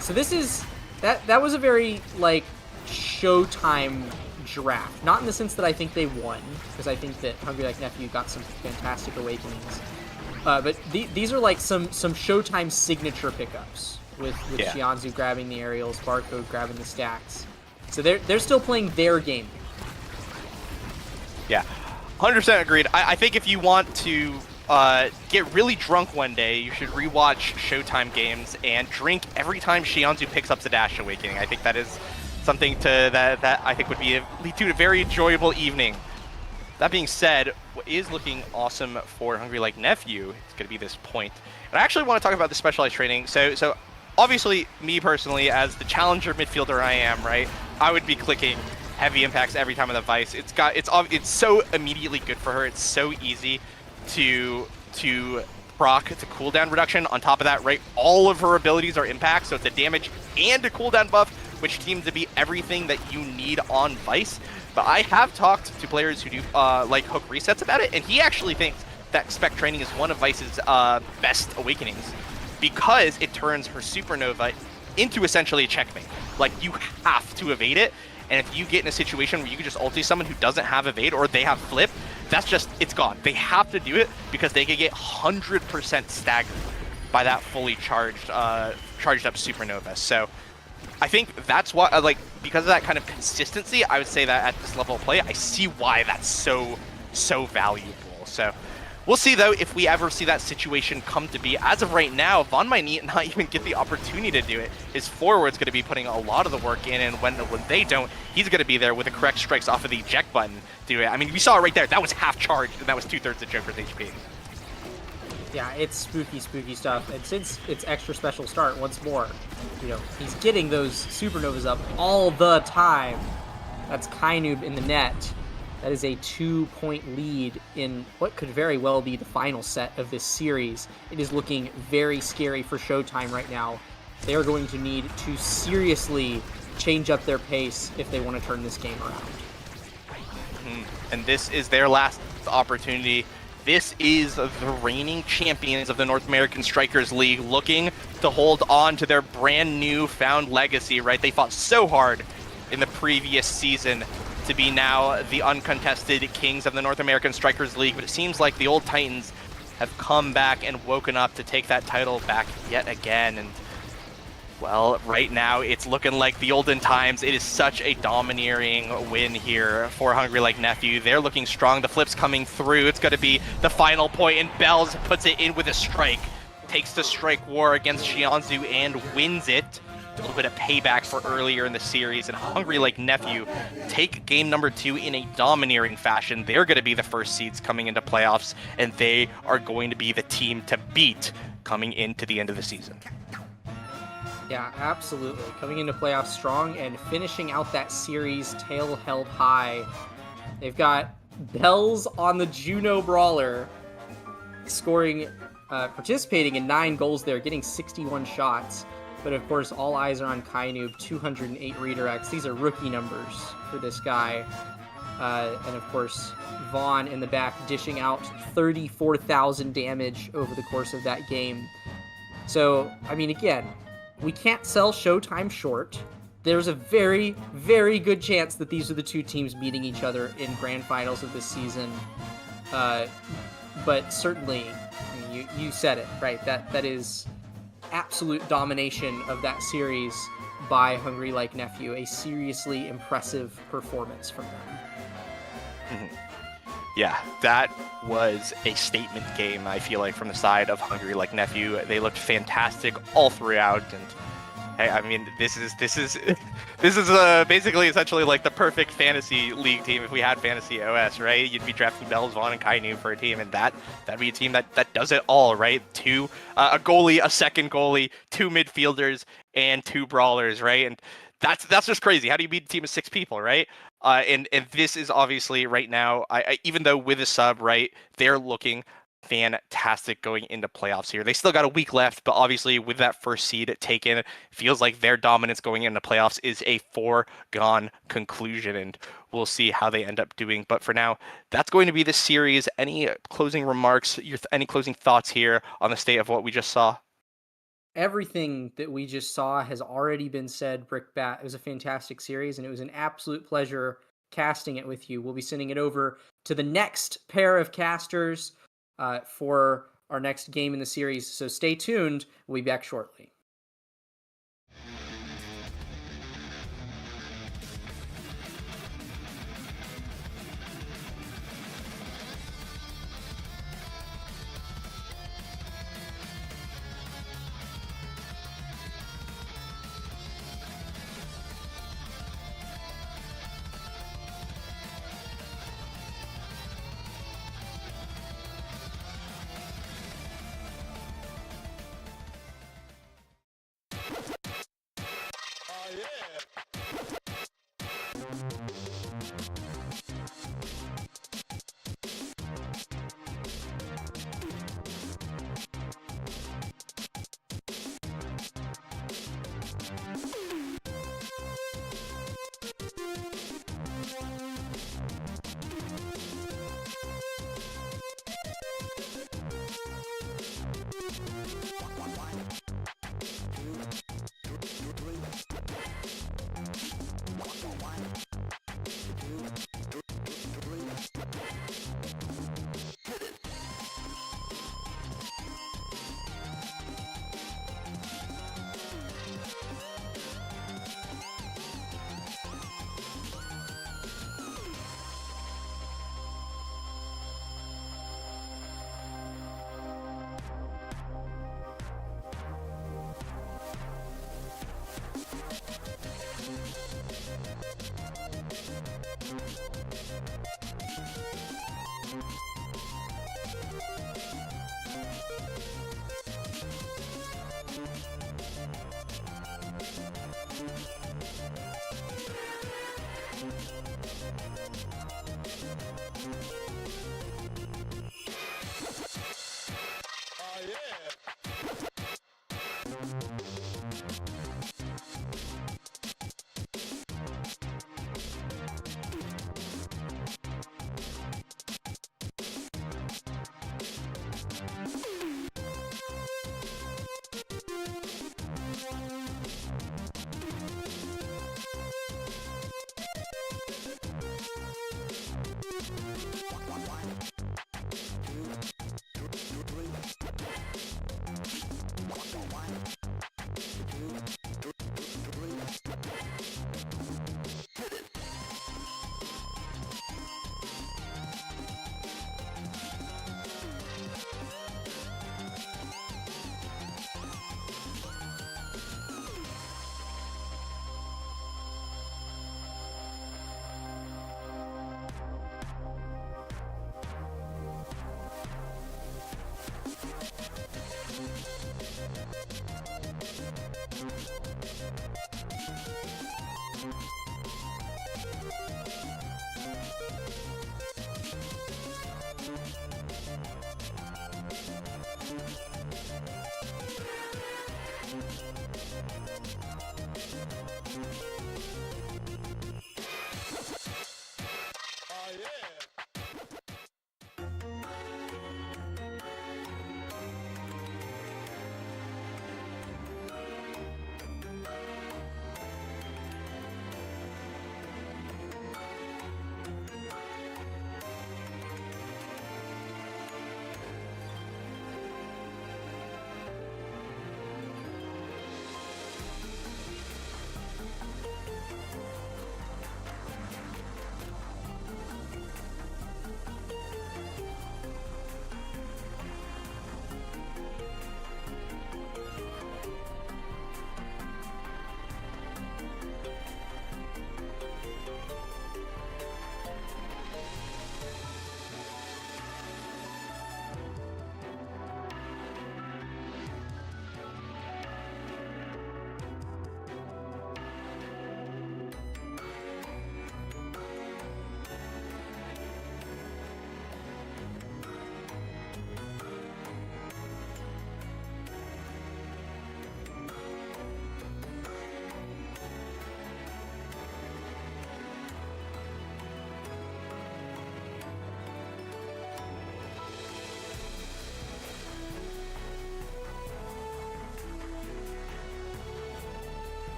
So this is... That was a very, like, Showtime draft. Not in the sense that I think they won, because I think that Hungry Like Nephew got some fantastic awakenings. But these are like some Showtime signature pickups with Xianzhu grabbing the aerials, Barcode grabbing the stacks. So they're still playing their game. Yeah, 100% agreed. I think if you want to get really drunk one day, you should rewatch Showtime games and drink every time Xianzhu picks up Zadash Awakening. I think that is something that I think would lead to a very enjoyable evening. That being said, what is looking awesome for Hungry Like Nephew is going to be this point. And I actually want to talk about the specialized training. So obviously, me personally, as the challenger midfielder I am, right, I would be clicking heavy impacts every time on the Vice. It's so immediately good for her. It's so easy to proc to cooldown reduction. On top of that, right, all of her abilities are impacts, so it's a damage and a cooldown buff, which seems to be everything that you need on Vice. But I have talked to players who do like hook resets about it, and he actually thinks that spec training is one of Vice's best awakenings because it turns her supernova into essentially a checkmate. Like, you have to evade it, and if you get in a situation where you can just ulti someone who doesn't have evade or they have flip, that's just, it's gone. They have to do it because they could get 100% staggered by that fully charged up supernova. So I think that's why, because of that kind of consistency, I would say that at this level of play, I see why that's so valuable. So we'll see, though, if we ever see that situation come to be. As of right now, Vaughn might not even get the opportunity to do it. His forward's going to be putting a lot of the work in, and when they don't, he's going to be there with the correct strikes off of the eject button to do it. I mean, we saw it right there. That was half charged, and that was 2/3 of Joker's HP. Yeah, it's spooky stuff. And since it's extra special start, once more, he's getting those supernovas up all the time. That's Kainub in the net. That is a 2-point lead in what could very well be the final set of this series. It is looking very scary for Showtime right now. They are going to need to seriously change up their pace if they want to turn this game around. And this is their last opportunity. This is the reigning champions of the North American Strikers League looking to hold on to their brand new found legacy, right? They fought so hard in the previous season to be now the uncontested kings of the North American Strikers League, but it seems like the old Titans have come back and woken up to take that title back yet again. And well, right now it's looking like the olden times. It is such a domineering win here for Hungry Like Nephew. They're looking strong. The flip's coming through. It's going to be the final point, and Bells puts it in with a strike. Takes the strike war against Xianzhu and wins it. A little bit of payback for earlier in the series, and Hungry Like Nephew take game number 2 in a domineering fashion. They're going to be the first seeds coming into playoffs, and they are going to be the team to beat coming into the end of the season. Yeah, absolutely. Coming into playoffs strong and finishing out that series tail held high. They've got Bells on the Juno Brawler, participating in 9 goals there, getting 61 shots. But of course, all eyes are on Kainub, 208 redirects. These are rookie numbers for this guy. And of course, Vaughn in the back dishing out 34,000 damage over the course of that game. So, I mean, again, we can't sell Showtime short. There's a very, very good chance that these are the two teams meeting each other in grand finals of this season. But certainly, I mean, you said it, right? That is absolute domination of that series by Hungry Like Nephew. A seriously impressive performance from them. Yeah, that was a statement game, I feel like, from the side of Hungary. Like Nephew, they looked fantastic all throughout, and hey, I mean, this is basically essentially like the perfect fantasy league team if we had fantasy OS, right? You'd be drafting Bells, Vaughn, and Kainu for a team, and that'd be a team that does it all, right? A goalie, a second goalie, 2 midfielders, and 2 brawlers, right? And that's just crazy. How do you beat a team of 6 people, right? And this is obviously right now, I even though with a sub, right, they're looking fantastic going into playoffs here. They still got a week left, but obviously with that first seed taken, feels like their dominance going into playoffs is a foregone conclusion, and we'll see how they end up doing. But for now, that's going to be the series. Any closing remarks, any closing thoughts here on the state of what we just saw? Everything that we just saw has already been said, Brickbat. It was a fantastic series, and it was an absolute pleasure casting it with you. We'll be sending it over to the next pair of casters for our next game in the series, so stay tuned. We'll be back shortly.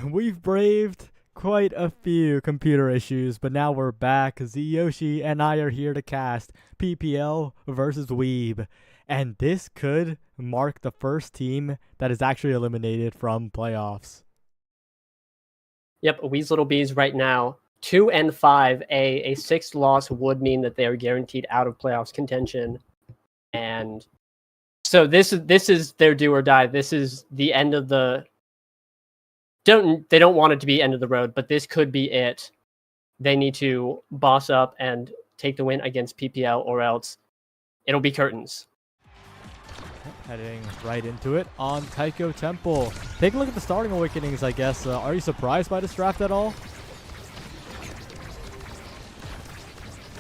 We've braved quite a few computer issues, but now we're back. Yoshi and I are here to cast PPL versus Weeb. And this could mark the first team that is actually eliminated from playoffs. Yep, Wee's Little Bees right now, 2-5. A 6th loss would mean that they are guaranteed out of playoffs contention. And so this is their do or die. This is the end of the... They don't want it to be end of the road, but this could be it. They need to boss up and take the win against PPL, or else it'll be curtains. Heading right into it on Taiko Temple. Take a look at the starting awakenings, I guess. Are you surprised by this draft at all?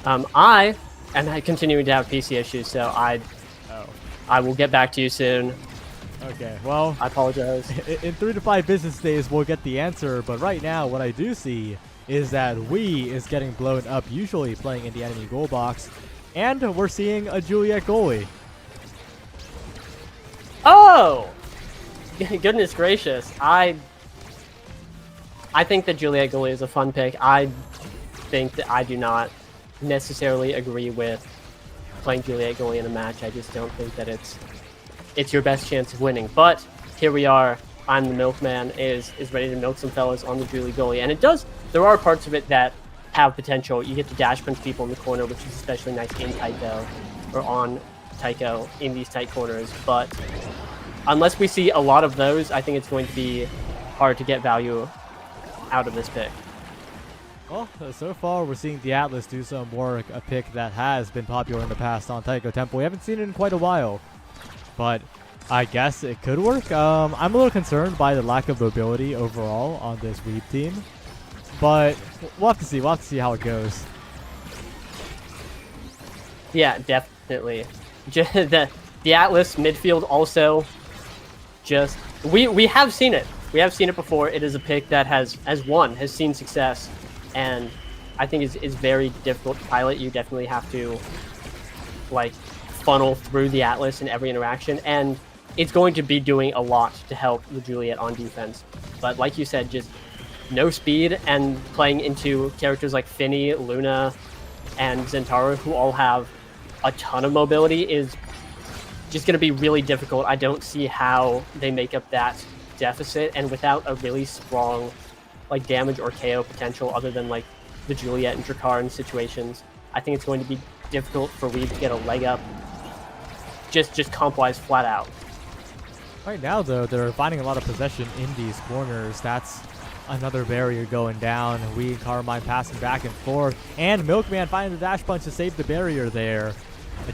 I am continuing to have PC issues, so I will get back to you soon. Okay, well, I apologize. In 3 to 5 business days, we'll get the answer. But right now, what I do see is that Wii is getting blown up, usually playing in the enemy goal box. And we're seeing a Juliet goalie. Oh! Goodness gracious. I think that Juliet goalie is a fun pick. I think that I do not necessarily agree with playing Juliet goalie in a match. I just don't think that it's your best chance of winning. But here we are. I'm the milkman is ready to milk some fellas on the Julie goalie. And there are parts of it that have potential. You get to dash punch people in the corner, which is especially nice in Taiko, or on Taiko in these tight corners. But unless we see a lot of those, I think it's going to be hard to get value out of this pick. Well, so far we're seeing the Atlas do some work, a pick that has been popular in the past on Taiko Temple. We haven't seen it in quite a while, but I guess it could work. I'm a little concerned by the lack of mobility overall on this Weeb team, but we'll have to see. We'll have to see how it goes. Yeah, definitely. The Atlas midfield also just... We have seen it. We have seen it before. It is a pick that has seen success, and I think is very difficult to pilot. You definitely have to funnel through the Atlas in every interaction, and it's going to be doing a lot to help the Juliet on defense. But like you said, just no speed, and playing into characters like Finny, Luna, and Zentaro, who all have a ton of mobility, is just going to be really difficult. I don't see how they make up that deficit, and without a really strong damage or KO potential other than the Juliet and Drakkar situations, I think it's going to be difficult for Weeb to get a leg up just comp-wise flat out. Right now, though, they're finding a lot of possession in these corners. That's another barrier going down. Wee and Carmine passing back and forth, and Milkman finding the dash punch to save the barrier there.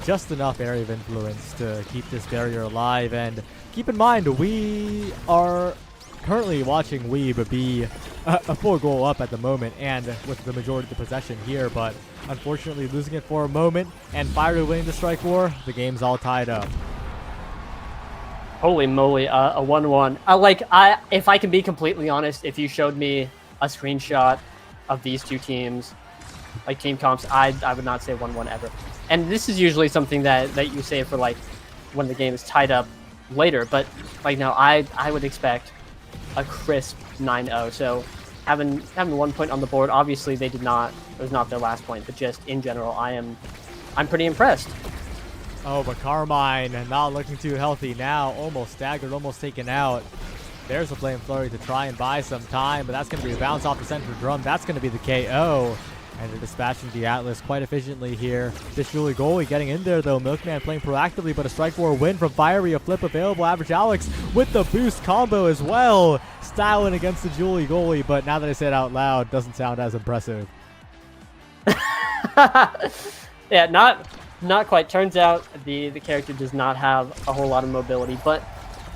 Just enough area of influence to keep this barrier alive. And keep in mind, we are currently watching Weeb be a 4-goal up at the moment, and with the majority of the possession here, but unfortunately losing it for a moment, and Fiery winning the strike war. The game's all tied up. Holy moly, a 1-1. If I can be completely honest, if you showed me a screenshot of these two teams, team comps, I would not say 1-1 ever. And this is usually something that you say for when the game is tied up later, but now I would expect a crisp 9-0. So having 1 point on the board, obviously it was not their last point, but just in general, I'm pretty impressed. Oh, but Carmine not looking too healthy now. Almost staggered, almost taken out. There's a Flame Flurry to try and buy some time, but that's going to be a bounce off the center drum. That's going to be the KO. And they're dispatching the Atlas quite efficiently here. This Julie goalie getting in there, though. Milkman playing proactively, but a strike for a win from Fiery. A flip available. Average Alex with the boost combo as well. Styling against the Julie goalie, but now that I say it out loud, doesn't sound as impressive. Yeah, not quite. Turns out the character does not have a whole lot of mobility, but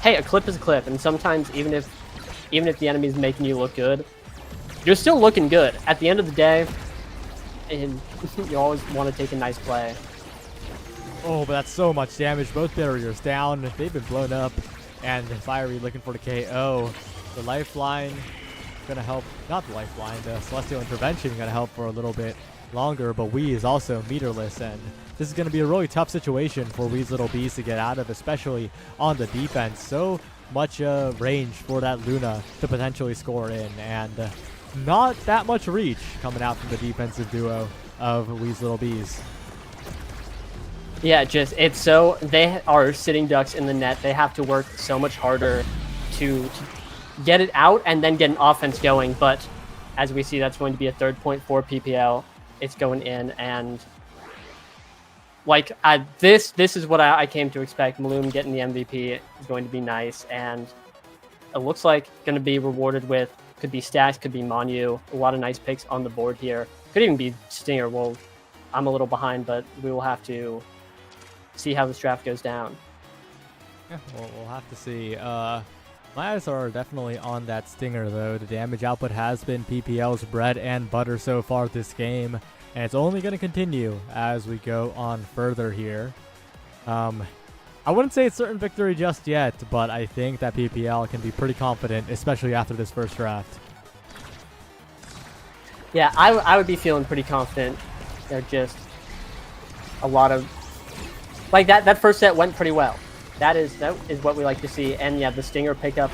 hey, a clip is a clip, and sometimes even if the enemy is making you look good, you're still looking good. At the end of the day, and you always want to take a nice play. Oh, but that's so much damage. Both barriers down. They've been blown up, and Fiery looking for the KO. The lifeline gonna help. Not the lifeline. The Celestial Intervention gonna help for a little bit longer, but Wee is also meterless, and this is going to be a really tough situation for Wee's Little Bees to get out of, especially on the defense. So much range for that Luna to potentially score in, and not that much reach coming out from the defensive duo of Wee's Little Bees. Yeah, it's so they are sitting ducks in the net. They have to work so much harder to get it out and then get an offense going. But as we see, that's going to be a third point for PPL. It's going in, and like this is what I came to expect. Maloom getting the MVP is going to be nice, and it looks like going to be rewarded with, could be Stax, could be Manu. A lot of nice picks on the board here. Could even be Stinger. Well, I'm a little behind, but we will have to see how this draft goes down. Yeah, we'll have to see. My eyes are definitely on that Stinger, though. The damage output has been PPL's bread and butter so far this game, and it's only going to continue as we go on further here. I wouldn't say it's certain victory just yet, but I think that PPL can be pretty confident, especially after this first draft. Yeah, I would be feeling pretty confident. They're just a lot of like that first set went pretty well. That is what we like to see. And yeah, the Stinger pickup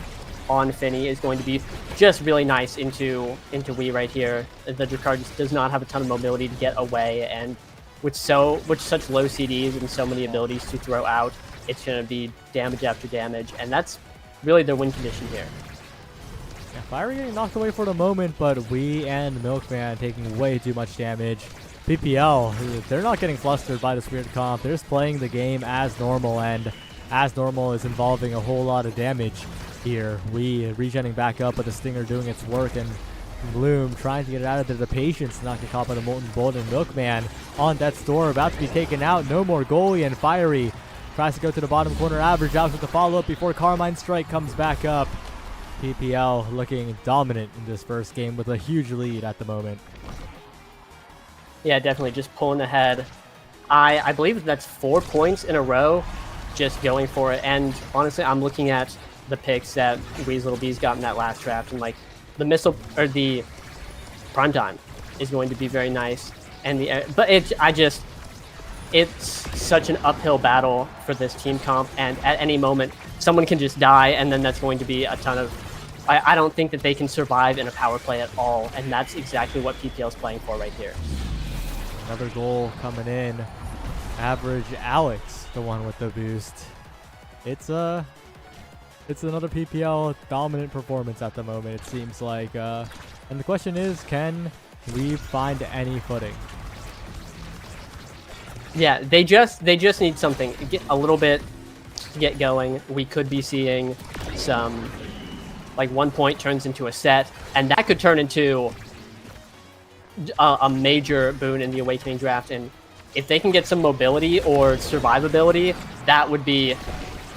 on Finny is going to be just really nice into Wii right here. The Jakar just does not have a ton of mobility to get away, and with such low CDs and so many abilities to throw out, it's going to be damage after damage, and that's really their win condition here. Yeah, Fiery getting knocked away for the moment, but Wii and Milkman taking way too much damage. PPL, they're not getting flustered by this weird comp. They're just playing the game as normal, and as normal is involving a whole lot of damage here. Wii regenning back up, but the Stinger doing its work, and Bloom trying to get it out of there. The patience not get caught by the Molten Bolt, and Milkman on death's door, about to be taken out. No more goalie, and Fiery tries to go to the bottom corner. Average out with the follow-up before Carmine Strike comes back up. PPL looking dominant in this first game with a huge lead at the moment. Yeah, definitely just pulling ahead. I believe that's 4 points in a row, just going for it. And honestly, I'm looking at the picks that Wee's Little Bees got in that last draft, and like the missile or the primetime is going to be very nice. And it's such an uphill battle for this team comp, and at any moment someone can just die, and then that's going to be a ton of. I don't think that they can survive in a power play at all, and that's exactly what PPL is playing for right here. Another goal coming in. Average Alex, the one with the boost. It's another PPL dominant performance at the moment, it seems like. And the question is, can we find any footing? Yeah, they just need something, get a little bit to get going. We could be seeing some, like 1 point turns into a set, and that could turn into a major boon in the Awakening draft. And if they can get some mobility or survivability, that would be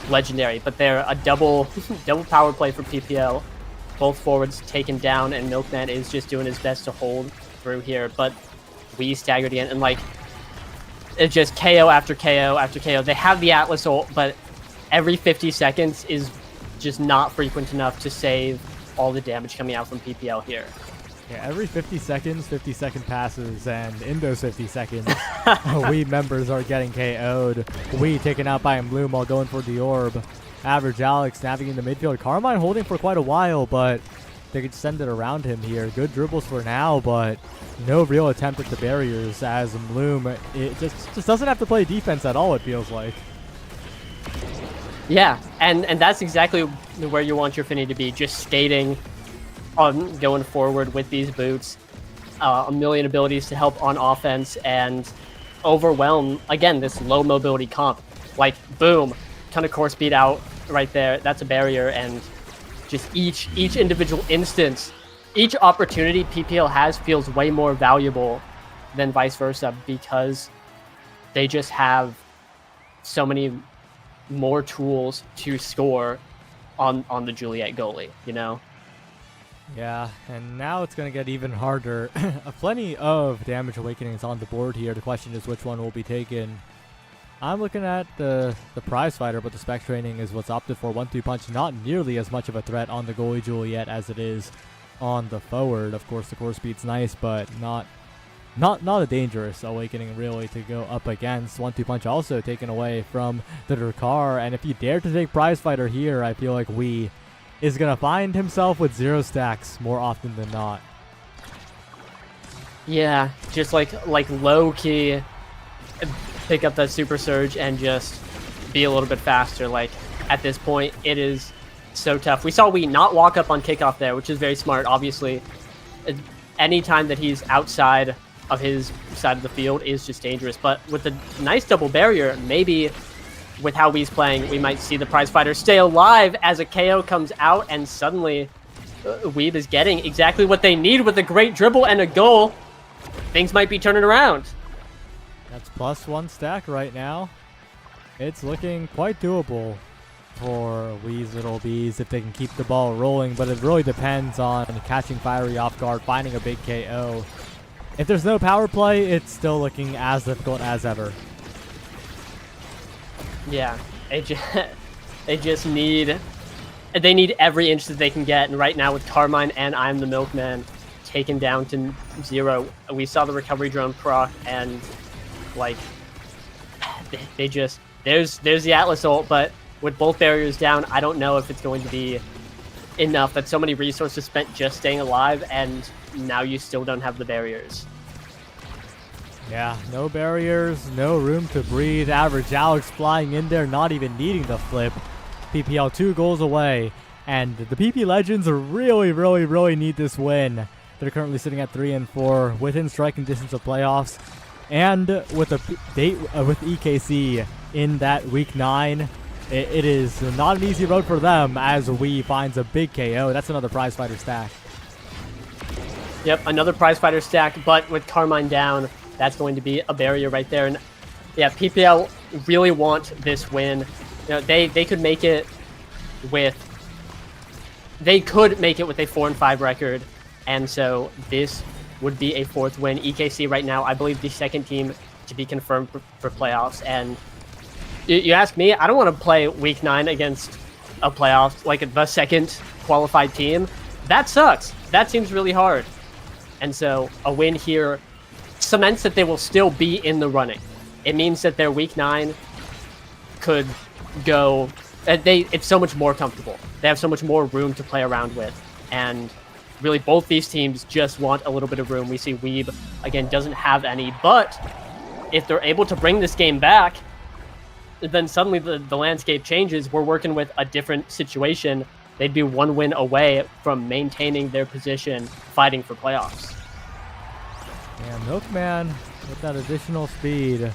legendary. But they're a double power play for PPL. Both forwards taken down, and Milkman is just doing his best to hold through here. But we staggered in, and like it's just KO after KO after KO. They have the Atlas ult, but every 50 seconds is just not frequent enough to save all the damage coming out from PPL here. Yeah, every 50 seconds, 50-second passes, and in those 50 seconds, Wii members are getting KO'd. Wii taken out by Bloom while going for the orb. Average Alex navigating the midfield. Carmine holding for quite a while, but they could send it around him here. Good dribbles for now, but no real attempt at the barriers as Bloom, it just doesn't have to play defense at all, it feels like. Yeah, and that's exactly where you want your Finny to be, just skating on going forward with these boots, a million abilities to help on offense and overwhelm, again, this low mobility comp. Like, boom, ton of core speed out right there. That's a barrier, and just each individual instance, each opportunity PPL has feels way more valuable than vice versa, because they just have so many more tools to score on the Juliet goalie, you know? Yeah, and now it's going to get even harder. Plenty of damage awakenings on the board here. The question is which one will be taken. I'm looking at the prize fighter, but the spec training is what's opted for. 1-2 punch, not nearly as much of a threat on the goalie Juliet as it is on the forward. Of course, the core speed's nice, but not not a dangerous Awakening really to go up against. 1-2 punch also taken away from the Drakkar, and if you dare to take Prize Fighter here, I feel like Wii is gonna find himself with 0 stacks more often than not. Yeah, just like low key pick up that Super Surge and just be a little bit faster. Like at this point, it is so tough. We saw Wii not walk up on kickoff there, which is very smart. Obviously, anytime that he's outside of his side of the field is just dangerous. But with the nice double barrier, maybe with how Wii's playing, we might see the Prize Fighter stay alive as a KO comes out, and suddenly Weeb is getting exactly what they need with a great dribble and a goal. Things might be turning around. That's +1 stack right now. It's looking quite doable for Wii's Little Bees if they can keep the ball rolling, but it really depends on catching Fiery off guard, finding a big KO. If there's no power play, it's still looking as difficult as ever. Yeah, they just need every inch that they can get, and right now with Carmine and I'm the Milkman taken down to 0, we saw the recovery drone proc, and like they just there's the Atlas ult, but with both barriers down, I don't know if it's going to be enough. That's so many resources spent just staying alive, and now you still don't have the barriers. Yeah, no barriers, no room to breathe. Average Alex flying in there, not even needing the flip. PPL 2 goals away, and the PP Legends really need this win. They're currently sitting at 3 and 4, within striking distance of playoffs, and with with EKC in that week 9. It is not an easy road for them as Wii finds a big KO. That's another Prize Fighter stack. Yep, another Prize Fighter stack, but with Carmine down, that's going to be a barrier right there. And yeah, PPL really want this win. You know, they could make it with a 4-5 record, and so this would be a 4th win. EKC right now, I believe, the 2nd team to be confirmed for playoffs. And you ask me, I don't want to play week 9 against a playoff, like the 2nd qualified team. That sucks. That seems really hard. And so a win here cements that they will still be in the running. It means that their week 9 could go, it's so much more comfortable. They have so much more room to play around with. And really both these teams just want a little bit of room. We see Weeb, again, doesn't have any, but if they're able to bring this game back, then suddenly the landscape changes. We're working with a different situation. They'd be 1 win away from maintaining their position, fighting for playoffs. Yeah, Milkman, with that additional speed,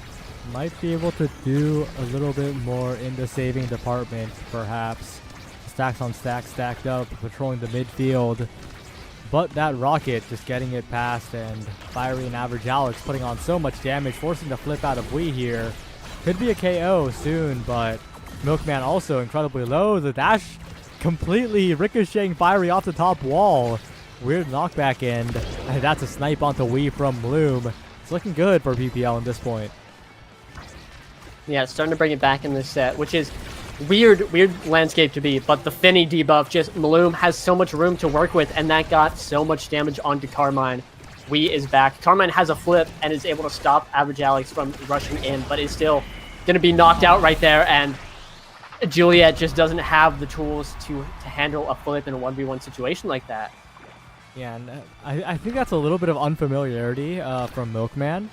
might be able to do a little bit more in the saving department, perhaps. Stacks on stacks stacked up, patrolling the midfield. But that Rocket just getting it past, and Fiery and Average Alex putting on so much damage, forcing the flip out of Wii here. Could be a KO soon, but Milkman also incredibly low. The dash completely ricocheting Fiery off the top wall. Weird knockback end. And that's a snipe onto Wii from Bloom. It's looking good for PPL at this point. Yeah, it's starting to bring it back in this set, which is weird landscape to be, but the Finny debuff, just Bloom has so much room to work with, and that got so much damage onto Carmine. Wii is back. Carmine has a flip and is able to stop Average Alex from rushing in, but is still going to be knocked out right there, and Juliet just doesn't have the tools to handle a flip in a 1v1 situation like that. Yeah, and I think that's a little bit of unfamiliarity from Milkman.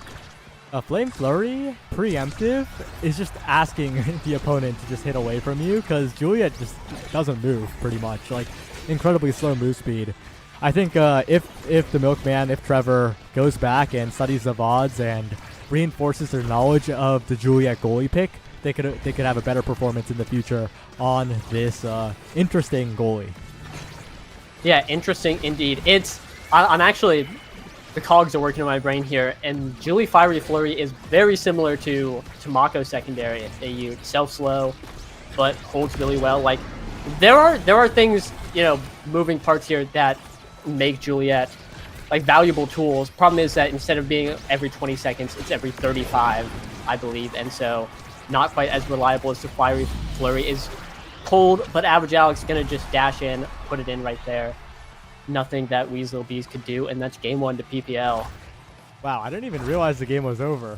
Flame Flurry, preemptive, is just asking the opponent to just hit away from you, because Juliet just doesn't move, pretty much. Like, incredibly slow move speed. I think if the Milkman, if Trevor goes back and studies the VODs and reinforces their knowledge of the Juliet goalie pick, they could have a better performance in the future on this interesting goalie. Yeah, interesting indeed. I'm actually, the cogs are working in my brain here, and Julie Fiery Flurry is very similar to Mako secondary. They use self-slow, but holds really well. Like, there are things, you know, moving parts here that make Juliet like valuable tools. Problem is that instead of being every 20 seconds, it's every 35, I believe, and so not quite as reliable as the Fiery Flurry is. Cold, but Average Alex is gonna just dash in, put it in right there. Nothing that Weasel Bees could do, and that's game 1 to PPL. Wow, I didn't even realize the game was over.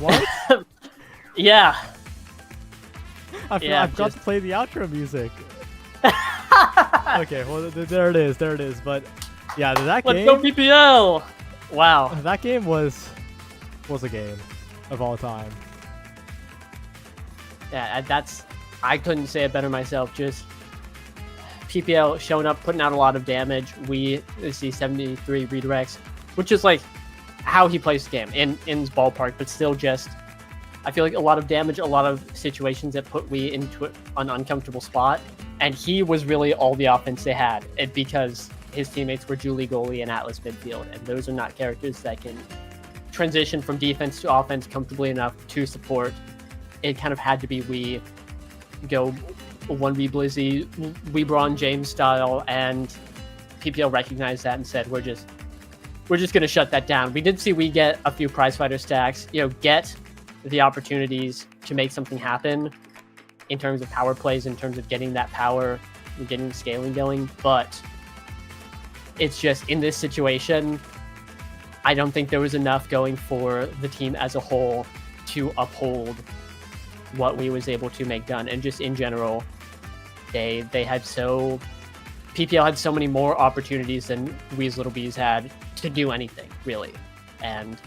What? Yeah. I Yeah, forgot to play the outro music. Okay, well there it is. But yeah, that Let's go game. PPL. Wow. That game was a game of all time. Yeah, I couldn't say it better myself. Just PPL showing up, putting out a lot of damage. We see 73 redirects, which is like how he plays the game in his ballpark, but still just, I feel like a lot of damage, a lot of situations that put we into an uncomfortable spot. And he was really all the offense they had, because his teammates were Julie goalie and Atlas midfield, and those are not characters that can transition from defense to offense comfortably enough to support. It kind of had to be we go 1v Blizzy, we Braun James style, and PPL recognized that and said, we're just going to shut that down. We did see we get a few prize fighter stacks, get the opportunities to make something happen in terms of power plays, in terms of getting that power and getting the scaling going. But it's just, in this situation, I don't think there was enough going for the team as a whole to uphold what we was able to make done. And just in general, they had PPL had so many more opportunities than We's Little Bees had to do anything, really. And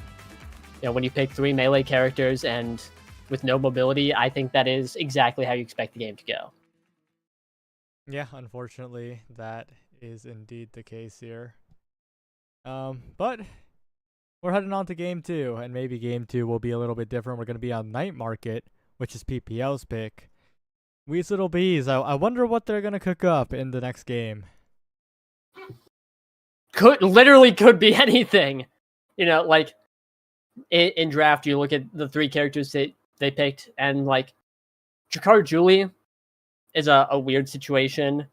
when you pick 3 melee characters and with no mobility, I think that is exactly how you expect the game to go. Yeah, unfortunately, that is indeed the case here. But we're heading on to game 2, and maybe game 2 will be a little bit different. We're going to be on Night Market, which is PPL's pick. We's Little Bees, I wonder what they're going to cook up in the next game. Could be anything. Like in draft, you look at the 3 characters that they picked, and like Jakar Julie is a weird situation.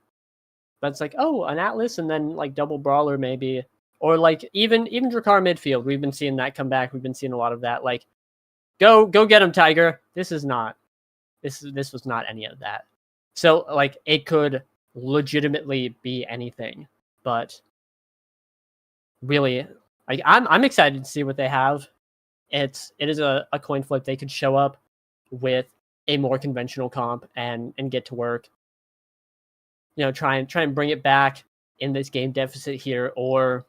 But it's like, oh, an Atlas and then like double brawler maybe. Or like even Jakar midfield. We've been seeing that come back. We've been seeing a lot of that. Like, go get him, Tiger. This was not any of that. So like it could legitimately be anything. But really, like I'm excited to see what they have. It is a coin flip. They could show up with a more conventional comp and get to work. Try and bring it back in this game deficit here, or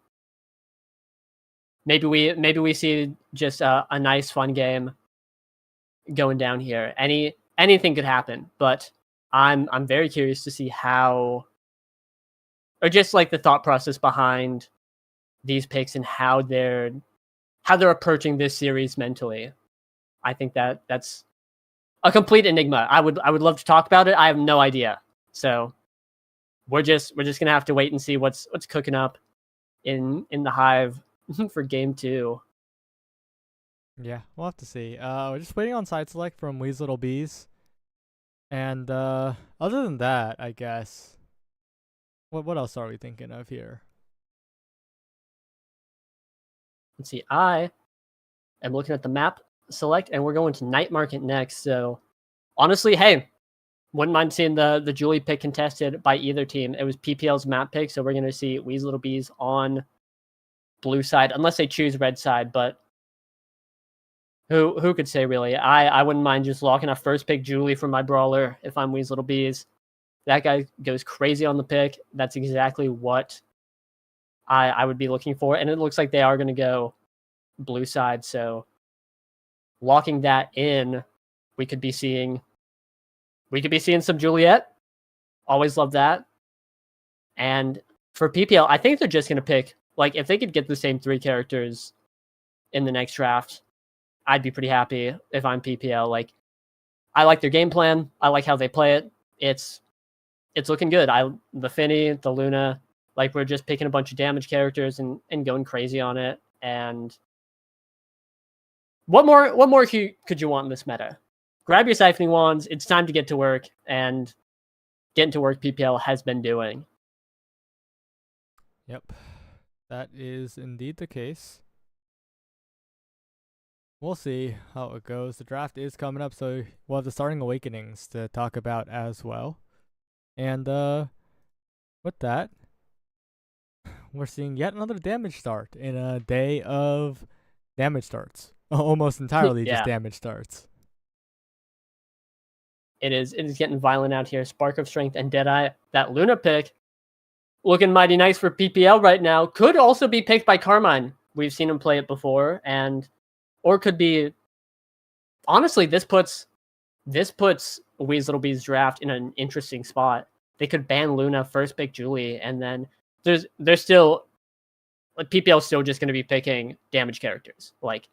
maybe we see just a nice fun game going down here. Anything could happen, but I'm very curious to see how, or just like the thought process behind these picks and how they're approaching this series mentally. I think that's a complete enigma. I would love to talk about it. I have no idea. So we're just gonna have to wait and see what's cooking up in the hive for game 2. Yeah, we'll have to see. We're just waiting on side select from We's Little Bees. And other than that, I guess, what else are we thinking of here? Let's see. I am looking at the map select, and we're going to Night Market next. So honestly, hey, wouldn't mind seeing the Julie pick contested by either team. It was PPL's map pick, so we're going to see We's Little Bees on blue side, unless they choose red side. But who could say, really? I wouldn't mind just locking up first pick Julie for my brawler if I'm We's Little Bees. That guy goes crazy on the pick. That's exactly what I would be looking for. And it looks like they are going to go blue side. So locking that in, we could be seeing some Juliet. Always love that. And for PPL, I think they're just going to pick, like, if they could get the same 3 characters in the next draft, I'd be pretty happy if I'm PPL. Like, I like their game plan. I like how they play it. It's looking good. The Finny, the Luna, like, we're just picking a bunch of damage characters and going crazy on it. And what more could you want in this meta? Grab your siphoning wands. It's time to get to work, and getting to work PPL has been doing. Yep, that is indeed the case. We'll see how it goes. The draft is coming up, so we'll have the starting awakenings to talk about as well. And with that, we're seeing yet another damage start in a day of damage starts. Almost entirely Yeah. just damage starts. It is getting violent out here. Spark of Strength and Deadeye. That Luna pick looking mighty nice for PPL right now. Could also be picked by Carmine. We've seen him play it before, or could be. Honestly, this puts Weaselbee's draft in an interesting spot. They could ban Luna, first pick Julie, and then there's still like PPL's still just going to be picking damage characters. Like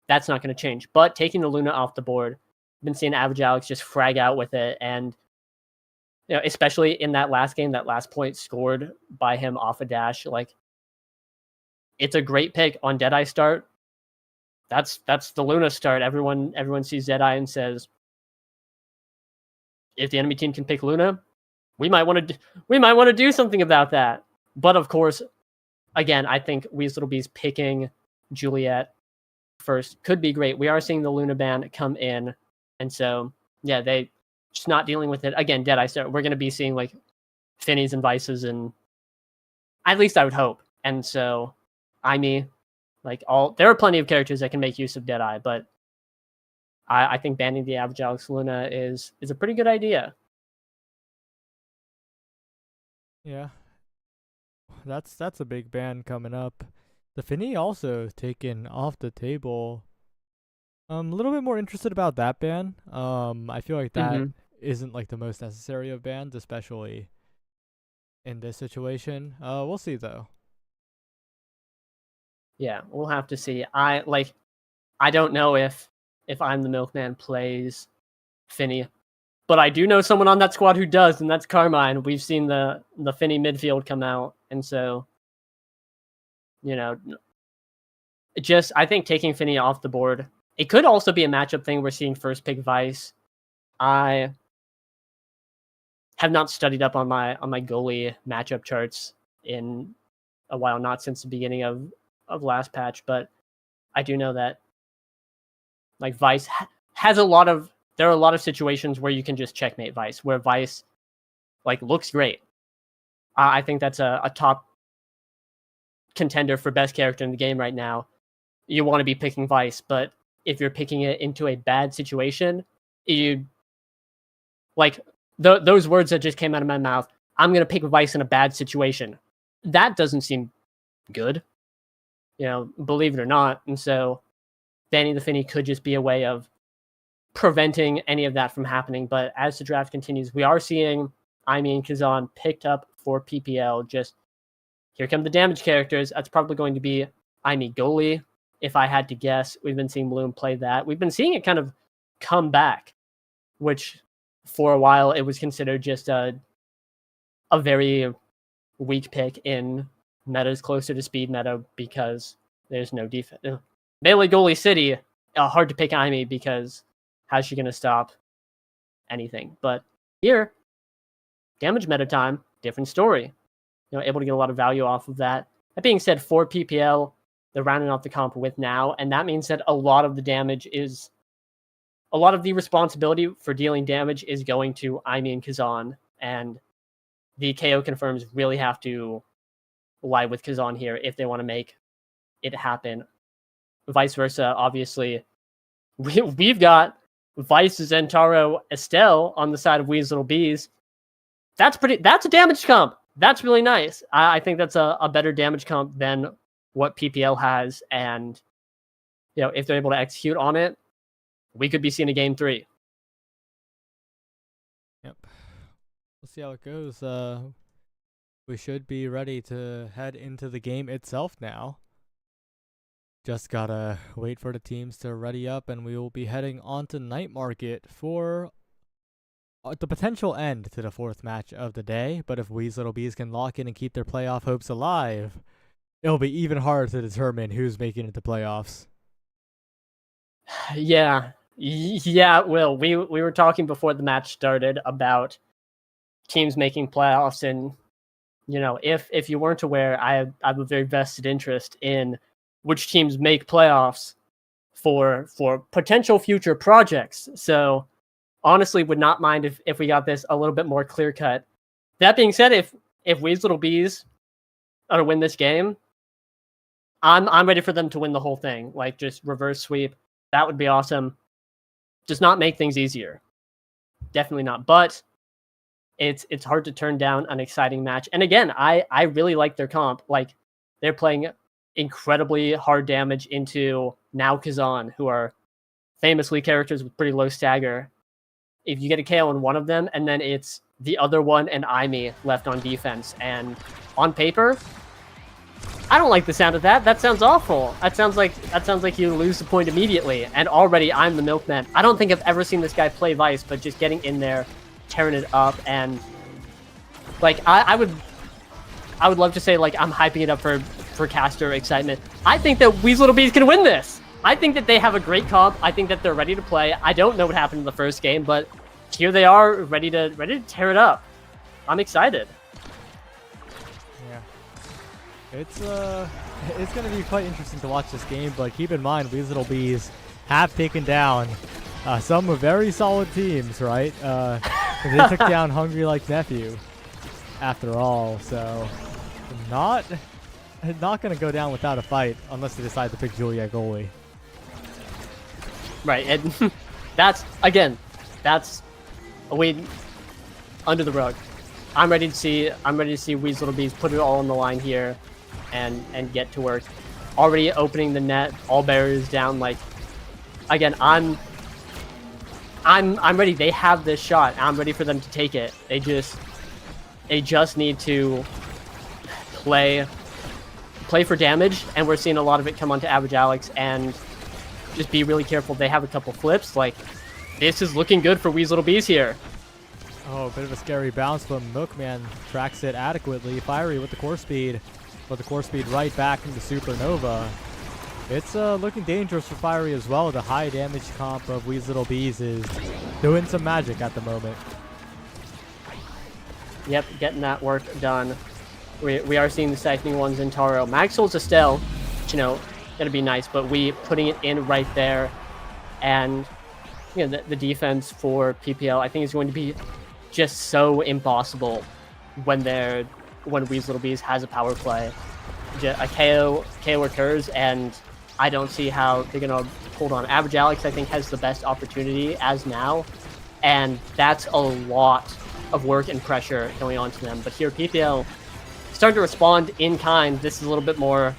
that's not going to change. But taking the Luna off the board, I've been seeing Average Alex just frag out with it, and especially in that last game, that last point scored by him off a dash, like it's a great pick on Deadeye start. That's the Luna start. Everyone sees Deadeye and says, if the enemy team can pick Luna, we might want to do something about that. But of course, again, I think Weaselbee's picking Juliet first could be great. We are seeing the Luna ban come in, and so yeah, they just not dealing with it. Again, Deadeye start. We're going to be seeing like Finnies and Vices, and at least I would hope. And so, there are plenty of characters that can make use of Deadeye, but I think banning the Average Alex Luna is a pretty good idea. Yeah. That's a big ban coming up. The Finny also taken off the table. I'm a little bit more interested about that ban. I feel like that isn't like the most necessary of bans, especially in this situation. We'll see though. Yeah, we'll have to see. I don't know if I'm the Milkman plays Finny, but I do know someone on that squad who does, and that's Carmine. We've seen the Finny midfield come out, and so I think taking Finny off the board. It could also be a matchup thing. We're seeing first pick Vice. I have not studied up on my goalie matchup charts in a while, not since the beginning of last patch, but I do know that like Vice has there are a lot of situations where you can just checkmate Vice, where Vice like looks great. I think that's a top contender for best character in the game right now. You want to be picking Vice, but if you're picking it into a bad situation, you like those words that just came out of my mouth. I'm gonna pick Vice in a bad situation. That doesn't seem good, believe it or not. And so banning the Finny could just be a way of preventing any of that from happening. But as the draft continues, we are seeing Kazan picked up for PPL. Just here come the damage characters. That's probably going to be goalie. If I had to guess, we've been seeing Bloom play that. We've been seeing it kind of come back, which for a while it was considered just a very weak pick in metas closer to speed meta because there's no defense. Melee goalie City, hard to pick Amy because how's she going to stop anything? But here, damage meta time, different story. Able to get a lot of value off of that. That being said, for PPL, they're rounding off the comp with now, and that means that a lot of the responsibility for dealing damage is going to Aimi and Kazan, and the KO confirms really have to lie with Kazan here if they want to make it happen. Vice versa, obviously, we've got Vice, Zentaro, Estelle on the side of Weasel Bees. That's a damage comp. That's really nice. I think that's a better damage comp than what PPL has, and if they're able to execute on it, we could be seeing a game 3. Yep. We'll see how it goes. We should be ready to head into the game itself now. Just gotta wait for the teams to ready up, and we will be heading on to Night Market for the potential end to the 4th match of the day. But if Weasel Bees can lock in and keep their playoff hopes alive, it'll be even harder to determine who's making it to playoffs. Yeah, it will. We were talking before the match started about teams making playoffs, and if you weren't aware, I have a very vested interest in which teams make playoffs for potential future projects. So honestly, would not mind if we got this a little bit more clear cut. That being said, if Weasel Bees are to win this game, I'm ready for them to win the whole thing. Like, just reverse sweep. That would be awesome. Just not make things easier. Definitely not. But it's hard to turn down an exciting match. And again, I really like their comp. Like, they're playing incredibly hard damage into now Kazan, who are famously characters with pretty low stagger. If you get a KO on one of them, and then it's the other one and Aimi left on defense. And on paper, I don't like the sound of that. That sounds awful. That sounds like you lose the point immediately. And already I'm the milkman. I don't think I've ever seen this guy play Vice, but just getting in there, tearing it up, and like I would love to say like I'm hyping it up for caster excitement. I think that Weasel Little Bees can win this. I think that they have a great comp. I think that they're ready to play. I don't know what happened in the first game, but here they are, ready to tear it up. I'm excited. Yeah. It's gonna be quite interesting to watch this game, but keep in mind these Little Bees have taken down some very solid teams, right? They took down Hungry Like Nephew after all, so not gonna go down without a fight unless they decide to pick Juliet goalie. Right, and that's a way under the rug. I'm ready to see Weasel Little Bees put it all on the line here and get to work. Already opening the net, all barriers down. Like, again, I'm ready. They have this shot. I'm ready for them to take it. They just need to play for damage, and we're seeing a lot of it come onto Average Alex, and just be really careful. They have a couple flips. Like, this is looking good for Weasel Little Bees here. Oh, a bit of a scary bounce, but Milkman tracks it adequately. Fiery with the core speed, but the core speed right back into Supernova. It's looking dangerous for Fiery as well. The high damage comp of Weasel Little Bees is doing some magic at the moment. Yep, getting that work done. We are seeing the siphoning ones in Taro. Maxwell's Estelle, which, you know, gonna be nice, but we putting it in right there, and you know the defense for PPL I think is going to be just so impossible when Weasel Little Bees has a power play. A KO occurs, and I don't see how they're gonna hold on. Average Alex I think has the best opportunity as now, and that's a lot of work and pressure going on to them. But here PPL starting to respond in kind. This is a little bit more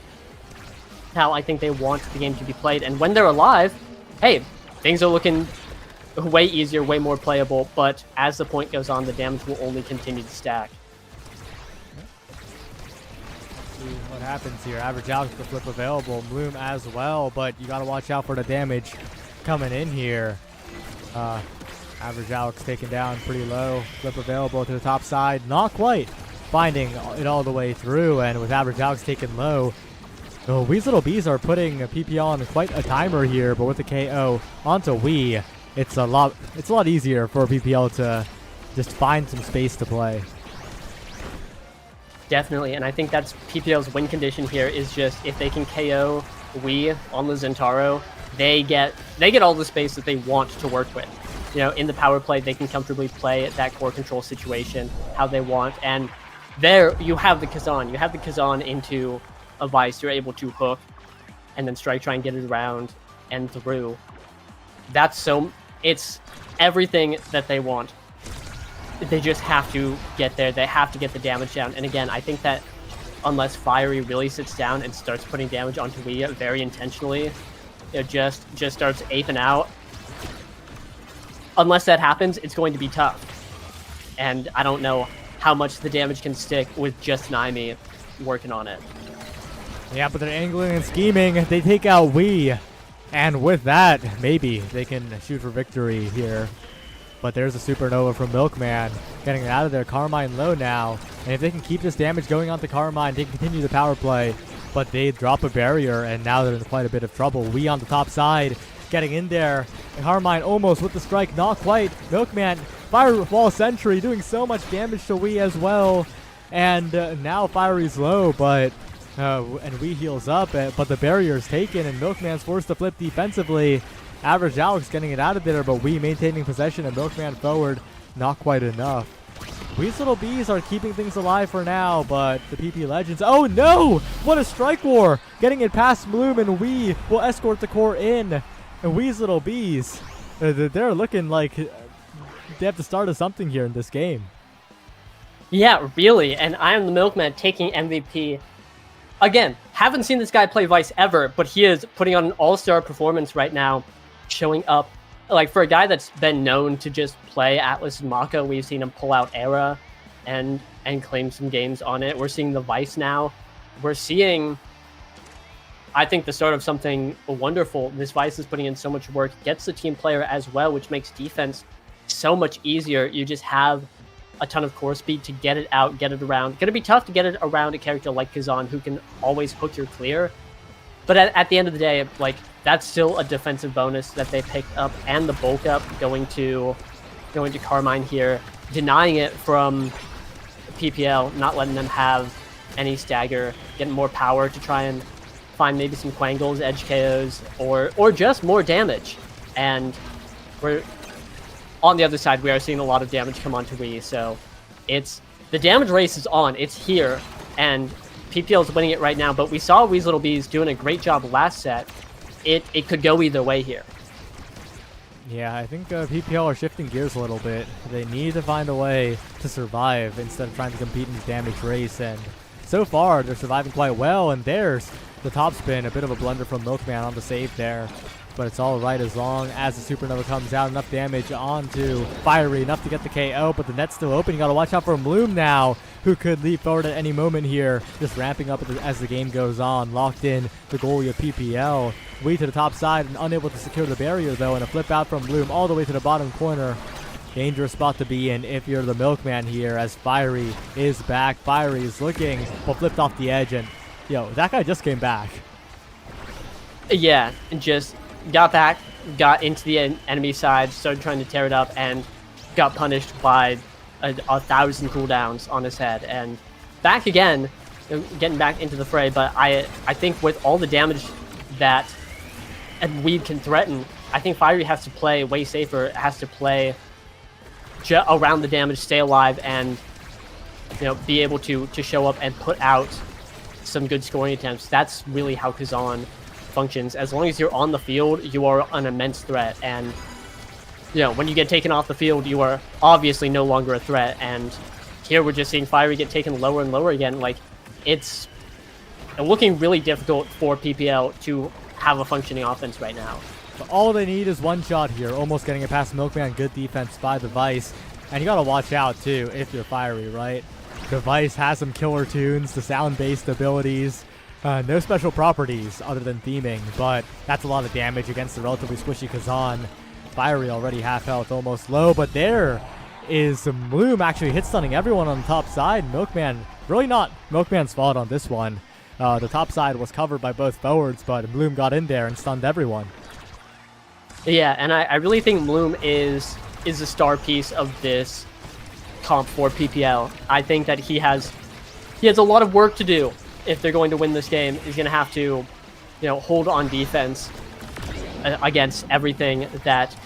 how I think they want the game to be played. And when they're alive, hey, things are looking way easier, way more playable. But as the point goes on, the damage will only continue to stack. See what happens here. Average Alex the flip available. Bloom as well, but you got to watch out for the damage coming in here. Average Alex taken down pretty low. Flip available to the top side. Not quite finding it all the way through, and with Average Alex taken low, the Weasel Little Bees are putting PPL on quite a timer here, but with the KO onto Wii, it's a lot easier for PPL to just find some space to play. Definitely, and I think that's PPL's win condition here is just if they can KO Wii on the Zentaro, they get all the space that they want to work with. You know, in the power play, they can comfortably play that core control situation how they want, and there you have the Kazan. You have the Kazan into a Vice. You're able to hook and then strike, try and get it around and through. It's everything that they want. They just have to get there. They have to get the damage down. And again, I think that unless Fiery really sits down and starts putting damage onto Wii very intentionally, it just starts aping out. Unless that happens, it's going to be tough. And I don't know how much the damage can stick with just Naimi working on it. Yeah, but they're angling and scheming. They take out Wii. And with that, maybe they can shoot for victory here. But there's a Supernova from Milkman getting it out of there. Carmine low now. And if they can keep this damage going onto Carmine, they can continue the power play. But they drop a barrier, and now they're in quite a bit of trouble. Wii on the top side, getting in there. And Carmine almost with the strike, not quite. Milkman, Firewall Sentry, doing so much damage to Wii as well. And now Fiery's low, but and Wii heals up, but the barrier's taken, and Milkman's forced to flip defensively. Average Alex getting it out of there, but Wii maintaining possession, and Milkman forward, not quite enough. These little bees are keeping things alive for now, but the PP Legends, oh no! What a strike war! Getting it past Bloom, and we will escort the core in. And Wee's little bees, they're looking like they have the start of something here in this game. Yeah, really. And I am the Milkman taking MVP. Again, haven't seen this guy play Vice ever, but he is putting on an all-star performance right now, showing up. Like, for a guy that's been known to just play Atlas and Mako, we've seen him pull out Era and claim some games on it. We're seeing the Vice now. We're seeing, I think, the start of something wonderful. This Vice is putting in so much work, gets the team player as well, which makes defense so much easier. You just have a ton of core speed to get it out, get it around. Gonna be tough to get it around a character like Kazan, who can always hook your clear. But at the end of the day, like, that's still a defensive bonus that they picked up, and the bulk up going to Carmine here, denying it from PPL, not letting them have any stagger, getting more power to try and find maybe some Quangles, edge KOs, or just more damage. And we're on the other side, we are seeing a lot of damage come onto Wii, so the damage race is on, it's here, and PPL is winning it right now, but we saw Wee's Little Bees doing a great job last set. It could go either way here. Yeah, I think PPL are shifting gears a little bit. They need to find a way to survive instead of trying to compete in the damage race, and so far they're surviving quite well, and there's the top spin, a bit of a blunder from Milkman on the save there. But it's all right as long as the Supernova comes out. Enough damage onto Fiery, enough to get the KO, but the net's still open. You got to watch out for Bloom now, who could leap forward at any moment here. Just ramping up as the game goes on. Locked in the goalie of PPL. Wee to the top side and unable to secure the barrier, though, and a flip out from Bloom all the way to the bottom corner. Dangerous spot to be in if you're the Milkman here, as Fiery is back. Fiery is looking, but flipped off the edge, and that guy just came back. Yeah, and just got back, got into the enemy side, started trying to tear it up, and got punished by 1,000 cooldowns on his head. And back again, getting back into the fray. But I think with all the damage that Weed can threaten, I think Fiery has to play way safer. It has to play around the damage, stay alive, and be able to show up and put out some good scoring attempts. That's really how Kazan functions. As long as you're on the field, you are an immense threat, and when you get taken off the field, you are obviously no longer a threat. And here we're just seeing Fiery get taken lower and lower again. Like, it's looking really difficult for PPL to have a functioning offense right now. But all they need is one shot here, almost getting it past Milkman. Good defense by the Vice, and you gotta watch out too if you're Fiery, right? The Vice has some killer tunes, the sound-based abilities. No special properties other than theming, but that's a lot of damage against the relatively squishy Kazan. Fiery already half health, almost low, but there is some Bloom actually hit stunning everyone on the top side. Milkman, really not Milkman's fault on this one. The top side was covered by both forwards, but Bloom got in there and stunned everyone. Yeah, and I really think Bloom is a star piece of this comp for PPL. I think that he has a lot of work to do. If they're going to win this game, he's going to have to, hold on defense against everything that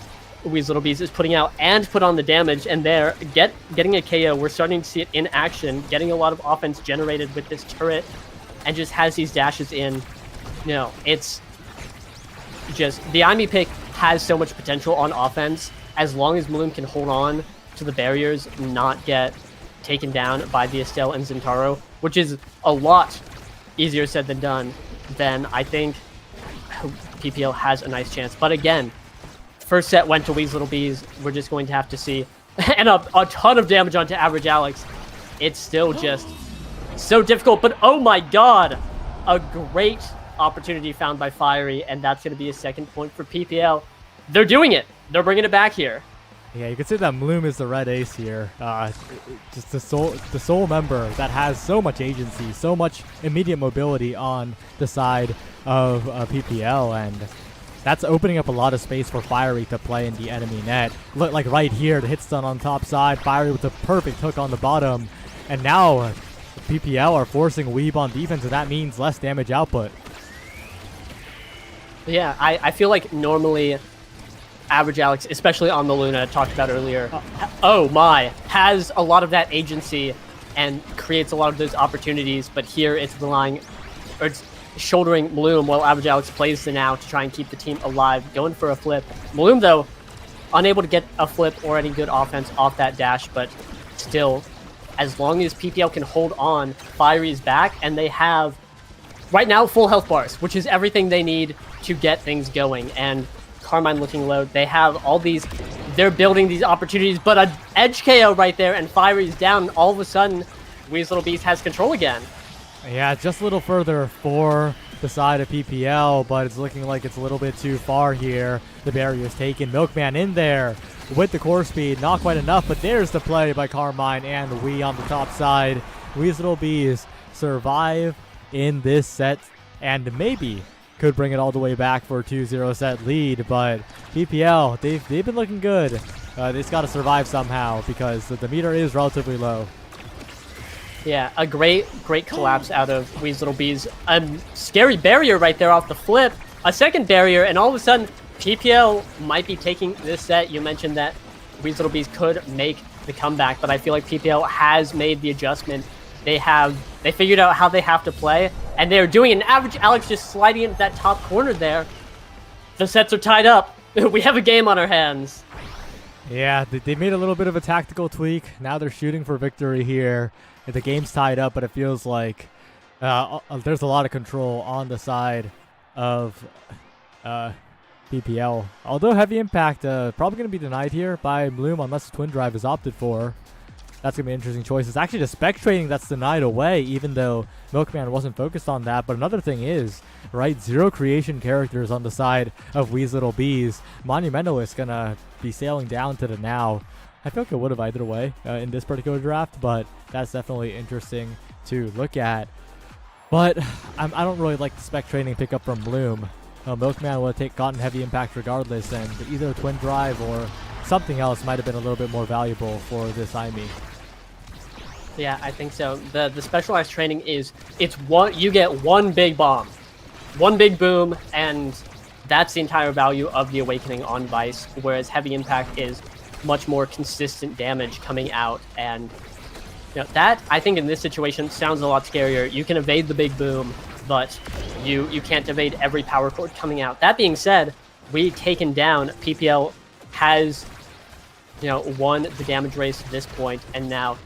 Wee's Little Bees is putting out, and put on the damage. And there, getting a KO, we're starting to see it in action, getting a lot of offense generated with this turret, and just has these dashes in. It's just, the Ami pick has so much potential on offense, as long as Bloom can hold on to the barriers, not get taken down by the Estelle and Zentaro, which is a lot easier said than done. Then I think PPL has a nice chance. But again, first set went to Wee's Little Bees. We're just going to have to see. And a ton of damage onto Average Alex. It's still just so difficult. But oh my god, a great opportunity found by Fiery, and that's going to be a second point for PPL. They're doing it. They're bringing it back here. Yeah, you can say that Bloom is the red ace here. Just the sole member that has so much agency, so much immediate mobility on the side of PPL, and that's opening up a lot of space for Fiery to play in the enemy net. Look, like right here, the hit stun on top side, Fiery with the perfect hook on the bottom, and now PPL are forcing Weeb on defense, and that means less damage output. Yeah, I feel like normally Average Alex, especially on the Luna, talked about earlier, oh my, has a lot of that agency and creates a lot of those opportunities, but here it's relying, or it's shouldering Bloom while Average Alex plays the now to try and keep the team alive, going for a flip. Bloom, though, unable to get a flip or any good offense off that dash, but still, as long as PPL can hold on, Fiery's back, and they have, right now, full health bars, which is everything they need to get things going, and Carmine looking low. They have all these, they're building these opportunities, but an edge KO right there, and Fiery's down. All of a sudden, Weaselbeast has control again. Yeah, just a little further for the side of PPL, but it's looking like it's a little bit too far here. The barrier's taken. Milkman in there with the core speed. Not quite enough, but there's the play by Carmine and Wee on the top side. Weaselbeast survive in this set and maybe could bring it all the way back for a 2-0 set lead, but PPL, they've been looking good. They just got to survive somehow because the meter is relatively low. Yeah, a great collapse out of Weaselbeast. A scary barrier right there off the flip. A second barrier, and all of a sudden, PPL might be taking this set. You mentioned that Weaselbeast could make the comeback, but I feel like PPL has made the adjustment. They figured out how they have to play, and they're doing an Average Alex just sliding into that top corner there. The sets are tied up. We have a game on our hands. Yeah, they made a little bit of a tactical tweak. Now they're shooting for victory here. The game's tied up, but it feels like there's a lot of control on the side of PPL. Although Heavy Impact probably going to be denied here by Bloom unless the Twin Drive is opted for. That's going to be an interesting choice. It's actually the spec trading that's denied away, even though Milkman wasn't focused on that. But another thing is, right, 0 creation characters on the side of Weaselbeast. Monumentalist going to be sailing down to the now. I feel like it would have either way in this particular draft, but that's definitely interesting to look at. But I don't really like the spec trading pickup from Bloom. Milkman would have gotten Heavy Impact regardless, and either a Twin Drive or something else might have been a little bit more valuable for this IME. Yeah, I think so. The specialized training is, you get one big bomb, one big boom, and that's the entire value of the Awakening on Vice, whereas Heavy Impact is much more consistent damage coming out, and that, I think in this situation, sounds a lot scarier. You can evade the big boom, but you can't evade every power chord coming out. That being said, we taken down. PPL has won the damage race to this point, and now,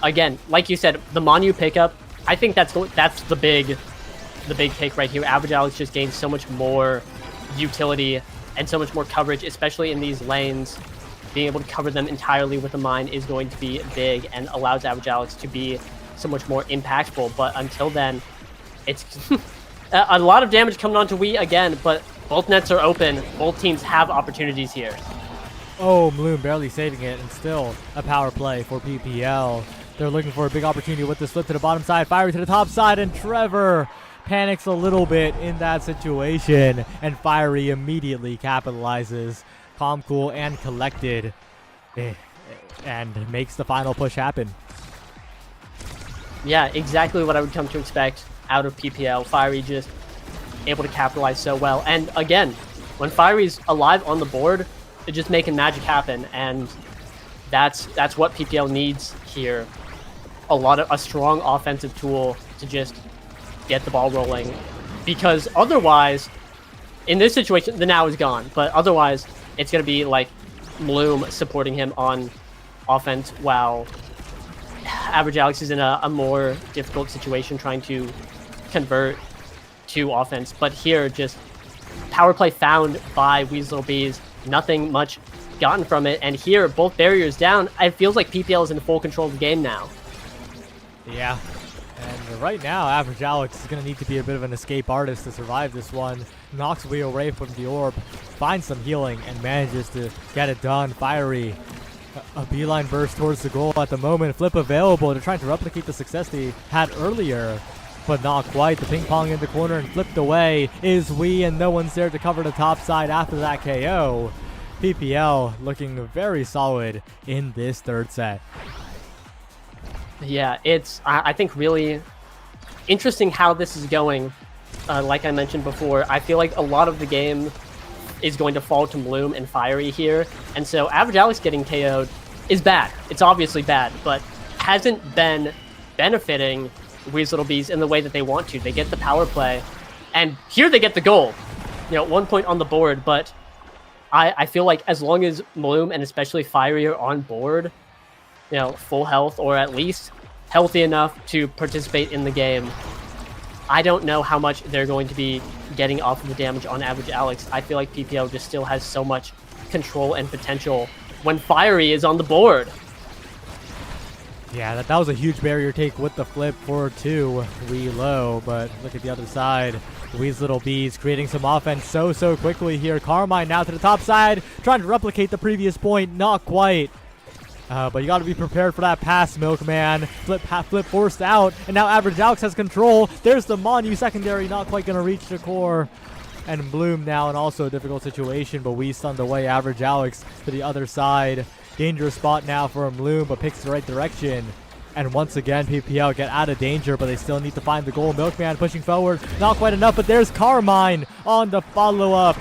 again, like you said, the Monu pickup, I think that's the big take right here. Average Alex just gains so much more utility and so much more coverage, especially in these lanes. Being able to cover them entirely with a mine is going to be big and allows Average Alex to be so much more impactful. But until then, it's a lot of damage coming onto Wii again, but both nets are open. Both teams have opportunities here. Oh, Bloom barely saving it, and still a power play for PPL. They're looking for a big opportunity with this flip to the bottom side, Fiery to the top side, and Trevor panics a little bit in that situation, and Fiery immediately capitalizes. Calm, cool, and collected, and makes the final push happen. Yeah, exactly what I would come to expect out of PPL. Fiery just able to capitalize so well. And again, when Fiery's alive on the board, they're just making magic happen, and that's what PPL needs here. A strong offensive tool to just get the ball rolling, because otherwise, in this situation, the now is gone. But otherwise, it's going to be like Bloom supporting him on offense while Average Alex is in a more difficult situation trying to convert to offense. But here, just power play found by Weaselbeast. Nothing much gotten from it. And here, both barriers down. It feels like PPL is in full control of the game now. Yeah. And right now, Average Alex is going to need to be a bit of an escape artist to survive this one. Knocks Wii away from the orb, finds some healing, and manages to get it done. Fiery, a beeline burst towards the goal at the moment. Flip available. They're trying to replicate the success they had earlier, but not quite. The ping pong in the corner and flipped away is Wii, and no one's there to cover the top side after that KO. PPL looking very solid in this third set. Yeah, it's, I think, really interesting how this is going. Like I mentioned before, I feel like a lot of the game is going to fall to Bloom and Fiery here. And so Average Alex getting KO'd is bad. It's obviously bad, but hasn't been benefiting Weez Little Bees in the way that they want to. They get the power play, and here they get the goal. 1 point on the board, but I feel like as long as Bloom and especially Fiery are on board, full health or at least healthy enough to participate in the game, I don't know how much they're going to be getting off of the damage on Average Alex. I feel like PPL just still has so much control and potential when Fiery is on the board. Yeah, that was a huge barrier take with the flip forward to Wee Low, but look at the other side. Weez Little Bees creating some offense so quickly here. Carmine now to the top side, trying to replicate the previous point, not quite. But you got to be prepared for that pass, Milkman. Flip forced out, and now Average Alex has control. There's the Monu secondary, not quite going to reach the core. And Bloom now in also a difficult situation, but we stunned away Average Alex to the other side. Dangerous spot now for Bloom, but picks the right direction. And once again, PPL get out of danger, but they still need to find the goal. Milkman pushing forward, not quite enough, but there's Carmine on the follow-up.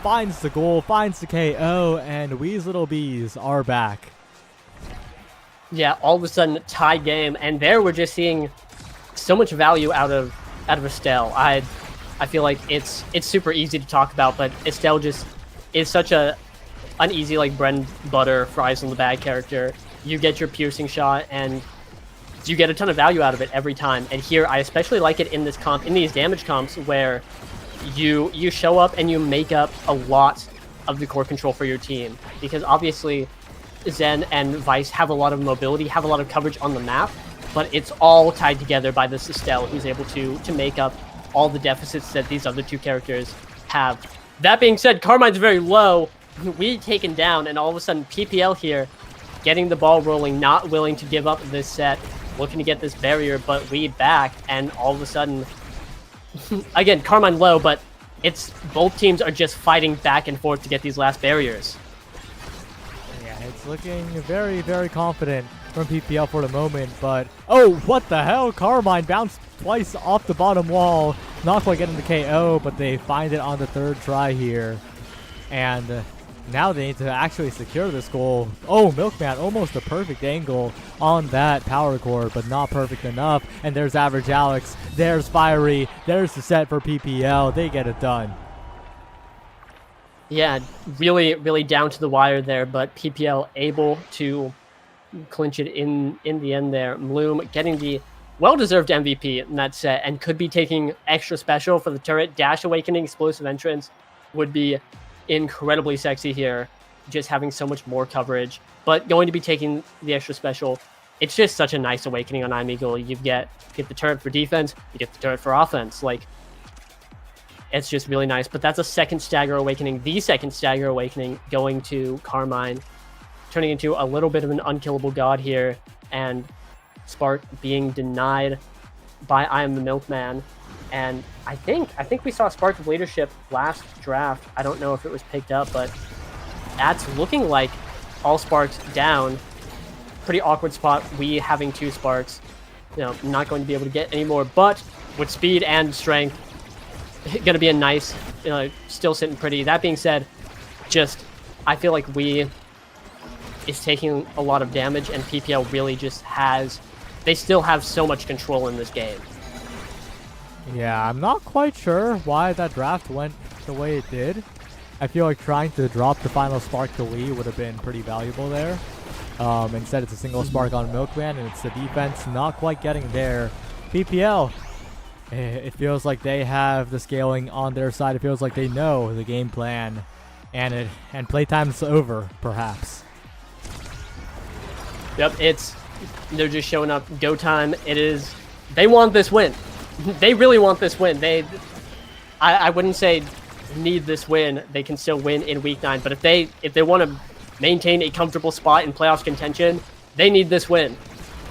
Finds the goal, finds the KO, and Weez Little Bees are back. Yeah, all of a sudden, tie game, and there we're just seeing so much value out of Estelle. I feel like it's super easy to talk about, but Estelle just is such an easy bread and butter, fries on the bag character. You get your piercing shot, and you get a ton of value out of it every time. And here, I especially like it in this comp, in these damage comps, where you show up and you make up a lot of the core control for your team, because obviously Zen and Vice have a lot of mobility, have a lot of coverage on the map, but it's all tied together by this Estelle, who's able to make up all the deficits that these other two characters have. That being said, Carmine's very low. We taken down, and all of a sudden PPL here getting the ball rolling, not willing to give up this set, looking to get this barrier, but we back, and all of a sudden, again, Carmine low, but it's both teams are just fighting back and forth to get these last barriers. Yeah, it's looking very confident from PPL for the moment, but oh, what the hell? Carmine bounced twice off the bottom wall, not quite getting the KO, but they find it on the third try here. And now they need to actually secure this goal. Oh, Milkman, almost a perfect angle on that power chord, but not perfect enough. And there's Average Alex, there's Fiery, there's the set for PPL. They get it done. Yeah, really down to the wire there, but PPL able to clinch it in the end there. Bloom getting the well-deserved MVP in that set, and could be taking extra special for the turret. Dash Awakening, Explosive Entrance would be incredibly sexy here, just having so much more coverage, but going to be taking the extra special. It's just such a nice awakening on Imeagle. You get the turret for defense, you get the turret for offense. It's just really nice. But that's a second Stagger Awakening, the second Stagger Awakening going to Carmine, turning into a little bit of an unkillable god here, and Spark being denied by I Am the Milkman. And I think we saw Spark's leadership last draft. I don't know if it was picked up, but that's looking like all Sparks down. Pretty awkward spot. We having two Sparks, not going to be able to get any more, but with speed and strength, going to be a nice, still sitting pretty. That being said, I feel like we is taking a lot of damage, and PPL really just they still have so much control in this game. Yeah, I'm not quite sure why that draft went the way it did. I feel like trying to drop the final Spark to Lee would have been pretty valuable there. Instead, it's a single Spark on Milkman, and it's the defense not quite getting there. PPL, it feels like they have the scaling on their side. It feels like they know the game plan, and playtime's over, perhaps. Yep, they're just showing up. Go time. They want this win. They really want this win. I wouldn't say need this win. They can still win in Week 9, but if they want to maintain a comfortable spot in playoffs contention, they need this win.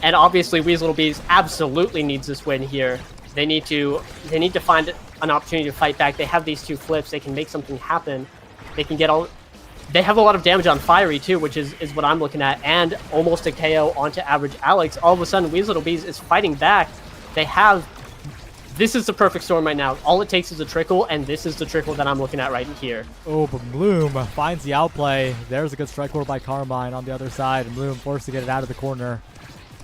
And obviously, Weez Little Bees absolutely needs this win here. They need to find an opportunity to fight back. They have these two flips. They can make something happen. They can get all. They have a lot of damage on Fiery too, which is what I'm looking at, and almost a KO onto Average Alex. All of a sudden, Weez Little Bees is fighting back. They have This is the perfect storm right now. All it takes is a trickle, and this is the trickle that I'm looking at right here. Oh, but Bloom finds the outplay. There's a good strike roll by Carmine on the other side, and Bloom forced to get it out of the corner.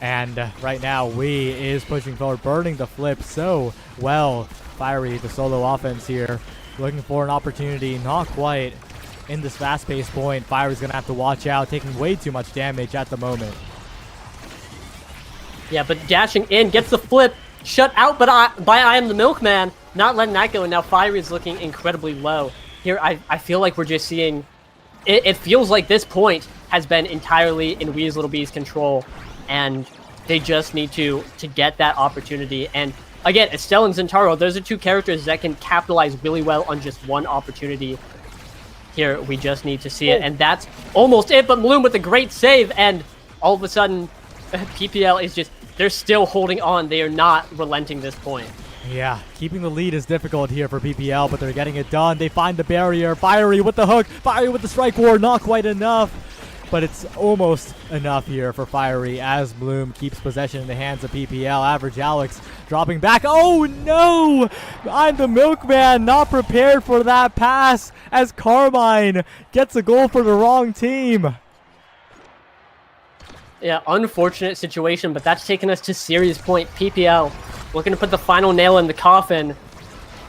And right now, Wii is pushing forward, burning the flip so well. Fiery, the solo offense here, looking for an opportunity, not quite in this fast-paced point. Fiery's going to have to watch out, taking way too much damage at the moment. Yeah, but dashing in, gets the flip, shut out by I Am the Milkman, not letting that go, and now Fiery's looking incredibly low. Here, I feel like we're just seeing, it feels like this point has been entirely in Wee's Little Bee's control, and they just need to get that opportunity. And again, Estelle and Zentaro, those are two characters that can capitalize really well on just one opportunity. Here, we just need to see it, and that's almost it, but Bloom with a great save, and all of a sudden, PPL is just, they're still holding on. They are not relenting this point. Yeah, keeping the lead is difficult here for PPL, but they're getting it done. They find the barrier. Fiery with the hook. Fiery with the strike war. Not quite enough. But it's almost enough here for Fiery as Bloom keeps possession in the hands of PPL. Average Alex dropping back. Oh no! I'm the Milkman, not prepared for that pass as Carmine gets a goal for the wrong team. Yeah, unfortunate situation, but that's taken us to series point. PPL looking to put the final nail in the coffin.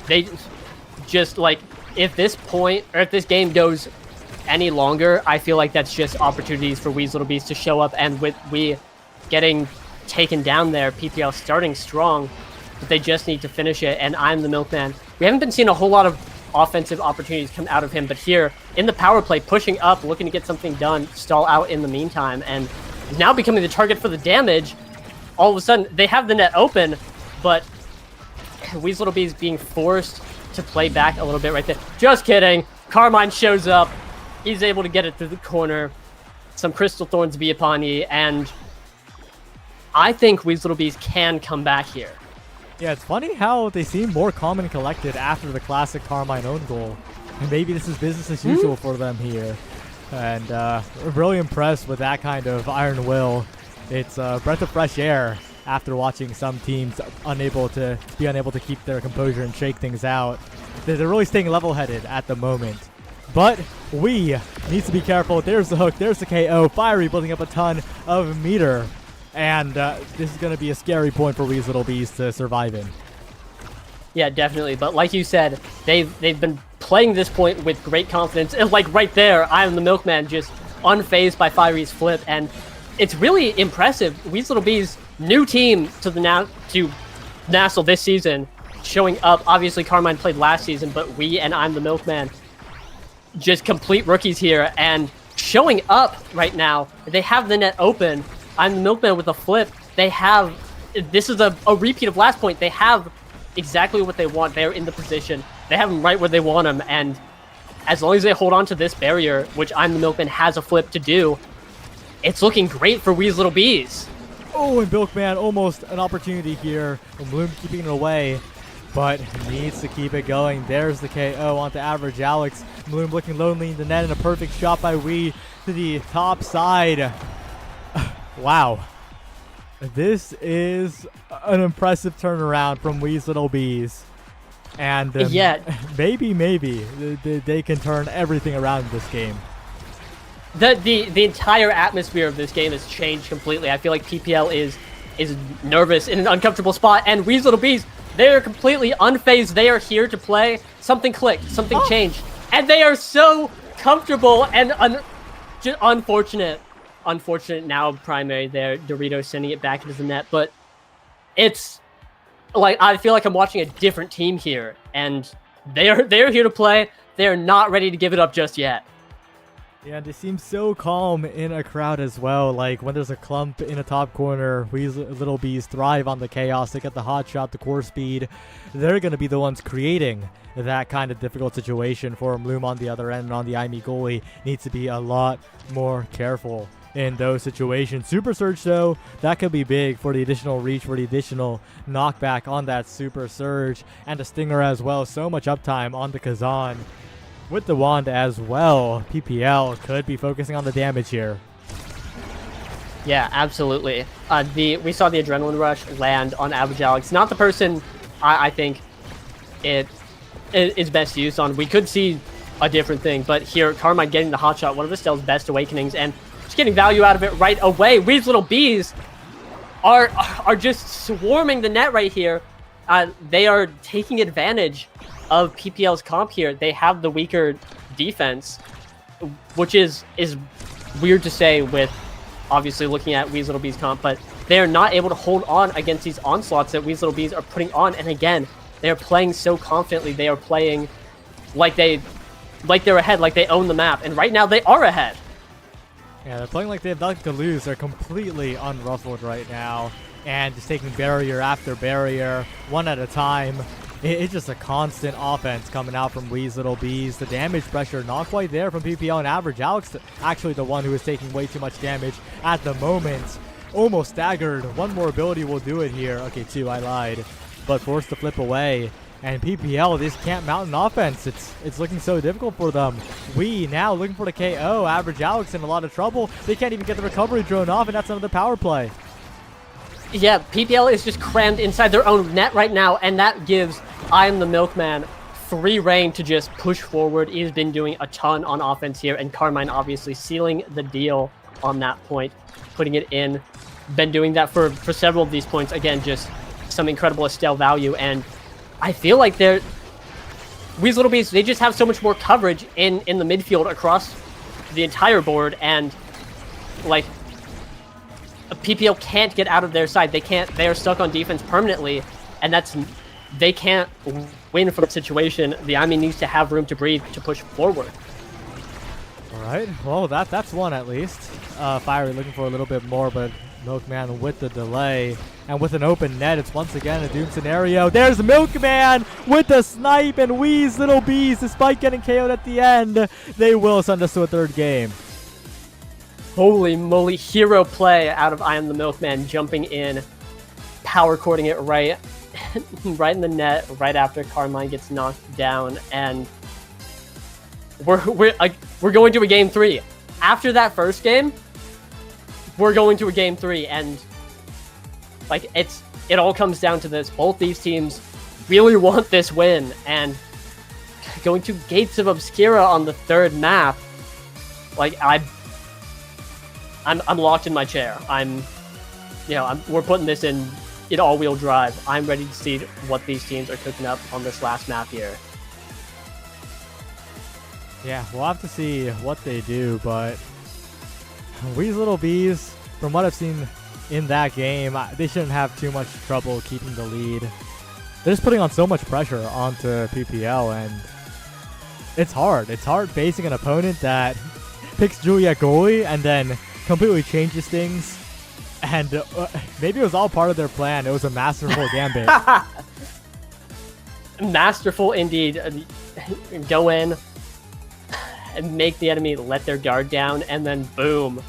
They just, like, if this point, or if this game goes any longer, I feel like that's just opportunities for Wee's Little Bees to show up, and with Wii getting taken down there, PPL starting strong, but they just need to finish it, and I'm the Milkman. We haven't been seeing a whole lot of offensive opportunities come out of him, but here, in the power play, pushing up, looking to get something done, stall out in the meantime, and is now becoming the target for the damage. All of a sudden, they have the net open, but Wee's Little Bees being forced to play back a little bit right there. Just kidding. Carmine shows up. He's able to get it through the corner. Some Crystal Thorns be upon ye, and I think Wee's Little Bees can come back here. Yeah, it's funny how they seem more calm and collected after the classic Carmine own goal. And maybe this is business as usual for them here. And we're really impressed with that kind of iron will. It's a breath of fresh air after watching some teams unable to keep their composure and shake things out. They're really staying level-headed at the moment. But we need to be careful. There's the hook. There's the KO. Fiery building up a ton of meter. And this is going to be a scary point for Wee's Little Bees to survive in. Yeah, definitely. But like you said, they've been playing this point with great confidence. And like right there, I Am the Milkman just unfazed by Fiery's flip. And it's really impressive. Wee's Little Bees, new team to nasl this season, showing up. Obviously, Carmine played last season, but we and I'm the Milkman, just complete rookies here and showing up right now. They have the net open. I'm the Milkman with a flip. They have, this is a repeat of last point. They have exactly what they want. They're in the position. They have them right where they want them. And as long as they hold on to this barrier, which I'm the Milkman has a flip to do, it's looking great for Wee's Little Bees. Oh, and Milkman almost an opportunity here. And Bloom keeping it away, but needs to keep it going. There's the KO onto Average Alex. Bloom looking lonely in the net, and a perfect shot by Wii to the top side. Wow. This is an impressive turnaround from Wee's Little Bees. And yeah, maybe they can turn everything around in this game. The entire atmosphere of this game has changed completely. I feel like PPL is nervous in an uncomfortable spot, and Wee's Little Bees, they are completely unfazed. They are here to play. Something clicked. Something changed. And they are so comfortable and just unfortunate. Unfortunate now primary there. Dorito sending it back into the net. But it's like, I feel like I'm watching a different team here. And they're here to play. They're not ready to give it up just yet. Yeah, they seem so calm in a crowd as well. Like, when there's a clump in a top corner, Wee's Little Bees thrive on the chaos. They get the hot shot, the core speed. They're going to be the ones creating that kind of difficult situation for Bloom on the other end. And on the IME goalie, needs to be a lot more careful in those situations. Super Surge, though, that could be big for the additional reach, for the additional knockback on that Super Surge. And a Stinger as well. So much uptime on the Kazan. With the wand as well, PPL could be focusing on the damage here. Yeah, absolutely. We saw the Adrenaline Rush land on Average Alex. Not the person I think it is best used on. We could see a different thing, but here, Carmine getting the hot shot, one of Estelle's best awakenings, and just getting value out of it right away. Wee's little bees are just swarming the net right here. They are taking advantage of PPL's comp here. They have the weaker defense, which is weird to say with obviously looking at Wee's Little Bees comp, but they are not able to hold on against these onslaughts that Wee's Little Bees are putting on. And again, they are playing so confidently. They are playing like they're ahead, like they own the map. And right now they are ahead. Yeah, they're playing like they have nothing to lose. They're completely unruffled right now, and just taking barrier after barrier, one at a time. It's just a constant offense coming out from Wee's Little Bees. The damage pressure not quite there from PPL and Average. Alex, actually the one who is taking way too much damage at the moment. Almost staggered. One more ability will do it here. Okay, two, I lied. But forced to flip away. And PPL, this can't mount an offense. It's looking so difficult for them. We now looking for the KO. Average Alex in a lot of trouble. They can't even get the recovery drone off, and that's another power play. Yeah, PPL is just crammed inside their own net right now, and that gives I Am the Milkman free reign to just push forward. He's been doing a ton on offense here, and Carmine obviously sealing the deal on that point, putting it in. Been doing that for several of these points. Again, just some incredible Estelle value, and I feel like Wee's Little Bees, they just have so much more coverage in the midfield across the entire board, and like PPL can't get out of their side. They are stuck on defense permanently, and they can't win from the situation. The Army needs to have room to breathe to push forward. All right, well that's one at least. Fiery looking for a little bit more, but Milkman with the delay. And with an open net, it's once again a doom scenario. There's Milkman with the snipe, and Wee's Little Bees, despite getting KO'd at the end, they will send us to a third game. Holy moly, hero play out of I Am the Milkman, jumping in, power cording it right in the net, right after Carmine gets knocked down, and we're going to a game 3. After that first game, we're going to a game 3, and like it all comes down to this. Both these teams really want this win, and going to Gates of Obscura on the third map, like I'm locked in my chair. We're putting this in all-wheel drive. I'm ready to see what these teams are cooking up on this last map here. Yeah, we'll have to see what they do, but Wee's Little Bees, from what I've seen in that game, they shouldn't have too much trouble keeping the lead. They're just putting on so much pressure onto PPL, and it's hard. It's hard facing an opponent that picks Juliet goalie and then completely changes things. And maybe it was all part of their plan. It was a masterful gambit. Masterful indeed. Go in and make the enemy let their guard down, and then boom,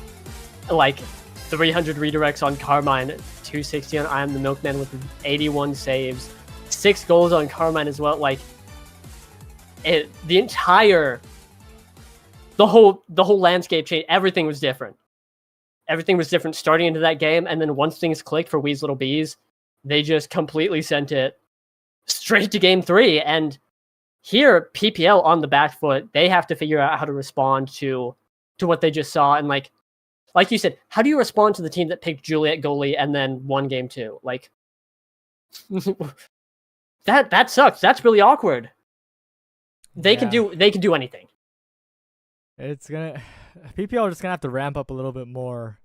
like 300 redirects on Carmine, 260 on I Am the Milkman with 81 saves, 6 goals on Carmine as well. Like the whole landscape changed. Everything was different. Everything was different starting into that game, and then once things clicked for Wee's Little Bees, they just completely sent it straight to game 3. And here, PPL on the back foot, they have to figure out how to respond to what they just saw. And like you said, how do you respond to the team that picked Juliet goalie and then won game 2? Like that sucks. That's really awkward. They can do anything. PPL are just gonna have to ramp up a little bit more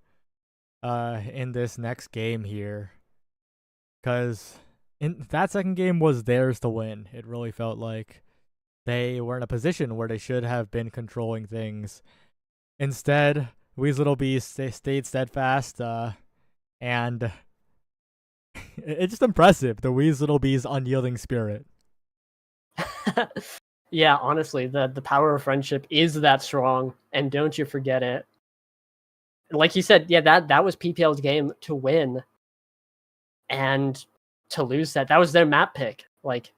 in this next game here, because in that second game was theirs to win. It really felt like they were in a position where they should have been controlling things. Instead, Wee's Little Bees stayed steadfast, and it's just impressive, the Wee's Little Bees' unyielding spirit. Yeah, honestly, the power of friendship is that strong, and don't you forget it. Like you said, yeah, that was PPL's game to win, and to lose that was their map pick. Like,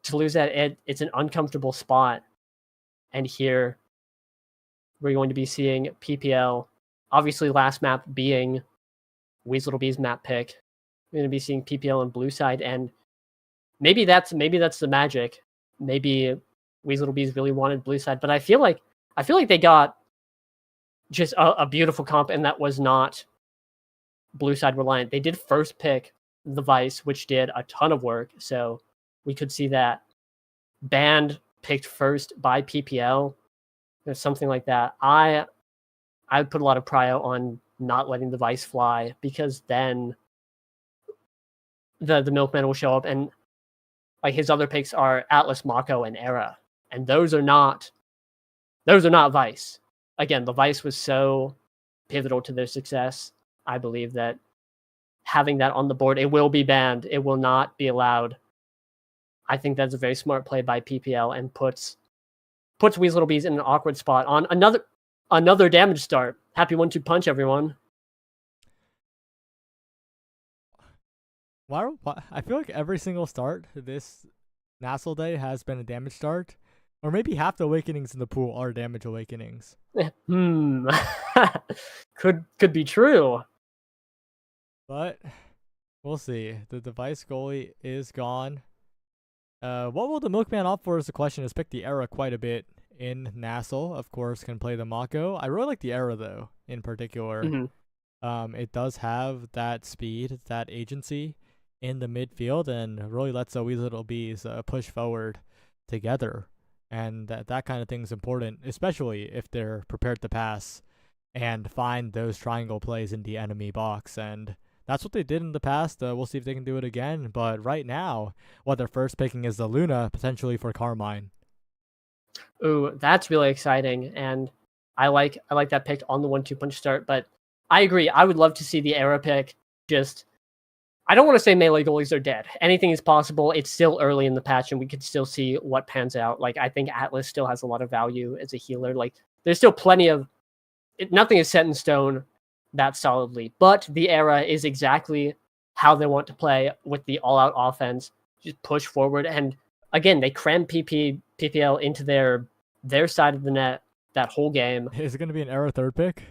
to lose that, it's an uncomfortable spot. And here, we're going to be seeing PPL, obviously last map being Wee's Little Bees' map pick, We're gonna be seeing PPL on blue side, and maybe that's the magic. Maybe Weasel Bees really wanted blue side, but I feel like they got just a beautiful comp, and that was not blue side reliant. They did first pick the Vice, which did a ton of work, so we could see that. Band picked first by PPL, or something like that. I would put a lot of prio on not letting the Vice fly, because then the Milkman will show up, and like his other picks are Atlas, Mako, and Era, and those are not Vice. Again, the Vice was so pivotal to their success. I believe that having that on the board, it will be banned. It will not be allowed. I think that's a very smart play by PPL, and puts Weasel Bees in an awkward spot on another damage start. Happy 1-2 punch, everyone. Why? I feel like every single start this nasl day has been a damage start, or maybe half the awakenings in the pool are damage awakenings. Could be true. But we'll see. The device goalie is gone. What will the Milkman opt for is the question. Has picked the Era quite a bit in nasl. Of course, can play the Mako. I really like the Era though, in particular. Mm-hmm. It does have that speed, that agency in the midfield, and really lets these little bees push forward together. And that kind of thing is important, especially if they're prepared to pass and find those triangle plays in the enemy box. And that's what they did in the past. We'll see if they can do it again. But right now, what they're first picking is the Luna, potentially for Carmine. Ooh, that's really exciting, and I like that pick on the 1-2 punch start. But I agree. I would love to see the Era pick. Just, I don't want to say melee goalies are dead. Anything is possible. It's still early in the patch, and we could still see what pans out. Like, I think Atlas still has a lot of value as a healer. Like, there's still plenty of nothing is set in stone that solidly. But the Era is exactly how they want to play with the all-out offense. Just push forward, and again, they cram PPL into their side of the net that whole game. Is it going to be an Era third pick?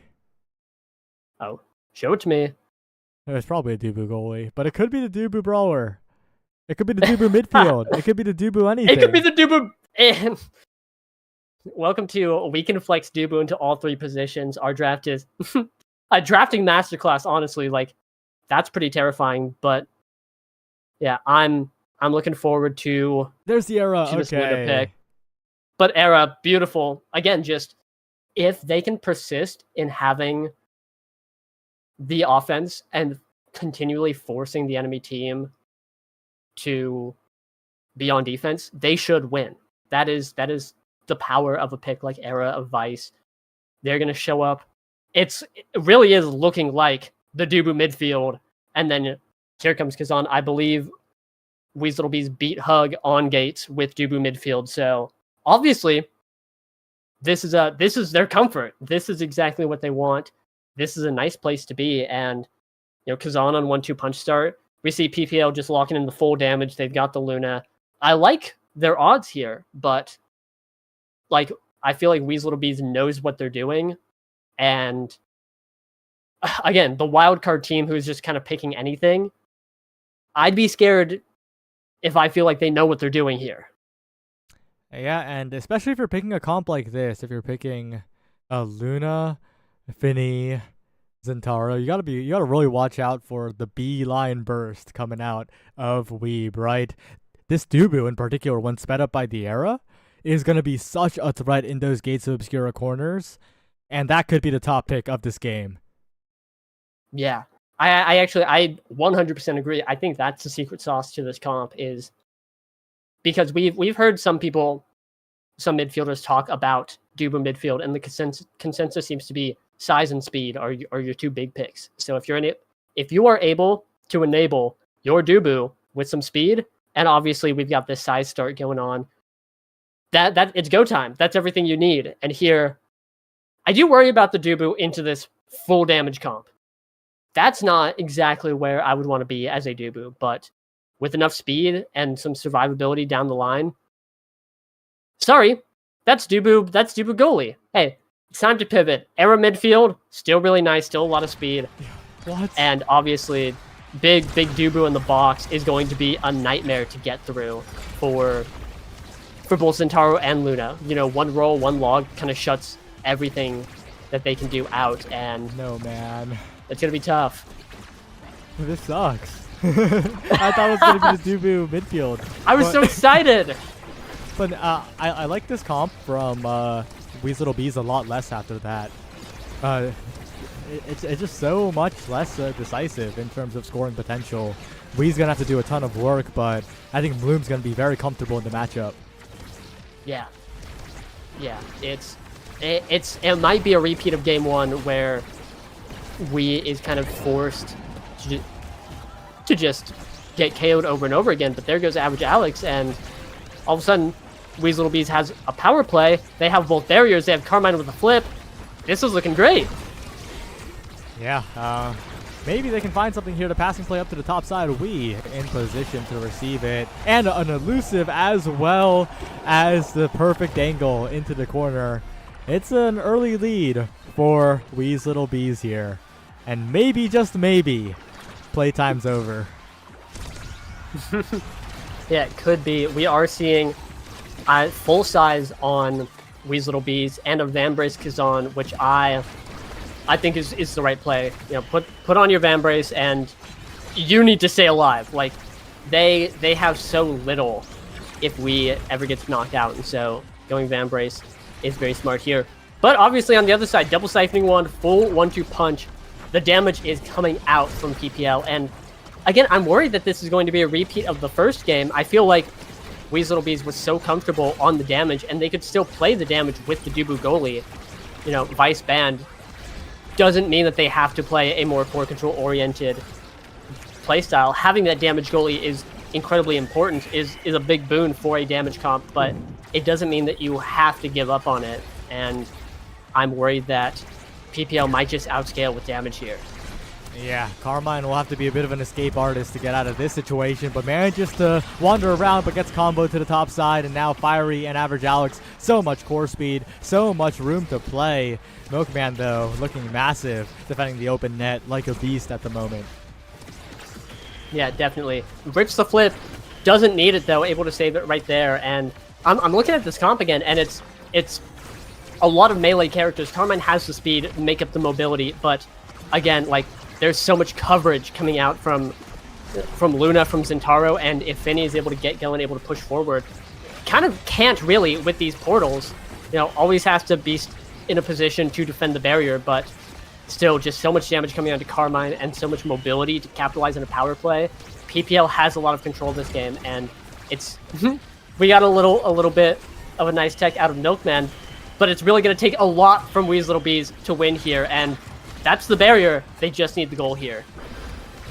Oh, show it to me. It's probably a Dubu goalie, but it could be the Dubu brawler. It could be the Dubu midfield. It could be the Dubu anything. It could be the Dubu. And welcome to We Can Flex Dubu into all three positions. Our draft is a drafting masterclass. Honestly, like, that's pretty terrifying. But yeah, I'm looking forward to. There's the Era. This winner pick. But Era, beautiful. Again, just if they can persist in having the offense and continually forcing the enemy team to be on defense, they should win. That is the power of a pick like Era of Vice. They're going to show up. It really is looking like the Dubu midfield. And then here comes Kazan. I believe Weasel Bees beat Hug on gates with Dubu midfield. So obviously, this is their comfort. This is exactly what they want. This is a nice place to be. And Kazan on 1-2 punch start. We see PPL just locking in the full damage. They've got the Luna. I like their odds here, but like, I feel like Weasel Bees knows what they're doing. And again, the wildcard team who's just kind of picking anything, I'd be scared if I feel like they know what they're doing here. Yeah, and especially if you're picking a comp like this, if you're picking a Luna, Finny, Zentaro, you gotta really watch out for the beeline burst coming out of Weeb, right? This Dubu in particular, when sped up by the Era, is gonna be such a threat in those Gates of Obscura corners, and that could be the top pick of this game. Yeah, I actually 100% agree. I think that's the secret sauce to this comp, is because we've heard some midfielders talk about Dubu midfield, and the consensus seems to be size and speed are your two big picks. So if you are able to enable your Dubu with some speed, and obviously we've got this size start going on, that it's go time. That's everything you need. And here, I do worry about the Dubu into this full damage comp. That's not exactly where I would want to be as a Dubu, but with enough speed and some survivability down the line, sorry, that's Dubu goalie. Hey, it's time to pivot. Era midfield, still really nice, still a lot of speed. What? And obviously, big Dubu in the box is going to be a nightmare to get through for both Zentaro and Luna. You know, one roll, one log kind of shuts everything that they can do out, and No, man. it's gonna be tough. This sucks. I thought it was going to be the Dubu midfield. I was so excited. But I like this comp from Weez Little Bees a lot less after that. It's just so much less decisive in terms of scoring potential. Wee's going to have to do a ton of work, but I think Bloom's going to be very comfortable in the matchup. Yeah. Yeah, it might be a repeat of game 1 where Wee is kind of forced to just get KO'd over and over again, but there goes Average Alex, and all of a sudden, Weez Little Bees has a power play. They have both barriers. They have Carmine with a flip. This is looking great. Yeah, maybe they can find something here. The passing play up to the top side. Wee in position to receive it. And an elusive as well as the perfect angle into the corner. It's an early lead for Weez Little Bees here. And maybe, just maybe, playtime's over. Yeah, it could be. We are seeing full size on Weez Little Bees and a Vambrace Kazan, which I think is the right play. You know, put on your Vambrace and you need to stay alive. Like they have so little if we ever gets knocked out, and so going Vambrace is very smart here. But obviously on the other side, double siphoning one, full 1-2 punch. The damage is coming out from PPL, and again, I'm worried that this is going to be a repeat of the first game. I feel like Weez Little Bees was so comfortable on the damage, and they could still play the damage with the Dubu goalie. You know, Vice Band doesn't mean that they have to play a more core control oriented playstyle. Having that damage goalie is incredibly important, is a big boon for a damage comp, but it doesn't mean that you have to give up on it. And I'm worried that PPL might just outscale with damage here. Yeah, Carmine will have to be a bit of an escape artist to get out of this situation, but manages to wander around, but gets comboed to the top side, and now Fiery and Average Alex, so much core speed, so much room to play. Milkman, though, looking massive, defending the open net like a beast at the moment. Yeah, definitely. Rich the flip, doesn't need it, though, able to save it right there, and I'm looking at this comp again, and it's a lot of melee characters. Carmine has the speed, make up the mobility, but again, like, there's so much coverage coming out from Luna, from Zentaro, and if Finny is able to get going, able to push forward, kind of can't really with these portals. You know, always has to be in a position to defend the barrier, but still just so much damage coming onto Carmine and so much mobility to capitalize on a power play. PPL has a lot of control of this game, and it's we got a little bit of a nice tech out of Milkman, but it's really going to take a lot from Weez Little Bees to win here, and that's the barrier. They just need the goal here.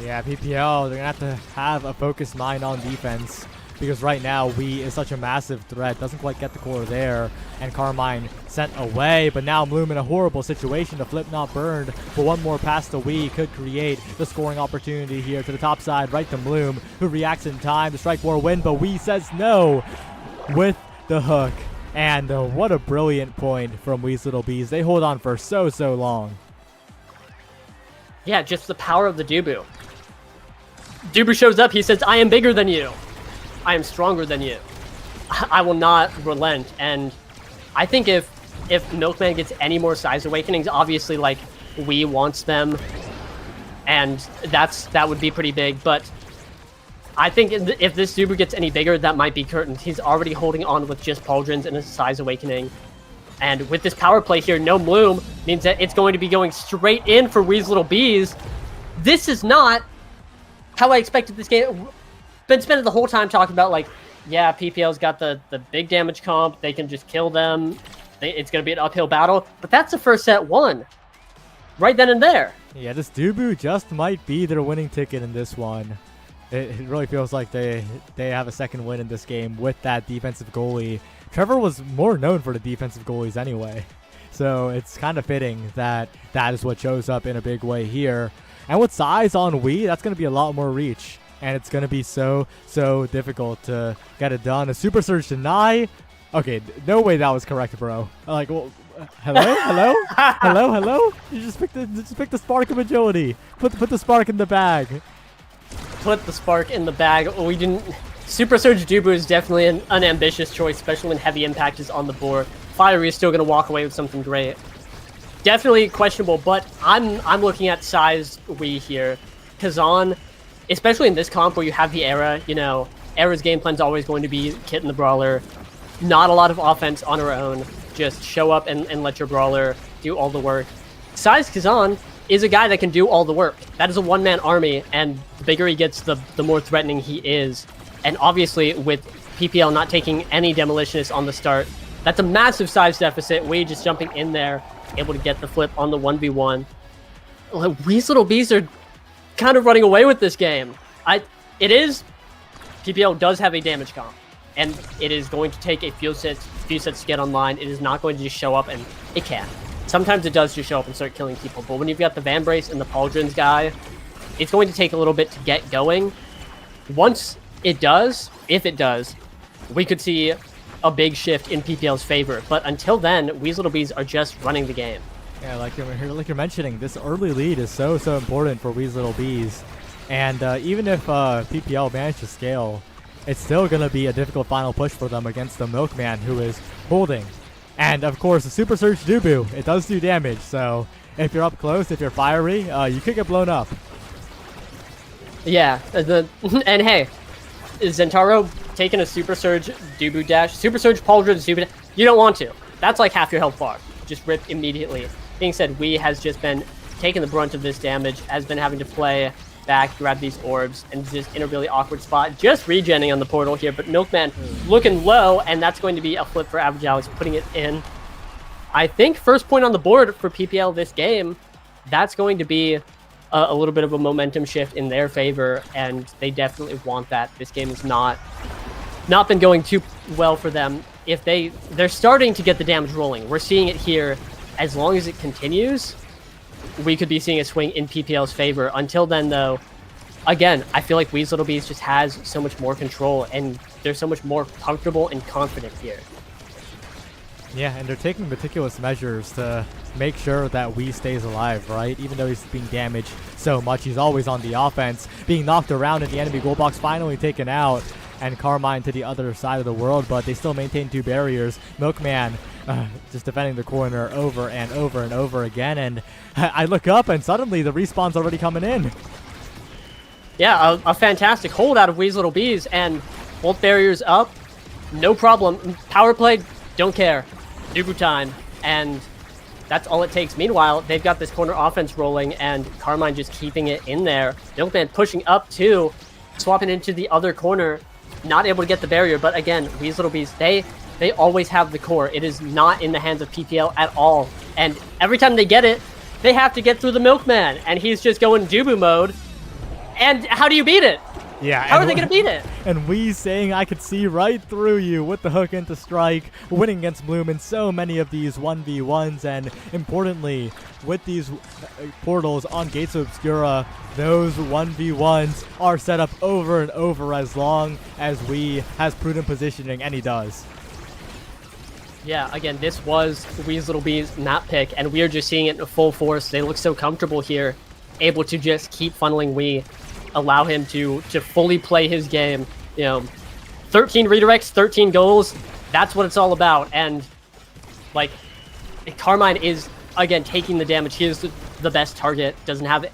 Yeah, PPL, they're going to have a focused mind on defense, because right now Wee is such a massive threat, doesn't quite get the core there, and Carmine sent away, but now Bloom in a horrible situation. The flip not burned, but one more pass to Wee could create the scoring opportunity here to the top side, right to Bloom, who reacts in time to strike more win, but Wee says no with the hook. And what a brilliant point from Weez Little Bees. They hold on for so long. Yeah, just the power of the Dubu. Dubu shows up, he says, I am bigger than you. I am stronger than you. I will not relent. And I think if Milkman gets any more size awakenings, obviously, like, Wee wants them, and that would be pretty big, but I think if this Dubu gets any bigger, that might be curtains. He's already holding on with just Pauldrons and a size awakening. And with this power play here, no Bloom means that it's going to be going straight in for Weez Little Bees. This is not how I expected this game. Been spending the whole time talking about, like, yeah, PPL's got the big damage comp. They can just kill them. It's going to be an uphill battle. But that's the first set won. Right then and there. Yeah, this Dubu just might be their winning ticket in this one. It really feels like they have a second win in this game with that defensive goalie. Trevor was more known for the defensive goalies anyway. So it's kind of fitting that is what shows up in a big way here. And with size on Wee, that's going to be a lot more reach. And it's going to be so difficult to get it done. A Super Surge deny. Okay, no way that was correct, bro. Like, well, hello? You just picked the spark of agility. Put the spark in the bag. put the spark in the bag. We didn't. Super Surge Dubu is definitely an unambitious choice, especially when heavy impact is on the board. Fiery is still going to walk away with something great. Definitely questionable, but I'm looking at size we here. Kazan, especially in this comp where you have the Era, you know, Era's game plan is always going to be Kit and the Brawler. Not a lot of offense on her own. Just show up and let your Brawler do all the work. Size Kazan is a guy that can do all the work. That is a one-man army, and the bigger he gets, the more threatening he is. And obviously, with PPL not taking any Demolitionists on the start, that's a massive size deficit. Wade just jumping in there, able to get the flip on the 1v1. These little bees are kind of running away with this game. PPL does have a damage comp, and it is going to take a few sets to get online. It is not going to just show up, and it can. Sometimes it does just show up and start killing people, but when you've got the Van Brace and the Pauldrons guy, it's going to take a little bit to get going. Once it does, if it does, we could see a big shift in PPL's favor. But until then, Weasel Little Bees are just running the game. Yeah, like you're mentioning, this early lead is so important for Weasel Little Bees. And even if PPL managed to scale, it's still going to be a difficult final push for them against the Milkman, who is holding. And of course, the Super Surge Dubu, it does do damage. So if you're up close, if you're fiery, you could get blown up. Yeah, and hey, is Zentaro taking a Super Surge Dubu dash? Super Surge Pauldron Dubu. You don't want to. That's like half your health bar. Just rip immediately. Being said, Wee has just been taking the brunt of this damage, has been having to play back, grab these orbs, and just in a really awkward spot. Just regenning on the portal here, but Milkman looking low, and that's going to be a flip for Average Alex, putting it in. I think first point on the board for PPL this game, that's going to be a little bit of a momentum shift in their favor, and they definitely want that. This game has not been going too well for them. If they're starting to get the damage rolling. We're seeing it here. As long as it continues, we could be seeing a swing in PPL's favor. Until then, though, again, I feel like Weasel Little Bees just has so much more control, and they're so much more comfortable and confident here. Yeah, and they're taking meticulous measures to make sure that Wee stays alive, right? Even though he's being damaged so much, he's always on the offense, being knocked around in the enemy goal box, finally taken out, and Carmine to the other side of the world, but they still maintain two barriers. Milkman just defending the corner over and over and over again, and I look up and suddenly the respawn's already coming in. Yeah, a fantastic hold out of Weasel Little Bees, and both barriers up, no problem. Power play, don't care. Dubu time, and that's all it takes. Meanwhile, they've got this corner offense rolling, and Carmine just keeping it in there. Milkman pushing up too, swapping into the other corner, not able to get the barrier, but again, Weasel Little Bees, they always have the core. It is not in the hands of PPL at all, and every time they get it, they have to get through the Milkman, and he's just going Dubu mode, and how do you beat it? Yeah, how are they going to beat it? And we saying, I could see right through you with the hook into strike, winning against Bloom in so many of these 1v1s, and importantly, with these portals on Gates of Obscura, those 1v1s are set up over and over as long as Wee has prudent positioning, and he does. Yeah, again, this was Wee's Little Bees map pick, and we are just seeing it in full force. They look so comfortable here, able to just keep funneling Wee, allow him to fully play his game. You know, 13 redirects, 13 goals, that's what it's all about. And, like, Carmine is, again, taking the damage. He is the best target, doesn't have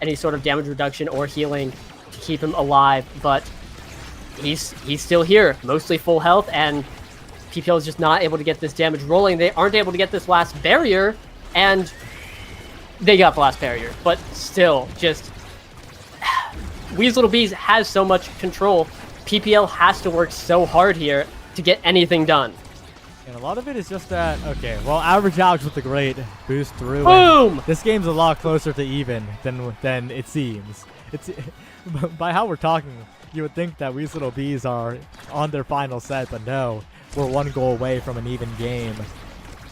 any sort of damage reduction or healing to keep him alive, but he's still here, mostly full health, and PPL is just not able to get this damage rolling. They aren't able to get this last barrier, and they got the last barrier, but still, just Weasel Little Bees has so much control. PPL has to work so hard here to get anything done. And a lot of it is just that, okay, well, Average Alex with the great boost through. Boom! This game's a lot closer to even than it seems. It's by how we're talking, you would think that Weasel Little Bees are on their final set, but no. We're one goal away from an even game.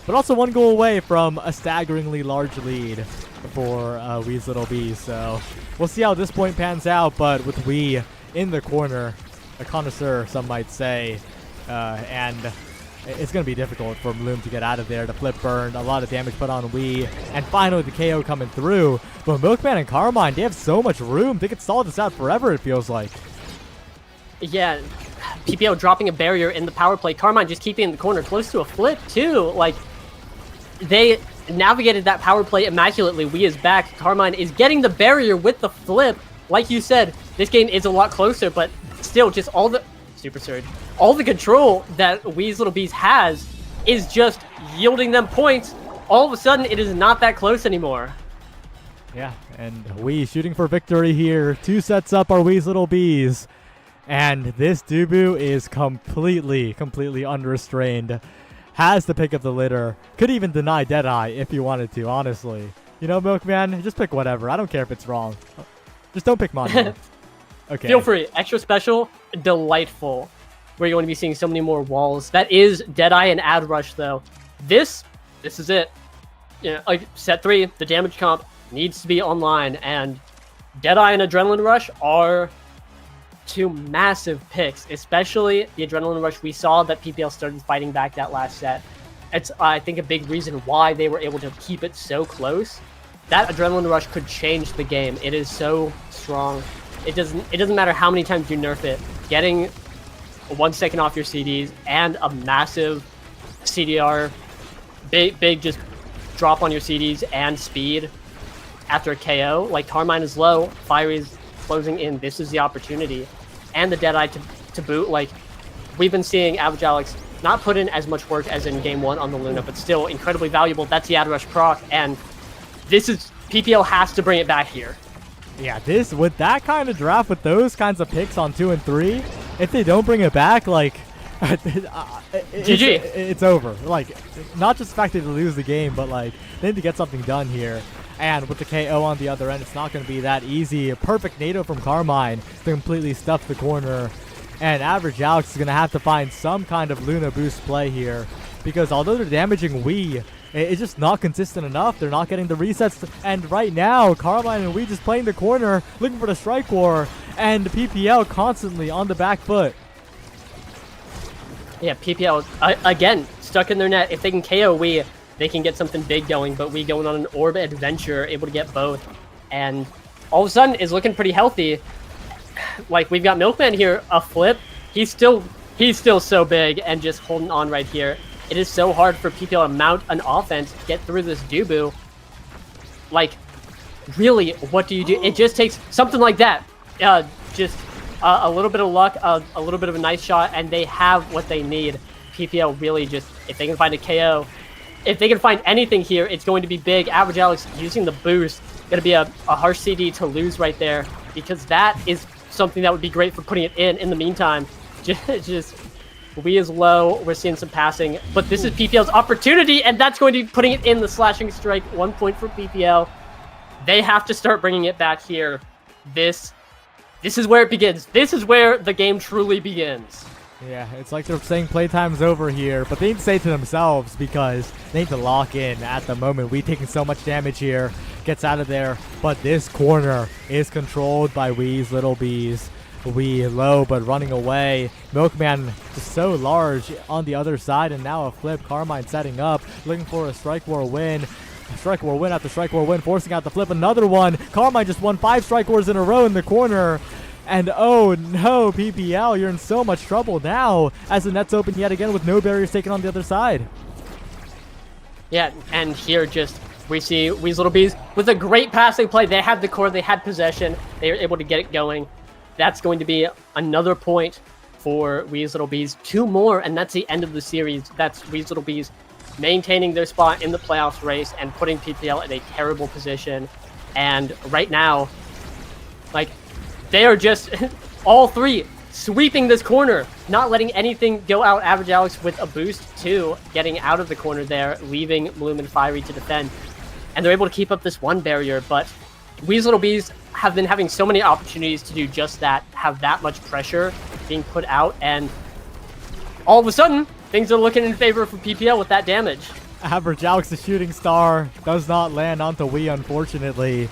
But also one goal away from a staggeringly large lead for Weasel Little Bees. So we'll see how this point pans out, but with Wee in the corner, a connoisseur, some might say, and it's going to be difficult for Bloom to get out of there. The flip burned, a lot of damage put on Wii, and finally the KO coming through. But Milkman and Carmine, they have so much room. They could stall this out forever, it feels like. Yeah, PPL dropping a barrier in the power play. Carmine just keeping in the corner, close to a flip too. Like, they navigated that power play immaculately. Wii is back. Carmine is getting the barrier with the flip. Like you said, this game is a lot closer, but still, just all the Super Surge, all the control that Wii's Little Bees has is just yielding them points. All of a sudden, it is not that close anymore. Yeah, and Wii shooting for victory here. 2 sets up our Wii's Little Bees. And this Dubu is completely unrestrained. Has the pick of the litter. Could even deny Deadeye if he wanted to, honestly. You know, Milkman, just pick whatever. I don't care if it's wrong. Just don't pick Mondo. Okay. Feel free. Extra special, delightful. We're going to be seeing so many more walls. That is Deadeye and Ad Rush, though. This is it. You know, like set 3, the damage comp needs to be online, and Deadeye and Adrenaline Rush are 2 massive picks, especially the Adrenaline Rush. We saw that PPL started fighting back that last set. It's, I think, a big reason why they were able to keep it so close. That Adrenaline Rush could change the game. It is so strong. It doesn't matter how many times you nerf it. Getting 1 second off your CDs and a massive CDR, big just drop on your CDs and speed after a KO. Like, Carmine is low, Fiery's closing in. This is the opportunity. And the Deadeye to boot. Like, we've been seeing Average Alex not put in as much work as in Game 1 on the Luna, but still incredibly valuable. That's the Ad Rush proc, and this is... PPL has to bring it back here. Yeah, with that kind of draft, with those kinds of picks on 2 and 3, if they don't bring it back, like, GG. It's over. Like, not just the fact that they lose the game, but like, they need to get something done here. And with the KO on the other end, it's not going to be that easy. A perfect NATO from Carmine to completely stuff the corner. And Average Alex is going to have to find some kind of Luna boost play here, because although they're damaging Wii, it's just not consistent enough. They're not getting the resets. And right now, Carmine and Wii just playing the corner, looking for the strike war, and PPL constantly on the back foot. Yeah, PPL, again, stuck in their net. If they can KO Wii, they can get something big going, but Wii going on an orb adventure, able to get both. And all of a sudden is looking pretty healthy. Like, we've got Milkman here, a flip. He's still so big and just holding on right here. It is so hard for PPL to mount an offense, get through this Dubu. Like, really, what do you do? It just takes something like that. Just a little bit of luck, a little bit of a nice shot, and they have what they need. PPL really just, if they can find a KO, if they can find anything here, it's going to be big. Average Alex using the boost, going to be a harsh CD to lose right there, because that is something that would be great for putting it in the meantime. Just Wii is low, we're seeing some passing, but this is PPL's opportunity, and that's going to be putting it in the slashing strike. 1 point for PPL. They have to start bringing it back here. This is where it begins. This is where the game truly begins. Yeah, it's like they're saying playtime's over here, but they need to say it to themselves, because they need to lock in at the moment. Wii taking so much damage here, gets out of there, but this corner is controlled by Wii's Little Bees. Wii low, but running away. Milkman just so large on the other side, and now a flip. Carmine setting up, looking for a strike war win. Strike war win after strike war win, forcing out the flip. Another one. Carmine just won 5 strike wars in a row in the corner. And oh no, PPL, you're in so much trouble now as the net's open yet again with no barriers taken on the other side. Yeah, and here just we see Wii's Little Bees with a great passing play. They had the core, they had possession, they were able to get it going. That's going to be another point for Wii's Little Bees. 2 more, and that's the end of the series. That's Wii's Little Bees maintaining their spot in the playoffs race and putting PPL in a terrible position. And right now, like, they are just all 3 sweeping this corner, not letting anything go out. Average Alex with a boost too, getting out of the corner there, leaving Bloom and Fiery to defend. And they're able to keep up this 1 barrier, but Wii's Little Bees have been having so many opportunities to do just that, have that much pressure being put out, and all of a sudden, things are looking in favor for PPL with that damage. Average Alex, the shooting star, does not land onto Wii, unfortunately.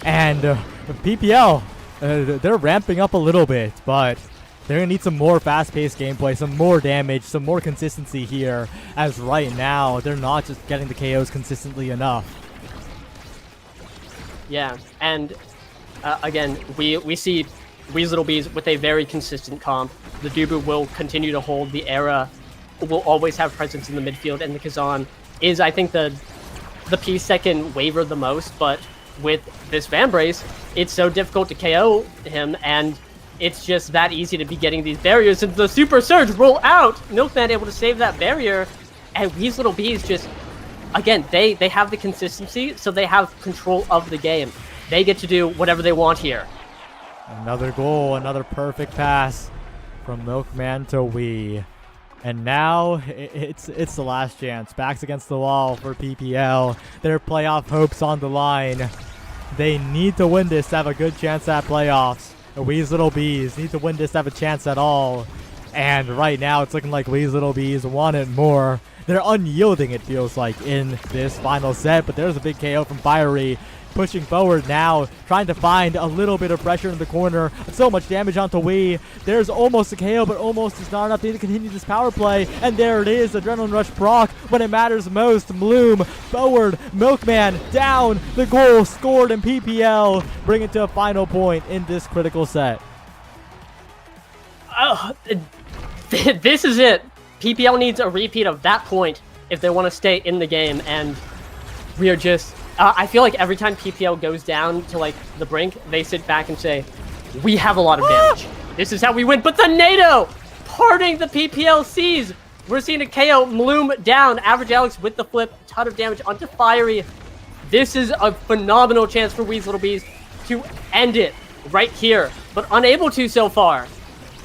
And PPL, they're ramping up a little bit, but They're going to need some more fast-paced gameplay, some more damage, some more consistency here, as right now they're not just getting the KOs consistently enough. Yeah, and again, we see Weaslebees with a very consistent comp. The Dubu will continue to hold. The Era will always have presence in the midfield, and the Kazan is, I think, the piece that can waver the most, but with this Vambrace, it's so difficult to KO him, and it's just that easy to be getting these barriers, and the Super Surge roll out! Milkman able to save that barrier, and Weaslebees just, again, they have the consistency, so they have control of the game. They get to do whatever they want here. Another goal, another perfect pass from Milkman to Wee. And now it's the last chance. Backs against the wall for PPL. Their playoff hopes on the line. They need to win this to have a good chance at playoffs. The Weaslebees need to win this to have a chance at all. And right now it's looking like Weaslebees want it more. They're unyielding, it feels like, in this final set. But there's a big KO from Fiery. Pushing forward now, trying to find a little bit of pressure in the corner. So much damage onto Wii. There's almost a KO, but almost is not enough to continue this power play. And there it is, Adrenaline Rush proc when it matters most. Bloom forward, Milkman down. The goal scored, and PPL bring it to a final point in this critical set. This is it. PPL needs a repeat of that point if they want to stay in the game, and we are just... I feel like every time PPL goes down to like the brink, they sit back and say, we have a lot of damage. This is how we win. But the NATO parting the PPL Cs. We're seeing a KO, Mloom down. Average Alex with the flip. Ton of damage onto Fiery. This is a phenomenal chance for Weaslebees to end it right here, but unable to so far.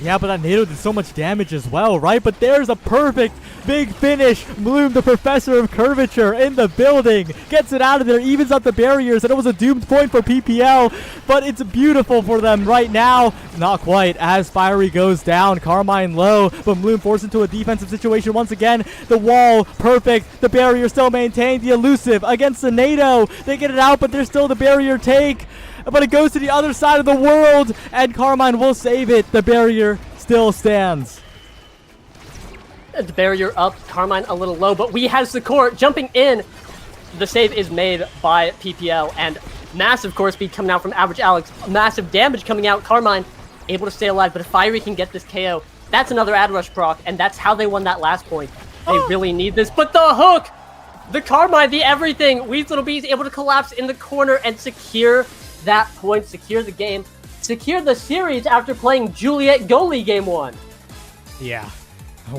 Yeah, but that NATO did so much damage as well, right? But there's a perfect big finish. Bloom, the professor of curvature, in the building. Gets it out of there, evens up the barriers, and it was a doomed point for PPL. But it's beautiful for them right now. Not quite, as Fiery goes down. Carmine low, but Bloom forced into a defensive situation once again. The wall, perfect. The barrier still maintained. The elusive against the NATO. They get it out, but there's still the barrier take. But it goes to the other side of the world, and Carmine will save it. The barrier still stands. The barrier up, Carmine a little low, but Wee has the core jumping in. The save is made by PPL, and massive core speed coming out from Average Alex. Massive damage coming out. Carmine able to stay alive, but if Fiery can get this KO, that's another ad rush proc, and that's how they won that last point. They really need this, but the hook! The Carmine, the everything! Weaslebees able to collapse in the corner and secure that point, secure the game, secure the series after playing Juliet goalie game 1. Yeah.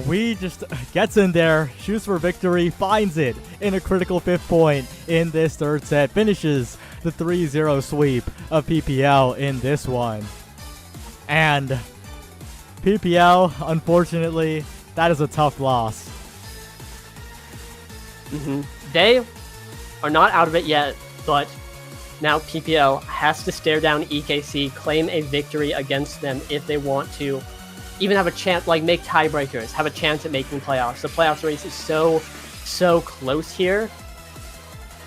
We just gets in there, shoots for victory, finds it in a critical 5th point in this third set, finishes the 3-0 sweep of PPL in this one. And PPL, unfortunately, that is a tough loss. They are not out of it yet, but now PPL has to stare down EKC, claim a victory against them if they want to even have a chance, like make tiebreakers, have a chance at making playoffs. The playoffs race is so close here.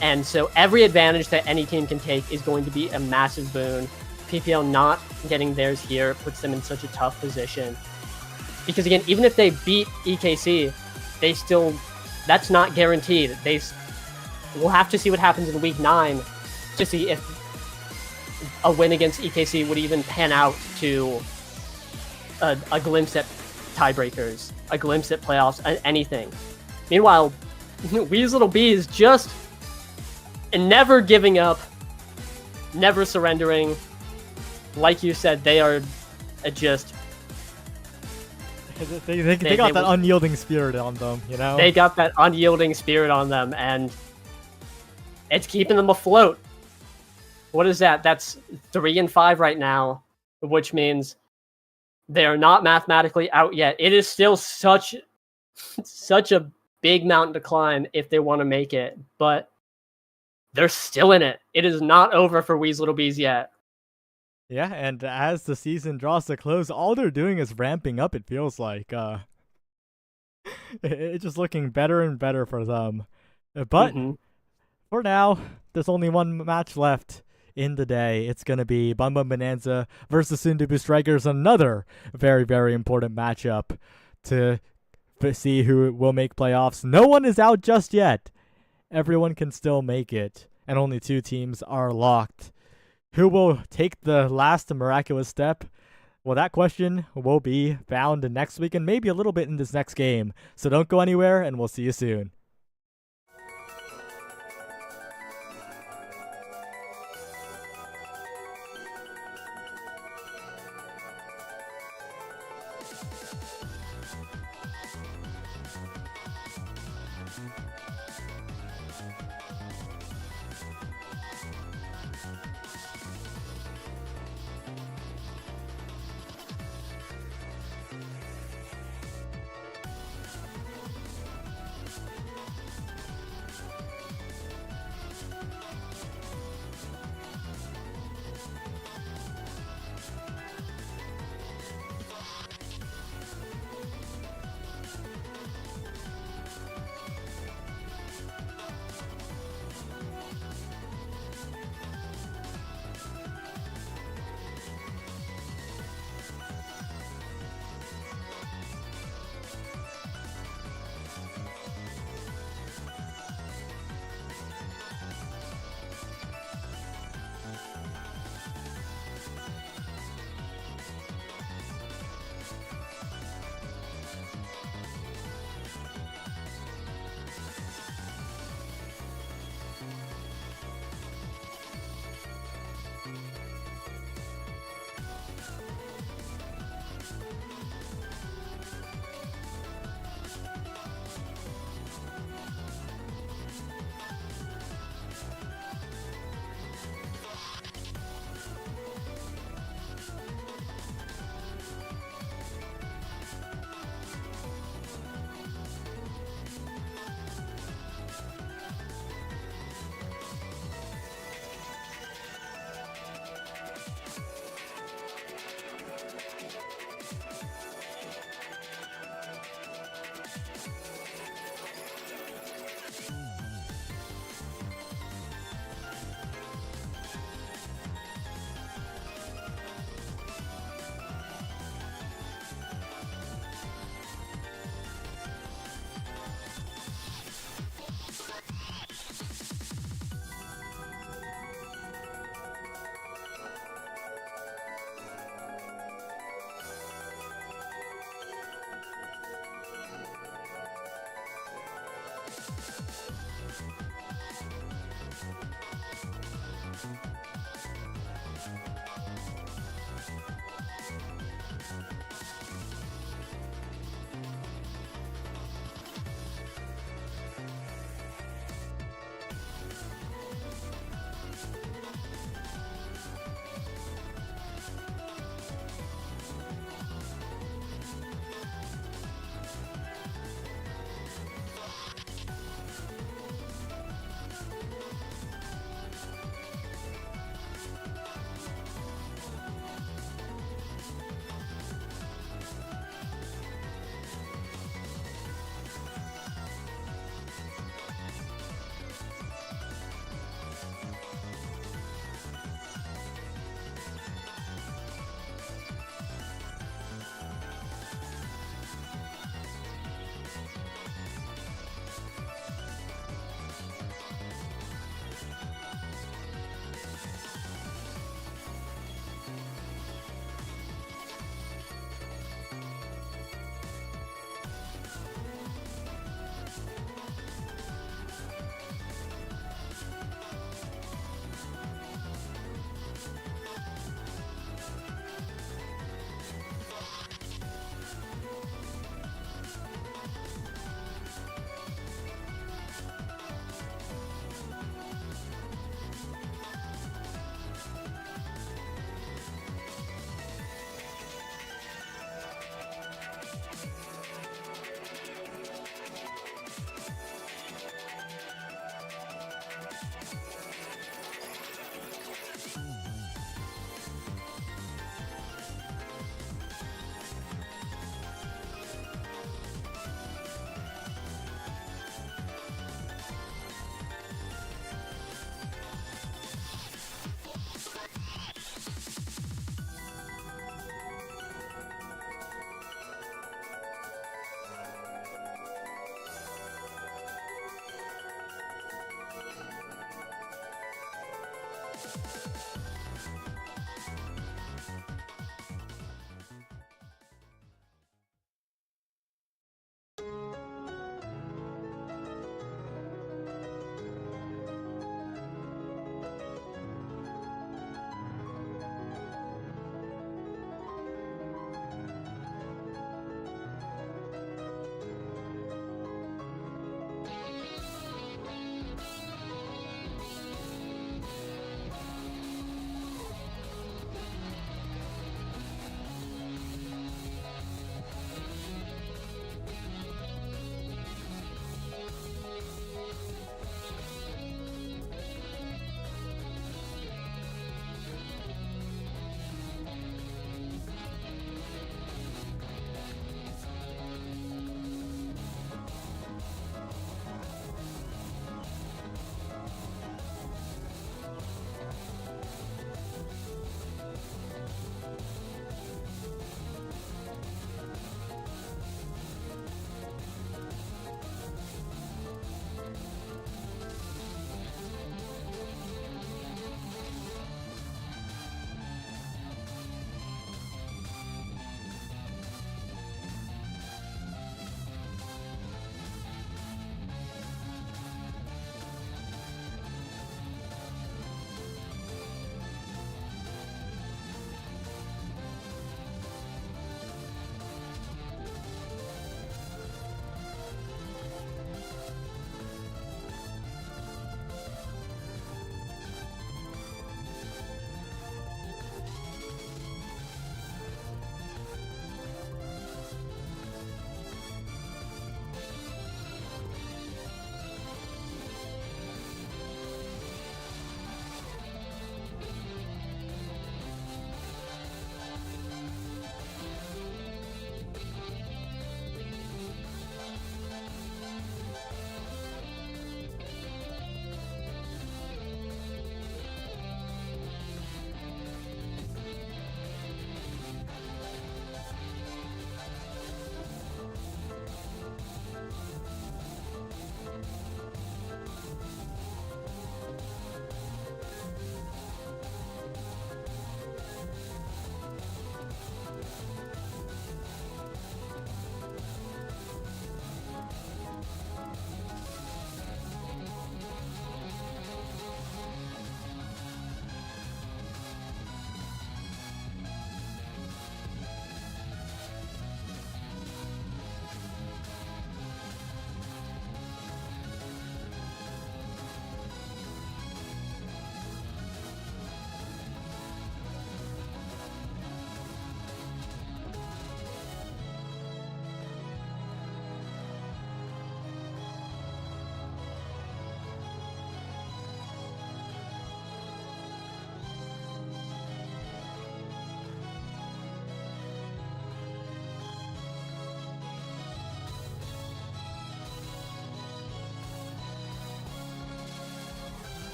And so every advantage that any team can take is going to be a massive boon. PPL not getting theirs here puts them in such a tough position. Because again, even if they beat EKC, they still, that's not guaranteed. We'll have to see what happens in week 9 to see if a win against EKC would even pan out to a glimpse at tiebreakers, a glimpse at playoffs, anything. Meanwhile, Weaslebees just never giving up, never surrendering. Like you said, they are just... They got that unyielding spirit on them, you know? They got that unyielding spirit on them, and it's keeping them afloat. What is that? That's 3-5 right now, which means they are not mathematically out yet. It is still such a big mountain to climb if they want to make it, but they're still in it. It is not over for Weaslebees yet. Yeah, and as the season draws to close, all they're doing is ramping up, it feels like. It's just looking better and better for them. But for now, there's only one match left in the day. It's going to be Bum Bum Bonanza versus Sundubu Strikers, another very, very important matchup to see who will make playoffs. No one is out just yet. Everyone can still make it, and only 2 teams are locked. Who will take the last miraculous step? Well, that question will be found next week and maybe a little bit in this next game. So don't go anywhere, and we'll see you soon.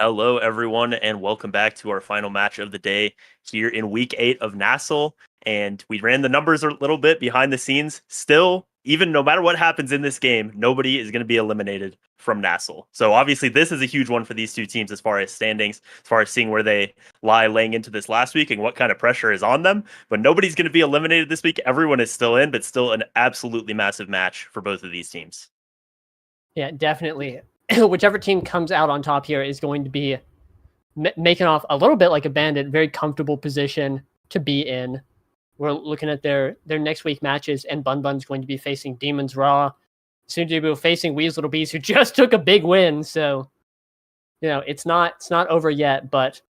Hello, everyone, and welcome back to our final match of the day here in Week 8 of nasl. And we ran the numbers a little bit behind the scenes. Still, even no matter what happens in this game, nobody is going to be eliminated from nasl. So obviously, this is a huge one for these two teams as far as standings, as far as seeing where they lie laying into this last week and what kind of pressure is on them. But nobody's going to be eliminated this week. Everyone is still in, but still an absolutely massive match for both of these teams. Yeah, definitely. Whichever team comes out on top here is going to be making off a little bit like a bandit, very comfortable position to be in. We're looking at their next week matches, and Bun Bun's going to be facing Demons Raw. Sunjibu facing Weasel Bees, who just took a big win. So, it's not over yet, but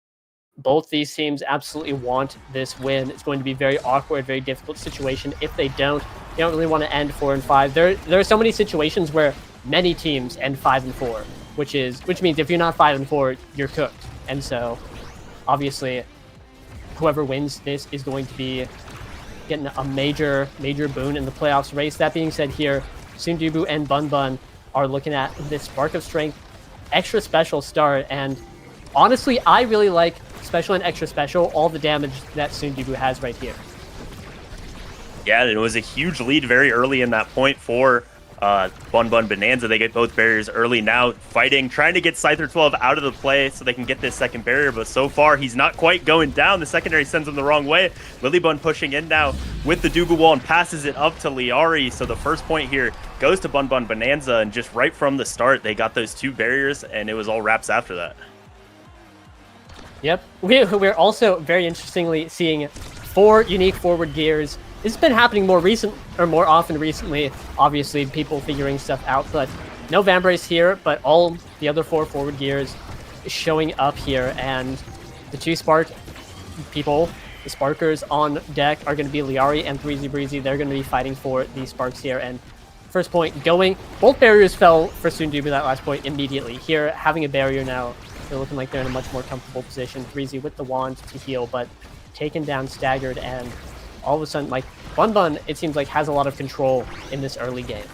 both these teams absolutely want this win. It's going to be very awkward, very difficult situation. If they don't really want to end 4-5. There are so many situations where many teams end 5-4, which means if you're not 5-4, you're cooked. And so, obviously, whoever wins this is going to be getting a major boon in the playoffs race. That being said, here, Sunjibu and Bun Bun are looking at this Spark of Strength extra special start, and honestly, I really like special and extra special, all the damage that Sunjibu has right here. Yeah, it was a huge lead very early in that point for Bun Bun Bonanza. They get both barriers early now, fighting, trying to get Scyther 12 out of the play so they can get this second barrier, but so far he's not quite going down. The secondary sends him the wrong way. Lilybun pushing in now with the Doogu Wall and passes it up to Liari, so the first point here goes to Bun Bun Bonanza, and just right from the start they got those two barriers, and it was all wraps after that. Yep, we're also very interestingly seeing 4 unique forward gears. This has been happening more often recently. Obviously, people figuring stuff out, but no Vambrace here, but all the other 4 forward gears showing up here, and the 2 Spark people, the Sparkers on deck, are going to be Liari and Breezy Breezy. They're going to be fighting for these Sparks here, and first point going. Both barriers fell for Sunjibu that last point immediately. Here, having a barrier now, they're looking like they're in a much more comfortable position. Breezy with the wand to heal, but taken down, staggered, and all of a sudden, like, Bun Bun, it seems like, has a lot of control in this early game.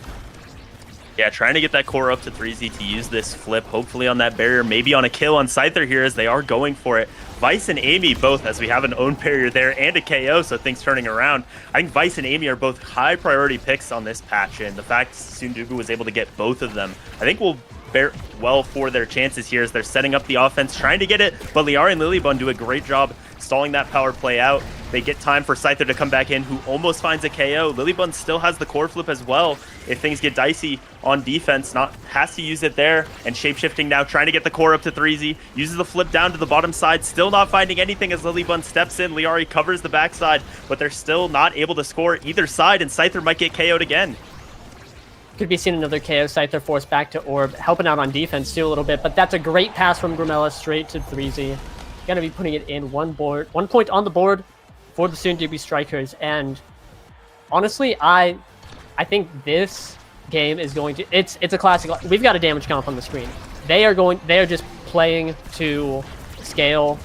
Yeah, trying to get that core up to 3Z to use this flip, hopefully on that barrier, maybe on a kill on Scyther here as they are going for it. Vice and Amy both, as we have an own barrier there and a KO, so things turning around. I think Vice and Amy are both high priority picks on this patch, and the fact Sunjibu was able to get both of them, I think will bear well for their chances here as they're setting up the offense, trying to get it, but Liari and Lilybun do a great job stalling that power play out. They get time for Scyther to come back in, who almost finds a KO. Lilybun still has the core flip as well. If things get dicey on defense, has to use it there. And Shapeshifting now trying to get the core up to 3Z. Uses the flip down to the bottom side, still not finding anything as Lilybun steps in. Liari covers the backside, but they're still not able to score either side, and Scyther might get KO'd again. Could be seeing another KO. Scyther forced back to Orb, helping out on defense too a little bit, but that's a great pass from Grimella straight to 3Z. Gonna be putting it in 1 point on the board for the Sunjibu Strikers, and honestly, I think this game is going to it's a classic. We've got a damage comp on the screen. They are just playing to scale,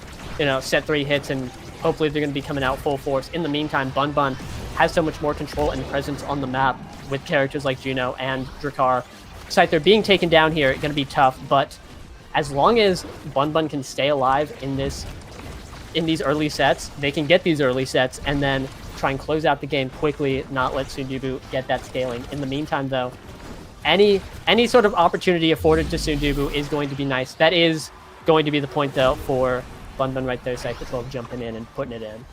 set 3 hits, and hopefully they're going to be coming out full force. In the meantime, Bun Bun has so much more control and presence on the map with characters like Juno and Drakkar. Scyther being taken down here, going to be tough, but as long as Bun Bun can stay alive in these early sets, they can get these early sets and then try and close out the game quickly, not let Sunjibu get that scaling. In the meantime, though, any sort of opportunity afforded to Sunjibu is going to be nice. That is going to be the point, though, for Bun Bun right there. Scyther 12 jumping in and putting it in.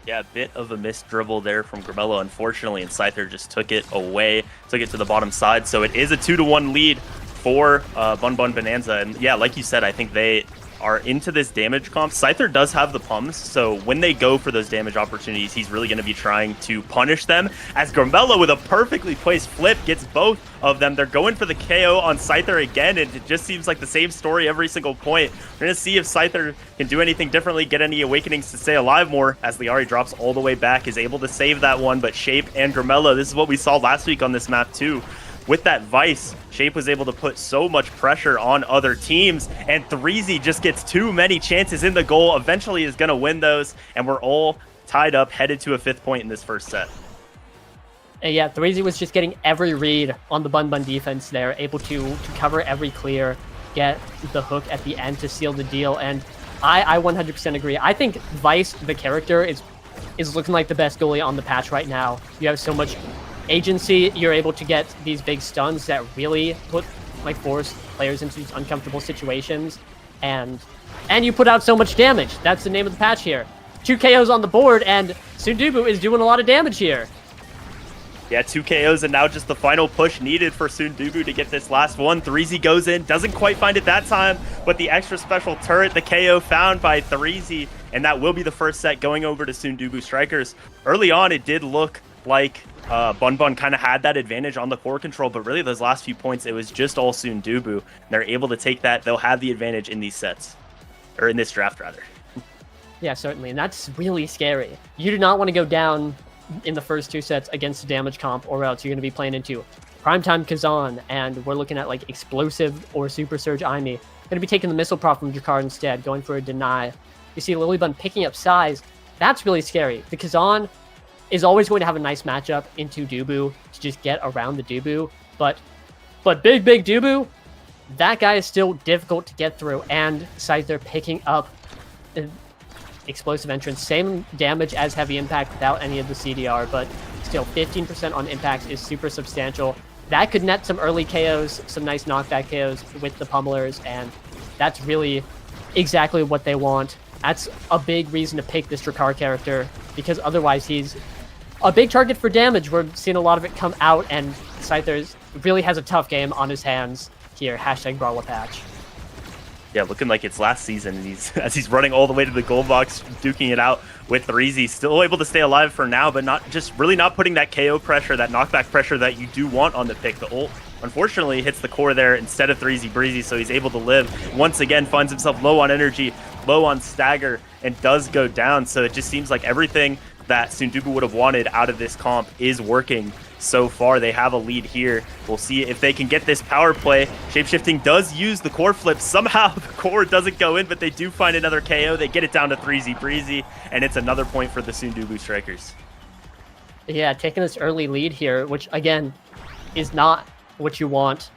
Yeah, a bit of a missed dribble there from Grimella, unfortunately, and Scyther just took it away, took it to the bottom side. So it is a 2-1 lead for Bun Bun Bonanza. And yeah, like you said, I think they are into this damage comp. Scyther does have the pumps, so when they go for those damage opportunities, he's really going to be trying to punish them. As Grimella, with a perfectly placed flip, gets both of them. They're going for the KO on Scyther again, and it just seems like the same story every single point. We're going to see if Scyther can do anything differently, get any awakenings to stay alive more, as Liari drops all the way back, is able to save that one, but Shape and Grimella, this is what we saw last week on this map too. With that Vice, Shape was able to put so much pressure on other teams, and 3Z just gets too many chances in the goal, eventually is going to win those, and we're all tied up, headed to a 5th point in this first set. Yeah, 3Z was just getting every read on the Bun Bun defense there, able to cover every clear. get the hook at the end to seal the deal. And I 100% agree. I think Vice, the character, is looking like the best goalie on the patch right now. You have so much agency. You're able to get these big stuns that really force players into these uncomfortable situations, and you put out so much damage. That's the name of the patch here. 2 KOs on the board, and Sundubu is doing a lot of damage here. Yeah, 2 KOs, and now just the final push needed for Sundubu to get this last one. 3Z goes in, doesn't quite find it that time, but the extra special turret, the KO found by 3Z, and that will be the first set going over to Sundubu Strikers. Early on, it did look like Bun Bun kind of had that advantage on the core control, but really those last few points, it was just all Sundubu. They're able to take that. They'll have the advantage in these sets, or in this draft, rather. Yeah, certainly, and that's really scary. You do not want to go down in the first 2 sets against a damage comp, or else you're going to be playing into Primetime Kazan, and we're looking at like Explosive or Super Surge Aimee. Going to be taking the Missile Prop from Jakar instead, going for a deny. You see Lilybun picking up size. That's really scary. The Kazan is always going to have a nice matchup into Dubu to just get around the Dubu, but big Dubu, that guy is still difficult to get through, and Scyther picking up Explosive Entrance, same damage as Heavy Impact without any of the CDR, but still 15% on impacts is super substantial. That could net some early KOs, some nice knockback KOs with the Pummelers, and that's really exactly what they want. That's a big reason to pick this Drakkar character, because otherwise he's a big target for damage. We're seeing a lot of it come out, and Scyther really has a tough game on his hands here. Hashtag Brawler patch. Yeah, looking like it's last season, and he's running all the way to the gold box, duking it out with 3Z. Still able to stay alive for now, but not putting that KO pressure, that knockback pressure that you do want on the pick. The ult, unfortunately, hits the core there instead of 3Z Breezy, so he's able to live. Once again, finds himself low on energy, low on stagger, and does go down. So it just seems like everything that Sundubu would have wanted out of this comp is working so far. They have a lead here. We'll see if they can get this power play. Shapeshifting does use the core flip. Somehow the core doesn't go in, but they do find another KO. They get it down to 3Z Breezy, and it's another point for the Sundubu Strikers. Yeah, taking this early lead here, which again is not what you want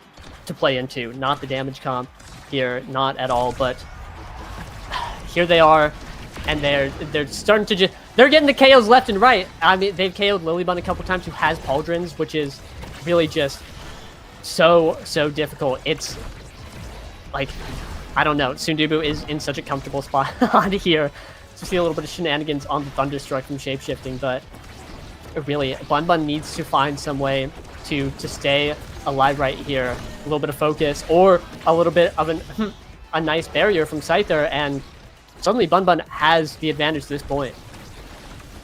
to play into. Not the damage comp here, not at all, but here they are, and they're starting to they're getting the KOs left and right. I mean, they've KO'd Lilybun a couple times, who has pauldrons, which is really just so difficult. It's like, I don't know, Sundubu is in such a comfortable spot on here to see a little bit of shenanigans on the Thunderstruck from Shapeshifting, but really, Bun Bun needs to find some way to stay alive right here. A little bit of focus, or a little bit of a nice barrier from Scyther, and suddenly Bun Bun has the advantage at this point.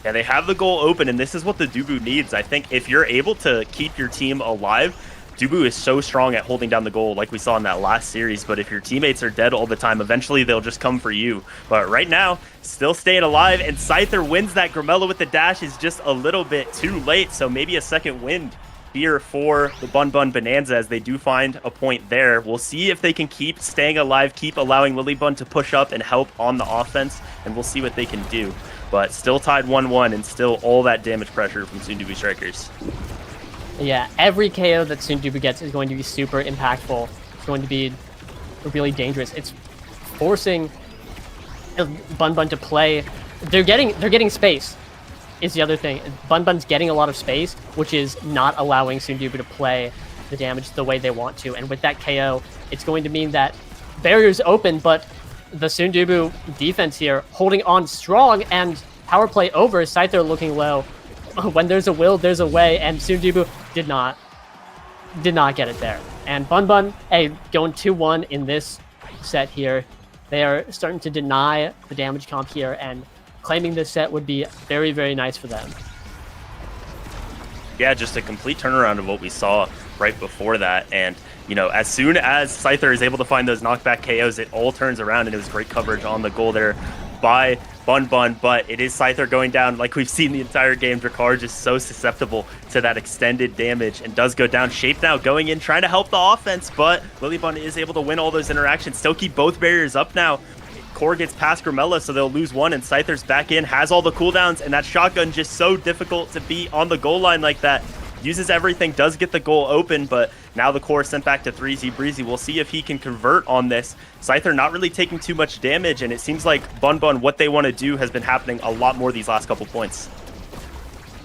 Yeah, they have the goal open, and this is what the Dubu needs. I think if you're able to keep your team alive, Dubu is so strong at holding down the goal like we saw in that last series, but if your teammates are dead all the time, eventually they'll just come for you. But right now, still staying alive, and Scyther wins that. Gramello with the dash is just a little bit too late, so maybe a second wind here for the Bun Bun Bonanza as they do find a point there. We'll see if they can keep staying alive, keep allowing Lilybun to push up and help on the offense, and we'll see what they can do. But still tied 1-1, and still all that damage pressure from Sundubu Strikers. Yeah, every KO that Sundubu gets is going to be super impactful. It's going to be really dangerous. It's forcing Bun Bun to play. They're getting space, is the other thing. Bun Bun's getting a lot of space, which is not allowing Sundubu to play the damage the way they want to. And with that KO, it's going to mean that barrier's open, but the Sundubu defense here holding on strong, and power play over. Scyther looking low. When there's a will, there's a way, and Sundubu did not get it there. And Bun Bun, hey, going 2-1 in this set here. They are starting to deny the damage comp here, and claiming this set would be very, very nice for them. Yeah, just a complete turnaround of what we saw right before that. And, you know, as soon as Scyther is able to find those knockback KOs, it all turns around, and it was great coverage on the goal there by Bun Bun, but it is Scyther going down like we've seen the entire game. Drakkar just so susceptible to that extended damage and does go down. Shape now going in, trying to help the offense, but Lilybun is able to win all those interactions, still keep both barriers up now. Core gets past Gramella, so they'll lose one, and Scyther's back in, has all the cooldowns, and that shotgun just so difficult to beat on the goal line like that. uses everything, does get the goal open, but now the core sent back to 3Z Breezy. We'll see if he can convert on this. Scyther not really taking too much damage, and it seems like Bun, what they want to do has been happening a lot more these last couple points.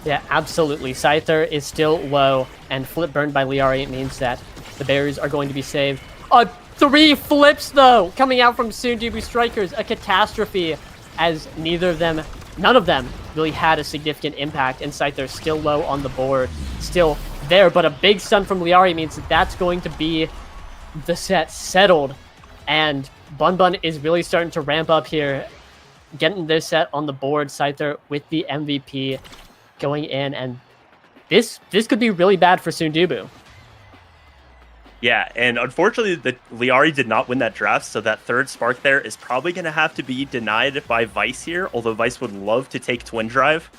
Yeah, absolutely. Scyther is still low, and flip burned by Liari means that the barriers are going to be saved. 3 flips, though, coming out from Sundubu Strikers. A catastrophe, as none of them really had a significant impact, and Scyther still low on the board, still there. But a big stun from Liari means that that's going to be the set settled, and Bun is really starting to ramp up here, getting their set on the board. Scyther with the MVP going in, and this could be really bad for Sundubu. Yeah, and unfortunately, the Liari did not win that draft, so that third spark there is probably going to have to be denied by Vice here, although Vice would love to take Twin Drive.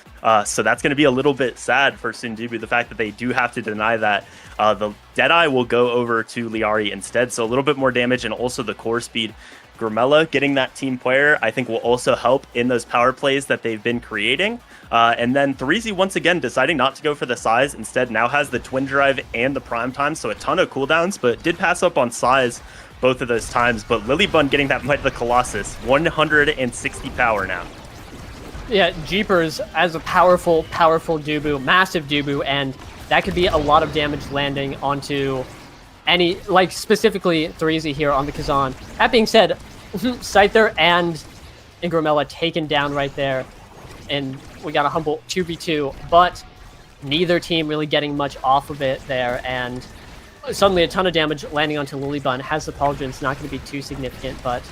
So that's going to be a little bit sad for Sundubu, the fact that they do have to deny that. The Deadeye will go over to Liari instead, so a little bit more damage, and also the core speed. Grimella getting that team player, I think, will also help in those power plays that they've been creating. And then 3Z once again deciding not to go for the size, instead now has the Twin Drive and the Prime Time, so a ton of cooldowns, but did pass up on size both of those times. But Lilybun getting that Might of the Colossus, 160 power now. Yeah, Jeepers as a powerful Dubu, massive Dubu, and that could be a lot of damage landing onto any, like specifically 3Z here on the Kazan. That being said, Scyther and Ingramella taken down right there, and we got a humble 2v2, but neither team really getting much off of it there, and suddenly a ton of damage landing onto Lilybun. Has the Pauldron's not going to be too significant, but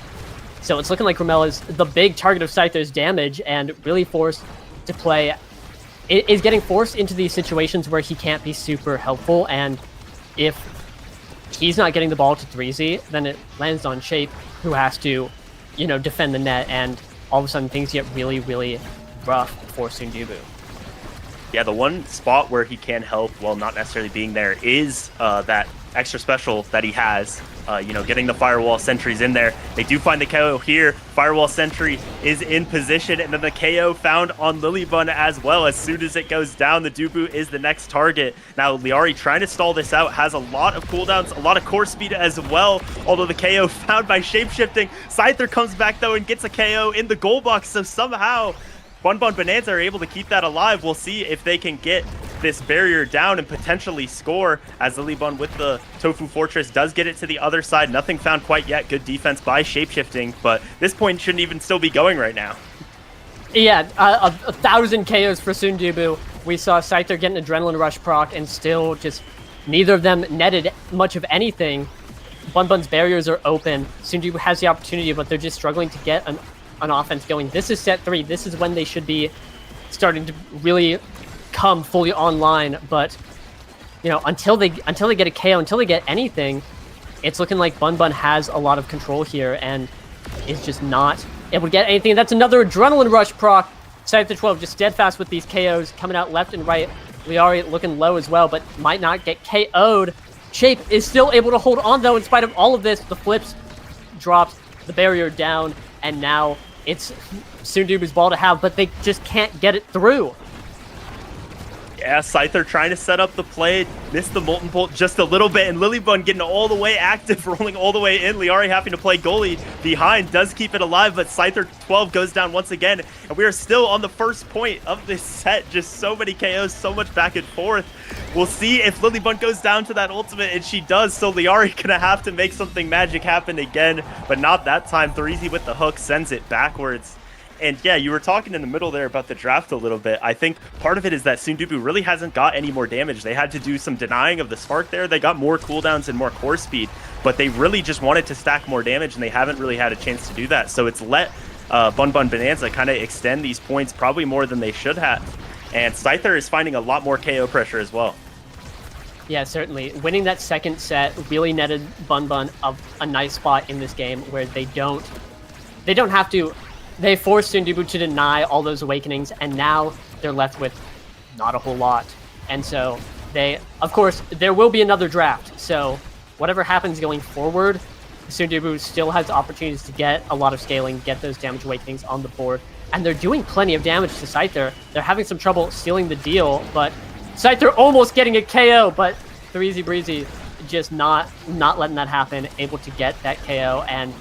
so it's looking like Gramella's the big target of Scyther's damage, and really forced to play, is getting forced into these situations where he can't be super helpful, and if he's not getting the ball to 3Z, then it lands on Shape, who has to, defend the net, and all of a sudden things get really, really rough for Sundubu. Yeah, the one spot where he can help while not necessarily being there is that extra special that he has, getting the Firewall sentries in there. They do find the KO here. Firewall sentry is in position, and then the KO found on Lilybun as well. As soon as it goes down, the Dubu is the next target. Now, Liari trying to stall this out, has a lot of cooldowns, a lot of core speed as well, although the KO found by shapeshifting. Scyther comes back, though, and gets a KO in the goal box, so somehow Bun Bonanza are able to keep that alive. We'll see if they can get this barrier down and potentially score, as Lilybun with the Tofu Fortress does get it to the other side. Nothing found quite yet. Good defense by shapeshifting, but this point shouldn't even still be going right now. Yeah, 1,000 KOs for Sundubu. We saw Scyther get an Adrenaline Rush proc, and still just neither of them netted much of anything. Bun's barriers are open. Sundubu has the opportunity, but they're just struggling to get an offense going. This is set 3. This is when they should be starting to really come fully online, but until they get a KO, until they get anything, it's looking like Bun has a lot of control here and is just not able to get anything. That's another Adrenaline Rush proc. Scyther 12 just steadfast with these KOs coming out left and right. Liari looking low as well, but might not get KO'd. Shape is still able to hold on, though, in spite of all of this. The flips dropped, the barrier down, and now it's Sundubu's ball to have, but they just can't get it through. Yeah, Scyther trying to set up the play, missed the Molten Bolt just a little bit, and Lilybun getting all the way active, rolling all the way in. Liari having to play goalie behind, does keep it alive, but Scyther 12 goes down once again, and we are still on the first point of this set. Just so many KOs, so much back and forth. We'll see if Lilybun goes down to that ultimate, and she does, so Liari gonna have to make something magic happen again, but not that time. 3Z with the hook sends it backwards. And yeah, you were talking in the middle there about the draft a little bit. I think part of it is that Sundubu really hasn't got any more damage. They had to do some denying of the spark there. They got more cooldowns and more core speed, but they really just wanted to stack more damage, and they haven't really had a chance to do that. So it's let Bun Bonanza kind of extend these points probably more than they should have. And Scyther is finding a lot more KO pressure as well. Yeah, certainly. Winning that second set really netted Bun a nice spot in this game where they don't have to. They forced Sundubu to deny all those awakenings, and now they're left with not a whole lot. And so of course, there will be another draft. So whatever happens going forward, Sundubu still has opportunities to get a lot of scaling, get those damage awakenings on the board. And they're doing plenty of damage to Scyther. They're having some trouble sealing the deal, but Scyther almost getting a KO, but 3Z Breezy just not letting that happen, able to get that KO. And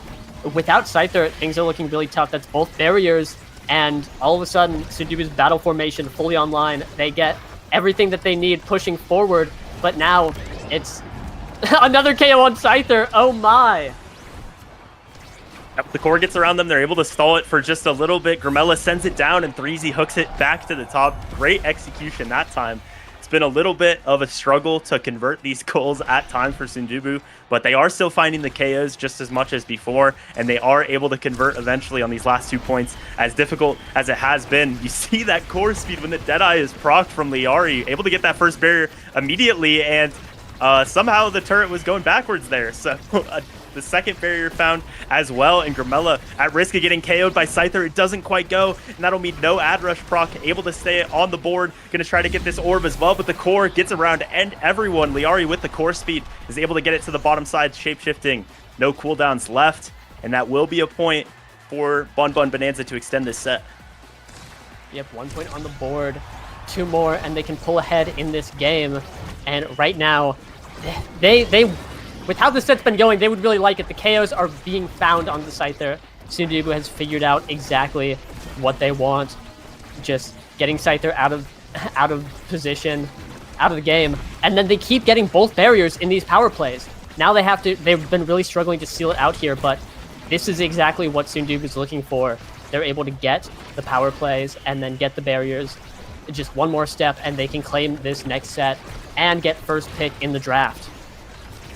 without Scyther, things are looking really tough. That's both barriers, and all of a sudden, Sundubu's battle formation fully online. They get everything that they need pushing forward, but now it's another KO on Scyther. Oh my. Yep, the core gets around them. They're able to stall it for just a little bit. Grimella sends it down, and 3Z hooks it back to the top. Great execution that time. It's been a little bit of a struggle to convert these goals at times for Sundubu, but they are still finding the KOs just as much as before, and they are able to convert eventually on these last 2 points. As difficult as it has been, you see that core speed when the Deadeye is procced from Liari, able to get that first barrier immediately, and somehow the turret was going backwards there. So the second barrier found as well, and Grimella at risk of getting KO'd by Scyther. It doesn't quite go, and that'll mean no ad rush proc, able to stay on the board. Gonna try to get this orb as well, but the core gets around to end everyone. Liari with the core speed is able to get it to the bottom side, shape-shifting. No cooldowns left, and that will be a point for Bun Bun Bonanza to extend this set. Yep, 1 point on the board, 2 more, and they can pull ahead in this game. And right now, they with how the set's been going, they would really like it. The KOs are being found on the Scyther. Sundubu has figured out exactly what they want. Just getting Scyther out of position, out of the game. And then they keep getting both barriers in these power plays. Now they've been really struggling to seal it out here, but this is exactly what Sundubu is looking for. They're able to get the power plays and then get the barriers. Just one more step and they can claim this next set and get first pick in the draft.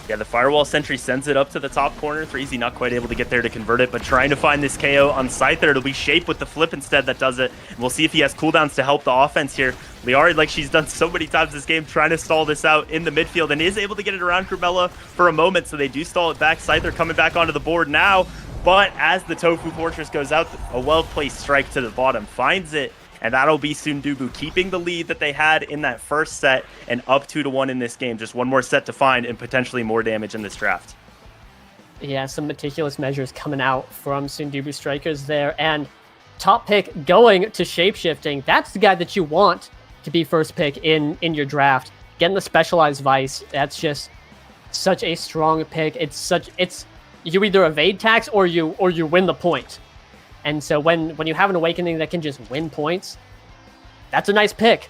Yeah, the Firewall Sentry sends it up to the top corner. 3Z not quite able to get there to convert it, but trying to find this KO on Scyther. It'll be Shape with the flip instead that does it. And we'll see if he has cooldowns to help the offense here. Liari, like she's done so many times this game, trying to stall this out in the midfield and is able to get it around Grimella for a moment, so they do stall it back. Scyther coming back onto the board now, but as the Tofu Fortress goes out, a well-placed strike to the bottom finds it. And that'll be Sundubu keeping the lead that they had in that first set and up 2-1 in this game. Just one more set to find and potentially more damage in this draft. Yeah, some meticulous measures coming out from Sundubu strikers there. And top pick going to shapeshifting. That's the guy that you want to be first pick in your draft. Getting the specialized vice, that's just such a strong pick. It's you either evade tax or you win the point. And so when you have an awakening that can just win points, that's a nice pick.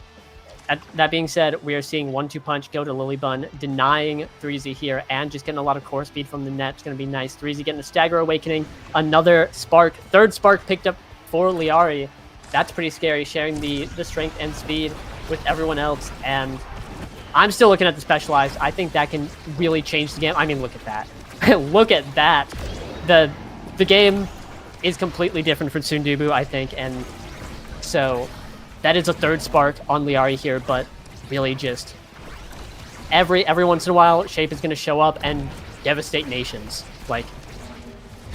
That being said, we are seeing 1-2 punch go to Lilybun, denying 3Z here and just getting a lot of core speed from the net. It's going to be nice. 3Z getting a stagger awakening, another spark, third spark picked up for Liari. That's pretty scary, sharing the strength and speed with everyone else. And I'm still looking at the specialized. I think that can really change the game. I mean, look at that. Look at that. The game is completely different for Sundubu, I think, and so that is a third spark on Liari here, but really just every once in a while, Shape is going to show up and devastate nations. Like,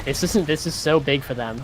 this is so big for them.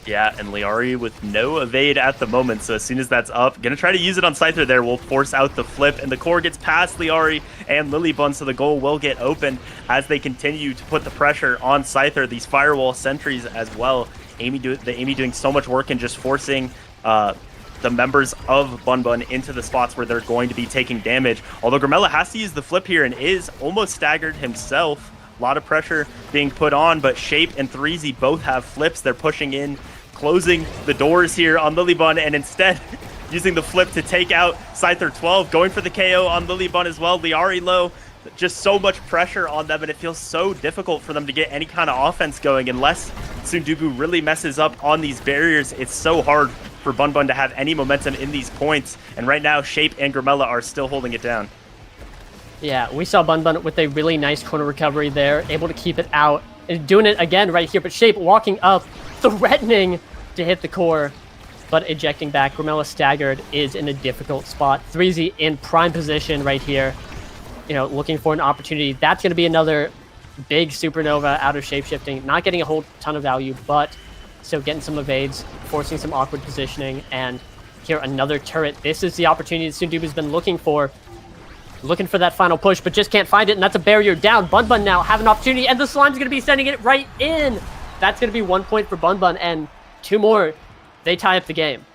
Yeah, and Liari with no evade at the moment, so as soon as that's up, gonna try to use it on Scyther there, will force out the flip, and the core gets past Liari and Lilybun, so the goal will get open as they continue to put the pressure on Scyther. These Firewall Sentries as well. Amy doing so much work and just forcing the members of Bun Bun into the spots where they're going to be taking damage. Although Grimella has to use the flip here and is almost staggered himself. A lot of pressure being put on, but Shape and 3Z both have flips. They're pushing in, closing the doors here on Lilybun, and instead using the flip to take out Scyther 12, going for the KO on Lilybun as well. Liari low, just so much pressure on them, and it feels so difficult for them to get any kind of offense going. Unless Sundubu really messes up on these barriers, it's so hard for Bun Bun to have any momentum in these points. And right now, Shape and Grimella are still holding it down. Yeah, we saw Bun Bun with a really nice corner recovery there, able to keep it out, and doing it again right here, but Shape walking up, threatening to hit the core, but ejecting back. Grimella staggered, is in a difficult spot. 3Z in prime position right here, looking for an opportunity. That's going to be another big supernova out of shapeshifting. Not getting a whole ton of value, but still getting some evades, forcing some awkward positioning, and here another turret. This is the opportunity that Sundubu's been looking for. Looking for that final push, but just can't find it, and that's a barrier down. Bun Bun now have an opportunity, and the Slime's going to be sending it right in. That's going to be 1 point for Bun Bun, and 2 more. They tie up the game.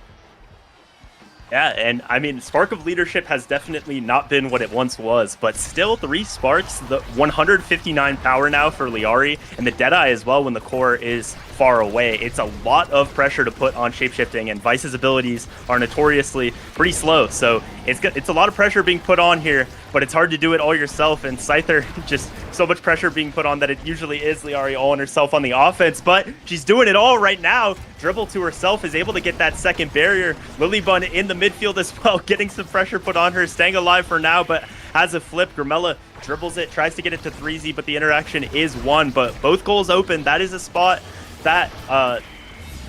Yeah, and I mean, Spark of Leadership has definitely not been what it once was, but still 3 sparks, the 159 power now for Liari, and the Deadeye as well when the core is far away. It's a lot of pressure to put on shapeshifting, and Vice's abilities are notoriously pretty slow, so it's a lot of pressure being put on here, but it's hard to do it all yourself, and Scyther just so much pressure being put on that it usually is Liari all on herself on the offense, but she's doing it all right now. Dribble to herself, is able to get that second barrier. Lilybun in the midfield as well, getting some pressure put on her, staying alive for now, but has a flip. Grimella dribbles it, tries to get it to 3Z, but the interaction is 1, but both goals open. That is a spot that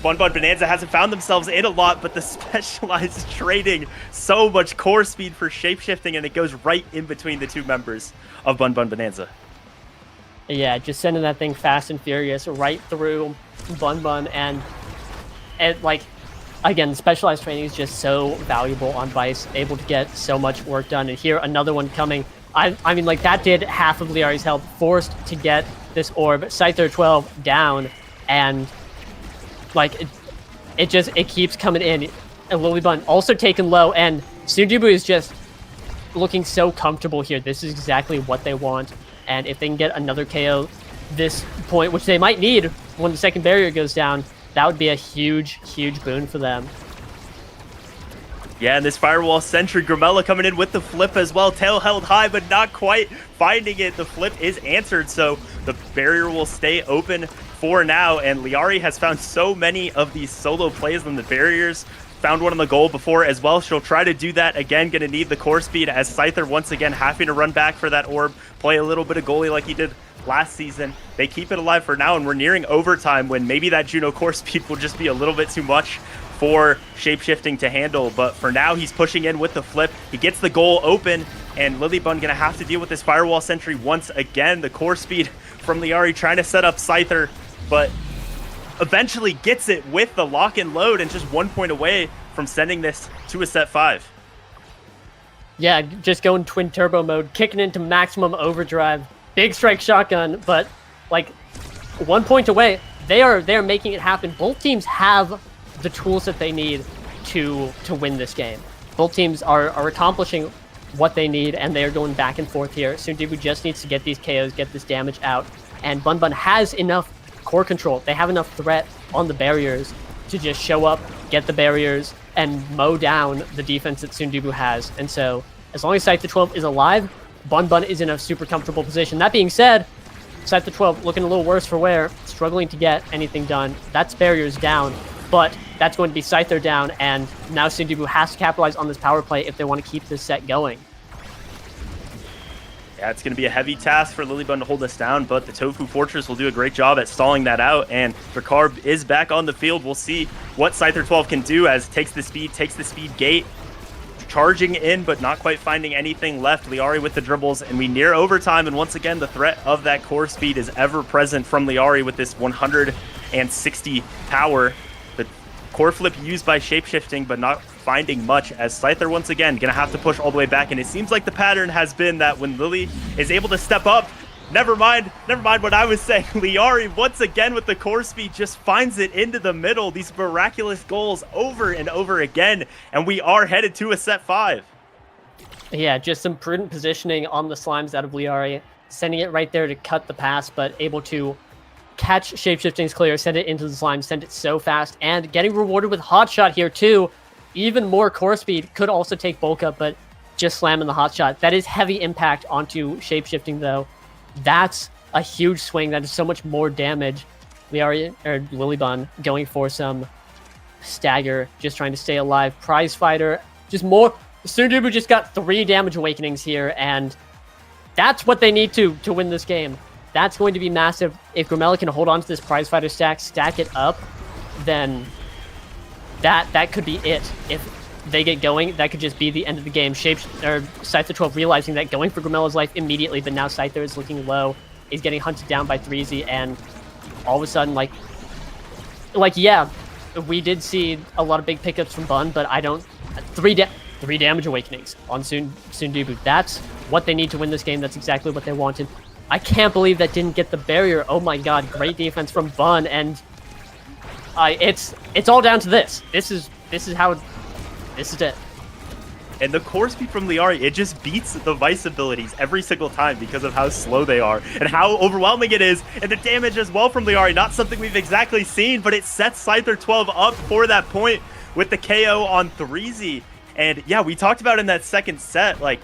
Bun Bonanza hasn't found themselves in a lot, but the specialized trading, so much core speed for shapeshifting, and it goes right in between the two members of Bun Bonanza. Yeah, just sending that thing fast and furious right through Bun, and like, again, specialized training is just so valuable on Vice, able to get so much work done. And here, another one coming. I mean, like, that did half of Liari's health, forced to get this orb. Scyther 12 down, and like, it keeps coming in. And Lilybun also taken low, and Sunjibu is just looking so comfortable here. This is exactly what they want. And if they can get another KO this point, which they might need when the second barrier goes down, that would be a huge, huge boon for them. Yeah, and this Firewall Sentry, Grimella coming in with the flip as well. Tail held high, but not quite finding it. The flip is answered, so the barrier will stay open for now. And Liari has found so many of these solo plays on the barriers. Found one on the goal before as well. She'll try to do that again. Going to need the core speed as Scyther once again having to run back for that orb. Play a little bit of goalie like he did last season. They keep it alive for now, and we're nearing overtime when maybe that Juno core speed will just be a little bit too much for shapeshifting to handle. But for now, he's pushing in with the flip. He gets the goal open, and Lilybun going to have to deal with this Firewall Sentry once again. The core speed from Liari trying to set up Scyther, but eventually gets it with the lock and load, and just 1 point away from sending this to a set 5. Yeah, just going twin turbo mode, kicking into maximum overdrive, big strike shotgun, but like 1 point away. They are making it happen. Both teams have the tools that they need to win this game. Both teams are accomplishing what they need, and they are going back and forth here. Sunjibu just needs to get these KOs, get this damage out, and Bun has enough core control. They have enough threat on the barriers to just show up, get the barriers, and mow down the defense that Sunjibu has. And so, as long as Scyther 12 is alive, Bun is in a super comfortable position. That being said, Scyther 12 looking a little worse for wear, struggling to get anything done. That's barriers down, but that's going to be Scyther down, and now Sunjibu has to capitalize on this power play if they want to keep this set going. Yeah, it's going to be a heavy task for Lilybun to hold us down, but the Tofu Fortress will do a great job at stalling that out, and Ricard is back on the field. We'll see what Scyther 12 can do as takes the speed gate, charging in, but not quite finding anything left. Liari with the dribbles, and we near overtime, and once again, the threat of that core speed is ever present from Liari with this 160 power. The core flip used by shapeshifting, but not finding much, as Scyther once again gonna have to push all the way back, and it seems like the pattern has been that when Lily is able to step up, never mind what I was saying, Liari once again with the core speed just finds it into the middle. These miraculous goals over and over again, and we are headed to a set 5. Yeah, just some prudent positioning on the slimes out of Liari, sending it right there to cut the pass, but able to catch shapeshifting's clear, send it into the slime, send it so fast, and getting rewarded with hot shot here too. Even more core speed, could also take bulk up, but just slamming the hot shot. That is heavy impact onto shapeshifting though. That's a huge swing. That is so much more damage. Lilybun going for some stagger, just trying to stay alive. Prize fighter, just more. Sunjibu just got 3 damage awakenings here, and that's what they need to win this game. That's going to be massive. If Grimella can hold on to this prize fighter stack it up, then that could be it. If they get going, that could just be the end of the game. Scyther 12 realizing that, going for Grimella's life immediately, but now Scyther is looking low. He's getting hunted down by 3Z, and all of a sudden, yeah, we did see a lot of big pickups from Bun, but I don't... 3 damage awakenings on Sunjibu. That's what they need to win this game. That's exactly what they wanted. I can't believe that didn't get the barrier. Oh my god, great defense from Bun, and it's all down to this. This is it. And the core speed from Liari, it just beats the Vice abilities every single time because of how slow they are and how overwhelming it is. And the damage as well from Liari, not something we've exactly seen, but it sets Scyther 12 up for that point with the KO on 3Z. And yeah, we talked about in that second set, like,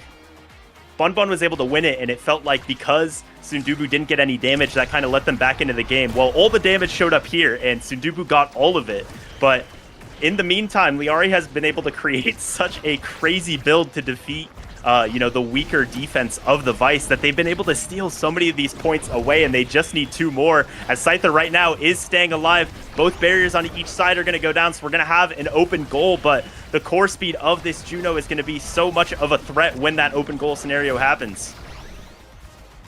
Bun Bun was able to win it, and it felt like because Sundubu didn't get any damage, that kind of let them back into the game. Well, all the damage showed up here, and Sundubu got all of it. But in the meantime, Liari has been able to create such a crazy build to defeat the weaker defense of the Vice that they've been able to steal so many of these points away, and they just need 2 more. As Scyther right now is staying alive, both barriers on each side are going to go down, so we're going to have an open goal, but the core speed of this Juno is going to be so much of a threat when that open goal scenario happens.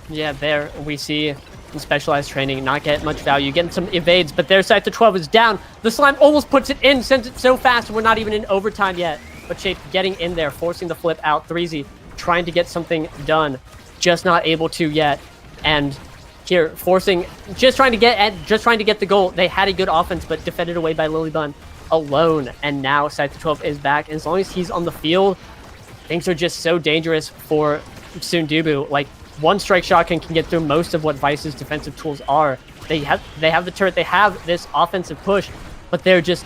Yeah, there we see in specialized training not get much value, getting some evades, but their Scyther 12 is down. The slime almost puts it in, sends it so fast, and we're not even in overtime yet. But Shape getting in there, forcing the flip out. 3Z trying to get something done, just not able to yet. And here, just trying to get the goal. They had a good offense, but defended away by Lilybun alone. And now Scyther 12 is back. And as long as he's on the field, things are just so dangerous for Sundubu. Like, one strike shotgun can get through most of what Vice's defensive tools are. They have the turret, they have this offensive push, but they're just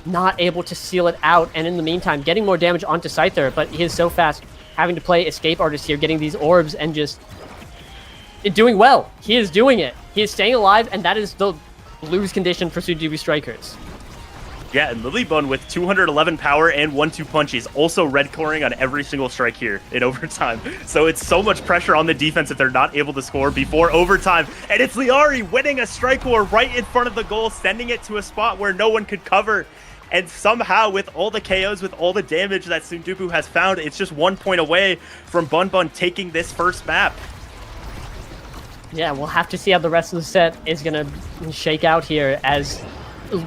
not able to seal it out. And in the meantime, getting more damage onto Scyther, but he is so fast, having to play escape artist here, getting these orbs and just doing well. He is doing it. He is staying alive, and that is the lose condition for Sundubu strikers. Yeah, and Lilybun with 211 power and 1-2 punch. He's also red coring on every single strike here in overtime. So it's so much pressure on the defense if they're not able to score before overtime. And it's Liari winning a strike war right in front of the goal, sending it to a spot where no one could cover. And somehow, with all the KOs, with all the damage that Sundubu has found, it's just 1 point away from Bun Bun taking this first map. Yeah, we'll have to see how the rest of the set is going to shake out here as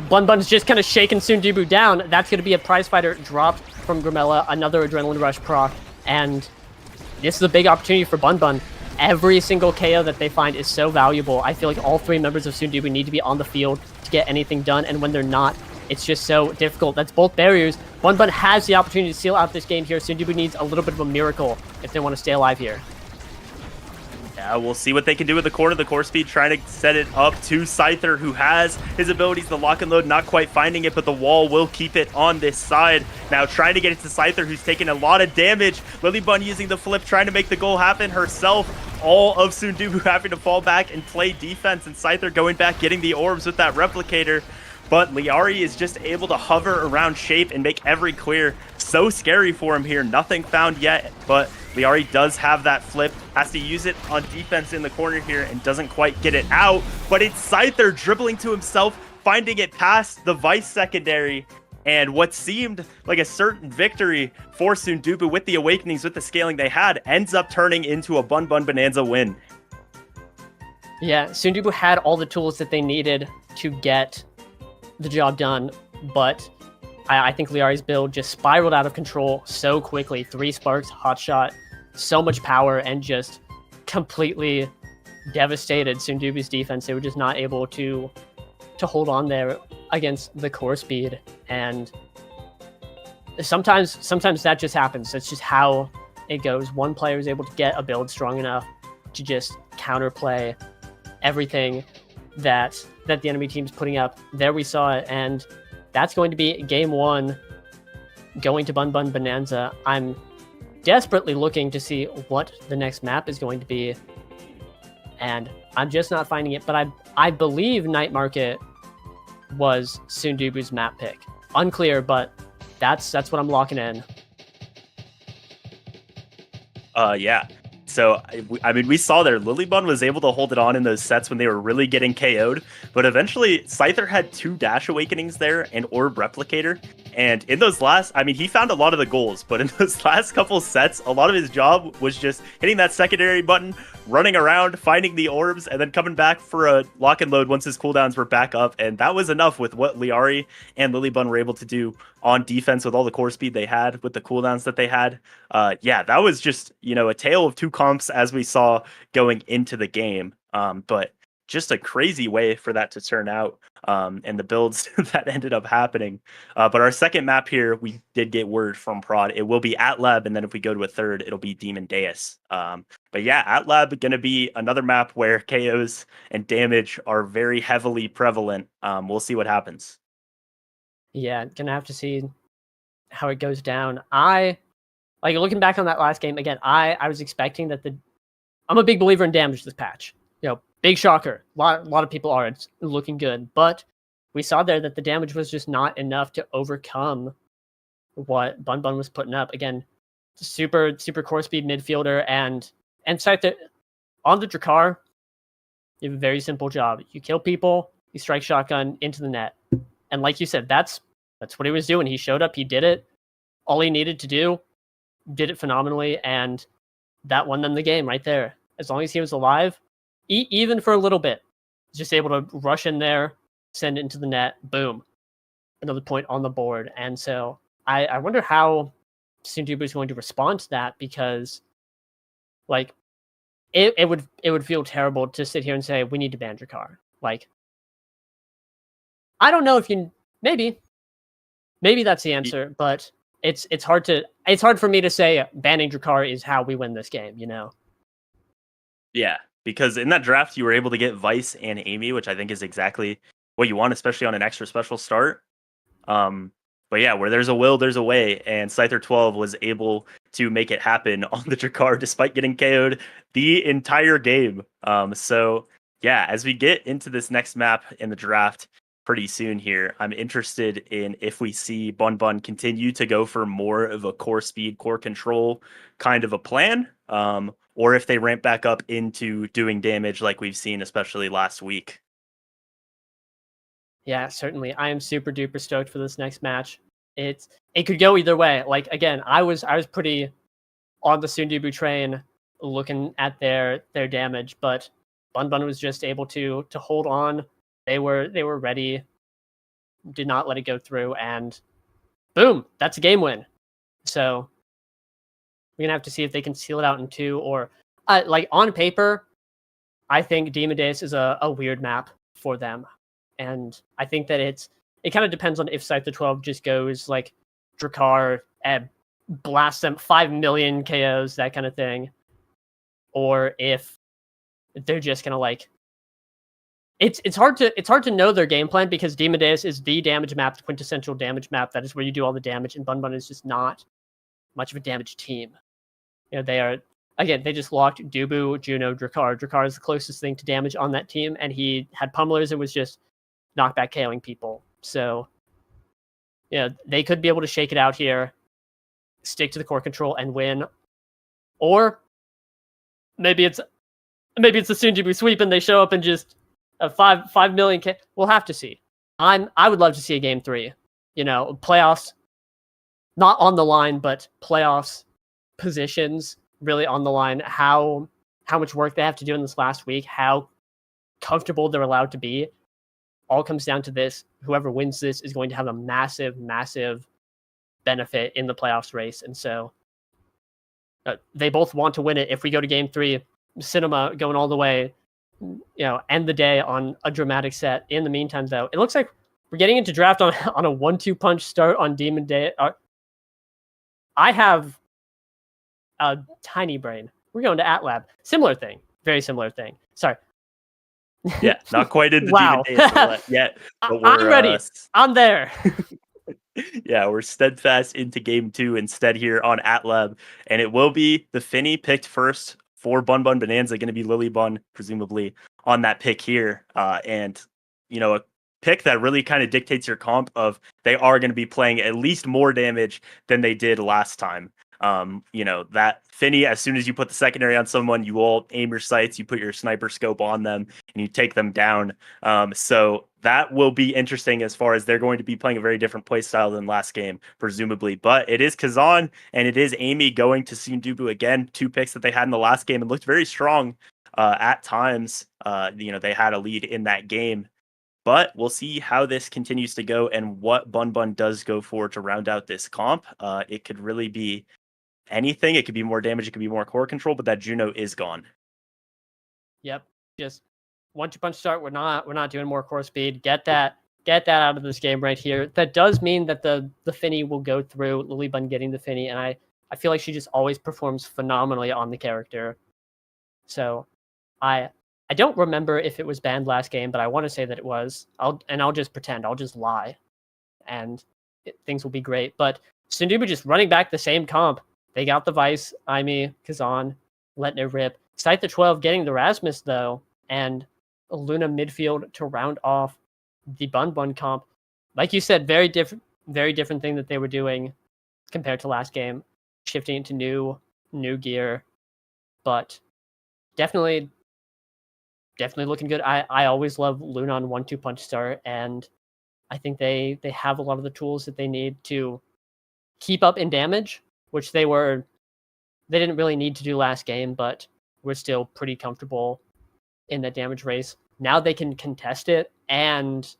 Bun Bun's just kind of shaking Sundubu down. That's going to be a prize fighter dropped from Grimella, another Adrenaline Rush proc, and this is a big opportunity for Bun Bun. Every single KO that they find is so valuable. I feel like all 3 members of Sundubu need to be on the field to get anything done, and when they're not, it's just so difficult. That's both barriers. Bun Bun has the opportunity to seal out this game here. Sundubu needs a little bit of a miracle if they want to stay alive here. Yeah, we'll see what they can do with the corner. The core speed trying to set it up to Scyther, who has his abilities, the lock and load, not quite finding it, but the wall will keep it on this side. Now trying to get it to Scyther, who's taking a lot of damage. Lilybun using the flip, trying to make the goal happen herself. All of Sundubu having to fall back and play defense, and Scyther going back, getting the orbs with that replicator. But Liari is just able to hover around Shape and make every clear. So scary for him here. Nothing found yet, but Liari does have that flip. Has to use it on defense in the corner here and doesn't quite get it out. But it's Scyther dribbling to himself, finding it past the Vice secondary. And what seemed like a certain victory for Sundubu with the Awakenings, with the scaling they had, ends up turning into a Bun Bun Bonanza win. Yeah, Sundubu had all the tools that they needed to get the job done, but I think Liari's build just spiraled out of control so quickly. 3 sparks, hot shot, so much power, and just completely devastated Sundubu's defense. They were just not able to hold on there against the core speed, and sometimes that just happens. That's just how it goes. One player is able to get a build strong enough to just counterplay everything that the enemy team's putting up. There we saw it, and that's going to be game 1 going to Bun Bun Bonanza. I'm desperately looking to see what the next map is going to be, and I'm just not finding it, but I believe Night Market was Sundubu's map pick. Unclear, but that's what I'm locking in. Yeah. So, I mean, we saw there, Lilybun was able to hold it on in those sets when they were really getting KO'd, but eventually Scyther had 2 Dash Awakenings there and Orb Replicator, and in those last, I mean, he found a lot of the goals, but in those last couple sets, a lot of his job was just hitting that secondary button, running around, finding the orbs, and then coming back for a lock and load once his cooldowns were back up, and that was enough with what Liari and Lilybun were able to do on defense with all the core speed they had, with the cooldowns that they had. Yeah, that was just, a tale of 2 comps as we saw going into the game. But just a crazy way for that to turn out, and the builds that ended up happening. But our second map here, we did get word from Prod. It will be at Lab, and then if we go to a third, it'll be Demon Deus. But yeah, at Lab going to be another map where KOs and damage are very heavily prevalent. We'll see what happens. Yeah, gonna have to see how it goes down. Looking back on that last game again. I was expecting that I'm a big believer in damage this patch. Big shocker. A lot of people are. It's looking good, but we saw there that the damage was just not enough to overcome what Bun Bun was putting up. Again, super core speed midfielder and Scyther on the Drakkar. You have a very simple job. You kill people. You strike shotgun into the net, and like you said, that's what he was doing. He showed up. He did it. All he needed to do, did it phenomenally, and that won them the game right there. As long as he was alive, even for a little bit, just able to rush in there, send it into the net, boom, another point on the board. And so I wonder how Sundubu is going to respond to that, because it would feel terrible to sit here and say we need to ban Drakkar. I don't know if maybe that's the answer, but it's hard for me to say banning Drakkar is how we win this game. Yeah, because in that draft, you were able to get Vice and Amy, which I think is exactly what you want, especially on an extra special start. But yeah, where there's a will, there's a way, and Scyther 12 was able to make it happen on the Drakkar despite getting KO'd the entire game. So yeah, as we get into this next map in the draft pretty soon here, I'm interested in if we see Bun Bun continue to go for more of a core speed, core control kind of a plan, or if they ramp back up into doing damage like we've seen, especially last week. Yeah, certainly. I am super duper stoked for this next match. It could go either way. Again, I was pretty on the Sundubu train looking at their damage, but Bun Bun was just able to hold on. They were ready, did not let it go through, and boom, that's a game win. So we're gonna have to see if they can seal it out in 2, or on paper, I think Demon Deus is a weird map for them. And I think that it kind of depends on if Scyther 12 just goes Drakkar and blasts them 5 million KOs, that kind of thing, or if they're just gonna it's hard to know their game plan, because Demon Deus is the damage map, the quintessential damage map. That is where you do all the damage, and Bun Bun is just not much of a damage team. They are, again, they just locked Dubu, Juno, Drakkar. Drakkar is the closest thing to damage on that team, and he had pummelers. It was just knockback KOing people. So they could be able to shake it out here, stick to the core control and win. Or maybe it's a Sundubu sweep and they show up and just 5 million K. We'll have to see. I would love to see a game 3. Playoffs not on the line, but playoffs positions really on the line. How much work they have to do in this last week, how comfortable they're allowed to be, all comes down to this. Whoever wins this is going to have a massive, massive benefit in the playoffs race. And so they both want to win it. If we go to game 3, Cinema going all the way, end the day on a dramatic set. In the meantime, though, it looks like we're getting into draft on a 1-2 punch start on Demon Day. I have a tiny brain. We're going to AtLab. Similar thing. Very similar thing. Sorry. Yeah, not quite into Wow. Demon Days yet. But I'm ready. I'm there. Yeah, we're steadfast into game 2 instead here on AtLab. And it will be the Finny picked first for Bun Bun Bonanza, going to be Lily Bun, presumably, on that pick here. And, a pick that really kind of dictates your comp of they are going to be playing at least more damage than they did last time. That Finny, as soon as you put the secondary on someone, you all aim your sights, you put your sniper scope on them, and you take them down. So that will be interesting as far as they're going to be playing a very different play style than last game, presumably. But it is Kazan and it is Amy going to Sundubu again. 2 picks that they had in the last game and looked very strong at times. They had a lead in that game. But we'll see how this continues to go and what Bun Bun does go for to round out this comp. It could really be anything. It could be more damage. It could be more core control, but that Juno is gone. Yep. Just 1-2 punch start. We're not doing more core speed. Get that out of this game right here. That does mean that the Finny will go through. Lilybun getting the Finny, and I feel like she just always performs phenomenally on the character. So I don't remember if it was banned last game, but I want to say that it was. I'll just pretend. I'll just lie, and things will be great. But Sundubu just running back the same comp. They got the Vice, Aimee, Kazan, letting it rip. Scyther 12 getting the Rasmus though, and Luna midfield to round off the Bun comp. Like you said, very different thing that they were doing compared to last game, shifting into new gear, but definitely looking good. I always love Luna on 1-2 punch start, and I think they have a lot of the tools that they need to keep up in damage, which they didn't really need to do last game, but we're still pretty comfortable in that damage race. Now they can contest it, and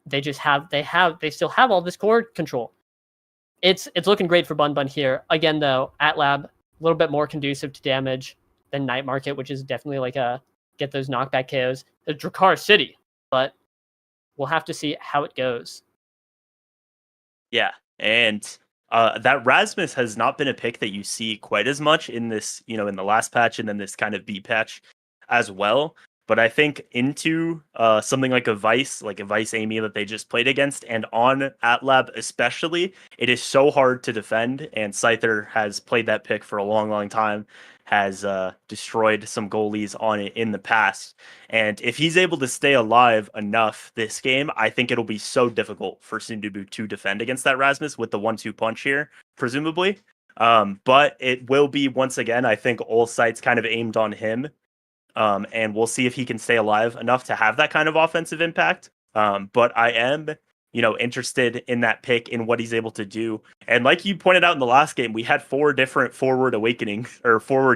they still have all this core control. It's looking great for Bun here. Again though, Atlab a little bit more conducive to damage than Night Market, which is definitely like a get those knockback KOs. The Drakkar City, but we'll have to see how it goes. Yeah, and that Rasmus has not been a pick that you see quite as much in this, in the last patch and then this kind of B patch as well. But I think into something like a Vice Aimee that they just played against, and on Atlab especially, it is so hard to defend. And Scyther has played that pick for a long, long time, has destroyed some goalies on it in the past. And if he's able to stay alive enough this game, I think it'll be so difficult for Sundubu to defend against that Rasmus with the 1-2 punch here, presumably. But it will be, once again, I think all sights kind of aimed on him. And we'll see if he can stay alive enough to have that kind of offensive impact. But I am, interested in that pick, in what he's able to do. And like you pointed out in the last game, we had 4 different forward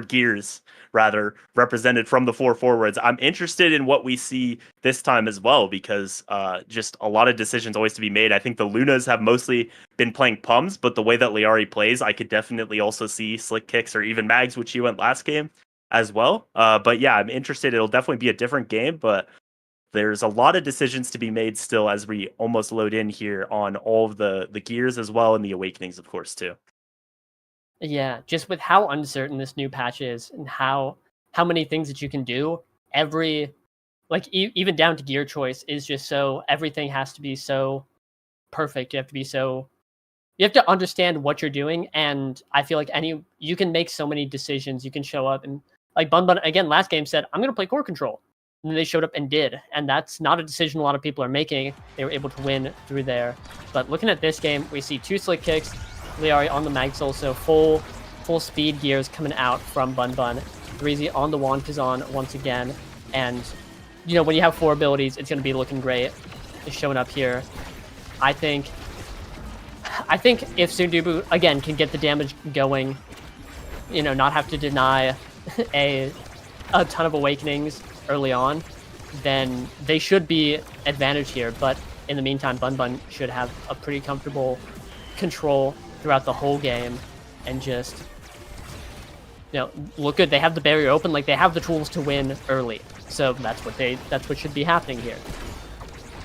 gears, rather, represented from the 4 forwards. I'm interested in what we see this time as well, because just a lot of decisions always to be made. I think the Lunas have mostly been playing Pums, but the way that Liari plays, I could definitely also see Slick Kicks or even Mags, which he went last game as well. But yeah, I'm interested. It'll definitely be a different game, but there's a lot of decisions to be made still as we almost load in here on all of the gears as well, and the Awakenings, of course, too. Yeah, just with how uncertain this new patch is and how many things that you can do, even down to gear choice is just so, everything has to be so perfect. You have to understand what you're doing, and I feel like you can make so many decisions. You can show up and, like Bun again last game said, I'm going to play core control. And then they showed up and did. And that's not a decision a lot of people are making. They were able to win through there. But looking at this game, we see 2 Slick Kicks, Liari on the Mags also, full speed gears coming out from Bun. Breezy on the Wand Kazan once again. And, when you have 4 abilities, it's going to be looking great. It's showing up here. I think if Sundubu, again, can get the damage going, not have to deny a ton of Awakenings early on, then they should be advantaged here. But in the meantime, Bun should have a pretty comfortable control throughout the whole game and just, look good. They have the barrier open, like they have the tools to win early. So that's what should be happening here.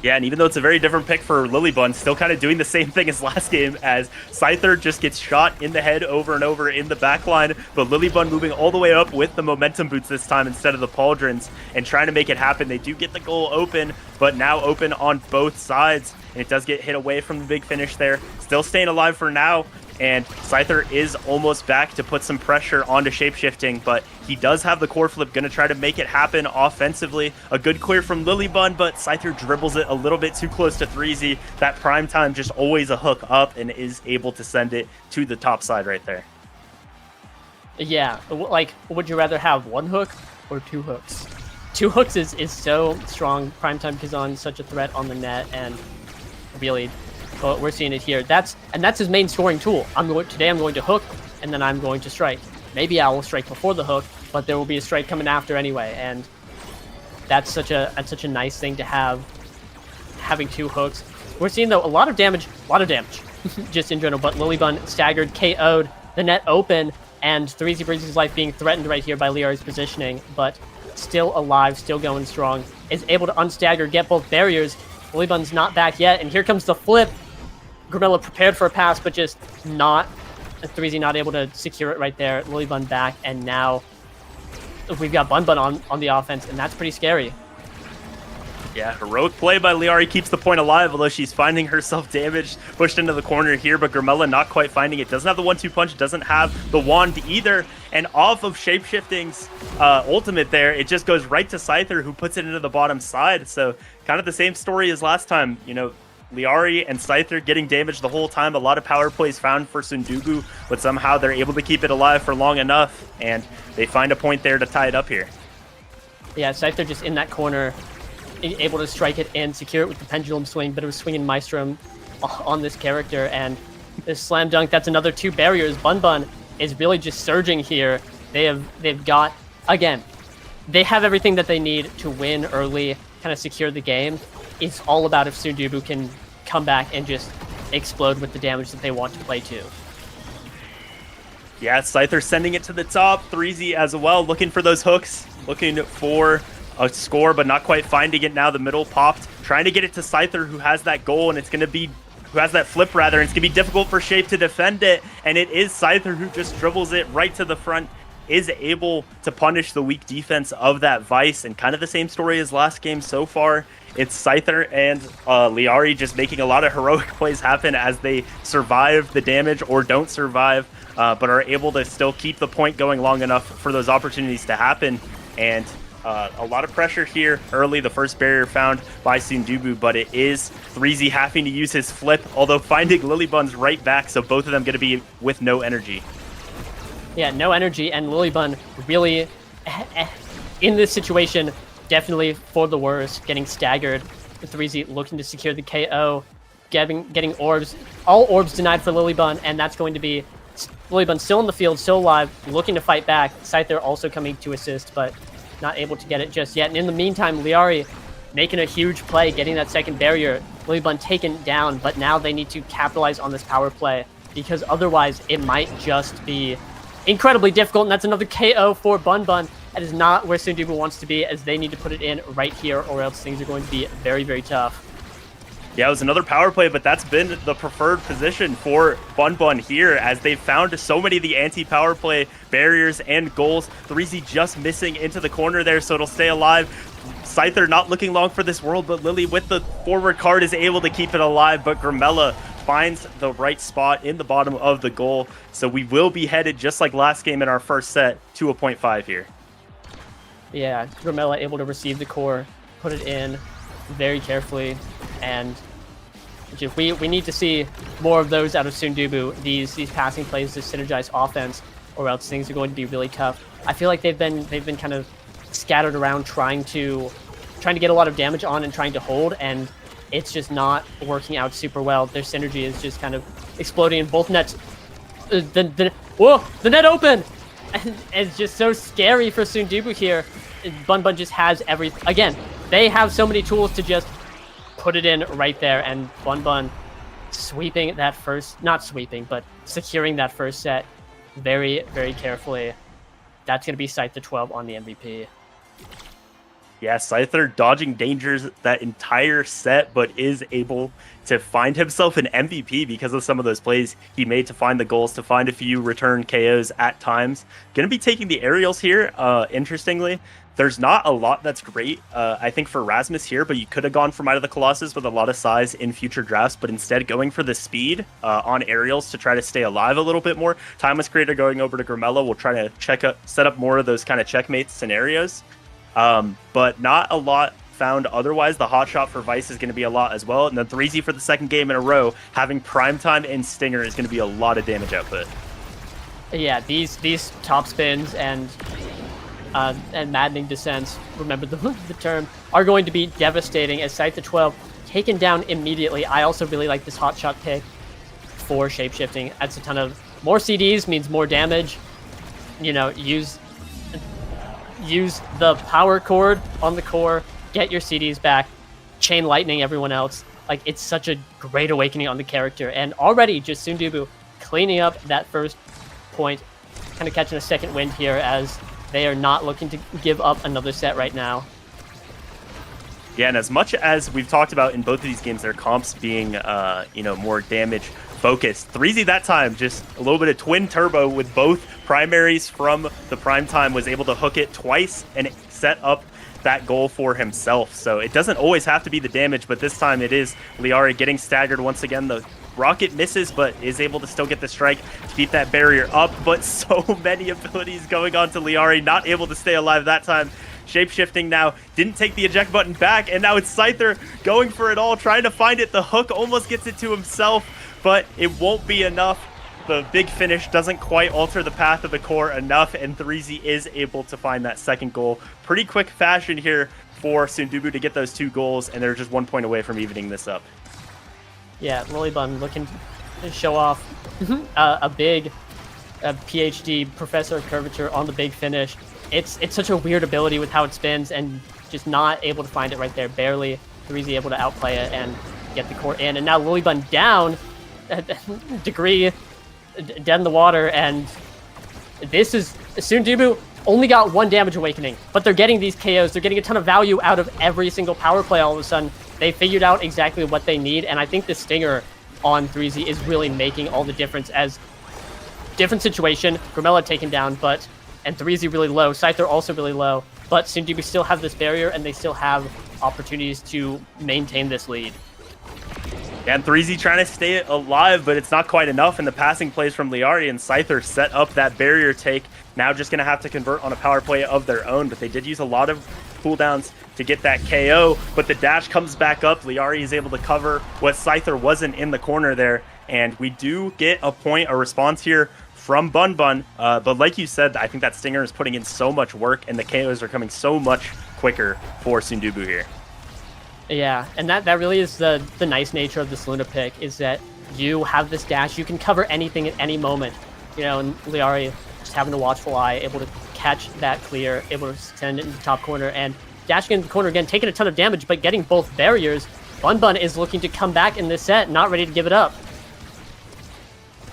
Yeah, and even though it's a very different pick for Lilybun, still kind of doing the same thing as last game, as Scyther just gets shot in the head over and over in the backline, but Lilybun moving all the way up with the momentum boots this time instead of the pauldrons and trying to make it happen. They do get the goal open, but now open on both sides, and it does get hit away from the big finish there. Still staying alive for now, and Scyther is almost back to put some pressure onto Shapeshifting, but he does have the core flip, going to try to make it happen offensively. A good clear from Lilybun, but Scyther dribbles it a little bit too close to Threezy. That prime time just always a hook up, and is able to send it to the top side right there. Yeah, like, would you rather have 1 hook or 2 hooks? 2 hooks is so strong. Primetime Kazan such a threat on the net, and really, well, we're seeing it here. That's his main scoring tool. Today I'm going to hook, and then I'm going to strike. Maybe I will strike before the hook, but there will be a strike coming after anyway, and that's such a nice thing to have, having 2 hooks. We're seeing though a lot of damage just in general, but Lilybun staggered, KO'd, the net open, and Breezy's life being threatened right here by Liari's positioning, but still alive, still going strong, is able to unstagger, get both barriers. Lilybun's not back yet, and here comes the flip. Grimella prepared for a pass, but just not. 3Z not able to secure it right there. Lilybun back, and now we've got Bun on the offense, and that's pretty scary. Yeah, heroic play by Liari keeps the point alive, although she's finding herself damaged, pushed into the corner here, but Grimella not quite finding it. Doesn't have the 1-2 punch, doesn't have the wand either, and off of Shapeshifting's ultimate there, it just goes right to Scyther, who puts it into the bottom side. So kind of the same story as last time, you know, Liari and Scyther getting damaged the whole time. A lot of power plays found for Sundubu, but somehow they're able to keep it alive for long enough, and they find a point there to tie it up here. Yeah, Scyther just in that corner, able to strike it and secure it with the pendulum swing, but it was swinging Maelstrom on this character, and this slam dunk, that's another 2 barriers. Bun is really just surging here. They've got, again, they have everything that they need to win early, kind of secure the game. It's all about if Sundubu can come back and just explode with the damage that they want to play to. Yeah, Scyther sending it to the top. 3Z as well, looking for those hooks, looking for a score, but not quite finding it now. The middle popped, trying to get it to Scyther, who has that goal, and it's going to be, who has that flip rather, and it's going to be difficult for Shape to defend it, and it is Scyther who just dribbles it right to the front, is able to punish the weak defense of that Vice, and kind of the same story as last game so far. It's Scyther and Liari just making a lot of heroic plays happen as they survive the damage or don't survive, but are able to still keep the point going long enough for those opportunities to happen. And a lot of pressure here early, the first barrier found by Sundubu, but it is 3Z having to use his flip, although finding Lilybun's right back, so both of them going to be with no energy. Yeah, no energy, and Lilybun really, in this situation, definitely for the worse, getting staggered. 3Z looking to secure the KO, getting orbs, all orbs denied for Lilybun, and that's going to be Lilybun still in the field, still alive, looking to fight back. Scyther also coming to assist, but not able to get it just yet. And in the meantime, Liari making a huge play, getting that second barrier. Lilybun taken down, but now they need to capitalize on this power play, because otherwise it might just be incredibly difficult, and that's another KO for Bun. That is not where Sundubu wants to be, as they need to put it in right here, or else things are going to be very, very tough. Yeah, it was another power play, but that's been the preferred position for Bun here, as they've found so many of the anti-power play barriers and goals. 3Z just missing into the corner there, so it'll stay alive. Scyther not looking long for this world, but Lily with the forward card is able to keep it alive, but Grimella finds the right spot in the bottom of the goal. So we will be headed, just like last game in our first set, to a 0.5 here. Yeah, Grimella able to receive the core, put it in very carefully, and we need to see more of those out of Sundubu, these passing plays to synergize offense, or else things are going to be really tough. I feel like they've been kind of scattered around trying to get a lot of damage on and trying to hold, and it's just not working out super well. Their synergy is just kind of exploding in both nets. Whoa, the net open! And it's just so scary for Sundubu here. Bun just has again, they have so many tools to just put it in right there, and Bun sweeping that first, not sweeping, but securing that first set very, very carefully. That's going to be Scyther 12 on the MVP. Yeah, Scyther dodging dangers that entire set, but is able to find himself an MVP because of some of those plays he made to find the goals, to find a few return KOs at times. Going to be taking the aerials here, interestingly. There's not a lot that's great, I think, for Rasmus here, but you could have gone for Might of the Colossus with a lot of size in future drafts, but instead going for the speed on aerials to try to stay alive a little bit more. Timeless Creator going over to Grimella will try to set up more of those kind of checkmate scenarios. But not a lot found otherwise. The hot shot for Vice is going to be a lot as well. And then 3Z for the second game in a row, having Primetime and Stinger is going to be a lot of damage output. Yeah, these top spins and maddening descents, remember the term, are going to be devastating as Scyther 12 taken down immediately. I also really like this hot shot pick for shapeshifting. That's a ton of more CDs means more damage. You know, use the power chord on the core, get your CDs back, chain lightning everyone else. Like, it's such a great awakening on the character, and already just Sundubu cleaning up that first point, kind of catching a second wind here as They are not looking to give up another set right now. Yeah, and as much as we've talked about in both of these games, their comps being, more damage focused, 3Z that time just a little bit of twin turbo with both primaries from the prime time, was able to hook it twice and set up that goal for himself. So it doesn't always have to be the damage, but this time it is Liari getting staggered once again. The rocket misses, but is able to still get the strike to keep that barrier up. But so many abilities going on to Liari, not able to stay alive that time. Shape-shifting now, didn't take the eject button back, and now it's Scyther going for it all, trying to find it. The hook almost gets it to himself, but it won't be enough. The big finish doesn't quite alter the path of the core enough, and 3Z is able to find that second goal. Pretty quick fashion here for Sundubu to get those 2 goals, and they're just 1 point away from evening this up. Yeah, Lilybun looking to show off a big PhD professor of curvature on the big finish. It's such a weird ability with how it spins, and just not able to find it right there. Barely 3Z able to outplay it and get the core in. And now Lilybun down, Degree dead in the water, and this is Sundubu only got 1 damage awakening, but they're getting these KOs. They're getting a ton of value out of every single power play. All of a sudden, they figured out exactly what they need, and I think the stinger on 3Z is really making all the difference. As different situation, Grimella taken down, and 3Z really low, Scyther also really low, but Sundubu still have this barrier, and they still have opportunities to maintain this lead. Yeah, and 3Z trying to stay alive, but it's not quite enough, and the passing plays from Liari and Scyther set up that barrier take. Now just going to have to convert on a power play of their own, but they did use a lot of cooldowns to get that KO, but the dash comes back up. Liari is able to cover what Scyther wasn't in the corner there, and we do get a response here from Bun Bun, but like you said, I think that Stinger is putting in so much work, and the KOs are coming so much quicker for Sundubu here. Yeah, and that really is the nice nature of this Luna pick, is that you have this dash, you can cover anything at any moment. And Liari just having a watchful eye, able to catch that clear, able to send it in the top corner, and dashing in the corner again, taking a ton of damage, but getting both barriers. Bun Bun is looking to come back in this set, not ready to give it up.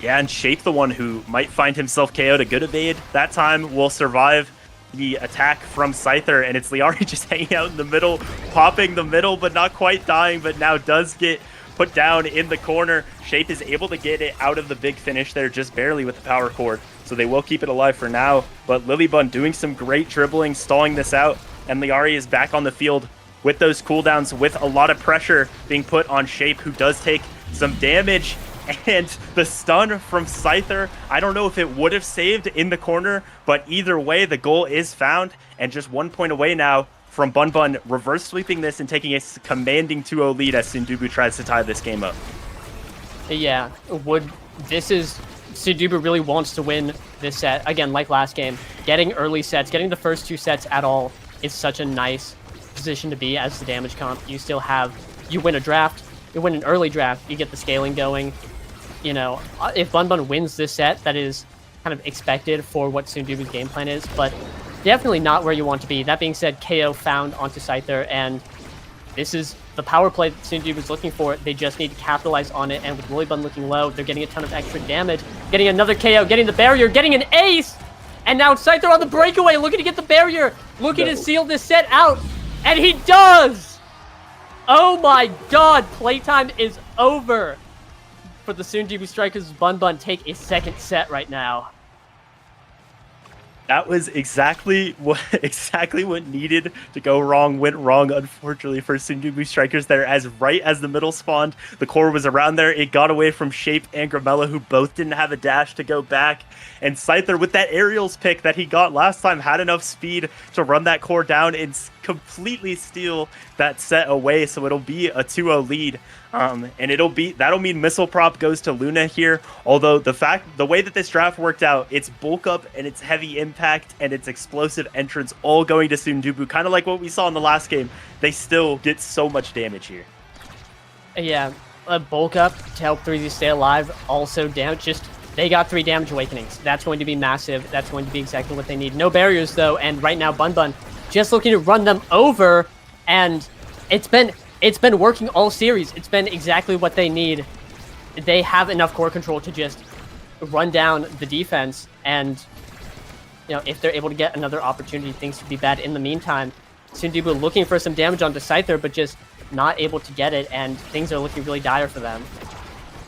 Yeah, and Shape, the one who might find himself KO'd, a good evade that time, will survive the attack from Scyther, and it's Liari just hanging out in the middle, popping the middle, but not quite dying, but now does get put down in the corner. Shape is able to get it out of the big finish there, just barely with the power cord, so they will keep it alive for now, but Lilybun doing some great dribbling, stalling this out, and Liari is back on the field with those cooldowns, with a lot of pressure being put on Shape, who does take some damage. And the stun from Scyther, I don't know if it would have saved in the corner, but either way, the goal is found, and just 1 point away now from Bun Bun reverse sweeping this and taking a commanding 2-0 lead as Sundubu tries to tie this game up. Yeah, Sundubu really wants to win this set. Again, like last game, getting early sets, getting the first 2 sets at all is such a nice position to be as the damage comp. You win a draft, you win an early draft, you get the scaling going. If Bun Bun wins this set, that is kind of expected for what Sundubu's game plan is, but definitely not where you want to be. That being said, KO found onto Scyther, and this is the power play that Sundubu's looking for. They just need to capitalize on it, and with Lilybun looking low, they're getting a ton of extra damage, getting another KO, getting the barrier, getting an ace, and now it's Scyther on the breakaway, looking to get the barrier, looking to seal this set out, and he does! Oh my god, playtime is over for the Sundubu Strikers. Bun Bun take a second set right now. That was exactly what needed to go wrong, went wrong, unfortunately, for Sundubu Strikers there. Right as the middle spawned, the core was around there. It got away from Shape and Grimella, who both didn't have a dash to go back. And Scyther, with that aerials pick that he got last time, had enough speed to run that core down and completely steal that set away. So it'll be a 2-0 lead. And that'll mean missile prop goes to Luna here. Although the way that this draft worked out, it's bulk up and it's heavy impact and it's explosive entrance all going to Sundubu, kind of like what we saw in the last game. They still get so much damage here. Yeah, bulk up to help 3Z stay alive. Also damage, they got 3 damage awakenings. That's going to be massive. That's going to be exactly what they need. No barriers though, and right now Bun Bun just looking to run them over, and it's been working all series. It's been exactly what they need. They have enough core control to just run down the defense, and if they're able to get another opportunity, things could be bad. In the meantime, Sundubu looking for some damage onto Scyther, but just not able to get it, and things are looking really dire for them.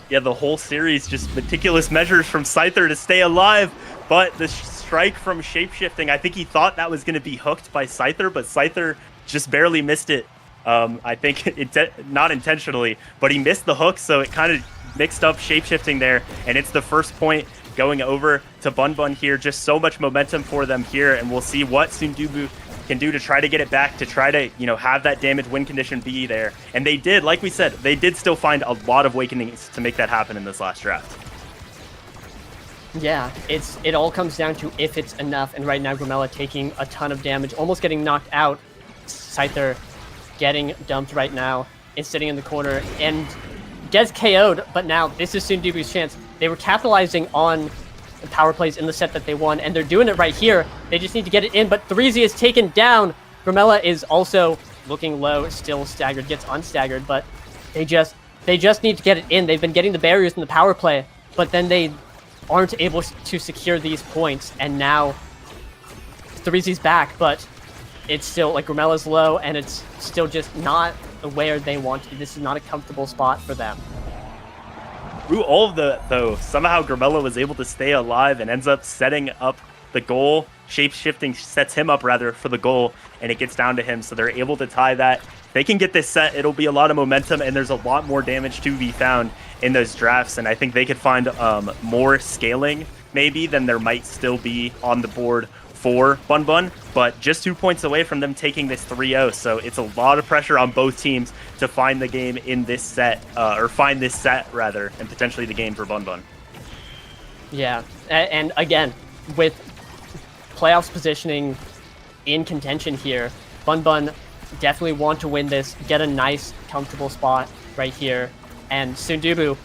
Yeah, the whole series, just meticulous measures from Scyther to stay alive, but the strike from Shapeshifting, I think he thought that was going to be hooked by Scyther, but Scyther just barely missed it. I think not intentionally, but he missed the hook, so it kind of mixed up Shapeshifting there, and it's the first point going over to Bun Bun here. Just so much momentum for them here, and we'll see what Sundubu can do to try to get it back, to try to, have that damage win condition be there. And they did, like we said, they did still find a lot of awakenings to make that happen in this last draft. Yeah, it all comes down to if it's enough, and right now Grimella taking a ton of damage, almost getting knocked out. Scyther getting dumped right now, is sitting in the corner, and gets KO'd, but now this is Sundubu's chance. They were capitalizing on the power plays in the set that they won, and they're doing it right here. They just need to get it in, but 3Z is taken down. Grimella is also looking low, still staggered, gets unstaggered, but they just need to get it in. They've been getting the barriers in the power play, but then they aren't able to secure these points, and now 3Z's back, but it's still, Grimella's low, and it's still just not where they want to be. This is not a comfortable spot for them. Through all of though, somehow Grimella was able to stay alive and ends up setting up the goal. Shapeshifting sets him up, rather, for the goal, and it gets down to him, so they're able to tie that. If they can get this set, it'll be a lot of momentum, and there's a lot more damage to be found in those drafts, and I think they could find more scaling, maybe, than there might still be on the board for Bun Bun, but just 2 points away from them taking this 3-0, so it's a lot of pressure on both teams to find the game in this set, or find this set, rather, and potentially the game for Bun Bun. Yeah, and again, with playoffs positioning in contention here, Bun Bun definitely want to win this, get a nice, comfortable spot right here, and Sundubu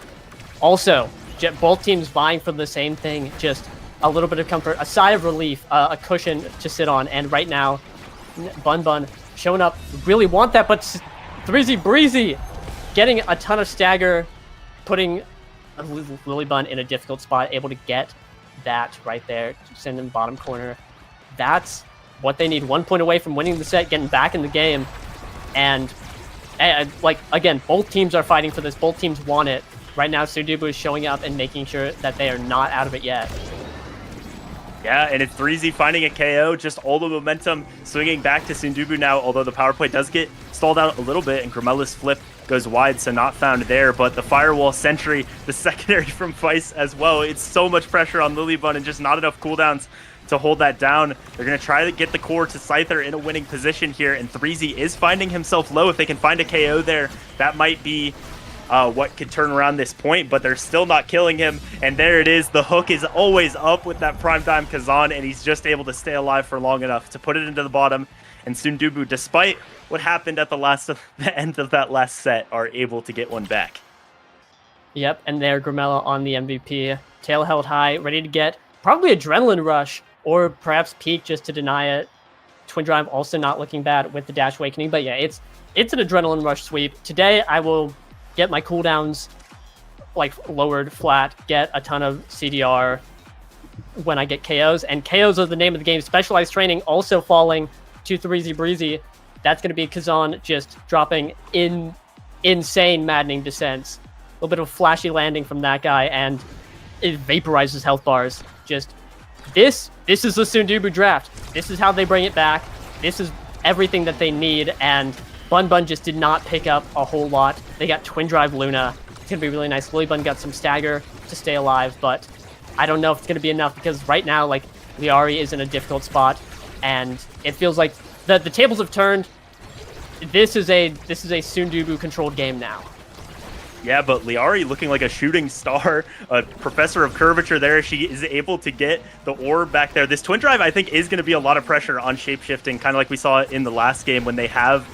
also, both teams vying for the same thing, just a little bit of comfort, a sigh of relief, a cushion to sit on, and right now, Bun Bun showing up, really want that, but 3Z Breezy getting a ton of stagger, putting Lily Bun in a difficult spot, able to get that right there, send in the bottom corner. That's what they need. 1 point away from winning the set, getting back in the game, and again, both teams are fighting for this. Both teams want it. Right now, Sundubu is showing up and making sure that they are not out of it yet. Yeah, and it's 3Z finding a KO, just all the momentum swinging back to Sundubu now, although the power play does get stalled out a little bit, and Grimella's flip goes wide, so not found there, but the Firewall Sentry, the secondary from Vice as well, it's so much pressure on Lilybun and just not enough cooldowns to hold that down. They're going to try to get the core to Scyther in a winning position here, and 3Z is finding himself low. If they can find a KO there, that might be what could turn around this point, but they're still not killing him, and there it is. The hook is always up with that Primetime Kazan, and he's just able to stay alive for long enough to put it into the bottom, and Sundubu, despite what happened at the end of that last set, are able to get one back. Yep, and there Grimella on the MVP, tail held high, ready to get probably Adrenaline Rush, or perhaps Peak just to deny it. Twin Drive also not looking bad with the Dash Awakening, but yeah, it's an Adrenaline Rush sweep. Today I will get my cooldowns lowered flat, get a ton of CDR when I get KOs, and KOs are the name of the game. Specialized Training also falling to 3Z Breezy. That's going to be Kazan just dropping insane maddening descents. A little bit of a flashy landing from that guy, and it vaporizes health bars. Just this is the Sundubu draft. This is how they bring it back. This is everything that they need, and Bun Bun just did not pick up a whole lot. They got Twin Drive Luna. It's going to be really nice. Lily Bun got some stagger to stay alive, but I don't know if it's going to be enough, because right now, Liari is in a difficult spot, and it feels like the tables have turned. This is a Sundubu controlled game now. Yeah, but Liari looking like a shooting star, a professor of curvature there. She is able to get the orb back there. This Twin Drive, I think, is going to be a lot of pressure on Shapeshifting, kind of like we saw in the last game when they have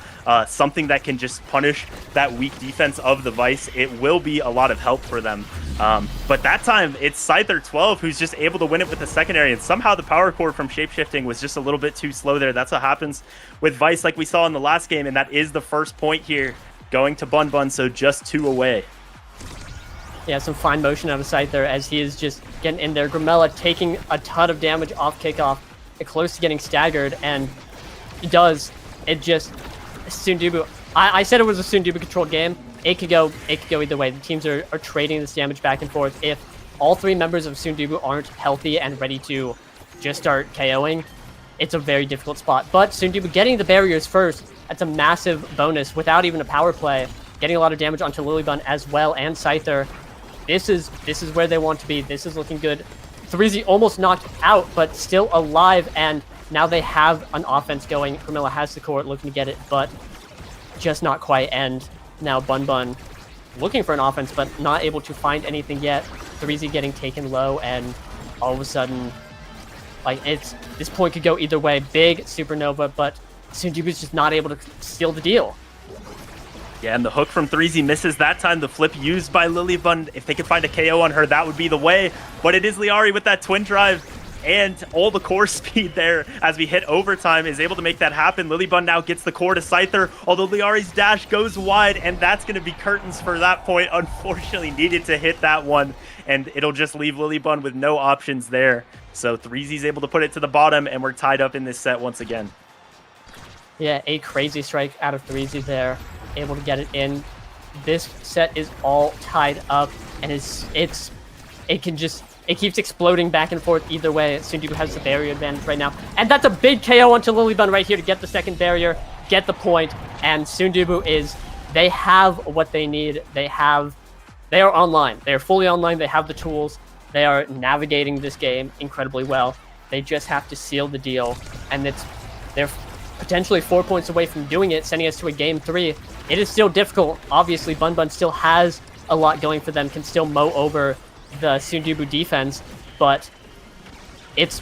something that can just punish that weak defense of the Vice. It will be a lot of help for them. But that time, it's Scyther 12 who's just able to win it with the secondary, and somehow the power core from Shapeshifting was just a little bit too slow there. That's what happens with Vice like we saw in the last game, and that is the first point here going to Bun Bun, so just 2 away. Yeah, some fine motion out of Scyther as he is just getting in there. Grimella taking a ton of damage off kickoff, close to getting staggered, and it does. It just Sundubu. I said it was a Sundubu controlled game. It could go either way. The teams are trading this damage back and forth. If all three members of Sundubu aren't healthy and ready to just start KOing, it's a very difficult spot. But Sundubu getting the barriers first, that's a massive bonus without even a power play. Getting a lot of damage onto Lilybun as well, and Scyther. This is where they want to be. This is looking good. 3Z almost knocked out, but still alive, and now they have an offense going. Grimilla has the core, looking to get it, but just not quite. And now Bun looking for an offense, but not able to find anything yet. 3Z getting taken low, and all of a sudden, like, this point could go either way. Big supernova, but Sundubu's just not able to seal the deal. Yeah, and the hook from 3Z misses that time. The flip used by Lilybun. If they could find a KO on her, that would be the way. But it is Liari with that twin drive and all the core speed there as we hit overtime is able to make that happen. Lilybun now gets the core to Scyther, although Liari's dash goes wide, and that's going to be curtains for that point. Unfortunately, needed to hit that one, and it'll just leave Lilybun with no options there. So 3Z's able to put it to the bottom, and we're tied up in this set once again. Yeah, a crazy strike out of 3Z there. Able to get it in. This set is all tied up, and it keeps exploding back and forth either way. Sundubu has the barrier advantage right now, and that's a big KO onto Lilybun right here to get the second barrier, get the point, and Sundubu they have what they need. They are online. They are fully online. They have the tools. They are navigating this game incredibly well. They just have to seal the deal, and they're potentially 4 points away from doing it, sending us to a game 3. It is still difficult. Obviously, Bun still has a lot going for them, can still mow over the Sundubu defense, but it's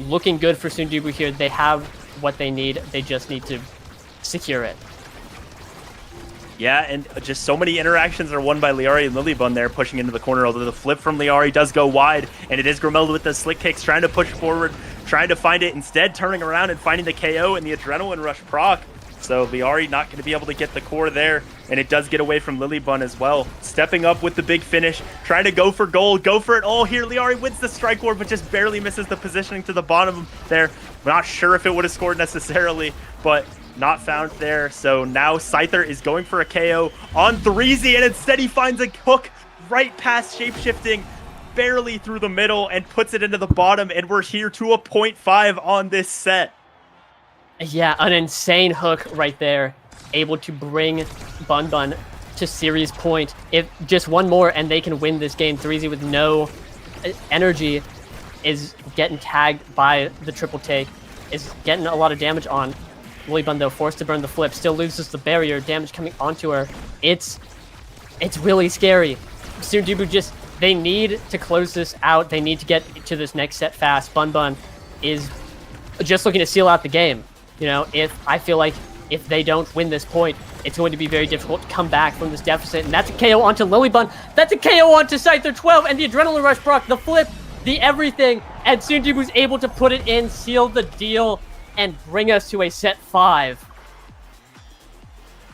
looking good for Sundubu here. They have what they need. They just need to secure it. Yeah, and just so many interactions are won by Liari and Lilybun there, pushing into the corner, although the flip from Liari does go wide, and it is Grimilla with the slick kicks, trying to push forward, trying to find it, instead turning around and finding the KO and the Adrenaline Rush proc. So Liari not going to be able to get the core there, and it does get away from Lilybun as well. Stepping up with the big finish, trying to go for gold, go for it all here. Liari wins the strike war, but just barely misses the positioning to the bottom there. We're not sure if it would have scored necessarily, but not found there. So now Scyther is going for a KO on 3Z, and instead he finds a hook right past shapeshifting, barely through the middle, and puts it into the bottom, and we're here to a 0.5 on this set. Yeah, an insane hook right there, able to bring Bun to series point. If just one more and they can win this game. 3Z with no energy is getting tagged by the triple take, is getting a lot of damage on. Lilybun, though, forced to burn the flip, still loses the barrier, damage coming onto her. It's really scary. Sundubu they need to close this out. They need to get to this next set fast. Bun is just looking to seal out the game. You know, I feel like if they don't win this point, it's going to be very difficult to come back from this deficit. And that's a KO onto Lilybun. That's a KO onto Scyther 12, and the Adrenaline Rush proc, the flip, the everything. And Sundubu's able to put it in, seal the deal, and bring us to a set 5.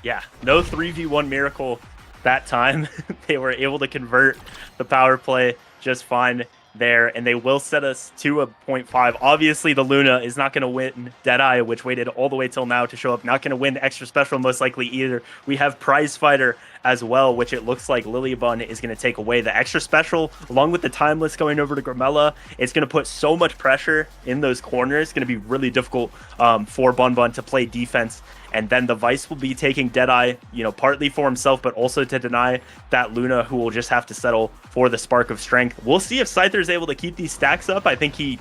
Yeah, no 3v1 miracle that time. They were able to convert the power play just fine there, and they will set us to a 0.5. Obviously, the Luna is not going to win Deadeye, which waited all the way till now to show up. Not going to win Extra Special, most likely either. We have Prize Fighter as well, which it looks like Lilybun is going to take away. The Extra Special, along with the Timeless going over to Grimilla, it's going to put so much pressure in those corners. It's going to be really difficult for Bun to play defense. And then the Vice will be taking Deadeye, partly for himself, but also to deny that Luna, who will just have to settle for the Spark of Strength. We'll see if Scyther is able to keep these stacks up. I think he,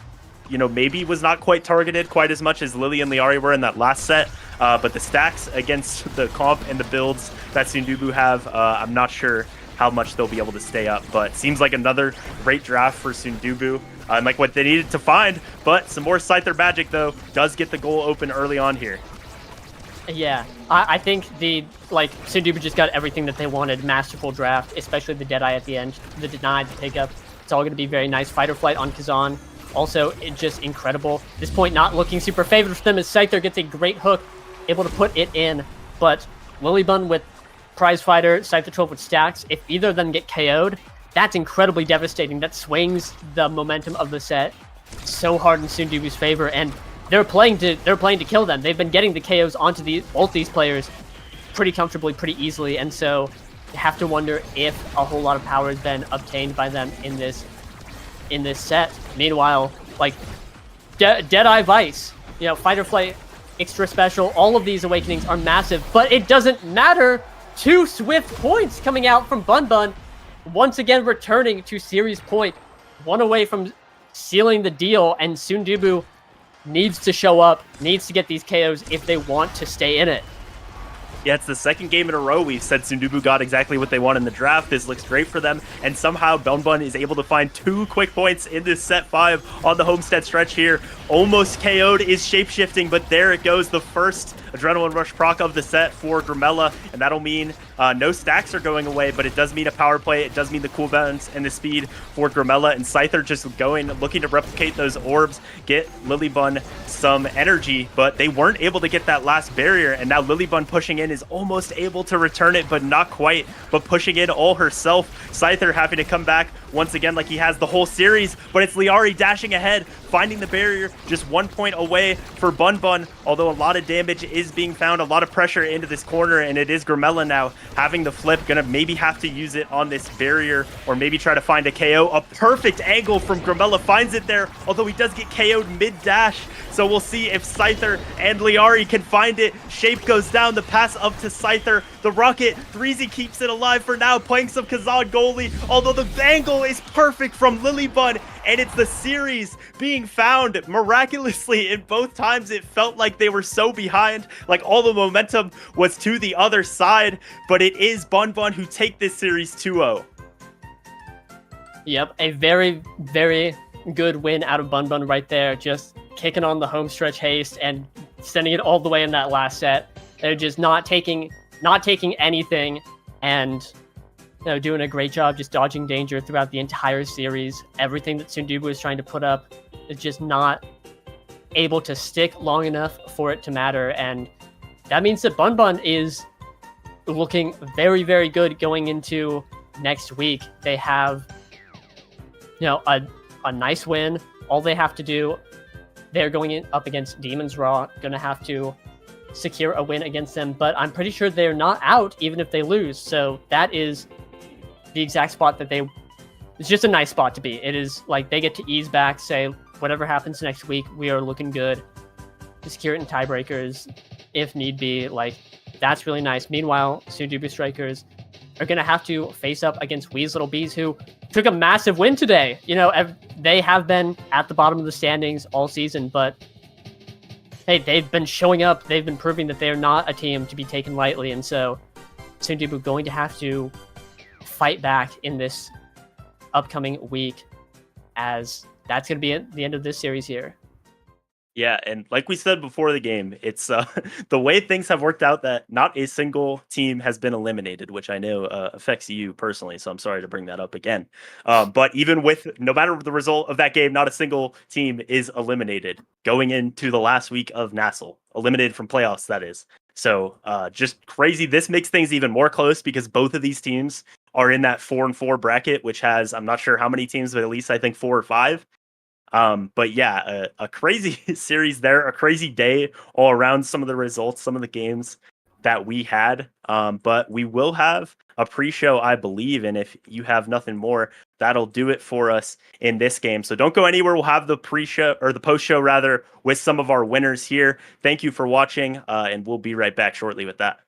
maybe was not quite targeted quite as much as Lily and Liari were in that last set. But the stacks against the comp and the builds that Sundubu have, I'm not sure how much they'll be able to stay up. But seems like another great draft for Sundubu. And like what they needed to find. But some more Scyther magic, though, does get the goal open early on here. Yeah, I think Sundubu just got everything that they wanted. Masterful draft, especially the Deadeye at the end, the deny, the pickup. It's all going to be very nice. Fight or flight on Kazan. Also, just incredible. This point not looking super favored for them as Scyther gets a great hook, able to put it in. But Lilybun with Prize Fighter, Scyther 12 with stacks, if either of them get KO'd, that's incredibly devastating. That swings the momentum of the set. so hard in Sundubu's favor, and they're playing to kill them. They've been getting the KOs onto both these players pretty comfortably, pretty easily, and so you have to wonder if a whole lot of power has been obtained by them in this set. Meanwhile, like Deadeye Vice, Fight or Flight Extra Special, all of these awakenings are massive, but it doesn't matter. 2 swift points coming out from Bun Bun, once again returning to series point, 1 away from sealing the deal, and Sundubu needs to show up, needs to get these KOs if they want to stay in it. Yeah, it's the second game in a row we've said Sundubu got exactly what they want in the draft. This looks great for them, and somehow Bun Bun is able to find 2 quick points in this set 5 on the homestead stretch here. Almost KO'd is shapeshifting, but there it goes, the first Adrenaline Rush proc of the set for Grimella, and that'll mean no stacks are going away, but it does mean a power play. It does mean the cooldowns and the speed for Grimella, and Scyther just looking to replicate those orbs, get Lilybun some energy, but they weren't able to get that last barrier, and now Lilybun pushing in is almost able to return it, but not quite, but pushing in all herself. Scyther having to come back once again like he has the whole series, but it's Liari dashing ahead, finding the barrier, just 1 point away for Bun Bun, although a lot of damage is being found, a lot of pressure into this corner, and it is Grimella now having the flip, gonna maybe have to use it on this barrier, or maybe try to find a KO. A perfect angle from Grimella, finds it there, although he does get KO'd mid-dash, so we'll see if Scyther and Liari can find it. Shape goes down, the pass up to Scyther, the rocket, Threezy keeps it alive for now, playing some Kazan goalie, although the angle is perfect from Lilybun, and it's the series being found miraculously. In both times it felt like they were so behind, like all the momentum was to the other side, but it is Bun Bun who take this series 2-0. Yep, a very, very good win out of Bun Bun right there, just kicking on the home stretch haste and sending it all the way in that last set. They're just not taking anything, and doing a great job just dodging danger throughout the entire series. Everything that Sundubu is trying to put up is just not able to stick long enough for it to matter, and that means that Bun Bun is looking very, very good going into next week. They have a nice win. All they have to do, they're going up against Demon's Raw, gonna have to secure a win against them, but I'm pretty sure they're not out even if they lose, so that is the exact spot that it's just a nice spot to be. It is like they get to ease back, say whatever happens next week, we are looking good to secure it in tiebreakers if need be. Like, that's really nice. Meanwhile, Sundubu Strikers are going to have to face up against Weez Little Bees, who took a massive win today. They have been at the bottom of the standings all season, but hey, they've been showing up. They've been proving that they are not a team to be taken lightly, and so Sundubu going to have to fight back in this upcoming week, as that's going to be the end of this series here. Yeah, and like we said before the game, it's the way things have worked out that not a single team has been eliminated, which I know affects you personally, so I'm sorry to bring that up again. But even with, no matter the result of that game, not a single team is eliminated going into the last week of nasl. Eliminated from playoffs, that is. So just crazy. This makes things even more close because both of these teams are in that 4-4 bracket, which has, I'm not sure how many teams, but at least I think 4 or 5. But yeah, a crazy series there, a crazy day all around, some of the results, some of the games that we had. But we will have a pre-show, I believe, and if you have nothing more, that'll do it for us in this game. So don't go anywhere. We'll have the pre-show, or the post-show rather, with some of our winners here. Thank you for watching, and we'll be right back shortly with that.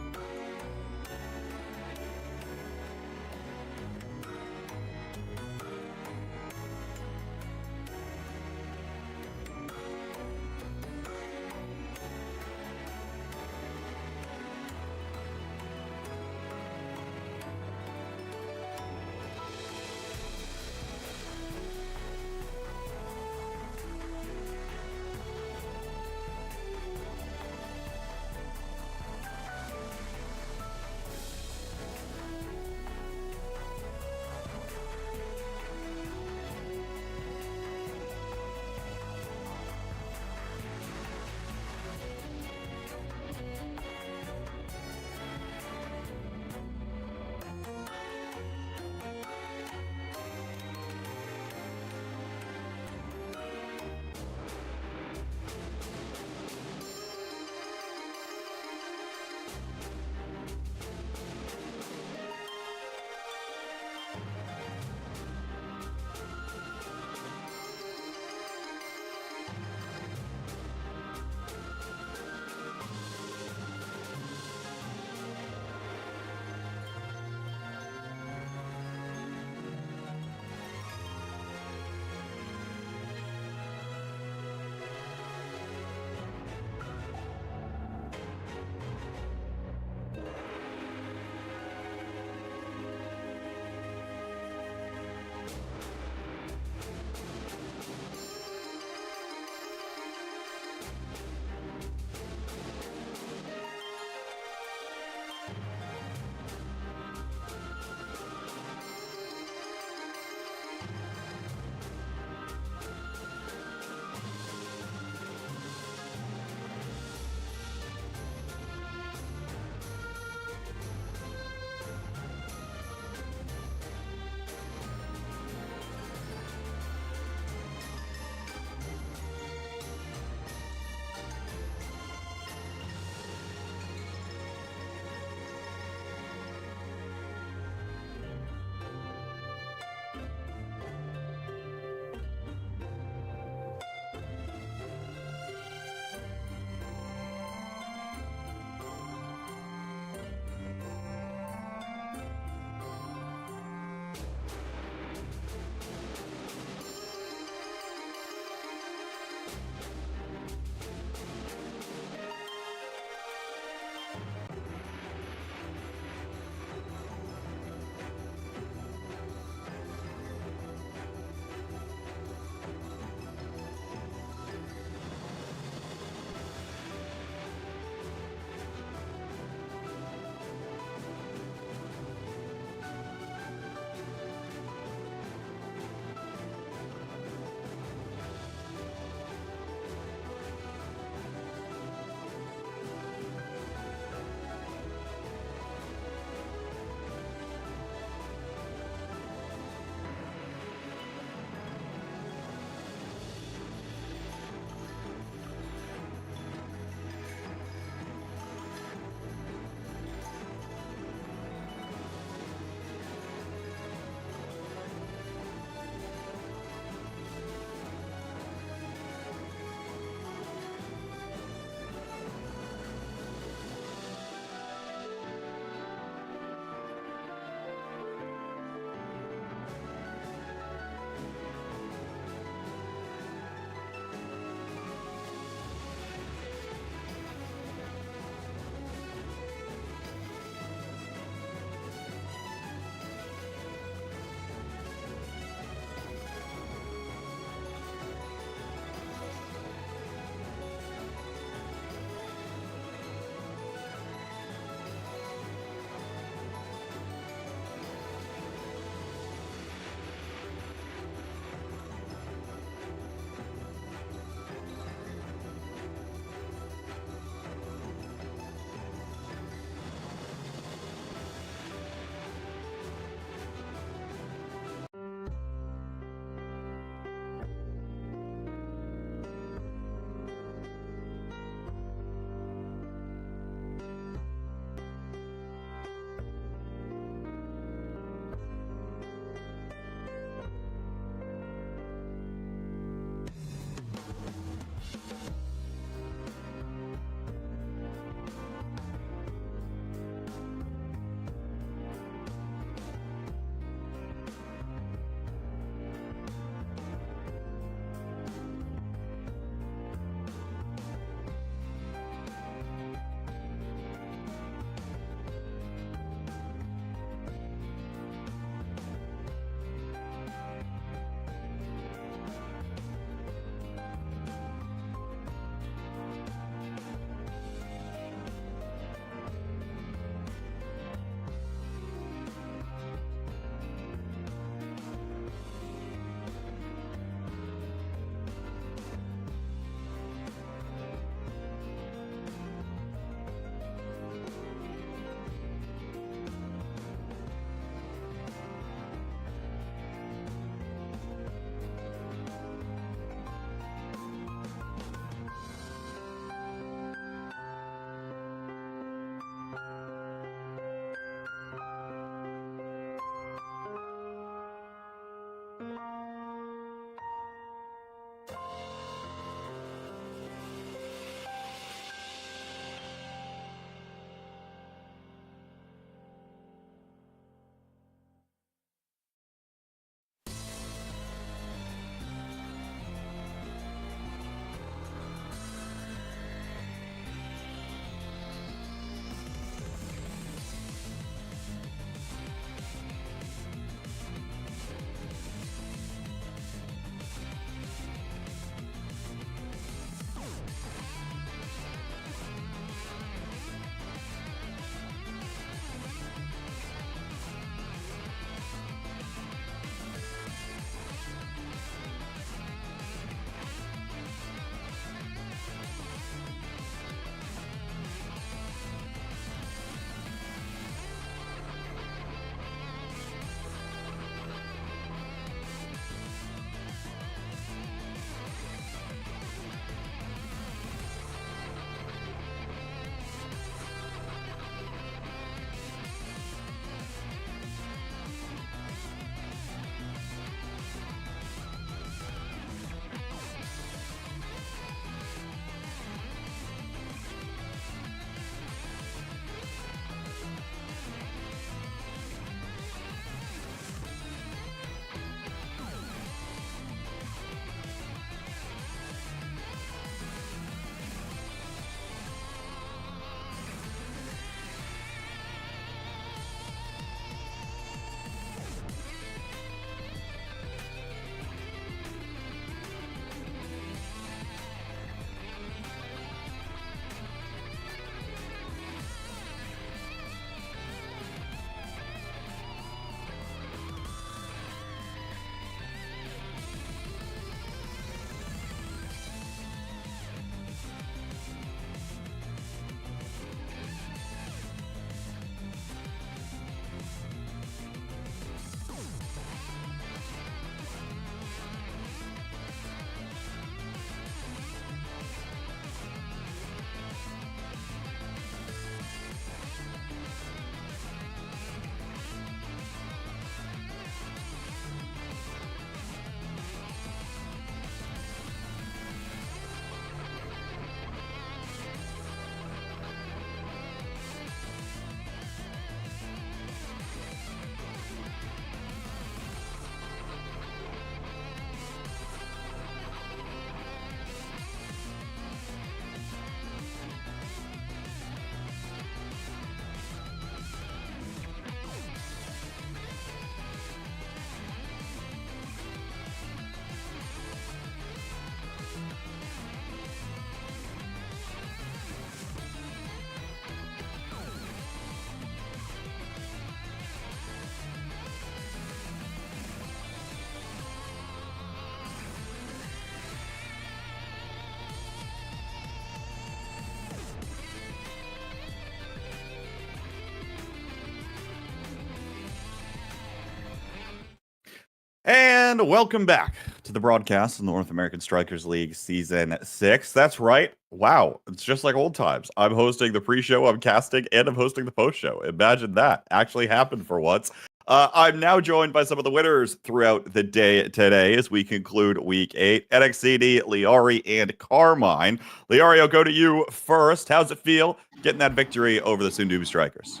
welcome back to the broadcast of the North American Strikers League Season 6. That's right. Wow, it's just like old times. I'm hosting the pre-show, I'm casting, and I'm hosting the post-show. Imagine that actually happened for once. I'm now joined by some of the winners throughout the day today as we conclude Week 8. NXCD, Liari, and Carmine. Liari, I'll go to you first. How's it feel getting that victory over the Sundube Strikers?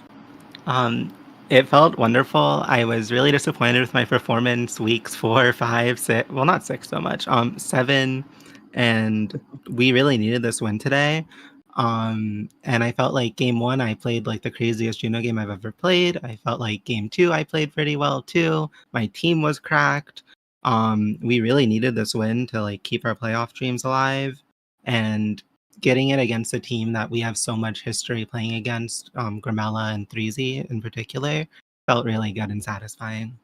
It felt wonderful. I was really disappointed with my performance weeks 4, 5, 6. Well, not 6 so much. 7, and we really needed this win today. And I felt like game 1, I played like the craziest Juno game I've ever played. I felt like game 2, I played pretty well too. My team was cracked. We really needed this win to like keep our playoff dreams alive, and getting it against a team that we have so much history playing against, Gramella and 3Z in particular, felt really good and satisfying.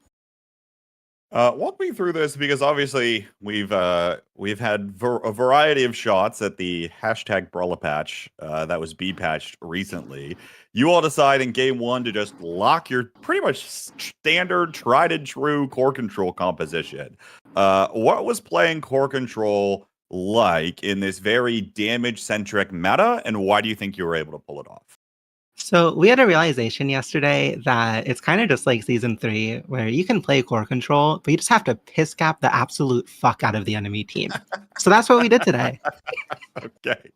Walk me through this, because obviously we've had a variety of shots at the hashtag Brawler patch that was B-patched recently. You all decide in game 1 to just lock your pretty much standard, tried and true core control composition. What was playing core control like in this very damage-centric meta, and why do you think you were able to pull it off? So we had a realization yesterday that it's kind of just like Season 3, where you can play core control, but you just have to piss cap the absolute fuck out of the enemy team. So that's what we did today. Okay.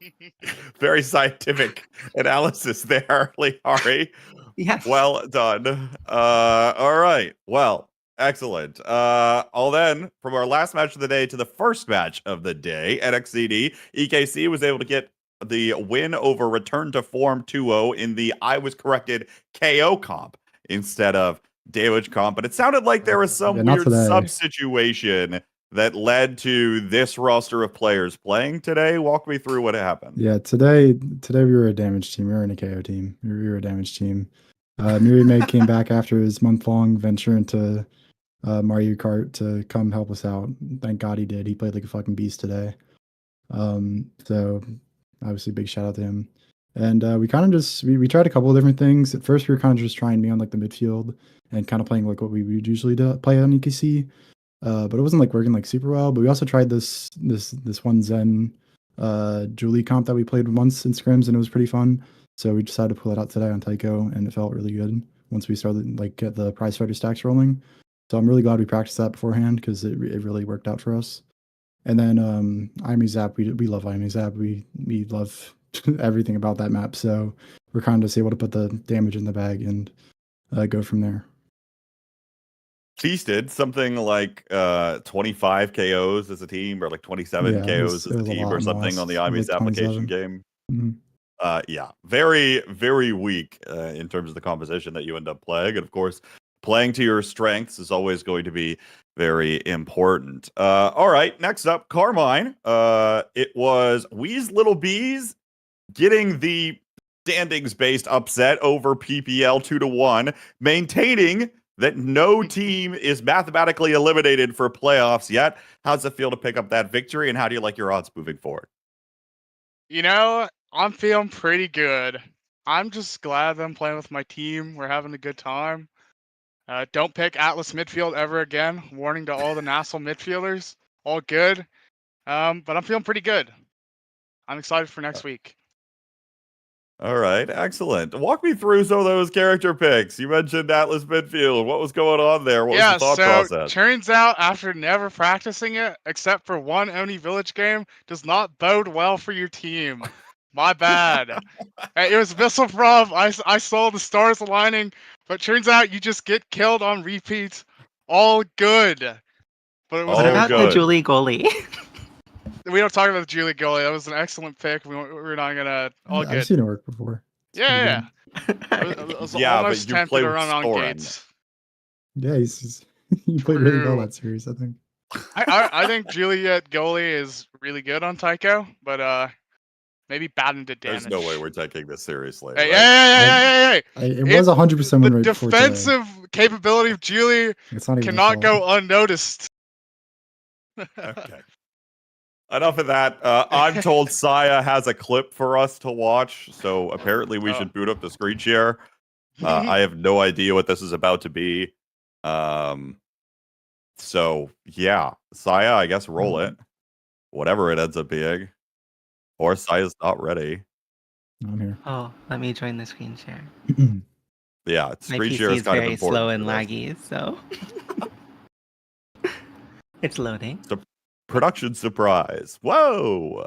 Very scientific analysis there, Liari. Yes. Well done. All right. Well, excellent. All then, from our last match of the day to the first match of the day, NXCD, EKC was able to get the win over Return to Form 2-0 in the I was corrected KO comp instead of damage comp. But it sounded like there was some weird sub situation that led to this roster of players playing today. Walk me through what happened. Yeah, today we were a damage team. We were in a KO team. We were a damage team. Mirimeg came back after his month-long venture into Mario Kart to come help us out. Thank God he did. He played like a fucking beast today. So obviously big shout out to him. And we kind of just we tried a couple of different things. At first we were kind of just trying me on like the midfield and kind of playing like what we would usually play on EKC. But it wasn't like working like super well. But we also tried this one Zen Julie comp that we played once in scrims, and it was pretty fun. So we decided to pull it out today on Tycho, and it felt really good once we started like get the prize fighter stacks rolling. So I'm really glad we practiced that beforehand, because it really worked out for us. And then IME Zap, we love IME Zap. We love everything about that map. So we're kind of just able to put the damage in the bag and go from there. Feasted something like 25 KOs as a team, or like 27 KOs as a team, or something on the IME's application game. Mm-hmm. Yeah, very, very weak in terms of the composition that you end up playing. And of course, playing to your strengths is always going to be very important. All right, next up, Carmine. It was Wee's Little Bees getting the standings-based upset over PPL 2-1, maintaining that no team is mathematically eliminated for playoffs yet. How's it feel to pick up that victory, and how do you like your odds moving forward? You know, I'm feeling pretty good. I'm just glad that I'm playing with my team. We're having a good time. Don't pick Atlas midfield ever again. Warning to all the nasl midfielders. All good. But I'm feeling pretty good. I'm excited for next week. All right, excellent. Walk me through some of those character picks. You mentioned Atlas midfield. What was going on there? What was the thought process? Turns out after never practicing it, except for one Oni Village game, does not bode well for your team. My bad. It was Missile Prob. I saw the stars aligning, but turns out you just get killed on repeats. All good. But it was what about the Julie goalie? We don't talk about the Julie goalie. That was an excellent pick. We're not gonna. All good. I've seen it work before. Yeah. I was yeah, almost but you tempted play to with run on Soren. Gates. Yeah, he played really well that series, I think. I think Juliet goalie is really good on Tycho, but maybe bad into damage. There's no way we're taking this seriously. Hey, right? hey. It was 100% win rate The before today. defensive capability of Julie cannot go unnoticed. Okay. Enough of that. I'm told Saya has a clip for us to watch, so apparently we should boot up the screen share. I have no idea what this is about to be. So yeah, Saya, I guess roll it. Whatever it ends up being. Or Saya's not ready. I'm here. Oh, let me join the screen share. Yeah, My screen share PC is is kind of very important. slow and for this. laggy, so it's loading. So, production surprise. Whoa.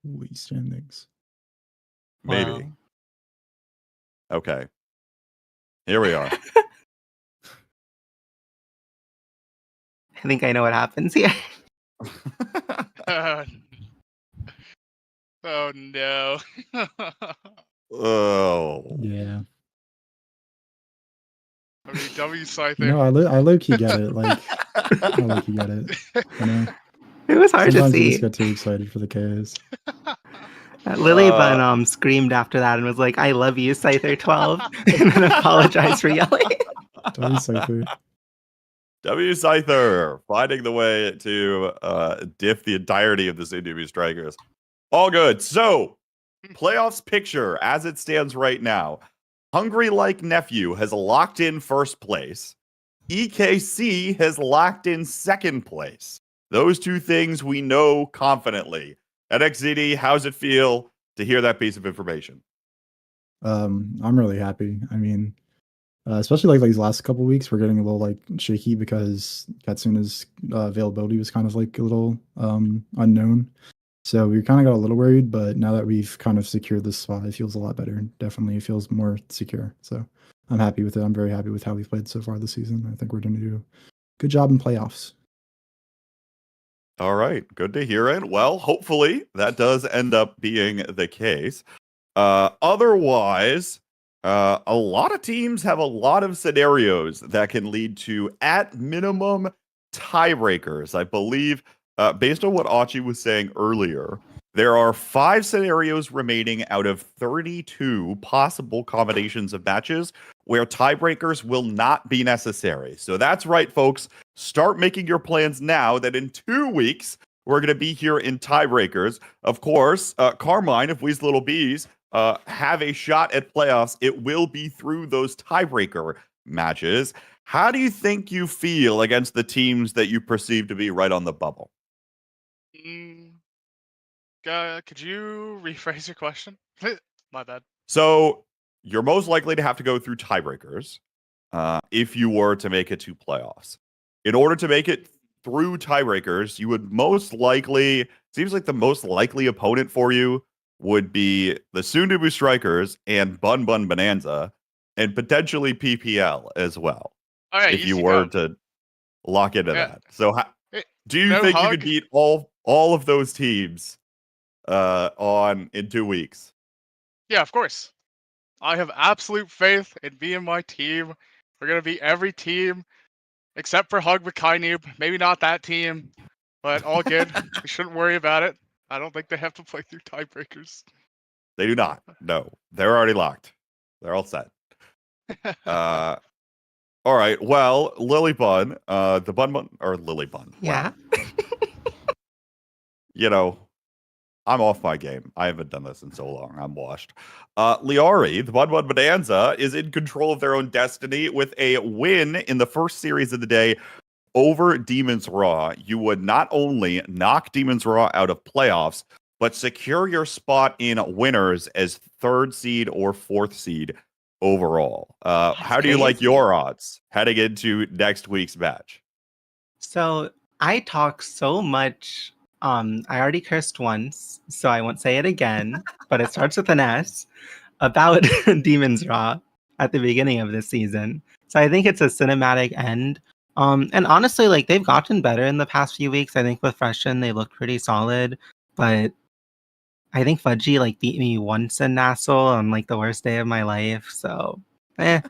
Holy standings. Maybe. Wow. Okay. Here we are. I think I know what happens here. Oh no. Oh. Yeah. I mean, W Scyther. You know, I low key get it. Like, I low key get it. You know, It was hard sometimes to you see. just get too excited for the KOs. Lily Bun screamed after that and was like, "I love you, Scyther 12," and then apologized for yelling. W Cypher. W Scyther finding the way to diff the entirety of this Indie Strikers. All good. So, playoffs picture as it stands right now. Hungry Like Nephew has locked in first place. EKC has locked in second place. Those two things we know confidently. At XZD, how's it feel to hear that piece of information? I'm really happy. I mean, especially like these last couple weeks, we're getting a little like shaky because Katsuna's availability was kind of like a little unknown. So we kind of got a little worried, but now that we've kind of secured this spot, it feels a lot better. Definitely feels more secure. So I'm happy with it. I'm very happy with how we've played so far this season. I think we're going to do a good job in playoffs. All right, good to hear it. Well, hopefully that does end up being the case. Otherwise, a lot of teams have a lot of scenarios that can lead to, at minimum, tiebreakers. I believe, based on what Achi was saying earlier, there are 5 scenarios remaining out of 32 possible combinations of matches where tiebreakers will not be necessary. So that's right, folks. Start making your plans now that in 2 weeks, we're going to be here in tiebreakers. Of course, Carmine, if we's little bees, have a shot at playoffs, it will be through those tiebreaker matches. How do you think you feel against the teams that you perceive to be right on the bubble? Could you rephrase your question? My bad. So you're most likely to have to go through tiebreakers if you were to make it to playoffs. In order to make it through tiebreakers, you would most likely, seems like the most likely opponent for you would be the soon-to-be Strikers and Bun Bun Bonanza, and potentially PPL as well. All right, if you easy were go. to lock into Yeah. that. So do you no think you hug? could beat all of those teams in 2 weeks? Yeah, of course. I have absolute faith in me and my team. We're gonna beat every team except for Hug with Kai Noob. Maybe not that team, but all good. We shouldn't worry about it. I don't think they have to play through tiebreakers. They do not. No, they're already locked. They're all set. All right. Well, Lily Bun, the Bun or Lily Bun. Yeah. Wow. You know, I'm off my game. I haven't done this in so long. I'm washed. Liari, the Bun Bun Bonanza, is in control of their own destiny with a win in the first series of the day over Demon's Raw. You would not only knock Demon's Raw out of playoffs, but secure your spot in winners as 3rd seed or 4th seed overall. How do you like crazy. your odds heading into next week's match? So I talk so much. I already cursed once, so I won't say it again, but it starts with an S, about Demon's Raw at the beginning of this season. So I think it's a cinematic end. And honestly, like they've gotten better in the past few weeks. I think with Freshen, they looked pretty solid, but I think Fudgy like beat me once in nasl on like the worst day of my life. So I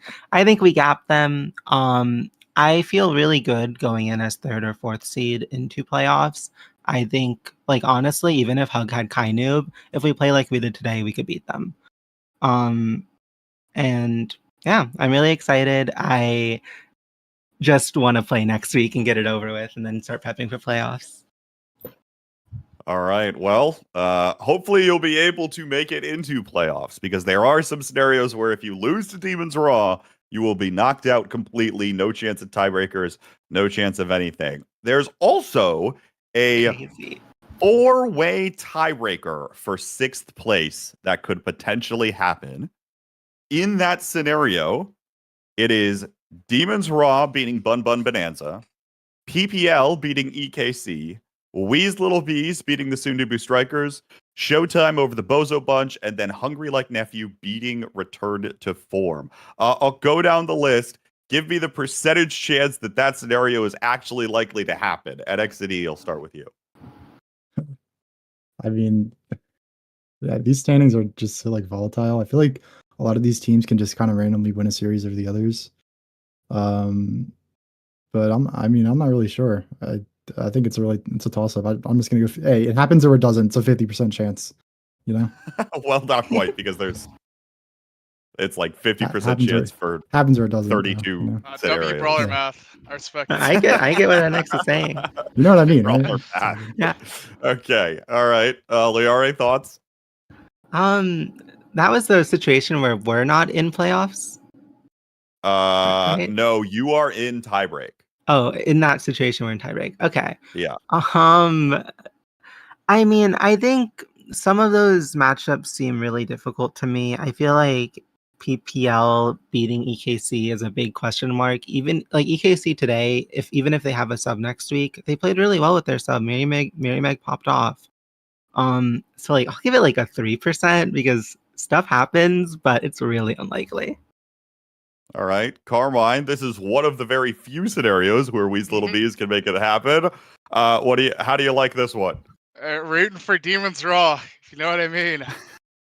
think we gap them. I feel really good going in as 3rd or 4th seed into playoffs. I think, like honestly, even if Hug had Kai Noob, if we play like we did today, we could beat them. And yeah, I'm really excited. I just want to play next week and get it over with, and then start prepping for playoffs. All right. Well, hopefully you'll be able to make it into playoffs because there are some scenarios where if you lose to Demon's Raw, You will be knocked out completely. No chance of tiebreakers. No chance of anything. There's also a Crazy. 4-way tiebreaker for 6th place that could potentially happen. In that scenario, it is Demons Raw beating Bun Bun Bonanza, PPL beating EKC, Weez Little V's beating the Soon-to-Be Strikers, Showtime over the Bozo Bunch, and then Hungry Like Nephew beating Return to Form. I'll go down the list. Give me the percentage chance that that scenario is actually likely to happen. At XD, I'll start with you. I mean, yeah, these standings are just so like volatile. I feel like a lot of these teams can just kind of randomly win a series over the others. But I'm not really sure. I think it's a toss up. I'm just gonna go. Hey, it happens or it doesn't. It's a 50% chance. You know. Well, not quite, because it's like 50% chance for happens or it doesn't. 32 you know? scenarios. W brawler math. I respect it. I get what NX is saying. You know what I mean, right? Brawler math. Yeah. Okay. All right. Liare, thoughts? That was the situation where we're not in playoffs. Right? No, you are in tiebreak. Oh, in that situation we're in tiebreak. Okay. Yeah. I mean, I think some of those matchups seem really difficult to me. I feel like PPL beating EKC is a big question mark. Even like EKC today, even if they have a sub next week, they played really well with their sub. Mary Meg popped off. So like I'll give it like a 3% because stuff happens, but it's really unlikely. All right. Carmine, this is one of the very few scenarios where Weez Little Bees can make it happen. How do you like this one? Rooting for Demons Raw, if you know what I mean.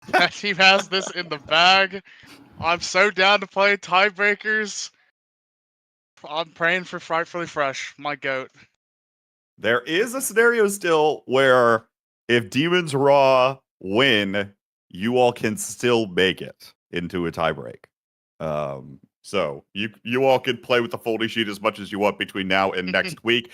That team has this in the bag. I'm so down to play tiebreakers. I'm praying for Frightfully Fresh, my goat. There is a scenario still where if Demons Raw win, you all can still make it into a tiebreak. So you all can play with the folding sheet as much as you want between now and next week.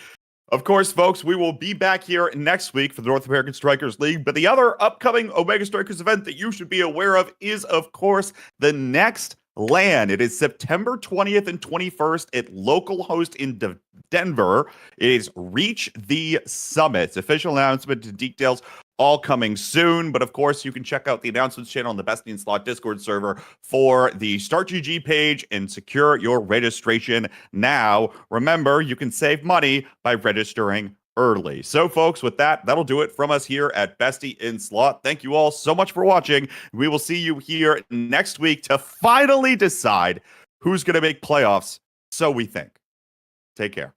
Of course, folks, we will be back here next week for the North American Strikers League. But the other upcoming Omega Strikers event that you should be aware of is, of course, the next LAN. It is September 20th and 21st at local host in Denver. It is Reach the Summit. Official announcement and details all coming soon. But of course, you can check out the announcements channel on the Best in Slot Discord server for the Start GG page and secure your registration now. Remember, you can save money by registering early. So folks, with that'll do it from us here at Bestie in Slot. Thank you all so much for watching. We will see you here next week to finally decide who's going to make playoffs. So we think. Take care.